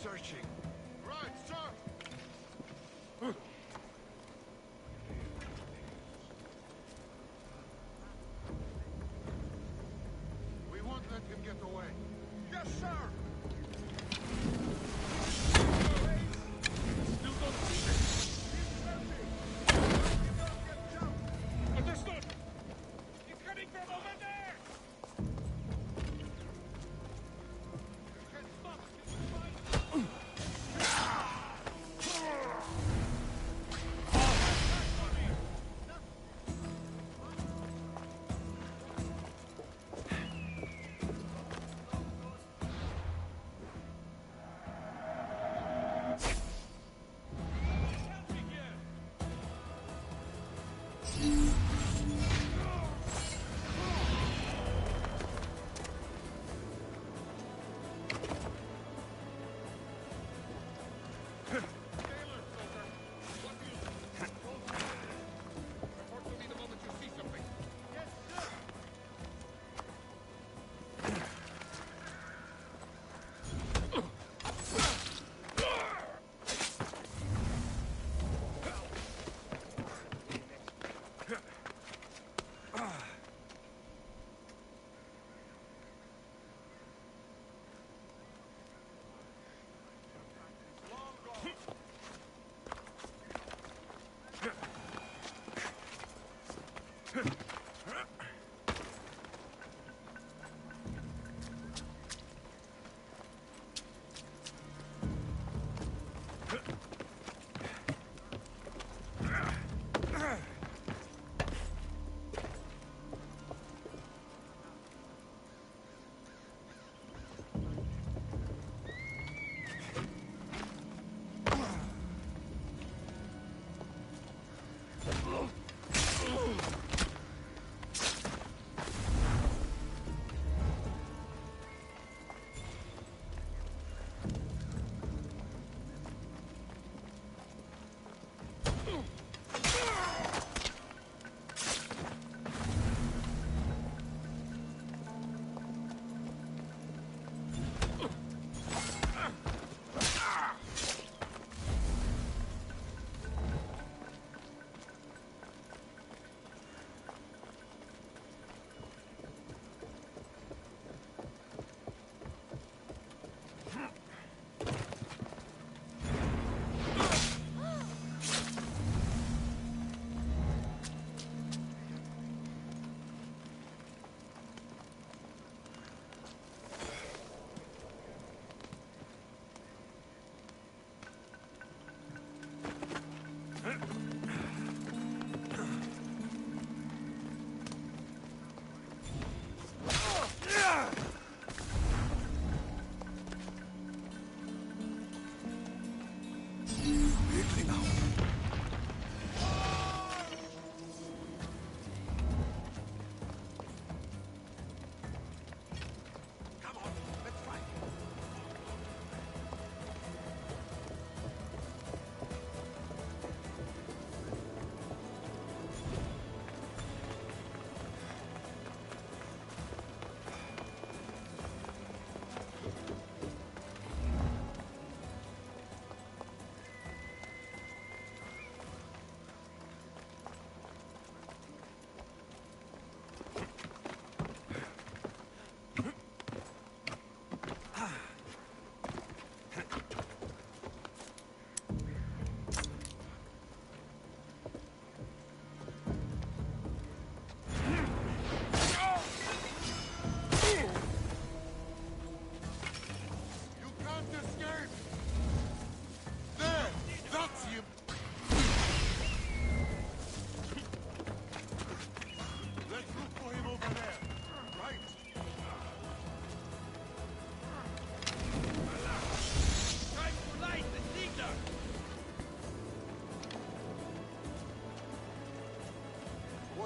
Searching. Right, sir. We won't let him get away. Yes, sir. Still don't see it. Understood. It's coming from over there.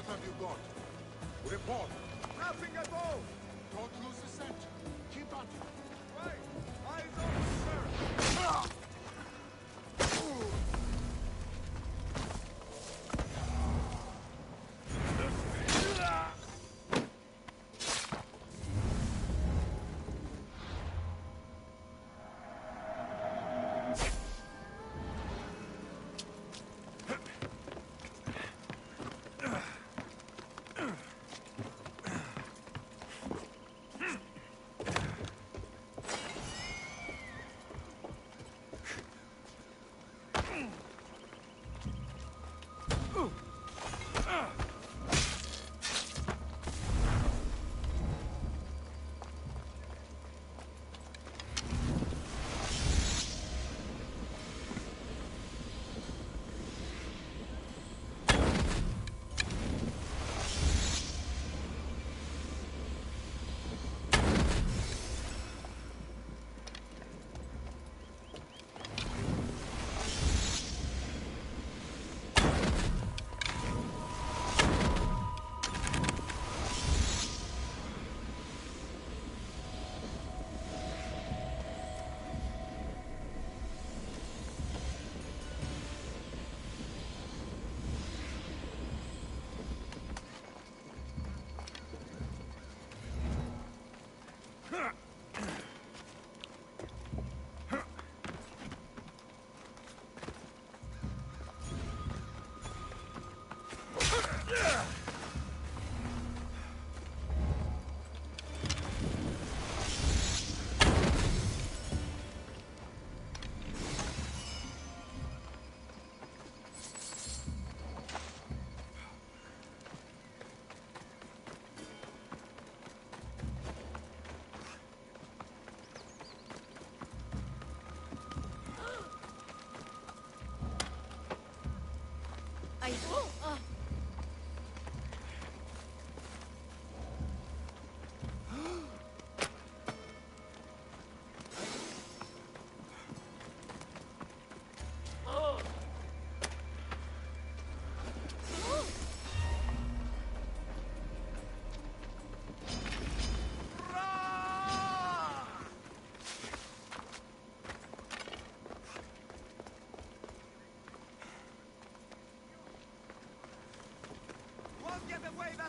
What have you got? Report. Nothing at all. Don't lose the scent. Keep at it. Right. Eyes open, sir.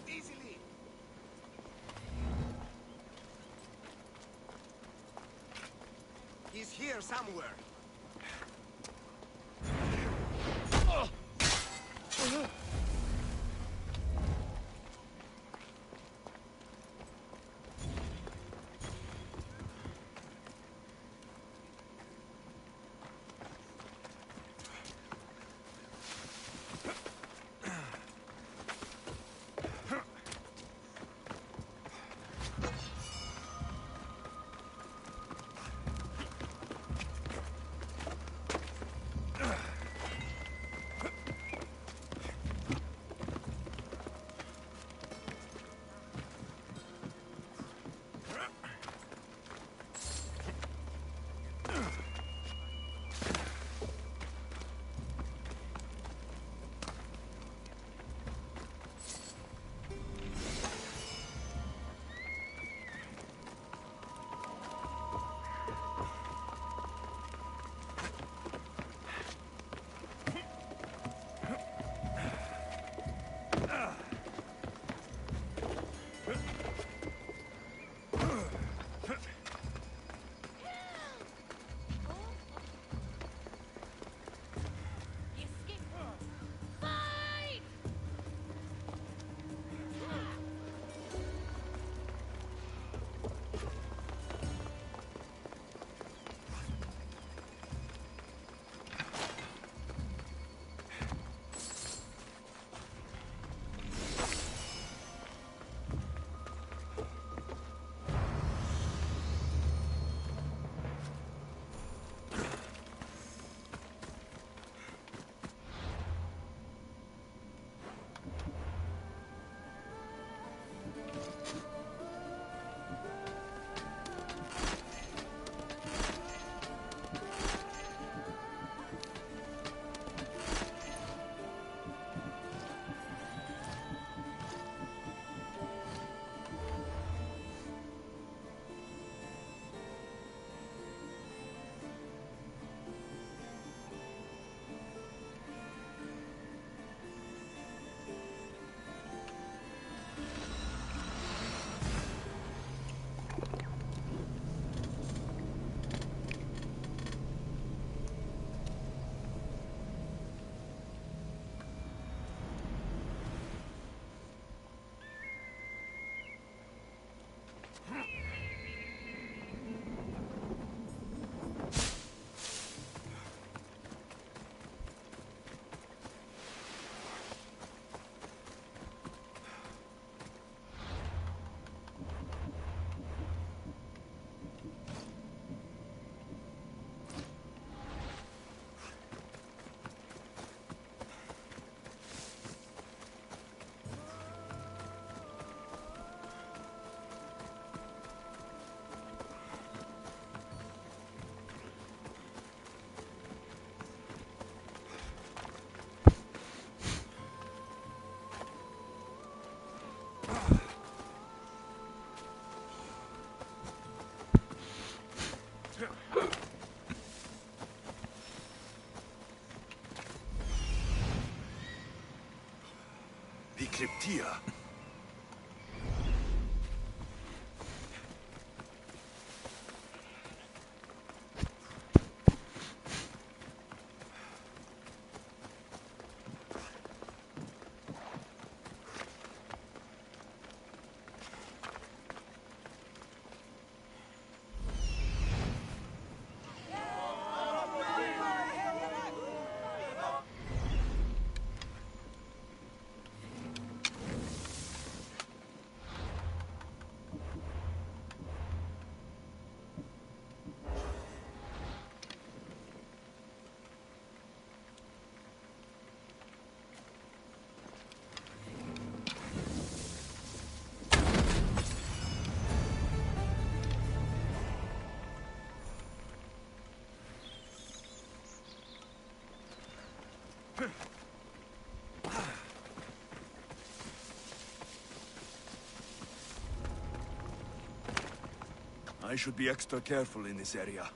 Easily. He's here somewhere. Cryptia. I should be extra careful in this area.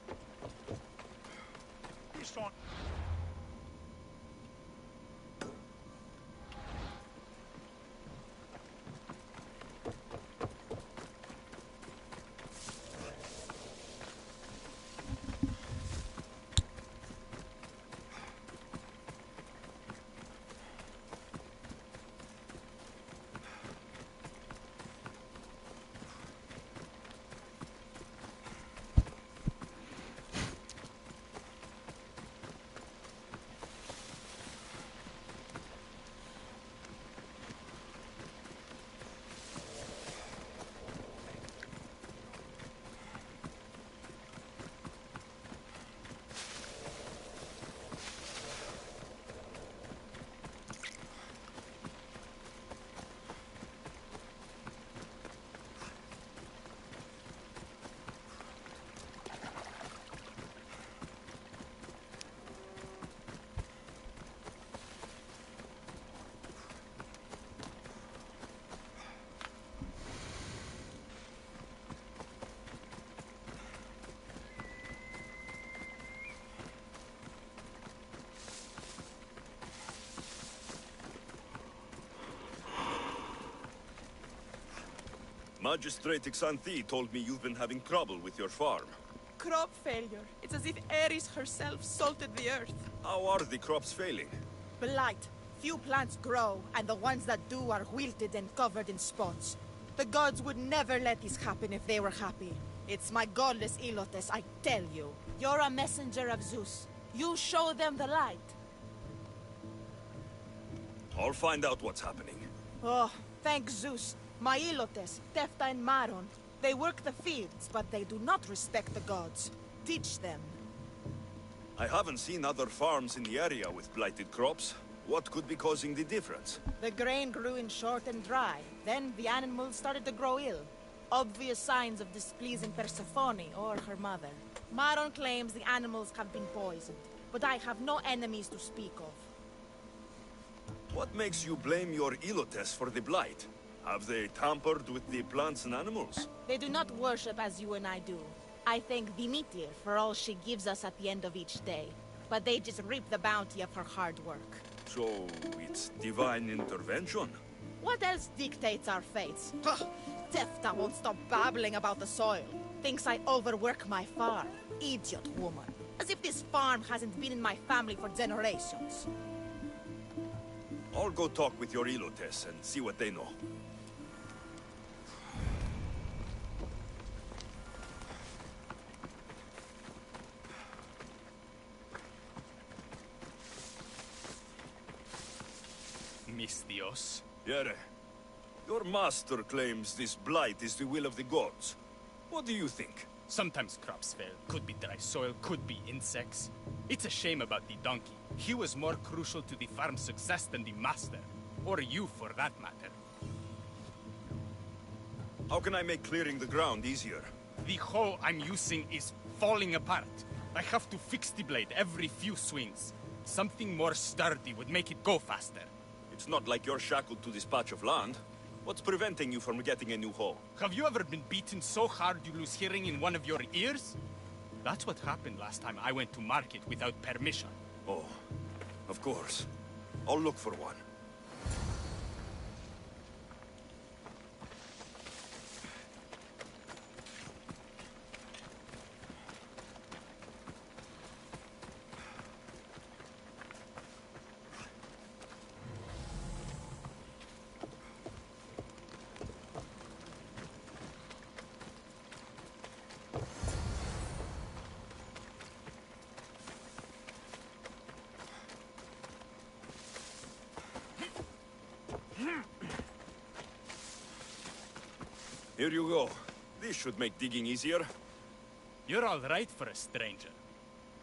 Magistrate Xanthi told me you've been having trouble with your farm. Crop failure. It's as if Ares herself salted the earth. How are the crops failing? Blight. Few plants grow, and the ones that do are wilted and covered in spots. The gods would never let this happen if they were happy. It's my godless Ilotes, I tell you. You're a messenger of Zeus. You show them the light. I'll find out what's happening. Oh, thank Zeus. My Ilotes, Tefta and Maron, they work the fields, but they do not respect the gods. Teach them. I haven't seen other farms in the area with blighted crops. What could be causing the difference? The grain grew in short and dry. Then the animals started to grow ill. Obvious signs of displeasing Persephone or her mother. Maron claims the animals have been poisoned, but I have no enemies to speak of. What makes you blame your Ilotes for the blight? Have they tampered with the plants and animals? They do not worship as you and I do. I thank Demeter for all she gives us at the end of each day. But they just reap the bounty of her hard work. So, it's divine intervention? What else dictates our fates? Ugh, Tefta won't stop babbling about the soil. Thinks I overwork my farm. Idiot woman. As if this farm hasn't been in my family for generations. I'll go talk with your Ilotes and see what they know. Mis Dios. Yere, your master claims this blight is the will of the gods. What do you think? Sometimes crops fail. Could be dry soil, could be insects. It's a shame about the donkey. He was more crucial to the farm's success than the master. Or you, for that matter. How can I make clearing the ground easier? The hoe I'm using is falling apart. I have to fix the blade every few swings. Something more sturdy would make it go faster. It's not like you're shackled to this patch of land. What's preventing you from getting a new hoe? Have you ever been beaten so hard you lose hearing in one of your ears? That's what happened last time I went to market without permission. Oh, of course. I'll look for one. Here you go. This should make digging easier. You're all right for a stranger.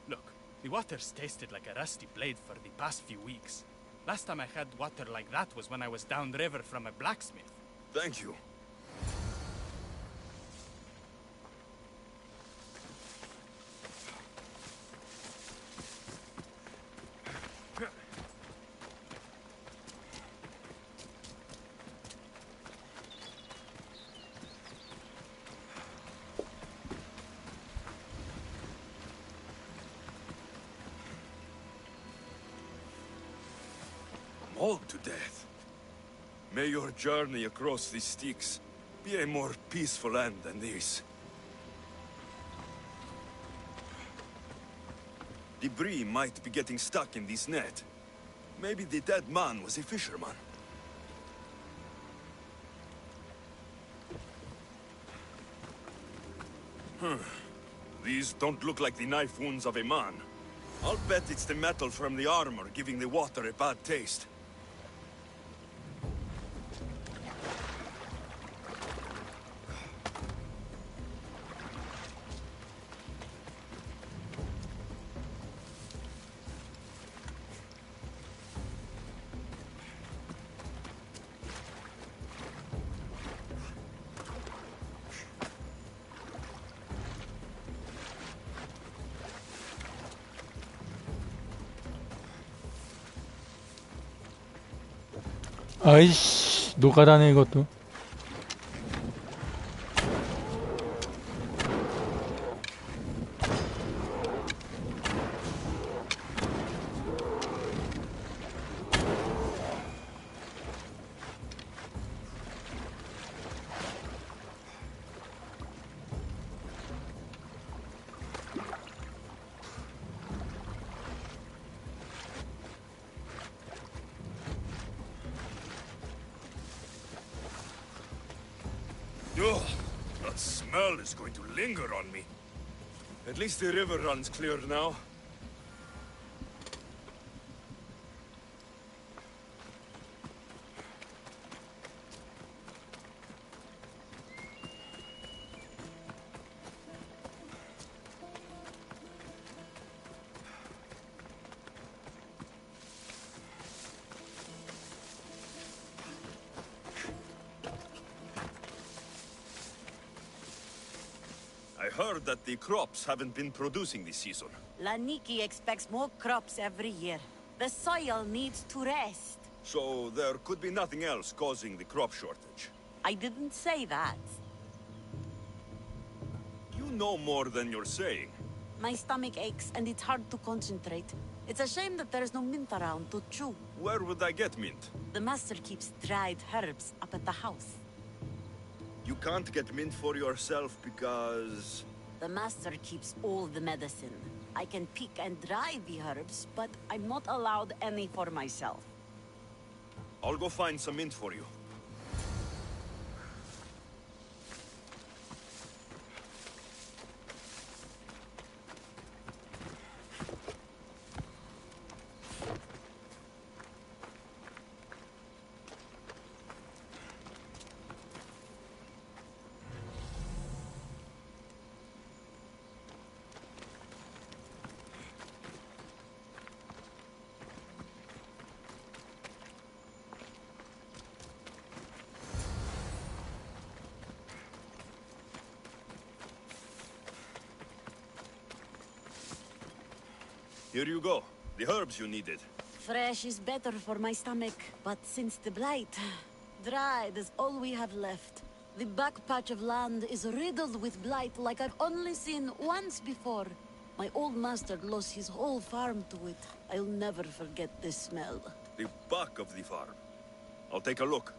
Look, the water's tasted like a rusty blade for the past few weeks. Last time I had water like that was when I was downriver from a blacksmith. Thank you. Mauled to death. May your journey across the Styx be a more peaceful end than this. Debris might be getting stuck in this net. Maybe the dead man was a fisherman. These don't look like the knife wounds of a man. I'll bet it's the metal from the armor giving the water a bad taste. 아이씨, 노가다네 이것도. Ugh, that smell is going to linger on me. At least the river runs clear now. I heard that the crops haven't been producing this season. Laniki expects more crops every year. The soil needs to rest. So there could be nothing else causing the crop shortage. I didn't say that. You know more than you're saying. My stomach aches and it's hard to concentrate. It's a shame that there's no mint around to chew. Where would I get mint? The master keeps dried herbs up at the house. You can't get mint for yourself because... The master keeps all the medicine. I can pick and dry the herbs, but I'm not allowed any for myself. I'll go find some mint for you. Here you go. The herbs you needed. Fresh is better for my stomach, but since the blight, dried is all we have left. The back patch of land is riddled with blight like I've only seen once before. My old master lost his whole farm to it. I'll never forget this smell. The back of the farm. I'll take a look.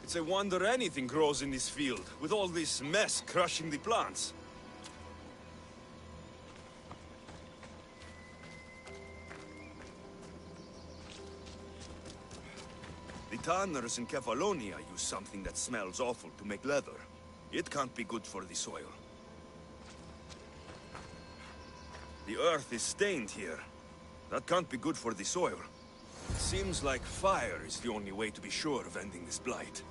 It's a wonder anything grows in this field, with all this mess crushing the plants. The tanners in Kefalonia use something that smells awful to make leather. It can't be good for the soil. The earth is stained here. That can't be good for the soil. Seems like fire is the only way to be sure of ending this blight.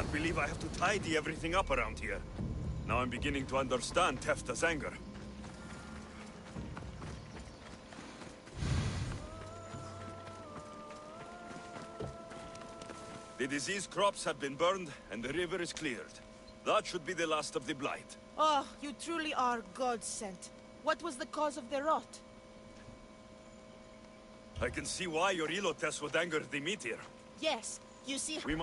can't believe I have to tidy everything up around here. Now I'm beginning to understand Tefta's anger. The disease crops have been burned, and the river is cleared. That should be the last of the blight. Oh, you truly are God-sent. What was the cause of the rot? I can see why your Elotes would anger the meteor. Yes, you see... We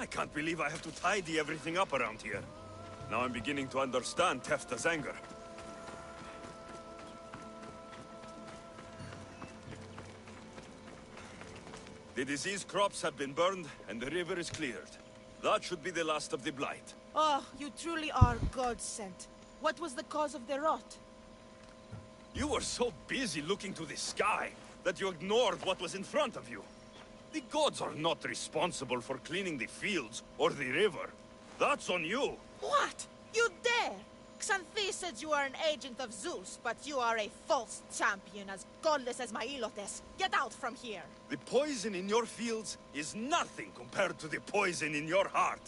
I can't believe I have to tidy everything up around here. Now I'm beginning to understand Tefta's anger. The disease crops have been burned, and the river is cleared. That should be the last of the blight. Oh, you truly are God-sent. What was the cause of the rot? You were so busy looking to the sky that you ignored what was in front of you. The gods are not responsible for cleaning the fields or the river. That's on you. What? You dare? Xanthi says you are an agent of Zeus, but you are a false champion as godless as my Ilotes. Get out from here. The poison in your fields is nothing compared to the poison in your heart.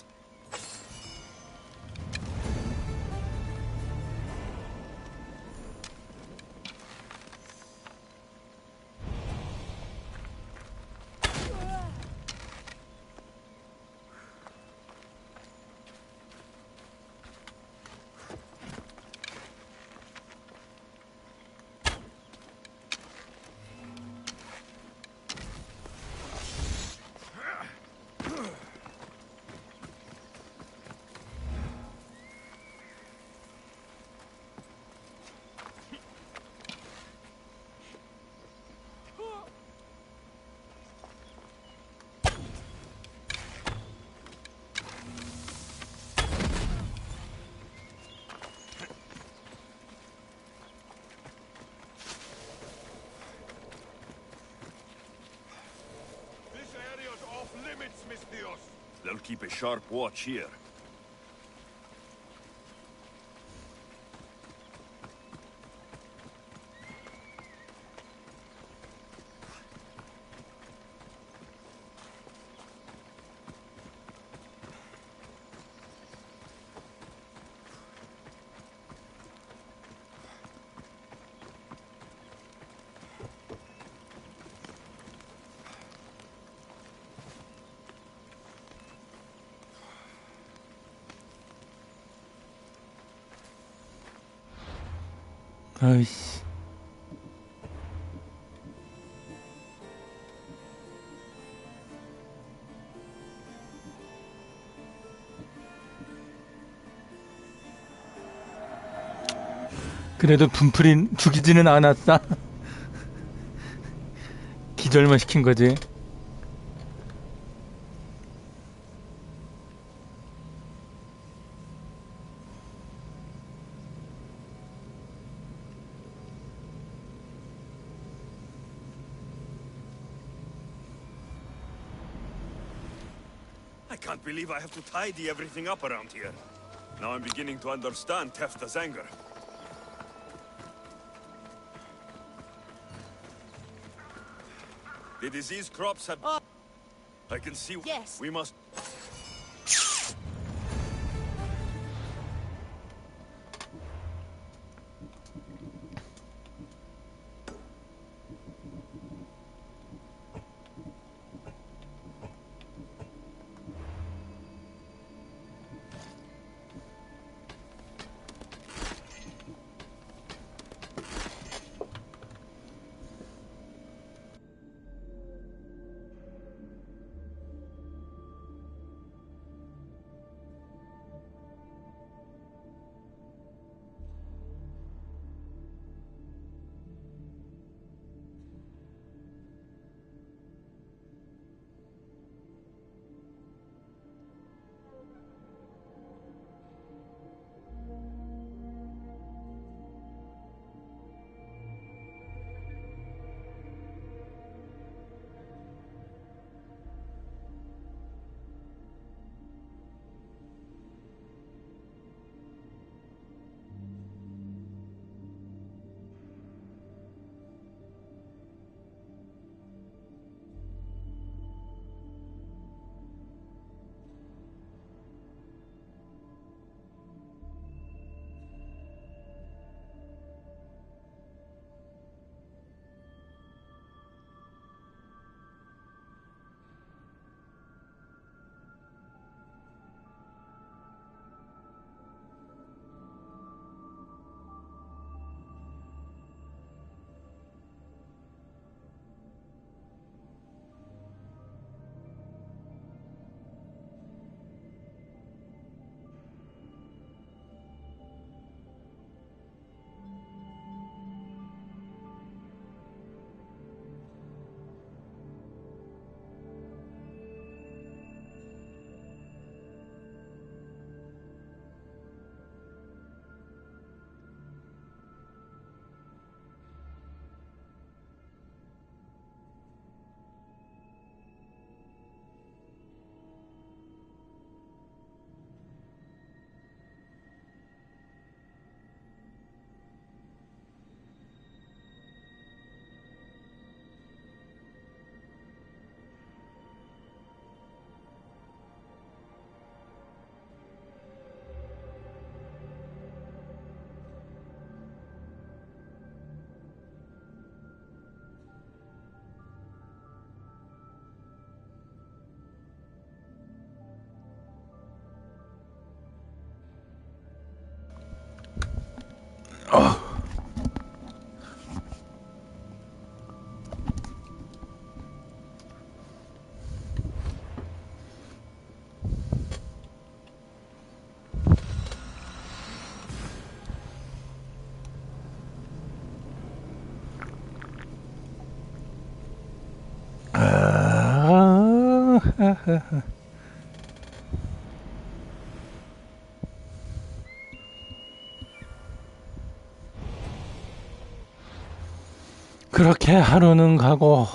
They'll keep a sharp watch here. 아이씨. 그래도 분풀이 죽이지는 않았다. 기절만 시킨 거지. I can't believe I have to tidy everything up around here. Now I'm beginning to understand Tefta's anger. The disease crops have... I can see... Yes. We must... 그렇게 하루는 가고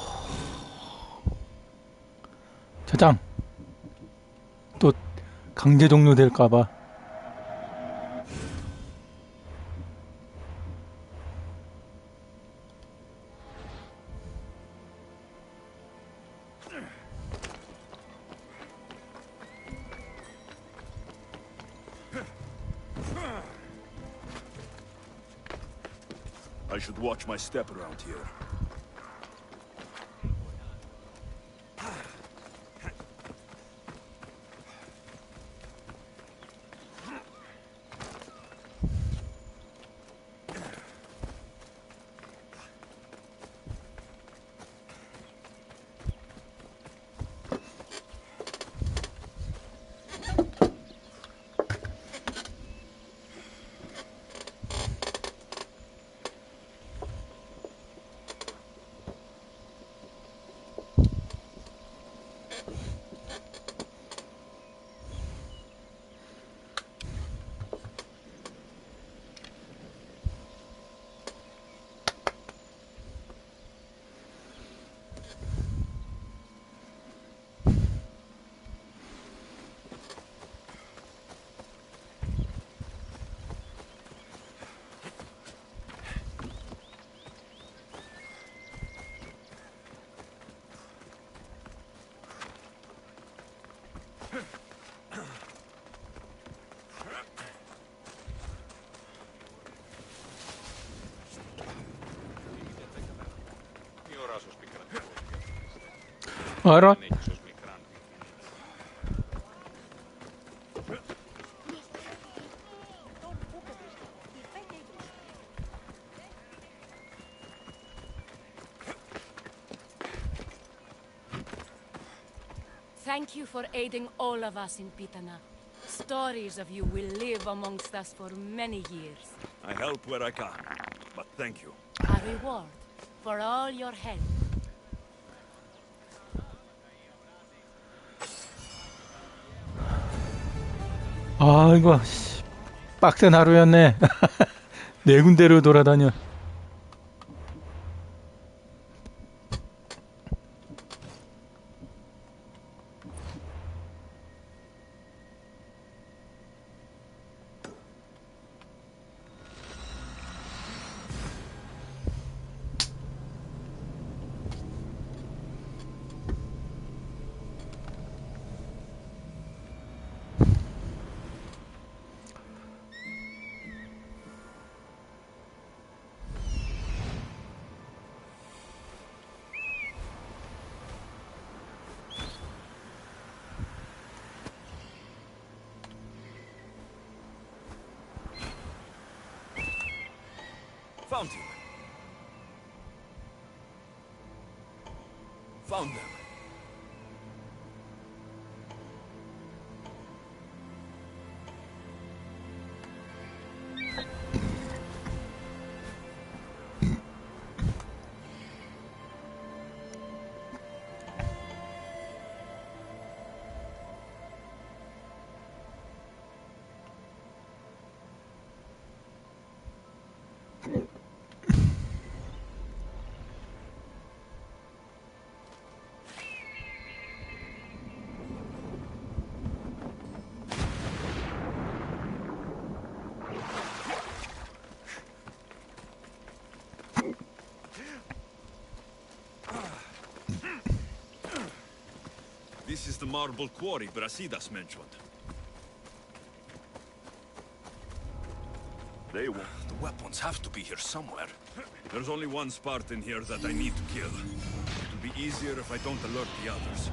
저장 또 강제 종료될까봐 I should watch my step around here. 알아? Thank you for aiding all of us in Pitana. Stories of you will live amongst us for many years. I help where I can, but thank you. A reward for all your help. 아이고, 빡센 하루였네. 네 군데로 돌아다녀. Found him. Found them. This is the marble quarry Brasidas mentioned. The weapons have to be here somewhere. There's only one Spartan here that I need to kill. It'll be easier if I don't alert the others.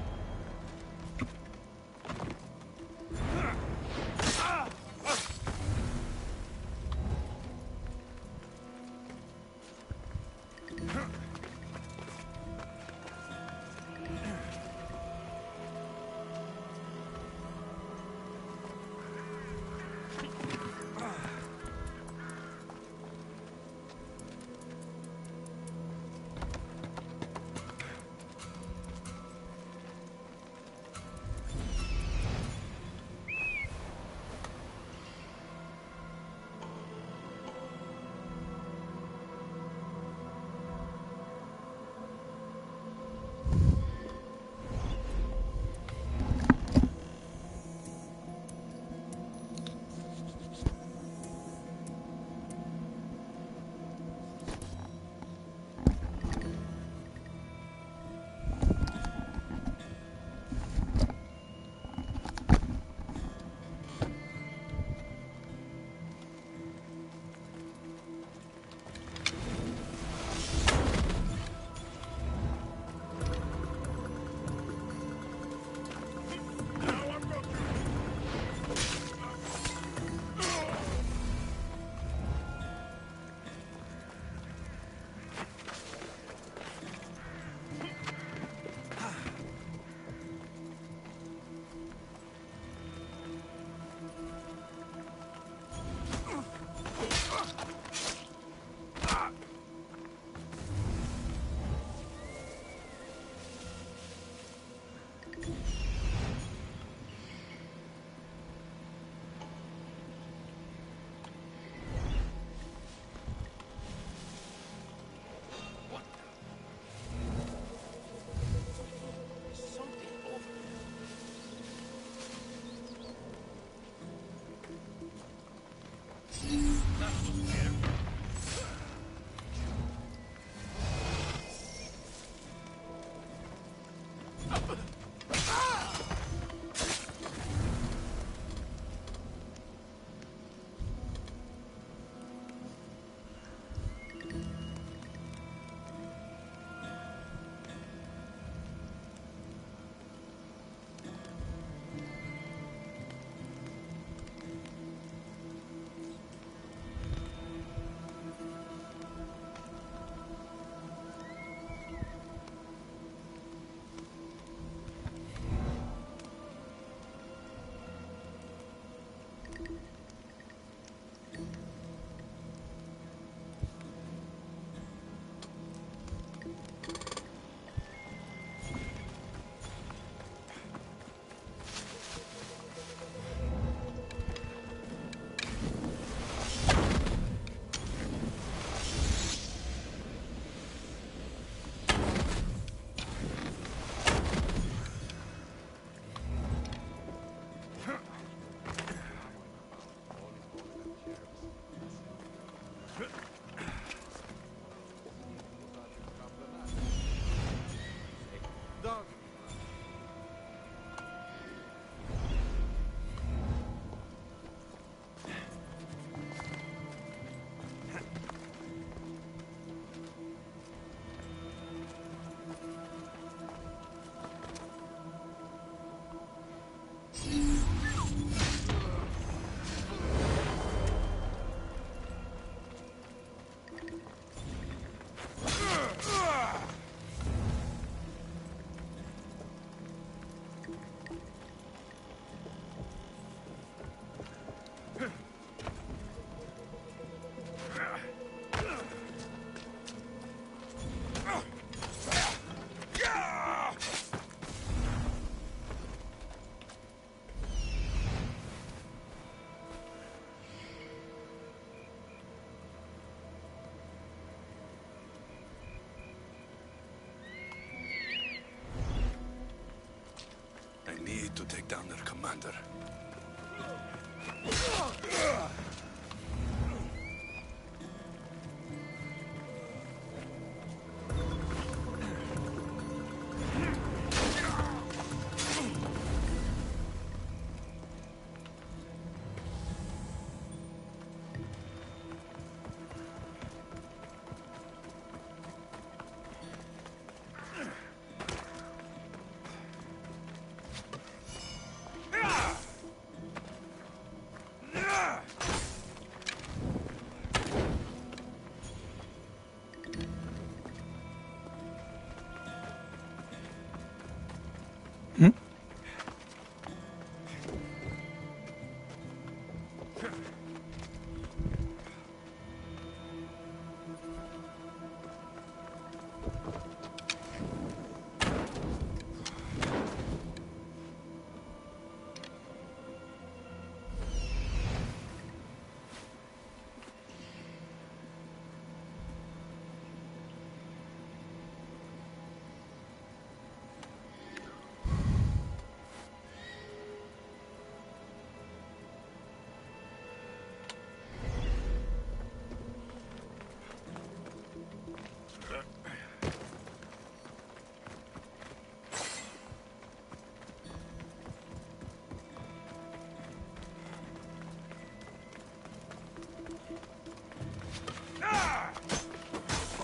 Take down their commander.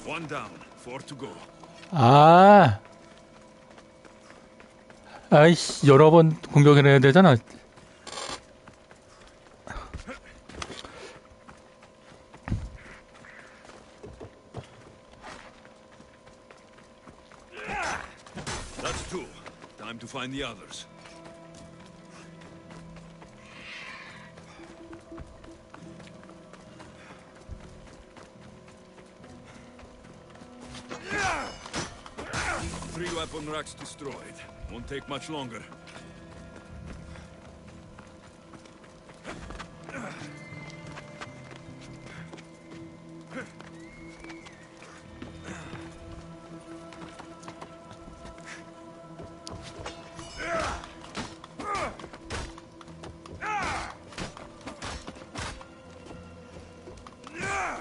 One down, 4 to go. 아, 아이씨, 여러 번 공격을 해야 되잖아. That's 2. Time to find the others. Weapon racks destroyed. Won't take much longer.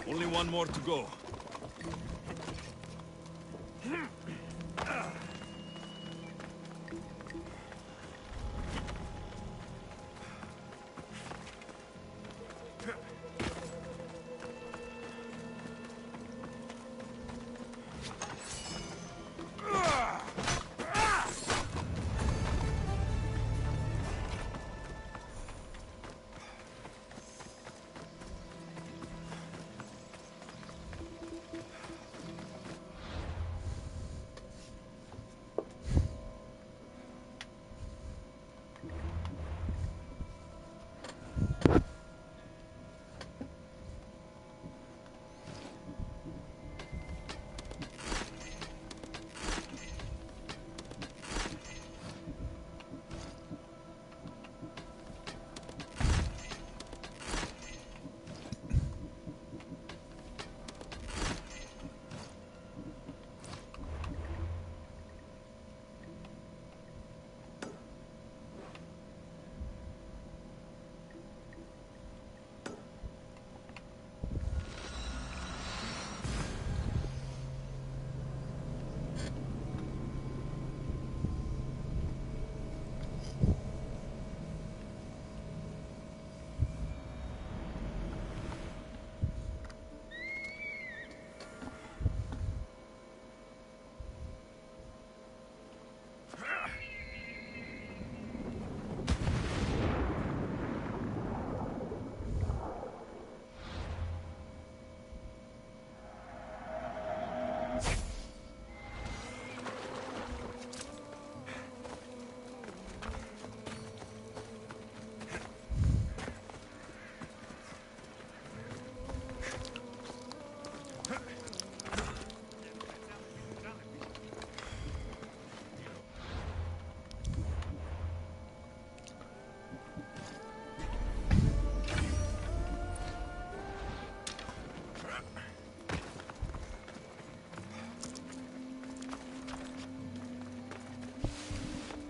Only one more to go.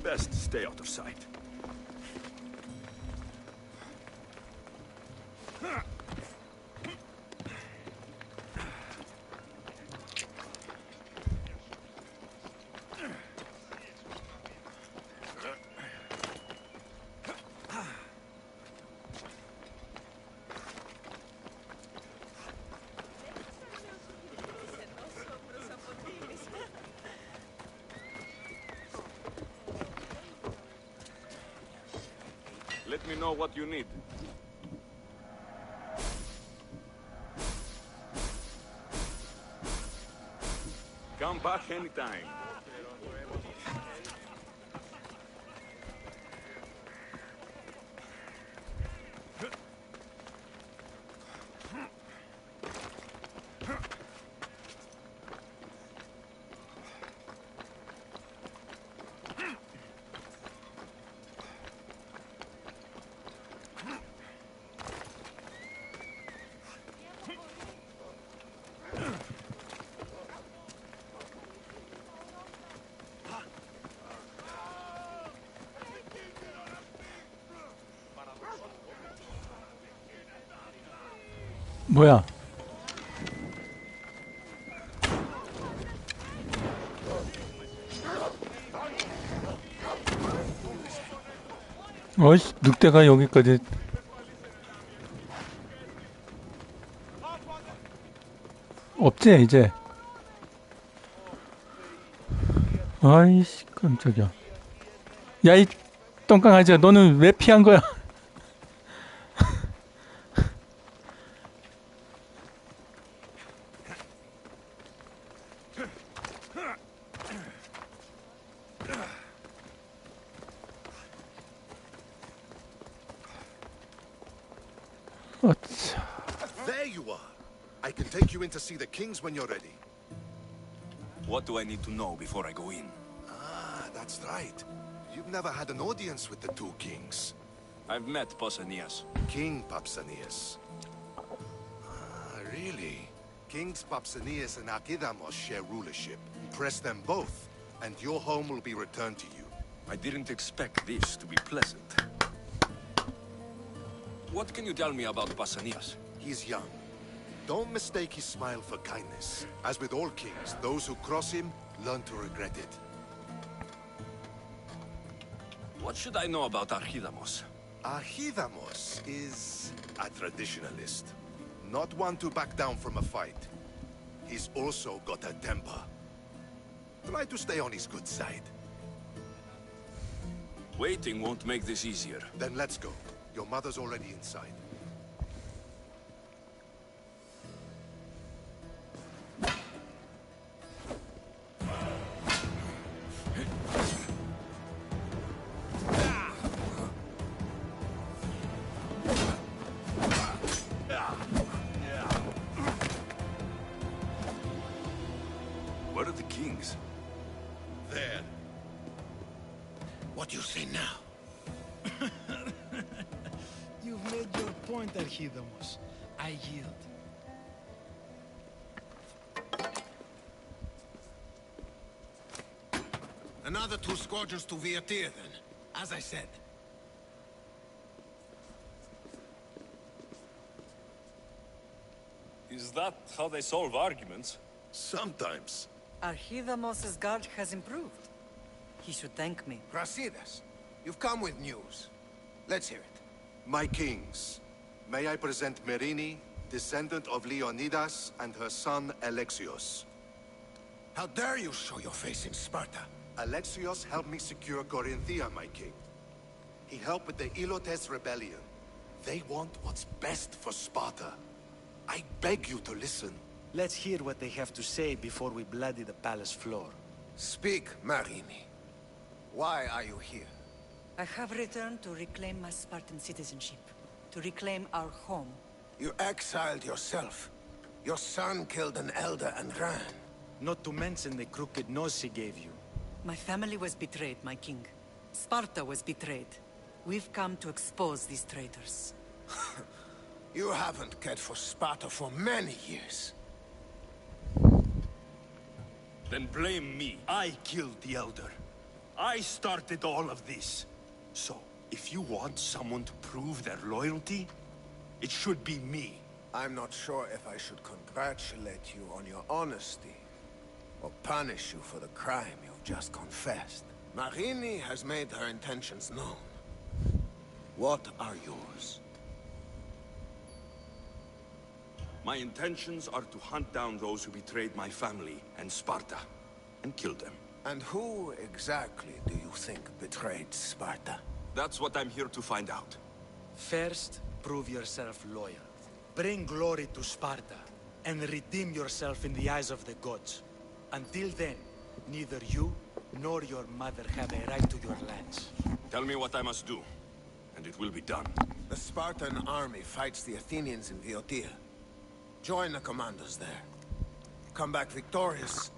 Best stay out of sight. Let me know what you need. Come back anytime. 뭐야? 어이씨, 늑대가 여기까지. 없지 이제. 아이씨 깜짝이야. 야 이 똥강아지야, 너는 왜 피한 거야? There you are. I can take you in to see the kings when you're ready. What do I need to know before I go in? Ah, that's right. You've never had an audience with the two kings. I've met Pausanias. King Pausanias. Ah, really? Kings Pausanias and Archidamos share rulership. Impress them both, and your home will be returned to you. I didn't expect this to be pleasant. What can you tell me about Pausanias? He's young. Don't mistake his smile for kindness. As with all kings, those who cross him learn to regret it. What should I know about Archidamos? Archidamos is a traditionalist. Not one to back down from a fight. He's also got a temper. Try to stay on his good side. Waiting won't make this easier. Then let's go. Your mother's already inside. Where are the kings? There. What do you say now? You've made your point, Archidamos. I yield. Another 2 squadrons to Viatir, then. As I said. Is that how they solve arguments? Sometimes. Archidamos's guard has improved. He should thank me. Brasidas, you've come with news. Let's hear it. My kings, may I present Merini, descendant of Leonidas, and her son Alexios. How dare you show your face in Sparta? Alexios helped me secure Corinthia, my king. He helped with the Ilotes rebellion. They want what's best for Sparta. I beg you to listen. Let's hear what they have to say before we bloody the palace floor. Speak, Marini. Why are you here? I have returned to reclaim my Spartan citizenship. To reclaim our home. You exiled yourself. Your son killed an elder and ran. Not to mention the crooked nose he gave you. My family was betrayed, my king. Sparta was betrayed. We've come to expose these traitors. You haven't cared for Sparta for many years. Then blame me. I killed the elder. I started all of this. So, if you want someone to prove their loyalty, It should be me. I'm not sure if I should congratulate you on your honesty, or punish you for the crime you've just confessed. Marini has made her intentions known. What are yours? My intentions are to hunt down those who betrayed my family and Sparta, and kill them. And who exactly do you think betrayed Sparta? That's what I'm here to find out. First, prove yourself loyal. Bring glory to Sparta, and redeem yourself in the eyes of the gods. Until then, neither you nor your mother have a right to your lands. Tell me what I must do, and it will be done. The Spartan army fights the Athenians in Boeotia. Join the commandos there. Come back victorious,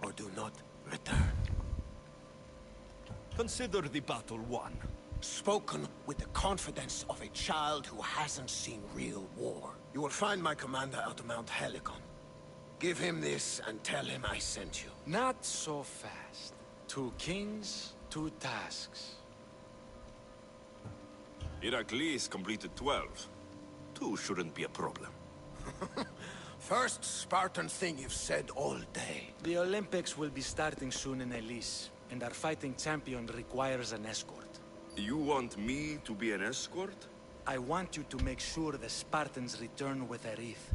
or do not return. Consider the battle won. Spoken with the confidence of a child who hasn't seen real war. You will find my commander out of Mount Helicon. Give him this and tell him I sent you. Not so fast. 2 kings, 2 tasks. Heracles completed 12. 2 shouldn't be a problem. First Spartan thing you've said all day. The Olympics will be starting soon in Elise, and our fighting champion requires an escort. You want me to be an escort? I want you to make sure the Spartans return with a wreath.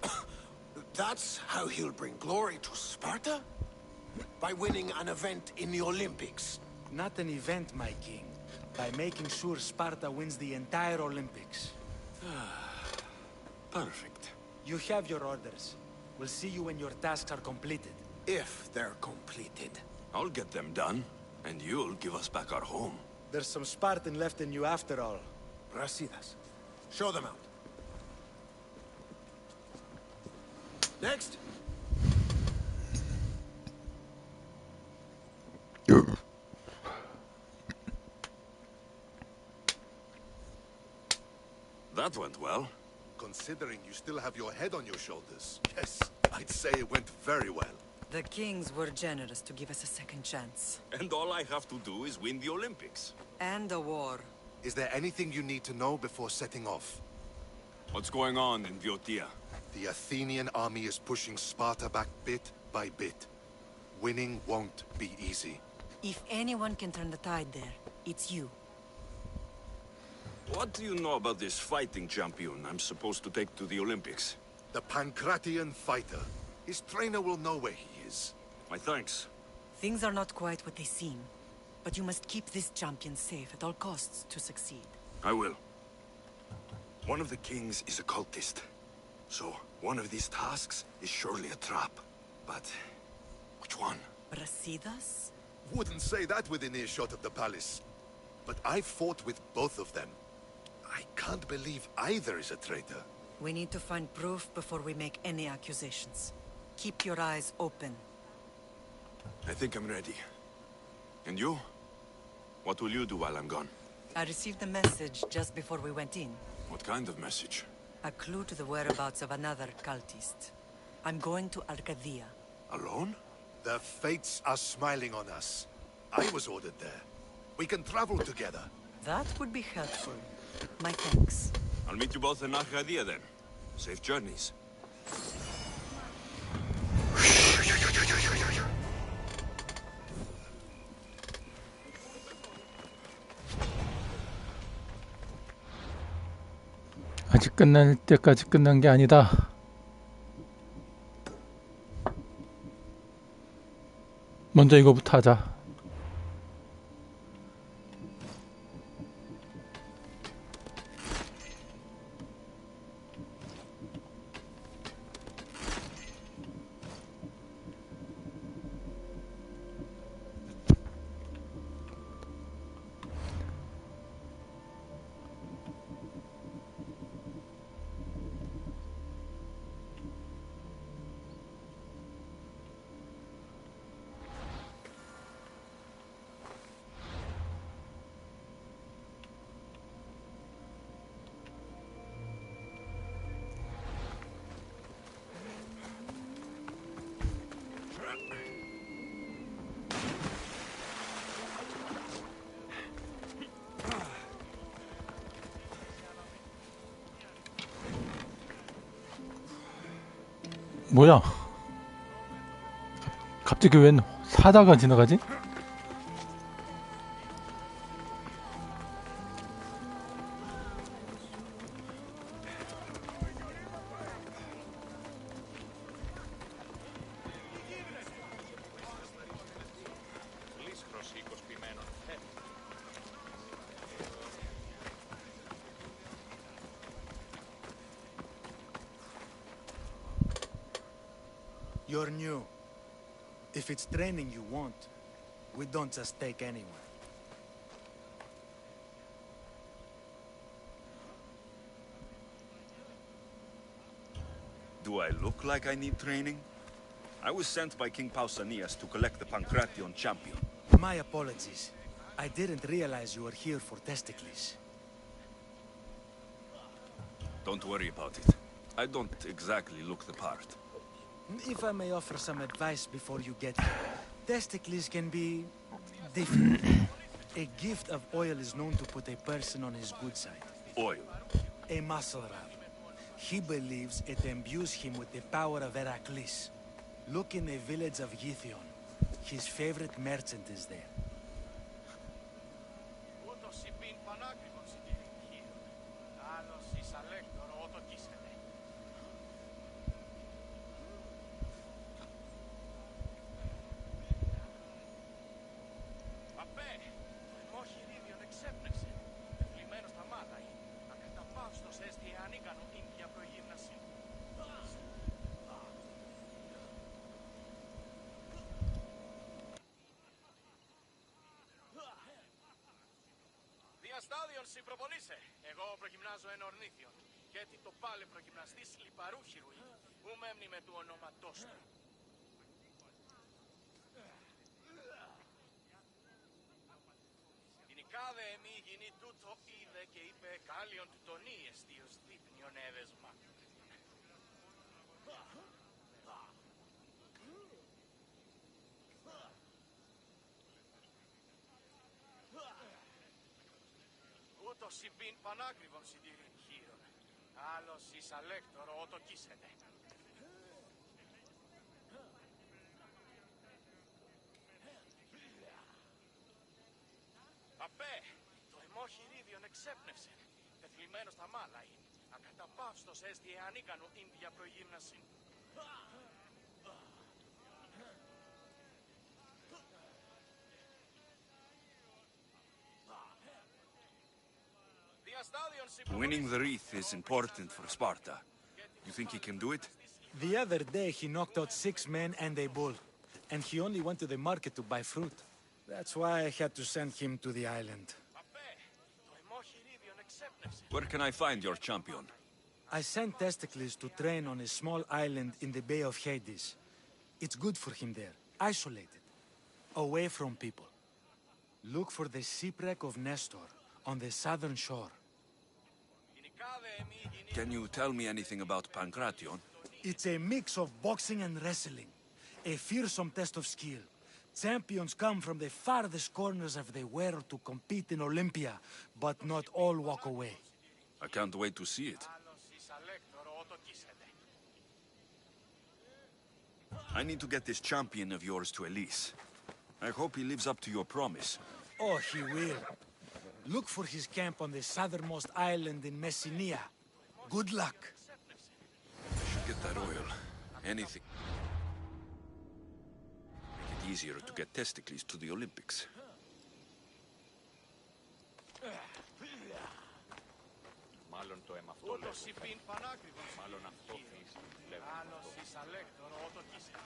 That's how he'll bring glory to Sparta? By winning an event in the Olympics? Not an event, my king. By making sure Sparta wins the entire Olympics. Perfect. You have your orders. We'll see you when your tasks are completed. If they're completed. I'll get them done, and you'll give us back our home. There's some Spartan left in you after all. Brasidas. Show them out. Next. That went well. Considering you still have your head on your shoulders, yes, I'd say it went very well. The kings were generous to give us a second chance. And all I have to do is win the Olympics. And a war. Is there anything you need to know before setting off? What's going on in Boeotia? The Athenian army is pushing Sparta back bit by bit. Winning won't be easy. If anyone can turn the tide there, it's you. What do you know about this fighting champion I'm supposed to take to the Olympics? The Pancratian fighter. His trainer will know where he is. My thanks. Things are not quite what they seem, but you must keep this champion safe at all costs to succeed. I will. One of the kings is a cultist. So, one of these tasks is surely a trap. But, which one? Brasidas? Wouldn't say that within earshot of the palace. But I've fought with both of them. I can't believe either is a traitor. We need to find proof before we make any accusations. Keep your eyes open. I think I'm ready. And you? What will you do while I'm gone? I received a message just before we went in. What kind of message? A clue to the whereabouts of another cultist. I'm going to Arcadia. Alone? The fates are smiling on us. I was ordered there. We can travel together. That would be helpful. My thanks. I'll meet you both in Arcadia then. Safe journeys. 아직 끝날 때까지 끝난 게 아니다. 먼저 이거부터 하자. 뭐야? 갑자기 웬 사다가 지나가지? You're new. If it's training you want, we don't just take anyone. Do I look like I need training? I was sent by King Pausanias to collect the Pancration champion. My apologies. I didn't realize you were here for Testicles. Don't worry about it. I don't exactly look the part. If I may offer some advice before you get here, Testicles can be different. A gift of oil is known to put a person on his good side. Oil? A muscle rub. He believes it imbues him with the power of Heracles. Look in the village of Githion. His favorite merchant is there. Στάδιον συμπροπολίσε. Εγώ προγυμνάζω εν ορνήθιον. Και τι το πάλε προγυμναστής λιπαρούχυρουι. Ου μέμνη με του ονόματός του. Την οικάδε εμεί γίνει τούτο είδε και είπε κάλιον του τονί εστίος δείπνιον έδεσμα. Ούτως συμπίν πανάκριβον συντηρήν χείρον. Άλλος εις αλέκτορο ότο κίσετε. Απέ, το αιμόχειρίδιον εξέπνευσε. Πεθλιμμένος τα μάλα είναι. Ακαταπαύστος έστι εανίκανο ίνδια προγύμνασιν. Winning the wreath is important for Sparta. You think he can do it? The other day he knocked out 6 men and a bull. And he only went to the market to buy fruit. That's why I had to send him to the island. Where can I find your champion? I sent Testicles to train on a small island in the Bay of Hades. It's good for him there, isolated, away from people. Look for the shipwreck of Nestor on the southern shore. Can you tell me anything about Pancration? It's a mix of boxing and wrestling. A fearsome test of skill. Champions come from the farthest corners of the world to compete in Olympia, but not all walk away. I can't wait to see it. I need to get this champion of yours to Elise. I hope he lives up to your promise. Oh, he will. Look for his camp on the southernmost island in Messenia. Good luck. I should get that oil. Anything. Make it easier to get Testicles to the Olympics. Μάλλον το αίμα αυτό λέω. Μάλλον αυτό θέλεις. Άλλος εις αλέκτορο ότο κίσετε.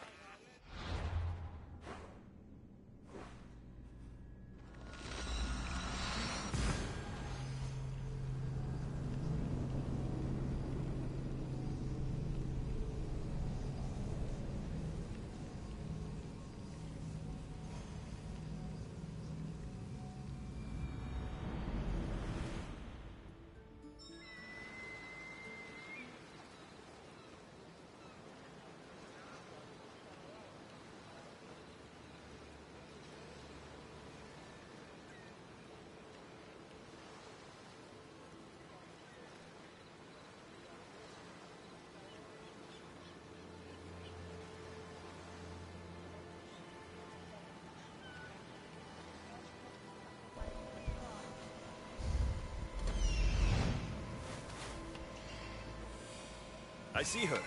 I see her.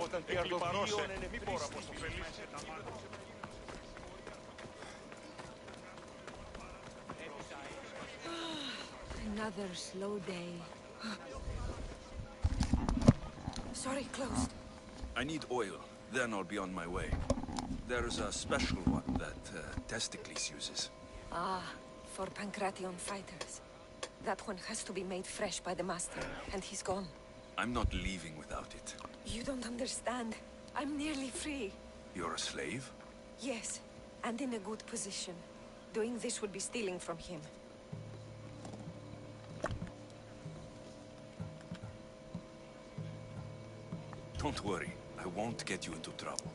Όταν τη αρδοποιείωνε, μη μπορώ από το φελίσσε τα μάτια. Another slow day. Sorry, closed. I need oil, then I'll be on my way. There's a special one that Testicles uses. Ah, for Pancration fighters. That one has to be made fresh by the master, and he's gone. I'm not leaving without it. You don't understand. I'm nearly free. You're a slave? Yes, and in a good position. Doing this would be stealing from him. Don't worry, I won't get you into trouble.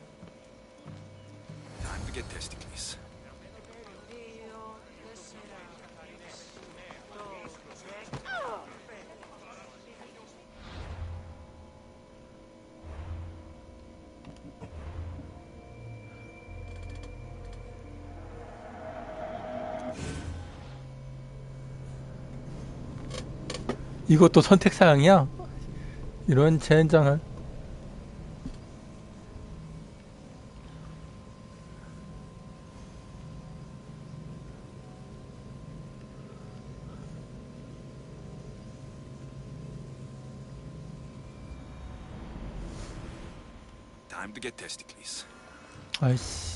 Time to get Testicles. 이것도 선택사항이야? 이런 젠장을. Time to get Testicles. 아이씨.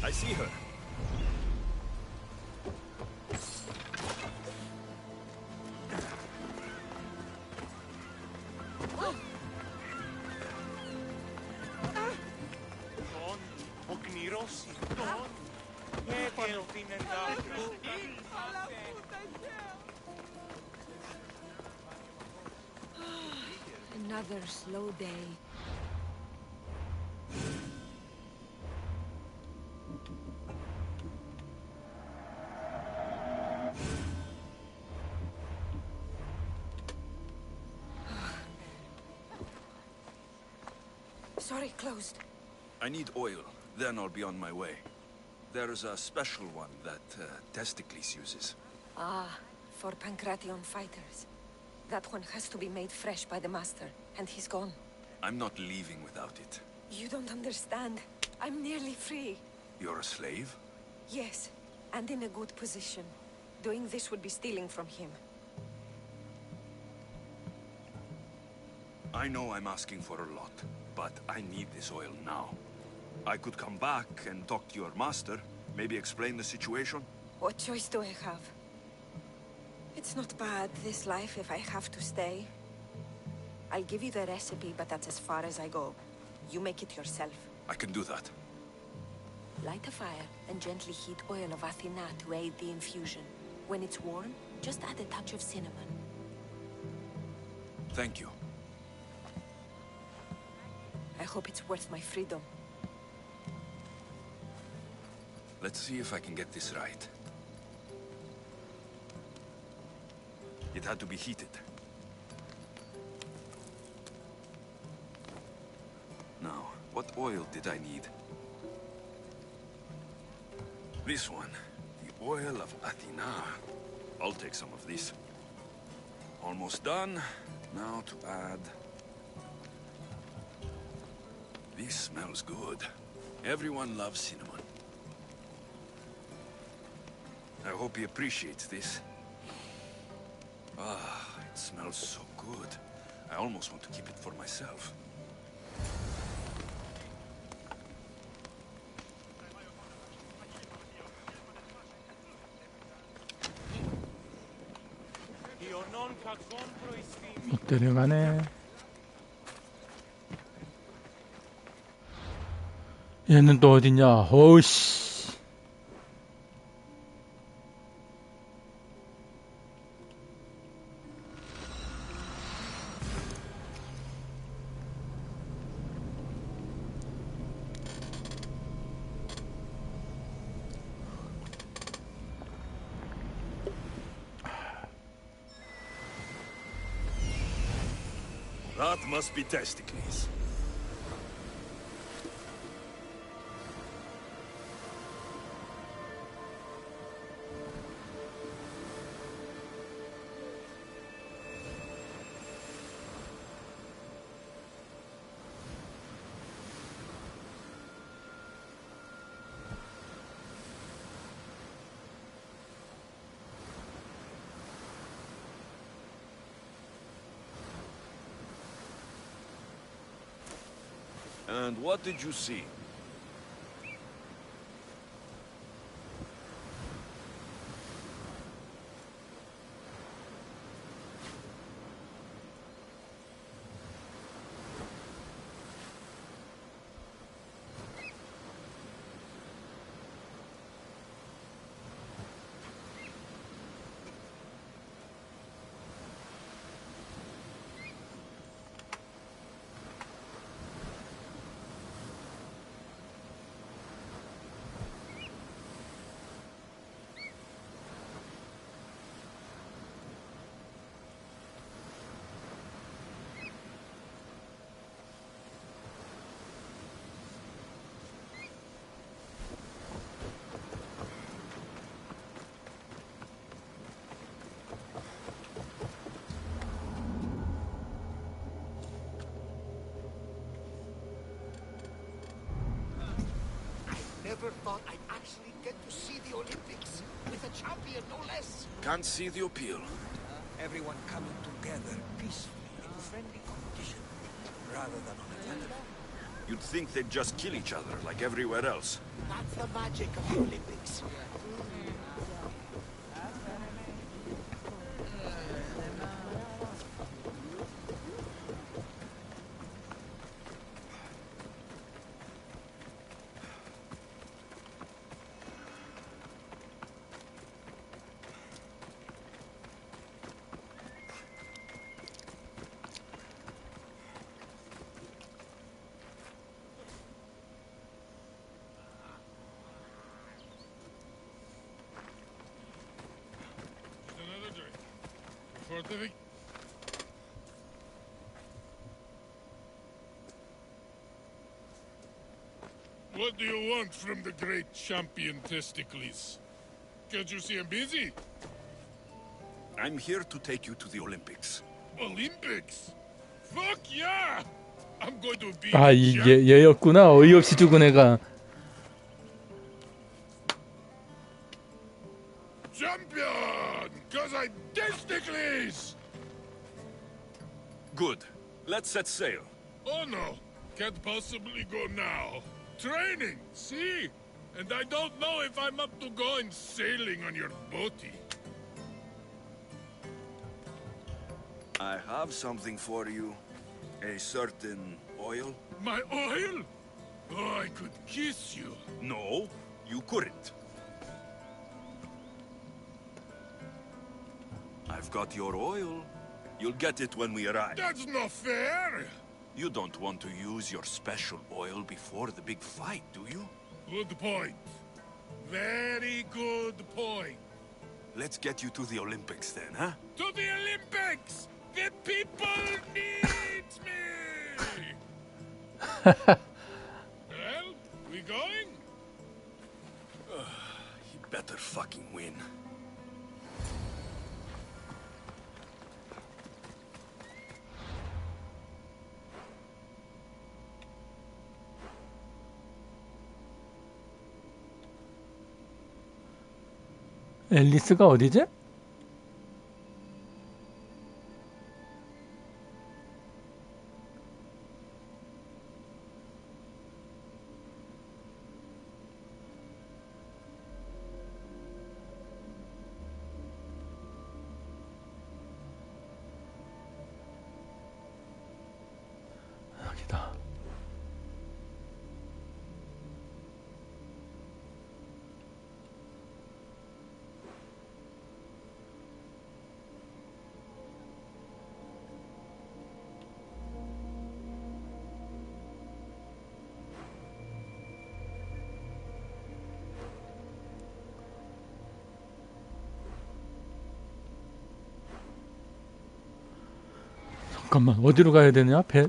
I see her. Another slow day. Sorry, closed. I need oil, then I'll be on my way. There's a special one that Testicles uses. Ah, for Pancration fighters. That one has to be made fresh by the master, and he's gone. I'm not leaving without it. You don't understand. I'm nearly free. You're a slave? Yes, and in a good position. Doing this would be stealing from him. I know I'm asking for a lot, but I need this oil now. I could come back and talk to your master, maybe explain the situation. What choice do I have? It's not bad, this life, if I have to stay. I'll give you the recipe, but that's as far as I go. You make it yourself. I can do that. Light a fire and gently heat oil of Athena to aid the infusion. When it's warm, just add a touch of cinnamon. Thank you. I hope it's worth my freedom. Let's see if I can get this right. It had to be heated. Now, what oil did I need? This one. The oil of Athena. I'll take some of this. Almost done. Now to add... This smells good. Everyone loves cinnamon. I hope he appreciates this. Ah, it smells so good. I almost want to keep it for myself. Ionon kakon 못 데려가네. 얘는 또 어디냐? 어우씨. That must be testicles. And what did you see? Never thought I'd actually get to see the Olympics with a champion, no less. Can't see the appeal. Everyone coming together peacefully in friendly competition, rather than on a battlefield. You'd think they'd just kill each other like everywhere else. That's the magic of the Olympics. What do you want from the great champion Testicles? Can't you see I'm busy? I'm here to take you to the Olympics. Olympics? Fuck yeah! I'm going to be 아, 얘였구나. 어이없이 죽은 애가. champion! Cause I'm Testicles! Good. Let's set sail. Oh no, can't possibly go now. Training, see? And I don't know if I'm up to going sailing on your boaty. I have something for you. A certain oil. My oil? Oh, I could kiss you. No, you couldn't. I've got your oil. You'll get it when we arrive. That's not fair! You don't want to use your special oil before the big fight, do you? Good point. Very good point. Let's get you to the Olympics then, huh? To the Olympics! The people need me! Well, we going? He better fucking win. 앨리스가 어디지? 잠깐만, 어디로 가야 되냐? 배...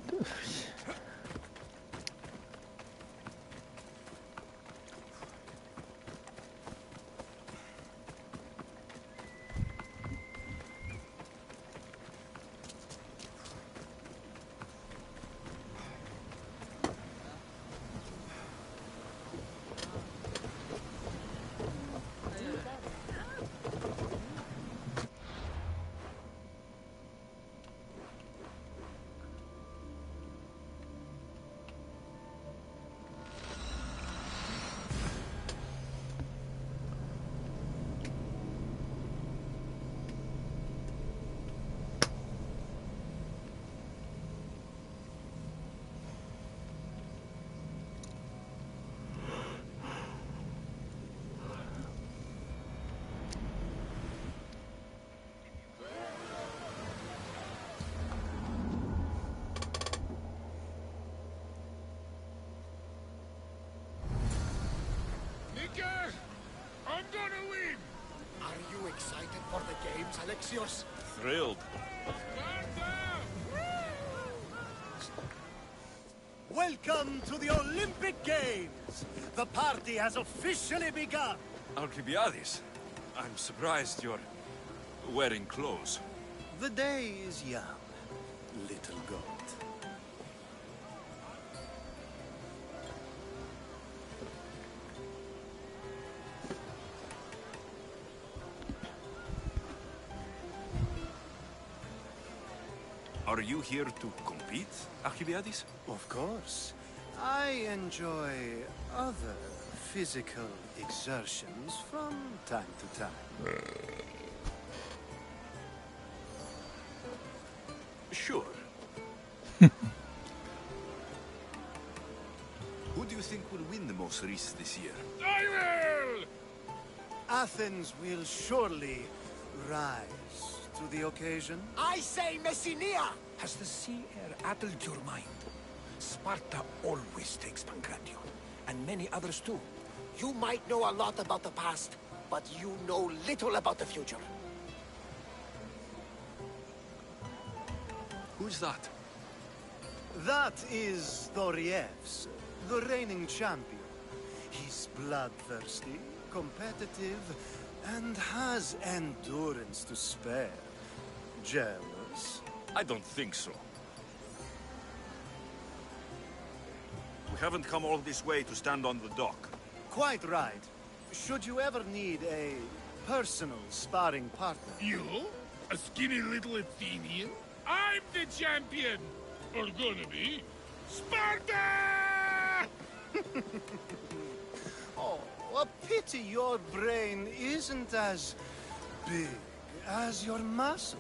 I'm gonna win! Are you excited for the games, Alexios? Thrilled. Welcome to the Olympic Games! The party has officially begun! Alcibiades, I'm surprised you're wearing clothes. The day is young, little goat. Are you here to compete, Alcibiades? Of course. I enjoy other physical exertions from time to time. Sure. Who do you think will win the most race this year? I will! Athens will surely rise to the occasion. I say Messinia! Has the sea air addled your mind? Sparta always takes Pancration, and many others too. You might know a lot about the past, but you know little about the future. Who's that? That is Thorievs, the reigning champion. He's bloodthirsty, competitive, and has endurance to spare. Jealous? I don't think so. We haven't come all this way to stand on the dock. Quite right. Should you ever need a personal sparring partner? You? A skinny little Athenian? I'm the champion! Or gonna be. Sparta! Oh, a pity your brain isn't as big as your muscles.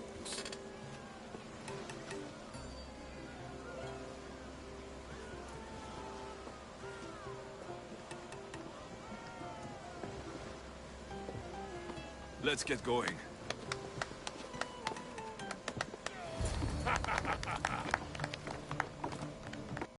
Let's get going.